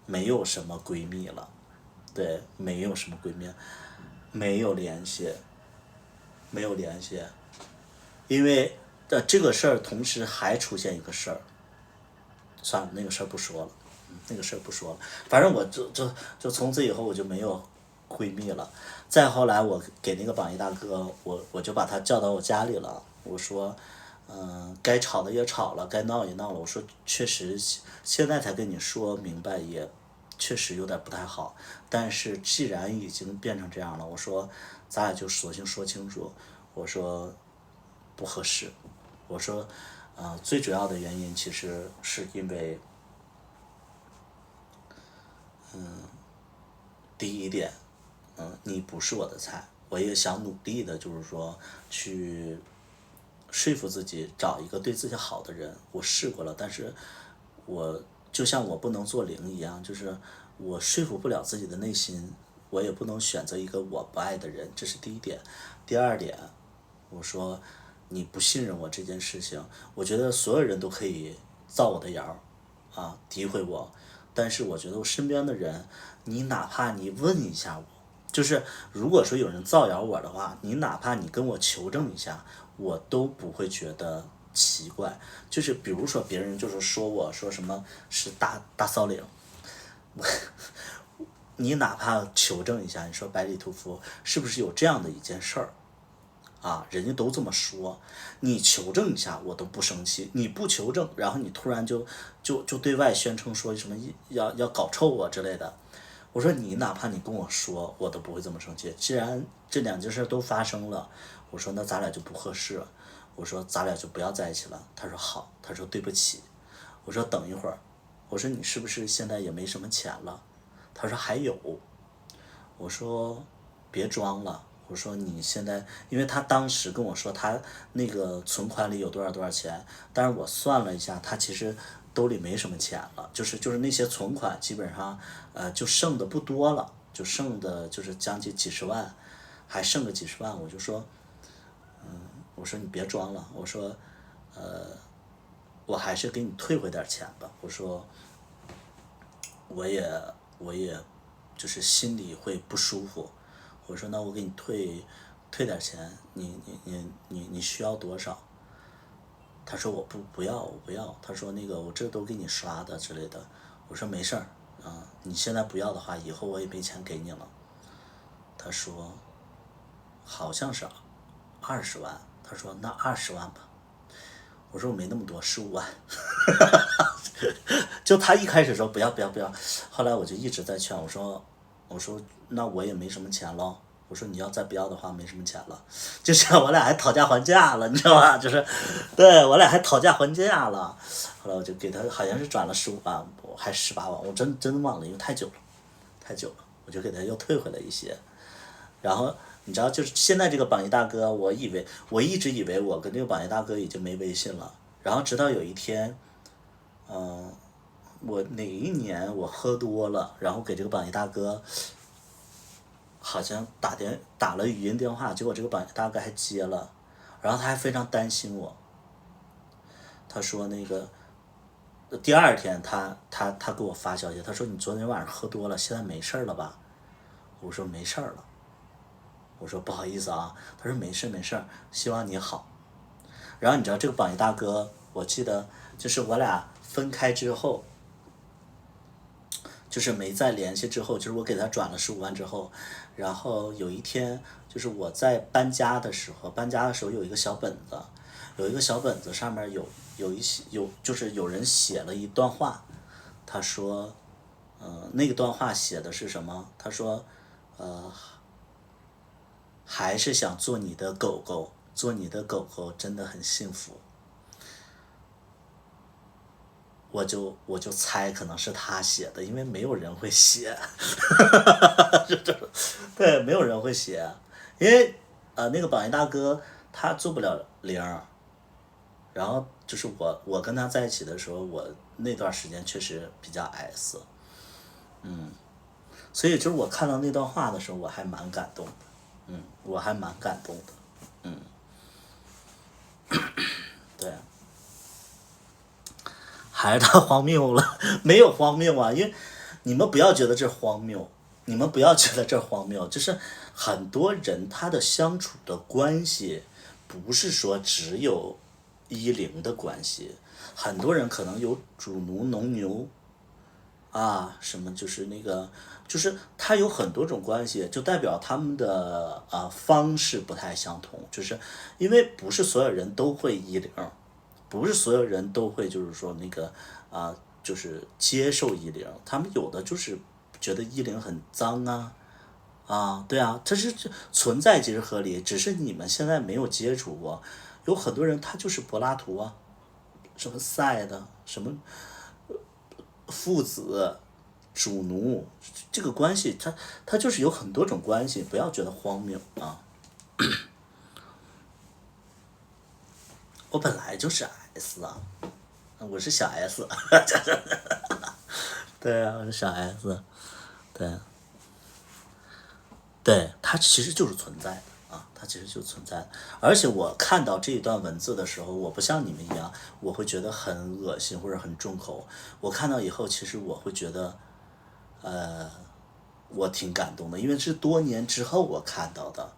没有什么闺蜜了，对，没有什么闺蜜，没有联系，因为这个事儿同时还出现一个事儿，算了，那个事儿不说了。反正我就从此以后我就没有闺蜜了。再后来我给那个榜一大哥，我就把他叫到我家里了。我说，该吵的也吵了，该闹也闹了。我说确实现在才跟你说明白，也确实有点不太好。但是既然已经变成这样了，我说咱俩就索性说清楚。我说不合适。我说，最主要的原因其实是因为。第一点，你不是我的菜，我也想努力的，就是说去说服自己找一个对自己好的人。我试过了，但是我就像我不能做零一样，就是我说服不了自己的内心，我也不能选择一个我不爱的人，这是第一点。第二点，我说你不信任我这件事情，我觉得所有人都可以造我的谣啊，诋毁我。但是我觉得我身边的人，你哪怕你问一下我，就是如果说有人造谣我的话，你哪怕你跟我求证一下，我都不会觉得奇怪。就是比如说别人就是说我说什么是大骚灵，你哪怕求证一下，你说百里屠夫是不是有这样的一件事儿？啊，人家都这么说，你求证一下我都不生气，你不求证，然后你突然就对外宣称说什么要搞臭我之类的，我说你哪怕你跟我说，我都不会这么生气。既然这两件事都发生了，我说那咱俩就不合适了，我说咱俩就不要在一起了。他说好，他说对不起。我说等一会儿，我说你是不是现在也没什么钱了？他说还有。我说别装了。我说你现在，因为他当时跟我说他那个存款里有多少钱，但是我算了一下，他其实兜里没什么钱了，就是那些存款基本上就剩的不多了，就剩的就是将近几十万，还剩个几十万。我就说，我说你别装了，我说我还是给你退回点钱吧。我说我也就是心里会不舒服。我说那我给你退点钱，你需要多少？他说我不要，他说那个我这都给你刷的之类的。我说没事儿啊，你现在不要的话，以后我也没钱给你了。他说好像是20万，他说那20万吧。我说我没那么多，15万。就他一开始说不要，后来我就一直在劝我说那我也没什么钱了。我说你要再不要的话，没什么钱了。就是我俩还讨价还价了，你知道吧？就是对我俩还讨价还价了。后来我就给他好像是转了15万还18万，我真忘了，因为太久了，我就给他又退回来一些。然后你知道，就是现在这个榜一大哥，我一直以为我跟这个榜一大哥已经没微信了。然后直到有一天，我哪一年我喝多了，然后给这个榜一大哥好像打了语音电话，结果这个榜一大哥还接了，然后他还非常担心我。他说那个第二天他给我发消息，他说你昨天晚上喝多了，现在没事了吧？我说没事了。我说不好意思啊。他说没事，希望你好。然后你知道这个榜一大哥，我记得就是我俩分开之后，就是没再联系之后，就是我给他转了15万之后，然后有一天就是我在搬家的时候有一个小本子，上面就是有人写了一段话。他说那个段话写的是什么？他说还是想做你的狗狗，做你的狗狗真的很幸福。我就猜可能是他写的，因为没有人会写。对，没有人会写，因为那个榜一大哥他做不了0，然后就是我跟他在一起的时候，我那段时间确实比较 S， 所以就是我看到那段话的时候，我还蛮感动的。对，还是他荒谬了。没有荒谬啊，因为你们不要觉得这荒谬，就是很多人他的相处的关系不是说只有10的关系，很多人可能有主奴农牛啊，什么就是那个，就是他有很多种关系，就代表他们的方式不太相同，就是因为不是所有人都会10，不是所有人都会就是说那个就是接受10，他们有的就是觉得10很脏对啊，这是存在即是合理，只是你们现在没有接触过。有很多人他就是柏拉图啊，什么赛的，什么父子主奴，这个关系它就是有很多种关系，不要觉得荒谬啊。我本来就是 S 啊，我是小 S。对啊，我是小 S。对，它其实就是存在的它其实就存在的。而且我看到这一段文字的时候，我不像你们一样，我会觉得很恶心或者很重口。我看到以后，其实我会觉得，我挺感动的，因为是多年之后我看到的，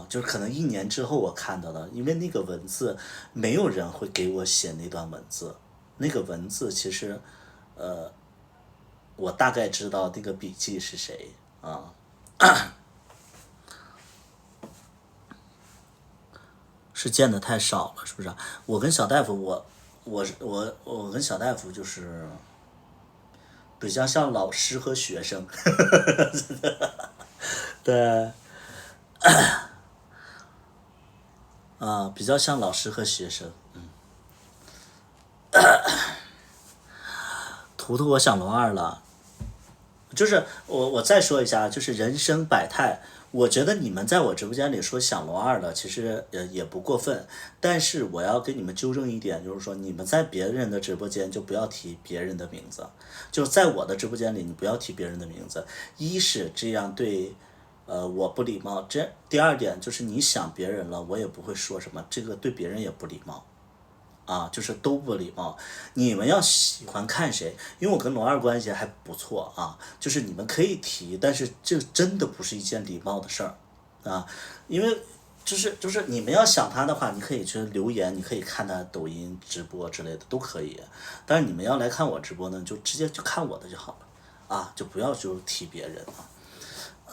就是可能1年之后我看到的，因为那个文字没有人会给我写那段文字，那个文字其实，我大概知道那个笔记是谁是见的太少了，是不是？我跟小大夫，我跟小大夫就是比较像老师和学生。对，比较像老师和学生。图图，我想龙二了。就是我再说一下，就是人生百态。我觉得你们在我直播间里说想龙二的，其实也不过分。但是我要给你们纠正一点，就是说你们在别人的直播间就不要提别人的名字，就是在我的直播间里你不要提别人的名字。一是这样对我不礼貌，第二点就是你想别人了，我也不会说什么，这个对别人也不礼貌。就是都不礼貌。你们要喜欢看谁，因为我跟龙二关系还不错就是你们可以提，但是这真的不是一件礼貌的事儿因为就是你们要想他的话，你可以去留言，你可以看他抖音直播之类的都可以。但是你们要来看我直播呢，就直接就看我的就好了啊，就不要就提别人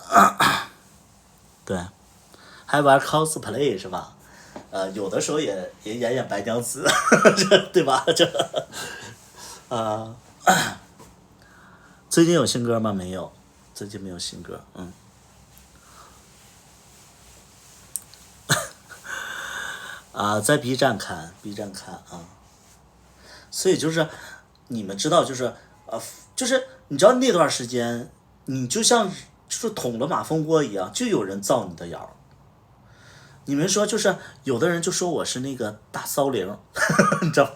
啊。对，还玩 cosplay 是吧？有的时候也演白娘子，对吧？最近有新歌吗？没有，最近没有新歌，在 B 站看啊，所以就是你们知道，就是你知道那段时间，你就像就是捅了马蜂窝一样，就有人造你的谣。你们说就是有的人就说我是那个大骚灵，你知道吗？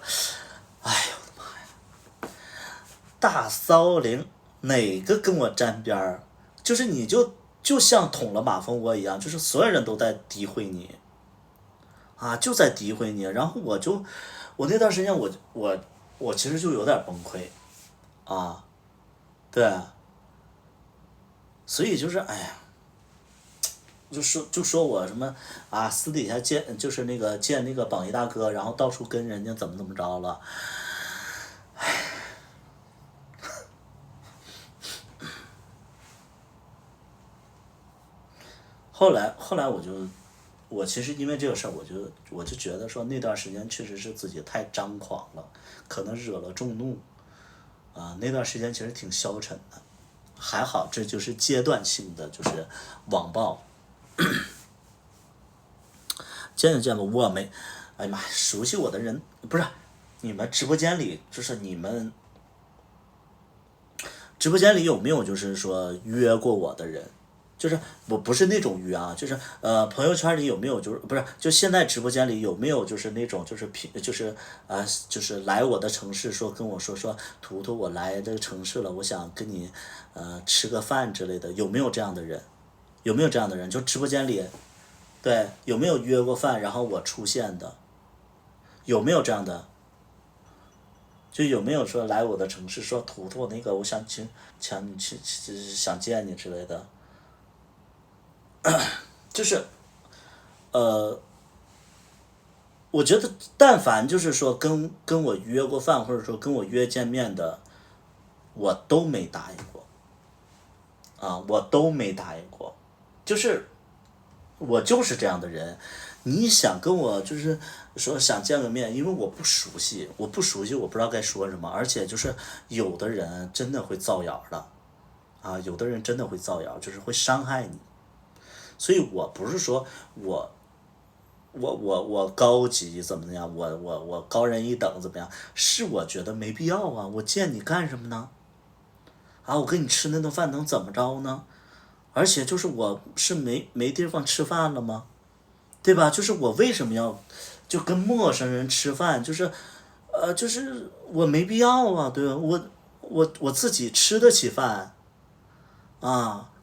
哎呦我的妈呀！大骚灵哪个跟我沾边儿？就是你就像捅了马蜂窝一样，就是所有人都在诋毁你。就在诋毁你，然后我那段时间我其实就有点崩溃，对，所以就是哎呀，就说我什么私底下见那个榜一大哥，然后到处跟人家怎么着了，后来我其实因为这个事儿，我就觉得说那段时间确实是自己太张狂了，可能惹了众怒，那段时间其实挺消沉的，还好这就是阶段性的，就是网暴。见吧，我没，哎呀妈，熟悉我的人不是你们直播间里，就是你们直播间里有没有就是说约过我的人？就是我不是那种约啊，就是朋友圈里有没有就是不是就现在直播间里有没有就是那种就是来我的城市说跟我说图图我来这个城市了，我想跟你吃个饭之类的，有没有这样的人？有没有这样的人？就直播间里，对，有没有约过饭然后我出现的？有没有这样的？就有没有说来我的城市说图图那个我想去想见你之类的？就是我觉得但凡就是说跟我约过饭或者说跟我约见面的，我都没答应过我都没答应过，就是我就是这样的人。你想跟我就是说想见个面，因为我不熟悉，我不知道该说什么，而且就是有的人真的会造谣的有的人真的会造谣，就是会伤害你。所以我不是说我高级怎么样，我高人一等怎么样？是我觉得没必要我见你干什么呢？我跟你吃那顿饭能怎么着呢？而且就是我是没地方吃饭了吗？对吧？就是我为什么要就跟陌生人吃饭？就是就是我没必要对吧？我自己吃得起饭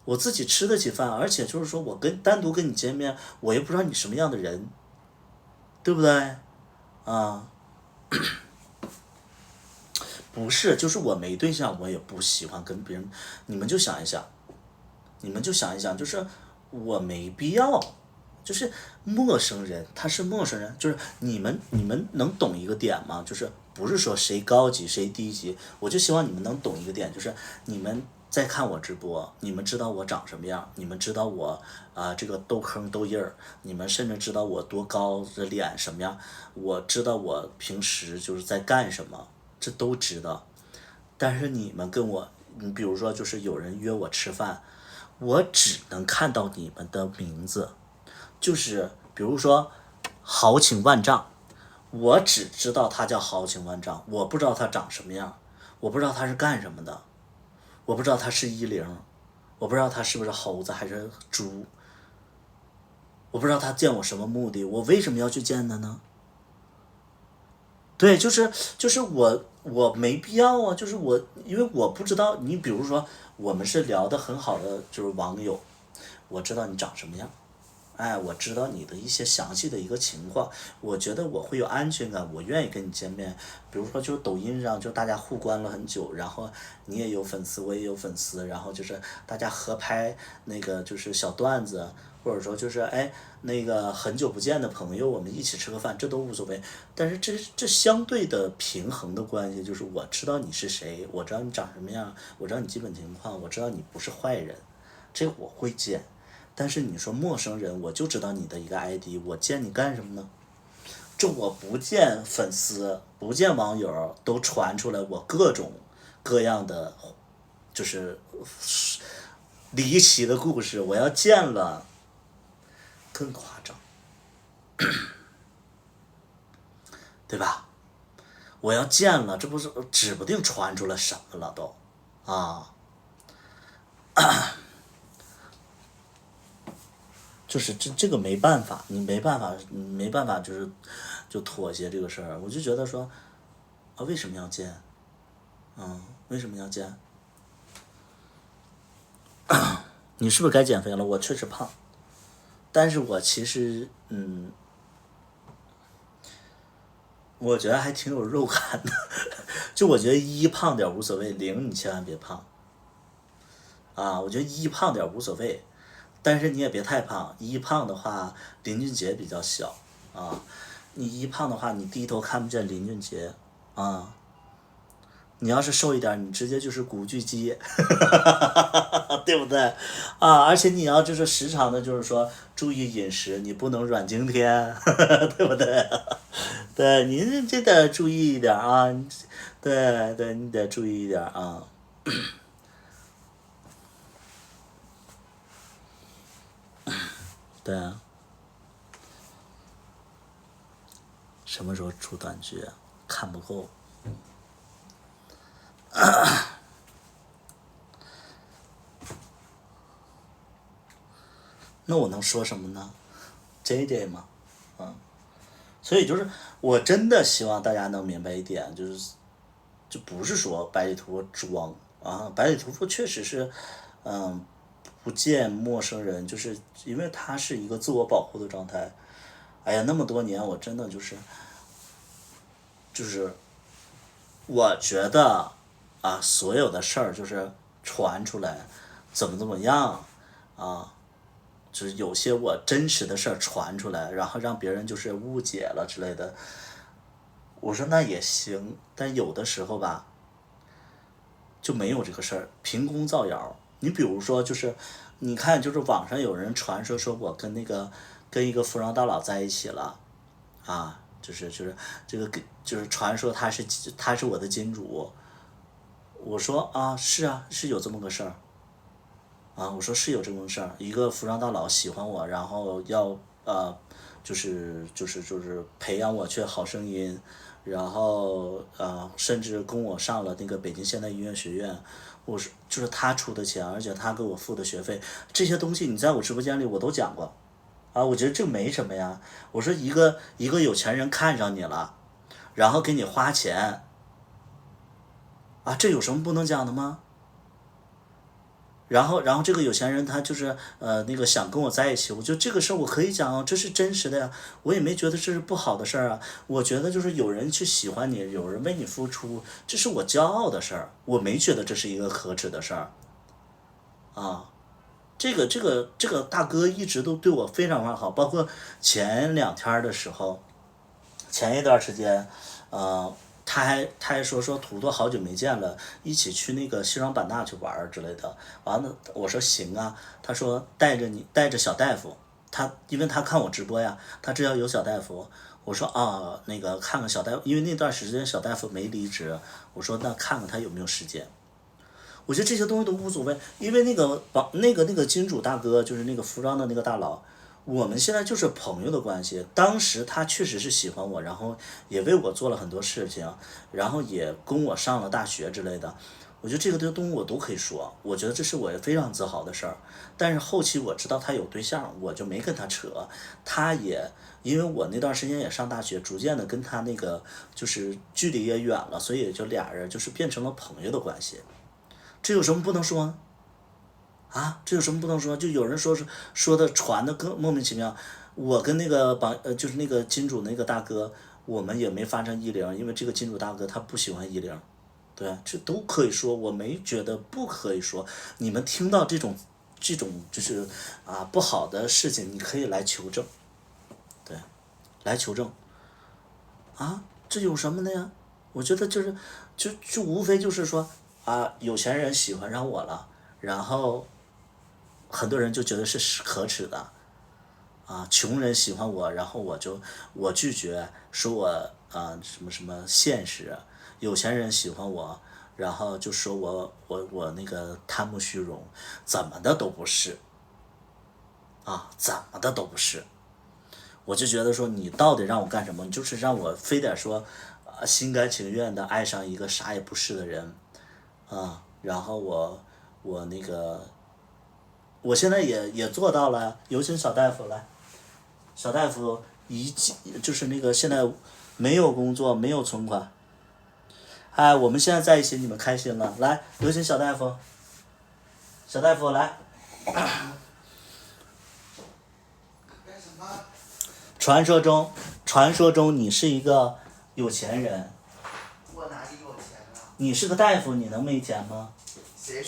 我自己吃得起饭，而且就是说我单独跟你见面，我也不知道你什么样的人，对不对？不是，就是我没对象，我也不喜欢跟别人。你们就想一想，就是我没必要，就是陌生人，他是陌生人，就是你们能懂一个点吗？就是不是说谁高级谁低级，我就希望你们能懂一个点，就是你们在看我直播，你们知道我长什么样，你们知道我这个痘坑痘印儿，你们甚至知道我多高，这脸什么样，我知道我平时就是在干什么，这都知道。但是你们跟我，你比如说就是有人约我吃饭，我只能看到你们的名字，就是比如说豪情万丈，我只知道他叫豪情万丈，我不知道他长什么样，我不知道他是干什么的，我不知道他是10，我不知道他是不是猴子还是猪，我不知道他见我什么目的，我为什么要去见他呢？对，就是我没必要就是因为我不知道你，比如说我们是聊得很好的就是网友，我知道你长什么样，我知道你的一些详细的一个情况，我觉得我会有安全感，我愿意跟你见面。比如说就是抖音上就大家互关了很久，然后你也有粉丝我也有粉丝，然后就是大家合拍那个就是小段子，或者说就是哎那个很久不见的朋友，我们一起吃个饭，这都无所谓。但是这相对的平衡的关系，就是我知道你是谁，我知道你长什么样，我知道你基本情况，我知道你不是坏人，这我会见。但是你说陌生人，我就知道你的一个 ID， 我见你干什么呢？这我不见粉丝，不见网友都传出来我各种各样的就是离奇的故事，我要见了更夸张，对吧？我要见了，这不是指不定传出来什么了都啊。就是这个没办法，你没办法，就妥协这个事儿。我就觉得说，啊，为什么要见？为什么要见？你是不是该减肥了？我确实胖，但是我其实我觉得还挺有肉感的。就我觉得1胖点无所谓，0你千万别胖。啊，我觉得1胖点无所谓。但是你也别太胖，1胖的话，林俊杰比较小啊。你1胖的话，你低头看不见林俊杰啊。你要是瘦一点，你直接就是古巨基，对不对啊？而且你要就是时常的，就是说注意饮食，你不能软惊天，对不对？对，你这得注意一点啊。对，你得注意一点啊。对啊，什么时候出短剧？看不够。那我能说什么呢 ？JJ 嘛，所以就是我真的希望大家能明白一点，就不是说百里图装啊，百里图确实是，不见陌生人，就是因为他是一个自我保护的状态。哎呀，那么多年，我真的就是，我觉得啊，所有的事儿就是传出来，怎么样啊，就是有些我真实的事儿传出来，然后让别人就是误解了之类的。我说那也行，但有的时候吧，就没有这个事儿，凭空造谣。你比如说，就是你看，就是网上有人传说我跟一个服装大佬在一起了，啊，就是这个就是传说他是我的金主。我说啊，是有这么个事儿，啊，我说是有这么个事儿，一个服装大佬喜欢我，然后要就是培养我去好声音，然后甚至供我上了那个北京现代音乐学院。我说就是他出的钱，而且他给我付的学费，这些东西你在我直播间里我都讲过，啊，我觉得这没什么呀。我说一个有钱人看上你了，然后给你花钱，啊，这有什么不能讲的吗？然后这个有钱人他就是那个想跟我在一起，我觉得这个事儿我可以讲啊，这是真实的呀，我也没觉得这是不好的事儿啊。我觉得就是有人去喜欢你，有人为你付出，这是我骄傲的事儿，我没觉得这是一个可耻的事儿。啊，这个大哥一直都对我非常非常好，包括前2天的时候，前一段时间，他还说图图好久没见了，一起去那个西双版纳去玩之类的。完了，我说行啊，他说带着小大夫，因为他看我直播呀，他知道有小大夫。我说啊，那个看看小大夫，因为那段时间小大夫没离职，我说那看看他有没有时间。我觉得这些东西都无所谓，因为那个金主大哥就是那个服装的那个大佬。我们现在就是朋友的关系，当时他确实是喜欢我，然后也为我做了很多事情，然后也供我上了大学之类的。我觉得这个东西我都可以说，我觉得这是我非常自豪的事儿。但是后期我知道他有对象，我就没跟他扯。他也因为我那段时间也上大学，逐渐的跟他那个就是距离也远了，所以就俩人就是变成了朋友的关系。这有什么不能说呢？啊，这有什么不能说？就有人说的传的更莫名其妙。我跟那个就是那个金主那个大哥，我们也没发生10，因为这个金主大哥他不喜欢10，对，这都可以说，我没觉得不可以说。你们听到这种这种就是不好的事情，你可以来求证，对，来求证，这有什么的呀？我觉得就无非就是说有钱人喜欢上我了，然后很多人就觉得是可耻的，穷人喜欢我，然后我拒绝，说我什么什么现实，有钱人喜欢我，然后就说我那个贪慕虚荣，怎么的都不是，怎么的都不是。我就觉得说你到底让我干什么？你就是让我非得说心甘情愿的爱上一个啥也不是的人，然后我那个我现在也做到了，有请小大夫来。小大夫就是那个现在没有工作，没有存款。我们现在在一起，你们开心了。来，有请小大夫。小大夫来。传说中你是一个有钱人。我哪里有钱了？你是个大夫，你能没钱吗？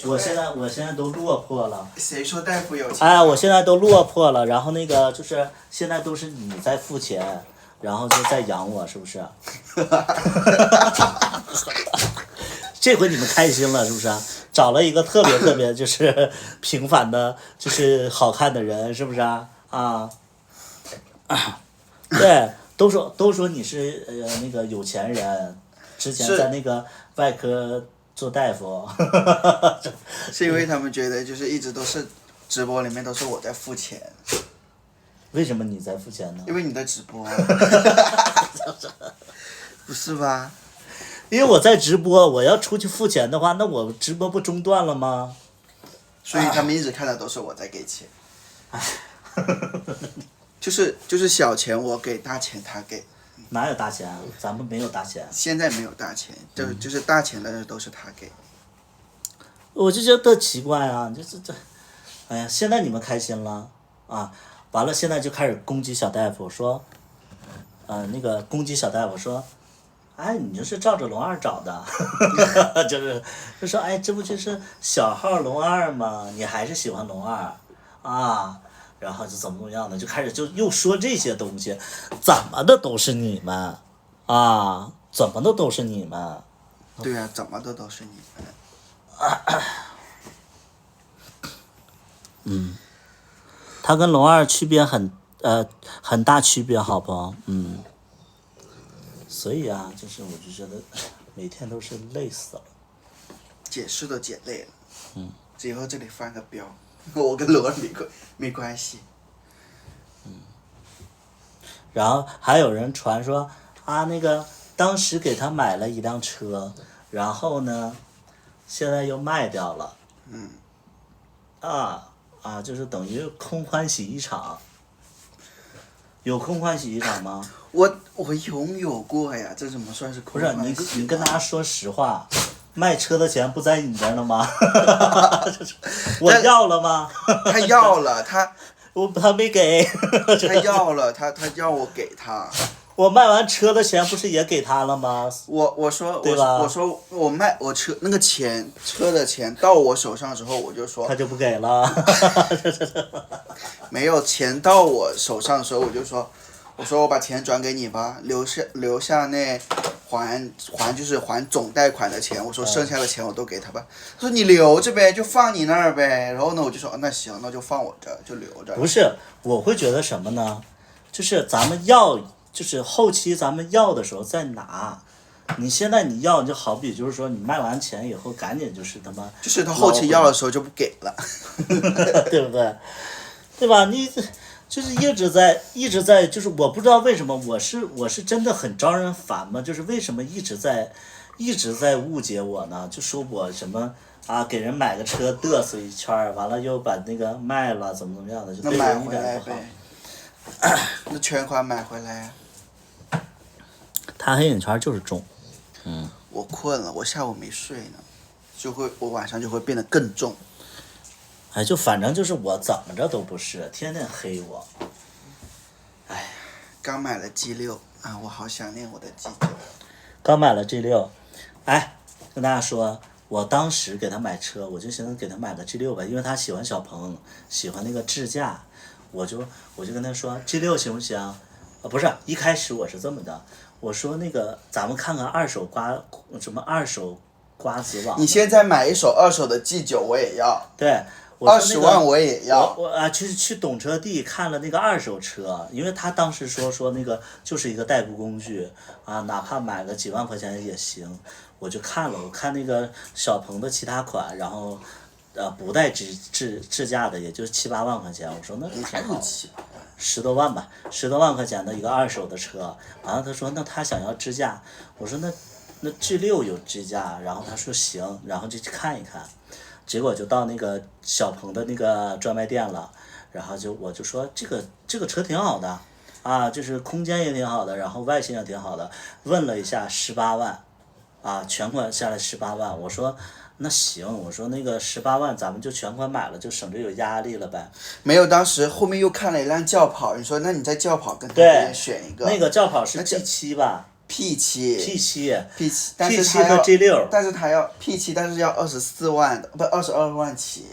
我现在都落魄了。谁说大夫有钱？我现在都落魄了，然后那个就是现在都是你在付钱，然后就在养我，是不是？这回你们开心了，是不是？找了一个特别就是平凡的，就是好看的人，是不是对，都说你是那个有钱人，之前在那个外科做大夫。是因为他们觉得就是一直都是直播里面都是我在付钱。为什么你在付钱呢？因为你在直播。不是吧？因为我在直播，我要出去付钱的话，那我直播不中断了吗？所以他们一直看的都是我在给钱。就是小钱我给，大钱他给。哪有大钱啊？咱们没有大钱。现在没有大钱，就是大钱的都是他给。我就觉得奇怪啊，这，哎呀，现在你们开心了完了现在就开始攻击小大夫，说，那个攻击小大夫说，你就是照着龙二找的，就说这不就是小号龙二吗？你还是喜欢龙二然后就怎么样的，就开始就又说这些东西，怎么的都是你们怎么的都是你们。对呀，怎么的都是你们。他跟龙二区别很大区别，好不？所以就是我就觉得每天都是累死了。解释都解累了。以后这里放个标，我跟罗没关系。然后还有人传说那个当时给他买了一辆车，然后呢，现在又卖掉了。就是等于空欢喜一场。有空欢喜一场吗？我拥有过呀，这怎么算是空欢喜？不是你跟大家说实话，卖车的钱不在你这儿了吗？我要了吗？他要了，他没给。他要了，他要我给他。我卖完车的钱不是也给他了吗？我说我车那个钱车的钱到我手上之后，我就说他就不给了。没有钱到我手上的时候，我说我把钱转给你吧，留下那还总贷款的钱，我说剩下的钱我都给他吧。他说你留着呗，就放你那儿呗。然后呢，我就说那行，那就放我这就留着。不是，我会觉得什么呢？就是咱们就是后期咱们要的时候再拿，你现在你要，就好比就是说你卖完钱以后赶紧就是他妈，就是他后期要的时候就不给了，对不对？对吧？你就是一直在，就是我不知道为什么我是真的很招人烦吗？就是为什么一直在误解我呢？就说我什么给人买个车嘚瑟一圈，完了又把那个卖了，怎么样的，就对人一点不好。那全款买回来呀。他黑眼圈就是重。我困了，我下午没睡呢，我晚上就会变得更重。就反正就是我怎么着都不是，天天黑我。刚买了 G6我好想念我的 G9。刚买了 G6，跟大家说，我当时给他买车，我就寻思给他买个 G6吧，因为他喜欢小鹏，喜欢那个智驾，我就跟他说 G6行不行？不是，一开始我是这么的，我说那个咱们看看二手瓜子网。你现在买一手二手的 G9我也要。对。20万我也要。我去懂车帝看了那个二手车，因为他当时说那个就是一个代步工具啊，哪怕买个几万块钱也行。我就看了，我看那个小鹏的其他款，然后不带智驾的，也就7、8万块钱。我说那挺好，10多万吧，10多万块钱的一个二手的车。完了他说那他想要智驾，我说那 G6有智驾，然后他说行，然后就去看一看。结果就到那个小鹏的那个专卖店了，然后我就说这个车挺好的，啊，就是空间也挺好的，然后外形也挺好的，问了一下18万，啊，全款下来18万，我说那行，我说那个18万咱们就全款买了，就省着有压力了呗。没有，当时后面又看了一辆轿跑，你说那你在轿跑跟他边选一个。那个轿跑是 G7 吧？P7，但是P7 和 G6， 但是他要 P7，但是要24万的，不22万起。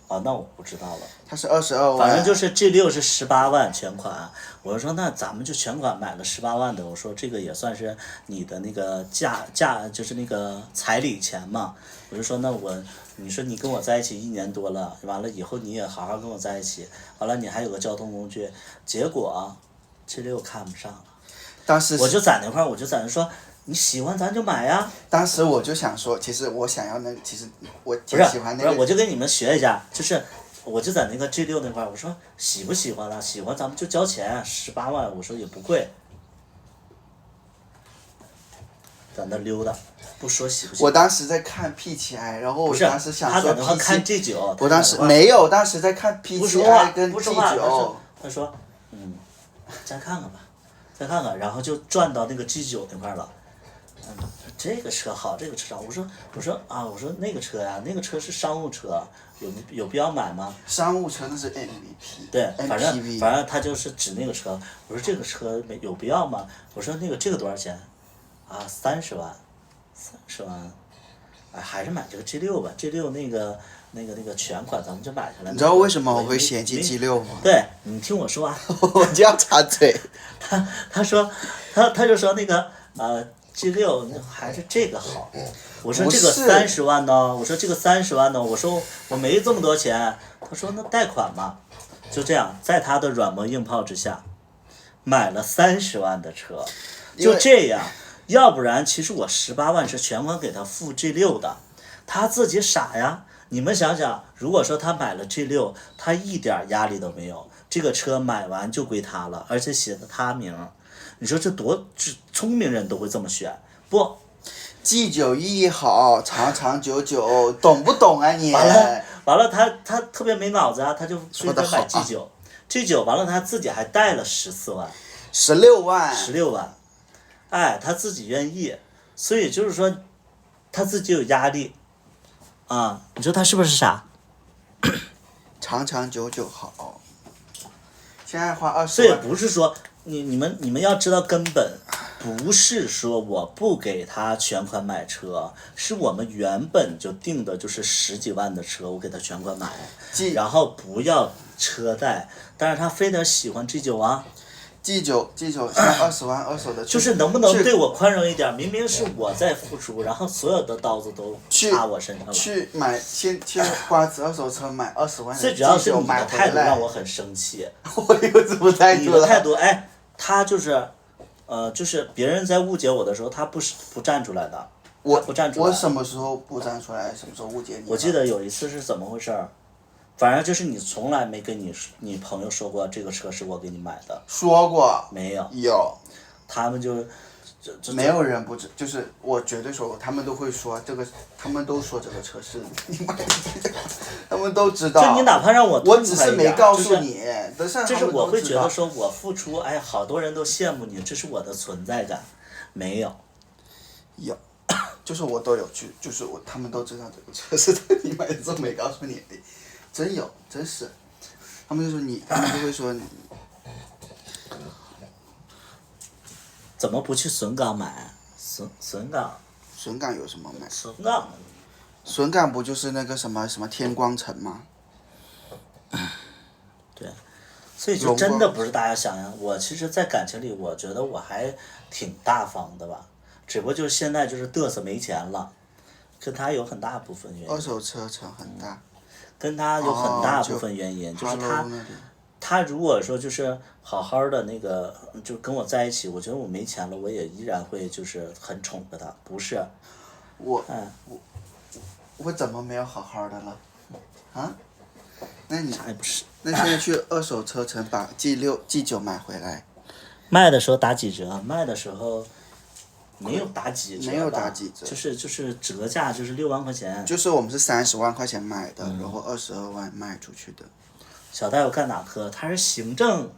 啊，那我不知道了。他是22万。反正就是 G6是18万全款，我就说那咱们就全款买了18万的，我说这个也算是你的那个价就是那个彩礼钱嘛，我就说那你说你跟我在一起1年多了，完了以后你也好好跟我在一起，完了你还有个交通工具，结果G6看不上了。当时我就在那块儿，说你喜欢咱就买呀。当时我就想说，其实我想要那个，其实我挺喜欢那个。不是，我就跟你们学一下，就是我就在那个 G6那块儿，我说喜不喜欢啊？喜欢咱们就交钱，18万，我说也不贵。在那溜达，不说喜不喜欢。我当时在看 P7i， 然后我当时想说 P7， 看 G9。我当时没有，当时在看 P7i 跟 G9。他说再看看吧。再看看，然后就转到那个 G9那块了。这个车好，这个车好。我说那个车呀，那个车是商务车，有必要买吗？商务车那是 MVP。对，反正他就是指那个车。我说这个车有必要吗？我说这个多少钱？啊，30万，30万。哎，还是买这个 G6吧。G6那个全款咱们就买下来。你知道为什么我会嫌弃 G6吗？对，你听我说啊。我就要插嘴。他说他就说那个G6还是这个好。我说这个30万呢，我说这个30万呢，我说我没这么多钱。他说那贷款嘛，就这样，在他的软磨硬泡之下，买了30万的车，就这样。要不然其实我18万是全款给他付 G6的，他自己傻呀。你们想想，如果说他买了 G6，他一点压力都没有，这个车买完就归他了，而且写的他名，你说这多聪明人都会这么选不 ？G9 意义好，长长久久，懂不懂啊你？完了他特别没脑子啊，他就说他买 G9，完了他自己还贷了14万，16万，哎，他自己愿意，所以就是说他自己有压力啊，你说他是不是傻？长长久久好，现在花20万。所以不是说你们要知道根本不是说我不给他全款买车，是我们原本就定的就是10几万的车，我给他全款买，然后不要车贷，但是他非得喜欢 G9 啊。G9像20万二手的，就是能不能对我宽容一点？明明是我在付出，然后所有的刀子都插我身上了。去买先瓜子二手车买20万的 G9 买回来。最主要是你的态度让我很生气。我有什么态度？你的态度，哎，他就是就是别人在误解我的时候，他不站出来的。我不站出来。我什么时候不站出来？什么时候误解你？我记得有一次是怎么回事儿？反正就是你从来没跟你朋友说过这个车是我给你买的。说过。没有。有。他们就没有人不知，就是我绝对说过，他们都会说这个，他们都说这个车是你买的，他们都知道。就你哪怕让我只是没告诉你，就是我会觉得说我付出，哎，好多人都羡慕你，这是我的存在感，没有。有。就是我都有去，就是他们都知道这个车是你买的，都没告诉你。真有，真是，他们就会说你，怎么不去笋岗买？笋岗有什么买？笋岗笋岗不就是那个什么什么天光城吗？对，所以就真的不是大家想象。我其实，在感情里，我觉得我还挺大方的吧，只不过就是现在就是嘚瑟没钱了，跟他有很大部分原因。二手车城很大。跟他有很大部分原因，就是他如果说就是好好的那个，就跟我在一起，我觉得我没钱了，我也依然会就是很宠着他，不是。我怎么没有好好的了？啊？那你啥也不是。那现在去二手车城把 G9 买回来。卖的时候打几折？卖的时候没有打几折。没有打几折。就是折价就是6万块钱。就是我们是30万块钱买的，然后22万卖出去的。小戴我干哪科？他是行政。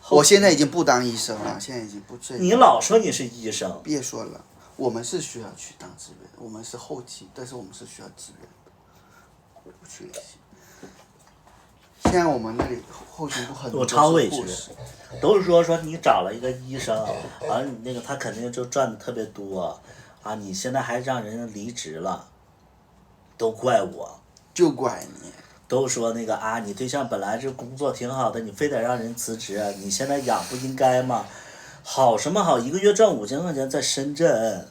我现在已经不当医生了，现在已经不这。你老说你是医生。别说了，我们是需要去当志愿，我们是后期，但是我们是需要志愿的，不缺席。现在我们那里后勤部很多我超委屈，都是说你找了一个医生，完了你那个他肯定就赚的特别多，啊，你现在还让人离职了，都怪我，就怪你。都说那个啊，你对象本来这工作挺好的，你非得让人辞职，你现在养不应该吗？好什么好，一个月赚5000块钱在深圳。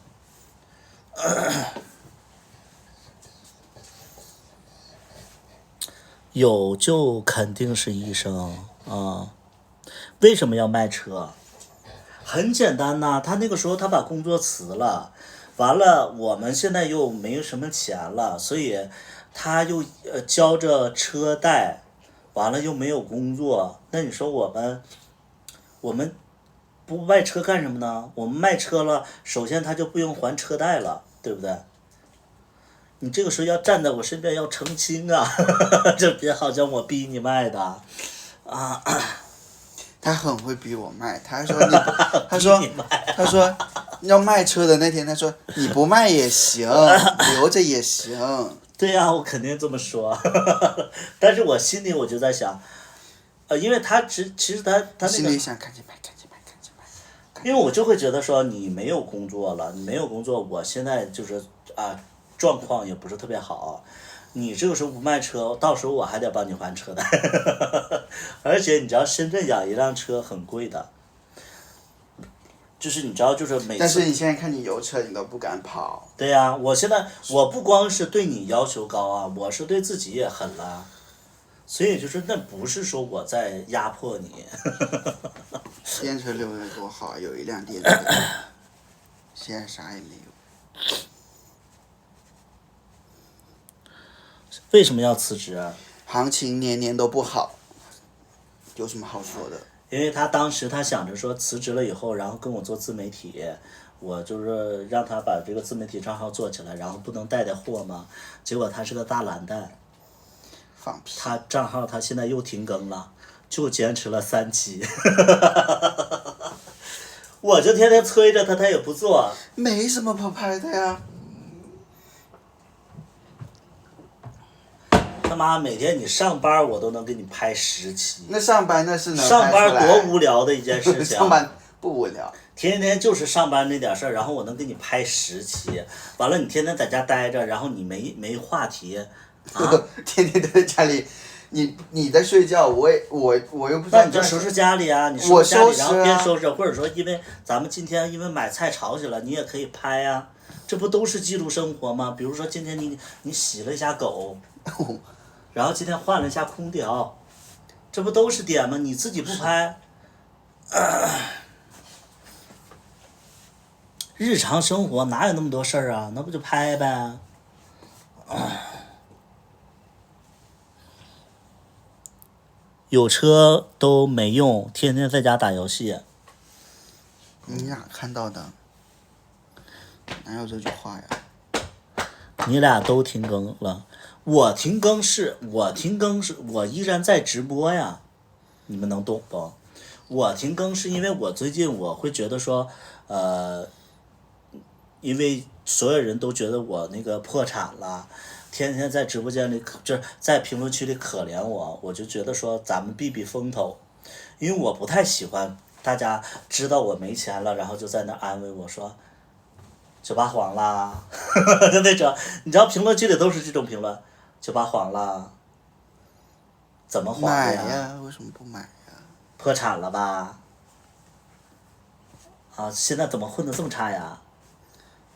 有就肯定是医生啊，为什么要卖车？很简单呐，他那个时候他把工作辞了，完了我们现在又没什么钱了，所以他又交着车贷，完了又没有工作，那你说我们不卖车干什么呢？我们卖车了，首先他就不用还车贷了，对不对？你这个时候要站在我身边要澄清啊，就别好像我逼你卖的，啊。他很会逼我卖，他说要卖车的那天，他说你不卖也行，留着也行。对呀，我肯定这么说，但是我心里我就在想，因为他其实他那个心里想赶紧卖。因为我就会觉得说你没有工作了，你没有工作，我现在就是状况也不是特别好，你这个时候不卖车，到时候我还得帮你还车贷，而且你知道深圳养一辆车很贵的，就是你知道就是每次。但是你现在看你油车，你都不敢跑。对呀，我现在我不光是对你要求高啊，我是对自己也狠了，所以就是那不是说我在压迫你。电车溜得多好，有一辆电车，现在啥也没有。为什么要辞职啊？行情年年都不好，有什么好说的？因为他当时他想着说辞职了以后，然后跟我做自媒体，我就是让他把这个自媒体账号做起来，然后不能带货嘛。结果他是个大懒蛋，放屁！他账号他现在又停更了，就坚持了3期。我就天天催着他，他也不做。没什么可拍的呀。他妈每天你上班我都能给你拍10期。那上班那是能拍上班多无聊的一件事情。上班不无聊。天天就是上班那点事儿，然后我能给你拍10期，完了你天天在家待着，然后你没话题，啊，天天都在家里，你在睡觉，我又不知道。那你就收拾家里啊，你收拾家里，然后边收拾，或者说因为咱们今天因为买菜吵起来，你也可以拍啊，这不都是记录生活吗？比如说今天你洗了一下狗，然后今天换了一下空调，这不都是点吗？你自己不拍。日常生活哪有那么多事儿啊？那不就拍呗。有车都没用，天天在家打游戏。你哪看到的？哪有这句话呀？你俩都停更了，我停更是我依然在直播呀，你们能懂不？我停更是因为我最近我会觉得说，因为所有人都觉得我那个破产了，天天在直播间里就是在评论区里可怜我，我就觉得说咱们避避风头，因为我不太喜欢大家知道我没钱了，然后就在那安慰我说，酒吧黄啦，就那种，你知道评论区里都是这种评论，酒吧黄了，怎么黄买呀？呀，为什么不买呀？破产了吧？啊，现在怎么混得这么差呀？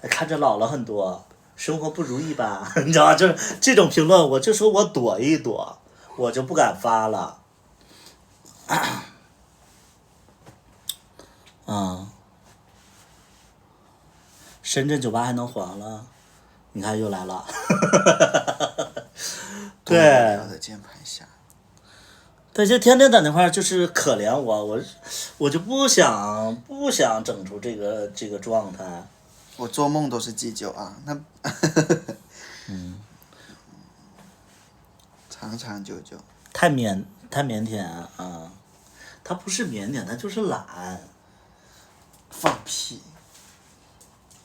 看着老了很多，生活不如意吧？你知道吧？就是这种评论，我就说我躲一躲，我就不敢发了。啊。深圳酒吧还能黄了，你看又来了。对。的键盘侠。对，就天天在那块儿就是可怜我就不想整出这个状态。我做梦都是祭酒啊，那长长久久。太腼腆啊，他不是腼腆，他就是懒。放屁。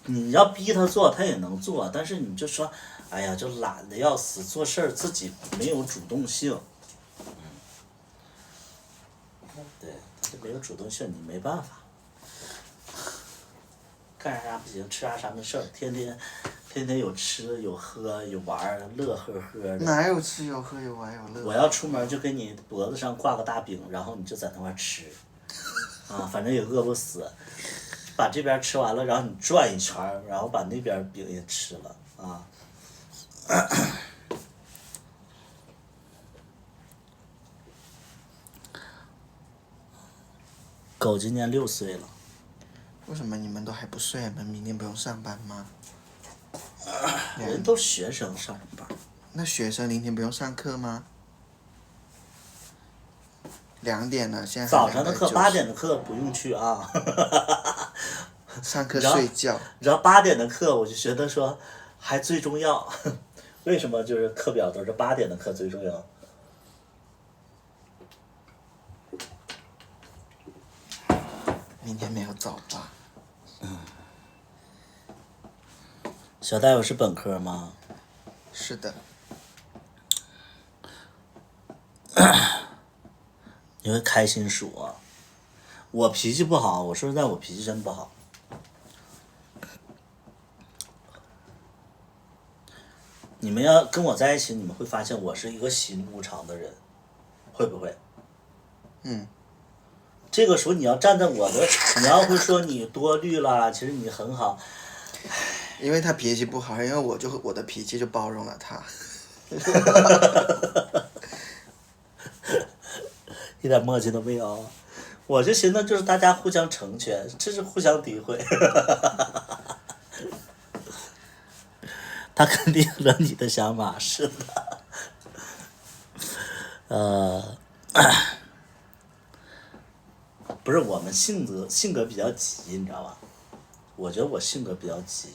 你要逼他做，他也能做，但是你就说，哎呀，就懒得要死，做事儿自己没有主动性。对，他就没有主动性，你没办法。干啥不行，吃啥没事儿，天天有吃有喝有玩儿，乐呵呵的。哪有吃有喝有玩有乐？我要出门就给你脖子上挂个大饼，然后你就在那块儿吃，啊，反正也饿不死。把这边吃完了，然后你转一圈，然后把那边饼也吃了啊。狗今年6岁了。为什么你们都还不睡？你们明天不用上班吗？人都学生上什么班？那学生明天不用上课吗？2点了，现在早上的课8点的课不用去啊。上课睡觉。你知道8点的课，我就觉得说还最重要。为什么就是课表都是8点的课最重要？明天没有早八。小大夫是本科吗？是的。你会开心数啊？我脾气不好，我说实在，我脾气真不好。你们要跟我在一起，你们会发现我是一个喜怒无常的人，会不会？这个时候你要站在我的，你要会说你多虑了，其实你很好。因为他脾气不好，因为我的脾气就包容了他。一点默契都没有，我就寻思就是大家互相成全，这是互相诋毁。他肯定了你的想法，是的。不是我们性格比较急，你知道吧？我觉得我性格比较急，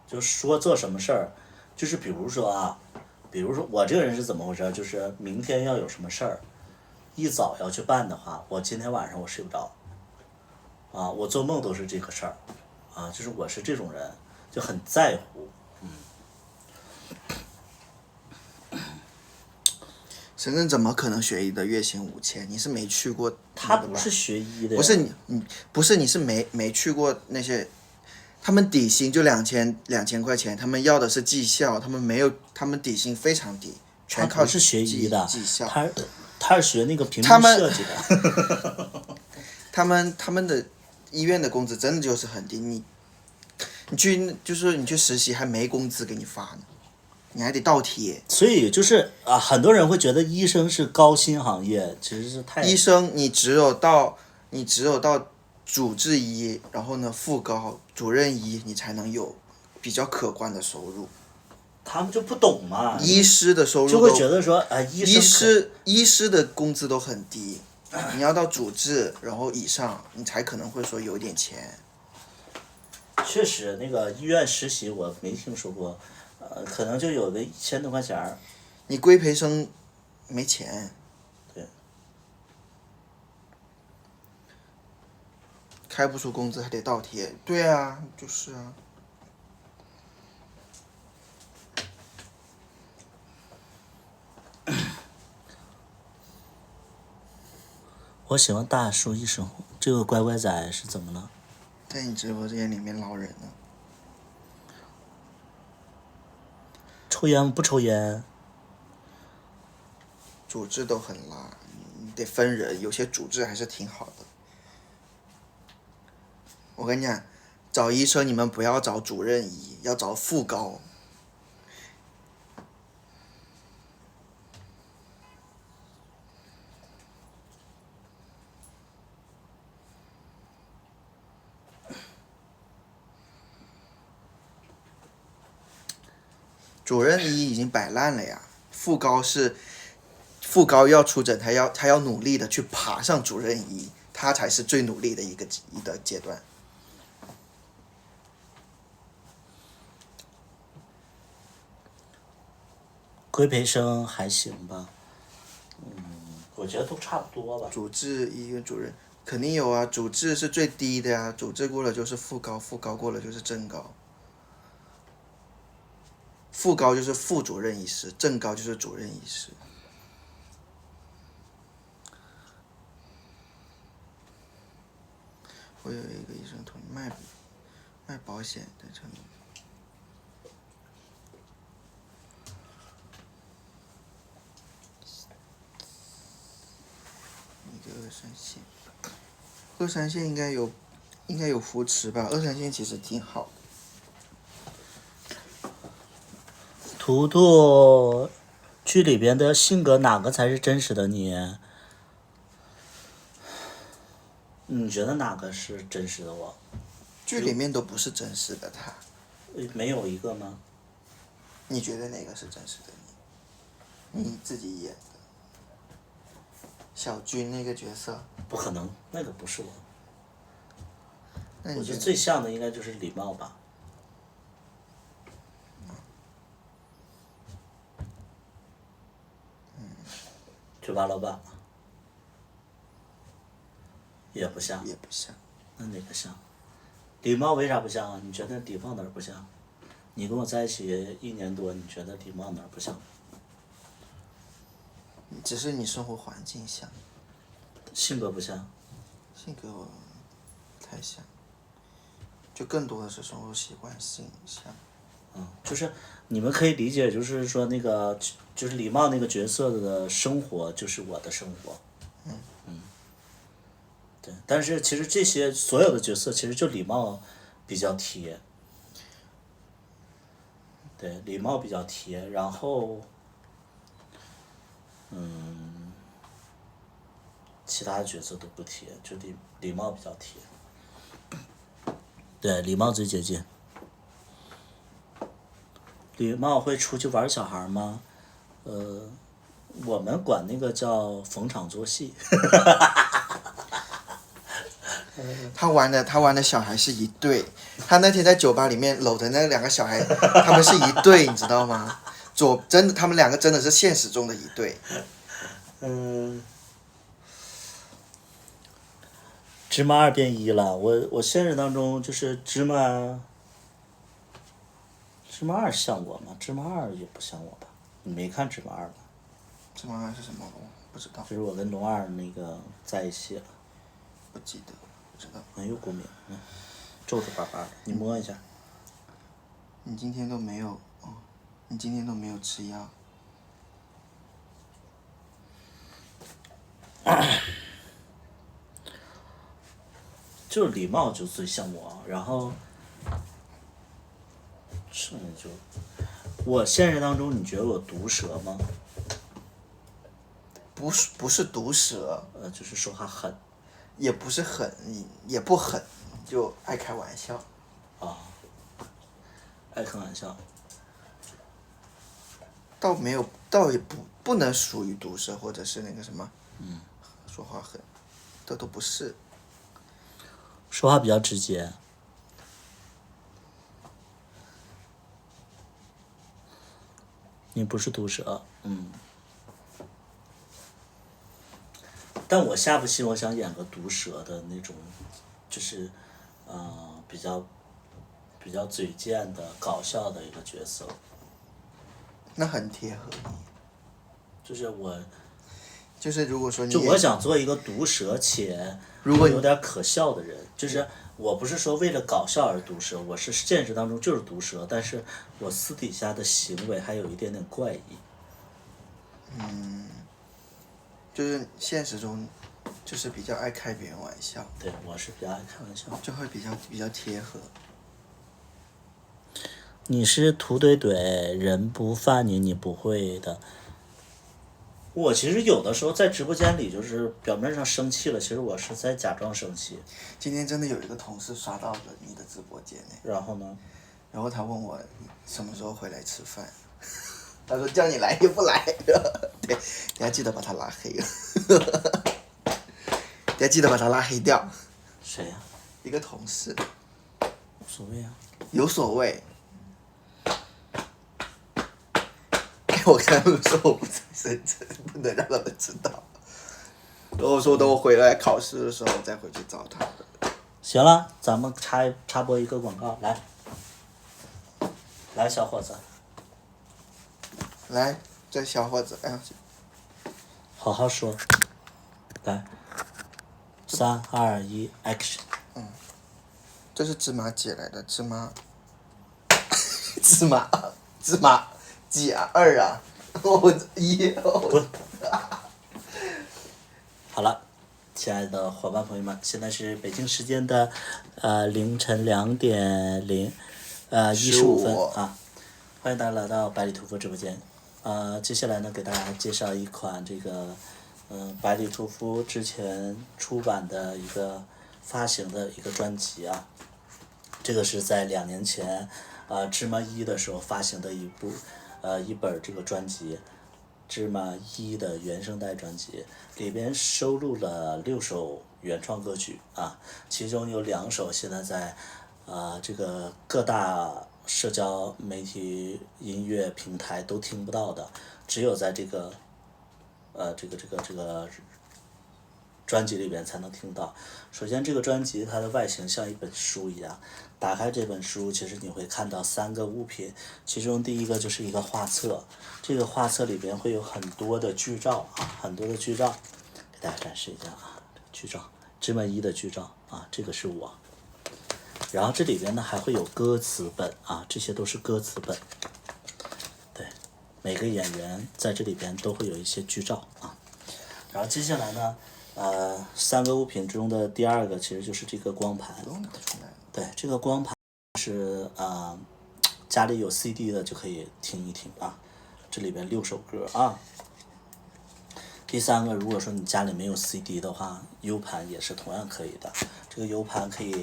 就是说做什么事儿，就是比如说我这个人是怎么回事？就是明天要有什么事儿，一早要去办的话，我今天晚上我睡不着，我做梦都是这个事儿，就是我是这种人，就很在乎。深圳怎么可能学医的月薪5000？你是没去过？他不是学医的呀。不是你是没去过那些，他们底薪就2000块钱，他们要的是绩效，他们底薪非常低，全靠他不是学医的，绩效。他是学那个屏幕设计的。他们的医院的工资真的就是很低，你去实习还没工资给你发呢。你还得倒贴，所以就是很多人会觉得医生是高薪行业，其实是太。医生你只有到主治医，然后呢副高主任医，你才能有比较可观的收入。他们就不懂嘛。医师的收入就会觉得说医师的工资都很低，你要到主治然后以上，你才可能会说有点钱。确实，那个医院实习我没听说过。可能就有个1000多块钱儿。你规培生没钱。对。开不出工资还得倒贴。对啊，就是啊。我喜欢大叔一生活。这个乖乖仔是怎么了？在你直播间里面捞人呢。抽烟不抽烟。主治都很辣，你得分人，有些主治还是挺好的。我跟你讲，找医生你们不要找主任医，要找副高。主任医已经摆烂了呀，副高要出诊，他要努力的去爬上主任医，他才是最努力的一个阶段。规培生还行吧，我觉得都差不多吧。主治医院主任肯定有啊，主治是最低的呀，主治过了就是副高，副高过了就是正高。副高就是副主任医师，正高就是主任医师。我有一个医生同意卖保险的成立。一个23线，23线应该有扶持吧，23线其实挺好的。图图，剧里边的性格哪个才是真实的你？你觉得哪个是真实的我？剧里面都不是真实的他。没有一个吗？你觉得哪个是真实的你？你自己演的。小军那个角色。不可能，那个不是我。那我觉得最像的应该就是礼貌吧。酒吧老板嘛，也不像。也不像。那哪个像？礼貌为啥不像啊？你觉得礼貌哪儿不像？你跟我在一起1年多，你觉得礼貌哪儿不像？只是你生活环境像。性格不像。性格不太像，就更多的是生活习惯性像。就是你们可以理解，就是说那个就是礼貌那个角色的生活就是我的生活。对，但是其实这些所有的角色其实就礼貌比较贴。对，礼貌比较贴，然后其他角色都不贴，就礼貌比较贴。对，礼貌最接近。礼貌会出去玩小孩吗？我们管那个叫逢场作戏。他玩的小孩是一对，他那天在酒吧里面搂的那2个小孩，他们是一对，你知道吗？真的，他们2个真的是现实中的一对。芝麻2变1了，我现实当中就是芝麻2像我吗？芝麻2也不像我吧？你没看芝麻2吧？芝麻2是什么？我不知道。就是我跟龙2那个在一起了。不记得，不知道。又过敏，皱皱巴巴的，你摸一下。你今天都没有你今天都没有吃药。就是礼貌就最像我，然后剩下就我现实当中，你觉得我毒舌吗？不是毒舌，就是说话狠。也不是狠，也不狠，就爱开玩笑。爱开玩笑。倒也不能属于毒舌，或者是那个什么。说话狠，这都不是。说话比较直接。你不是毒舌，但我下部戏我想演个毒舌的那种，就是比较嘴贱的搞笑的一个角色。那很贴合你。就是我就是如果说你就我想做一个毒舌且如果你有点可笑的人，就是我不是说为了搞笑而毒舌，我是现实当中就是毒舌，但是我私底下的行为还有一点点怪异。就是现实中就是比较爱开别人玩笑，对，我是比较爱开玩笑。就会比较贴合。你是土怼怼，人不犯你，你不会的。我其实有的时候在直播间里，就是表面上生气了，其实我是在假装生气。今天真的有一个同事刷到了你的直播间呢，然后呢？然后他问我什么时候回来吃饭，他说叫你来就不来，对，你还记得把他拉黑了，你还记得把他拉黑掉。谁呀、一个同事，无所谓啊。有所谓。我跟他们说我不在深圳，不能让他们知道。然后我说等我回来考试的时候再回去找他。行了，咱们插播一个广告，来，小伙子，来，这小伙子，哎呀，好好说，来，3、2、1 ，action。这是芝麻姐来的，芝麻几啊？2啊？我1。滚！好了，亲爱的伙伴朋友们，现在是北京时间的凌晨2点15分啊，欢迎大家来到百里屠夫直播间。接下来呢，给大家介绍一款这个百里屠夫之前出版的一个发行的一个专辑啊，这个是在2年前芝麻1的时候发行的一本这个专辑，芝麻1的原声带专辑，里边收录了6首原创歌曲啊，其中有2首现在在这个各大社交媒体音乐平台都听不到的，只有在这个专辑里边才能听到。首先，这个专辑它的外形像一本书一样，打开这本书，其实你会看到3个物品，其中第一个就是一个画册，这个画册里边会有很多的剧照啊，给大家展示一下啊，剧照，芝麻1的剧照啊，这个是我。然后这里边呢还会有歌词本啊，这些都是歌词本。对，每个演员在这里边都会有一些剧照啊。然后接下来呢，3个物品中的第2个其实就是这个光盘。对，这个光盘是家里有 CD 的就可以听一听啊。这里边6首歌啊。第3个，如果说你家里没有 CD 的话 ，U 盘也是同样可以的。这个 U 盘可以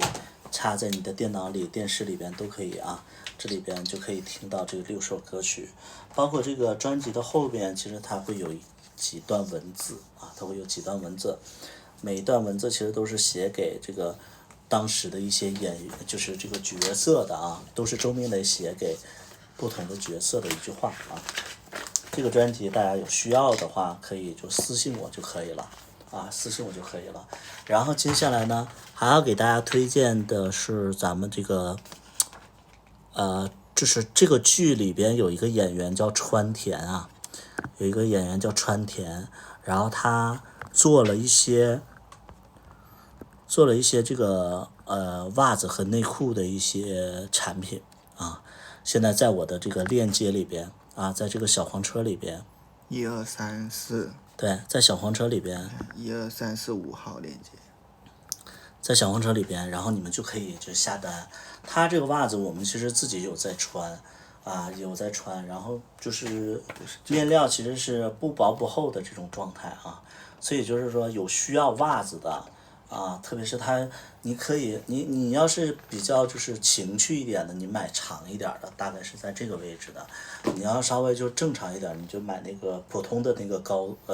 插在你的电脑里、电视里边都可以啊。这里边就可以听到这个6首歌曲，包括这个专辑的后边，其实它会有几段文字啊，每一段文字其实都是写给这个当时的一些演员，就是这个角色的啊，都是周明雷写给不同的角色的一句话啊。这个专辑大家有需要的话，可以就私信我就可以了啊，然后接下来呢，还要给大家推荐的是咱们这个就是这个剧里边有一个演员叫川田啊，然后他做了一些这个袜子和内裤的一些产品啊，现在在我的这个链接里边啊，在这个小黄车里边，1、2、3、4，对，在小黄车里边，1、2、3、4、5号链接，在小黄车里边，然后你们就可以就下单。它这个袜子我们其实自己有在穿啊，然后就是面料其实是不薄不厚的这种状态啊，所以就是说有需要袜子的啊，特别是它，你可以你要是比较就是情趣一点的，你买长一点的，大概是在这个位置的。你要稍微就正常一点，你就买那个普通的那个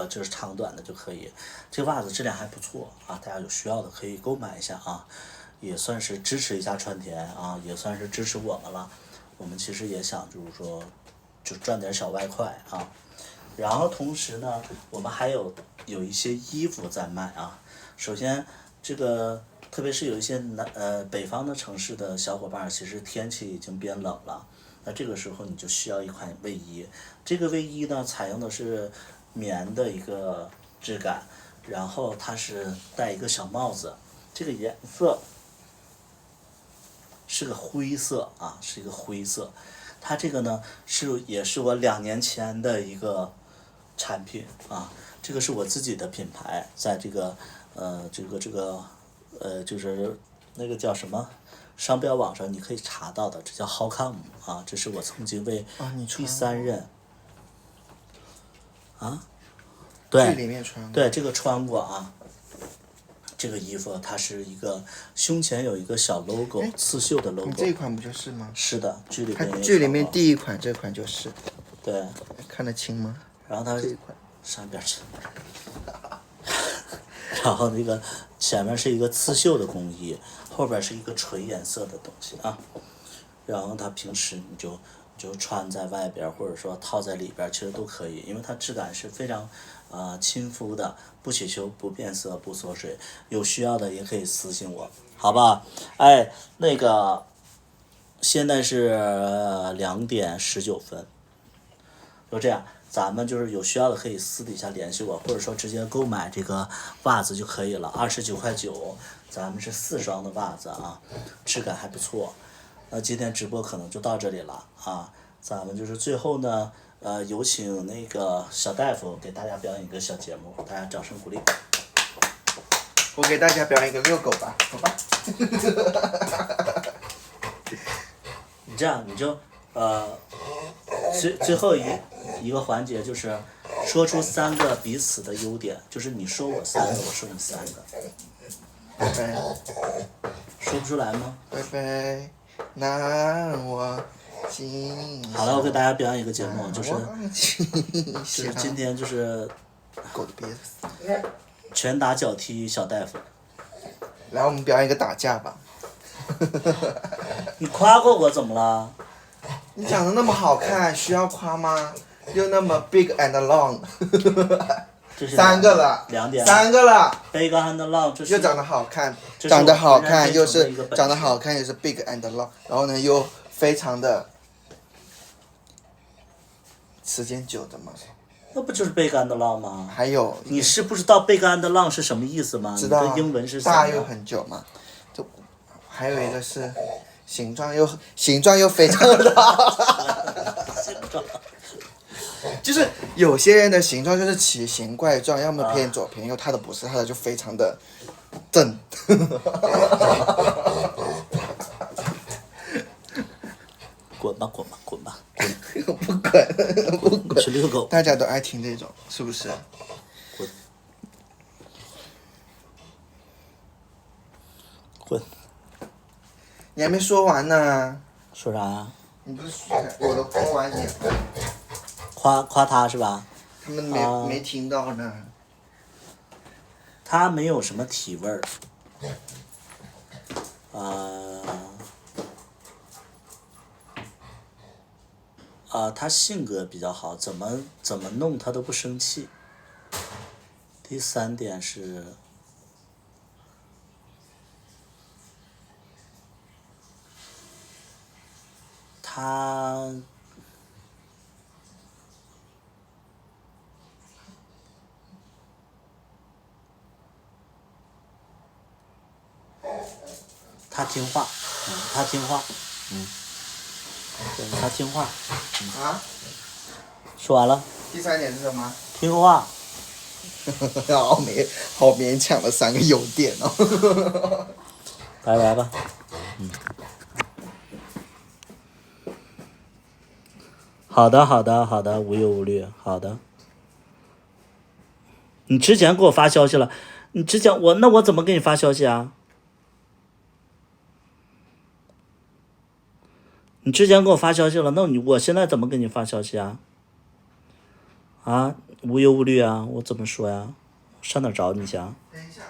就是长短的就可以。这个袜子质量还不错啊，大家有需要的可以购买一下啊，也算是支持一下川田啊，也算是支持我们了。我们其实也想就是说，就赚点小外快啊。然后同时呢，我们还有一些衣服在卖啊。首先这个特别是有一些北方的城市的小伙伴，其实天气已经变冷了，那这个时候你就需要一款卫衣。这个卫衣呢，采用的是棉的一个质感，然后它是戴一个小帽子，这个颜色是个灰色啊，是一个灰色。它这个呢也是我2年前的一个产品啊，这个是我自己的品牌，在这个就是那个叫什么商标网上你可以查到的，这叫 Howcome 啊，这是我曾经为第3任对剧里面穿过对这个穿过啊。这个衣服它是一个胸前有一个小 logo， 刺绣的 logo。你这一款不就是吗？是的，剧里面它剧里面第一款这款就是。对。看得清吗？然后它这一款上边去。然后那个前面是一个刺绣的工艺，后边是一个纯颜色的东西啊。然后它平时你就穿在外边，或者说套在里边，其实都可以，因为它质感是非常亲肤的，不起球，不变色，不缩水。有需要的也可以私信我，好吧？哎，那个现在是2点19分，就这样。咱们就是有需要的可以私底下联系我，或者说直接购买这个袜子就可以了，29.9块，咱们是4双的袜子啊，质感还不错。那今天直播可能就到这里了啊，咱们就是最后呢，有请那个小大夫给大家表演一个小节目，大家掌声鼓励。我给大家表演一个遛狗吧，好吧？你这样你就最后一个环节就是说出3个彼此的优点，就是你说我3个，我说你3个。拜拜。说不出来吗？拜拜，那我心。好了，我给大家表演一个节目，就是今天就是狗的憋死。拳打脚踢小大夫。来，我们表演一个打架吧。你夸过我怎么了？你长得那么好看，需要夸吗？又那么 big and long。3个了，2点。3个了。big and long， 这是又长得好看，长得好看又是big and long， 然后呢又非常的时间久的嘛。那不就是 big and long 吗？还有。你是不知道 big and long 是什么意思吗？知道。你的英文是啥？大又很久嘛。就还有一个是形状又非常的好。形状。就是有些人的形状就是奇形怪状，要么偏左偏右，他的不是，他的就非常的正。滚吧滚吧滚吧！不滚！去遛狗。大家都爱听这种，是不是？滚！滚！你还没说完呢。说啥呀？你不是我都夸完你。夸他是吧？他们没听到呢。他没有什么体味儿。他性格比较好，怎么弄他都不生气。第3点是，他听话，他听话，对，他听话。啊？说完了。第3点是什么？听话。好勉强的3个优点哦。拜拜吧。好的，无忧无虑，好的。你之前给我发消息了，那我怎么给你发消息啊？你之前给我发消息了，那我现在怎么给你发消息啊？无忧无虑啊，我怎么说呀？上哪找你去啊？等一下。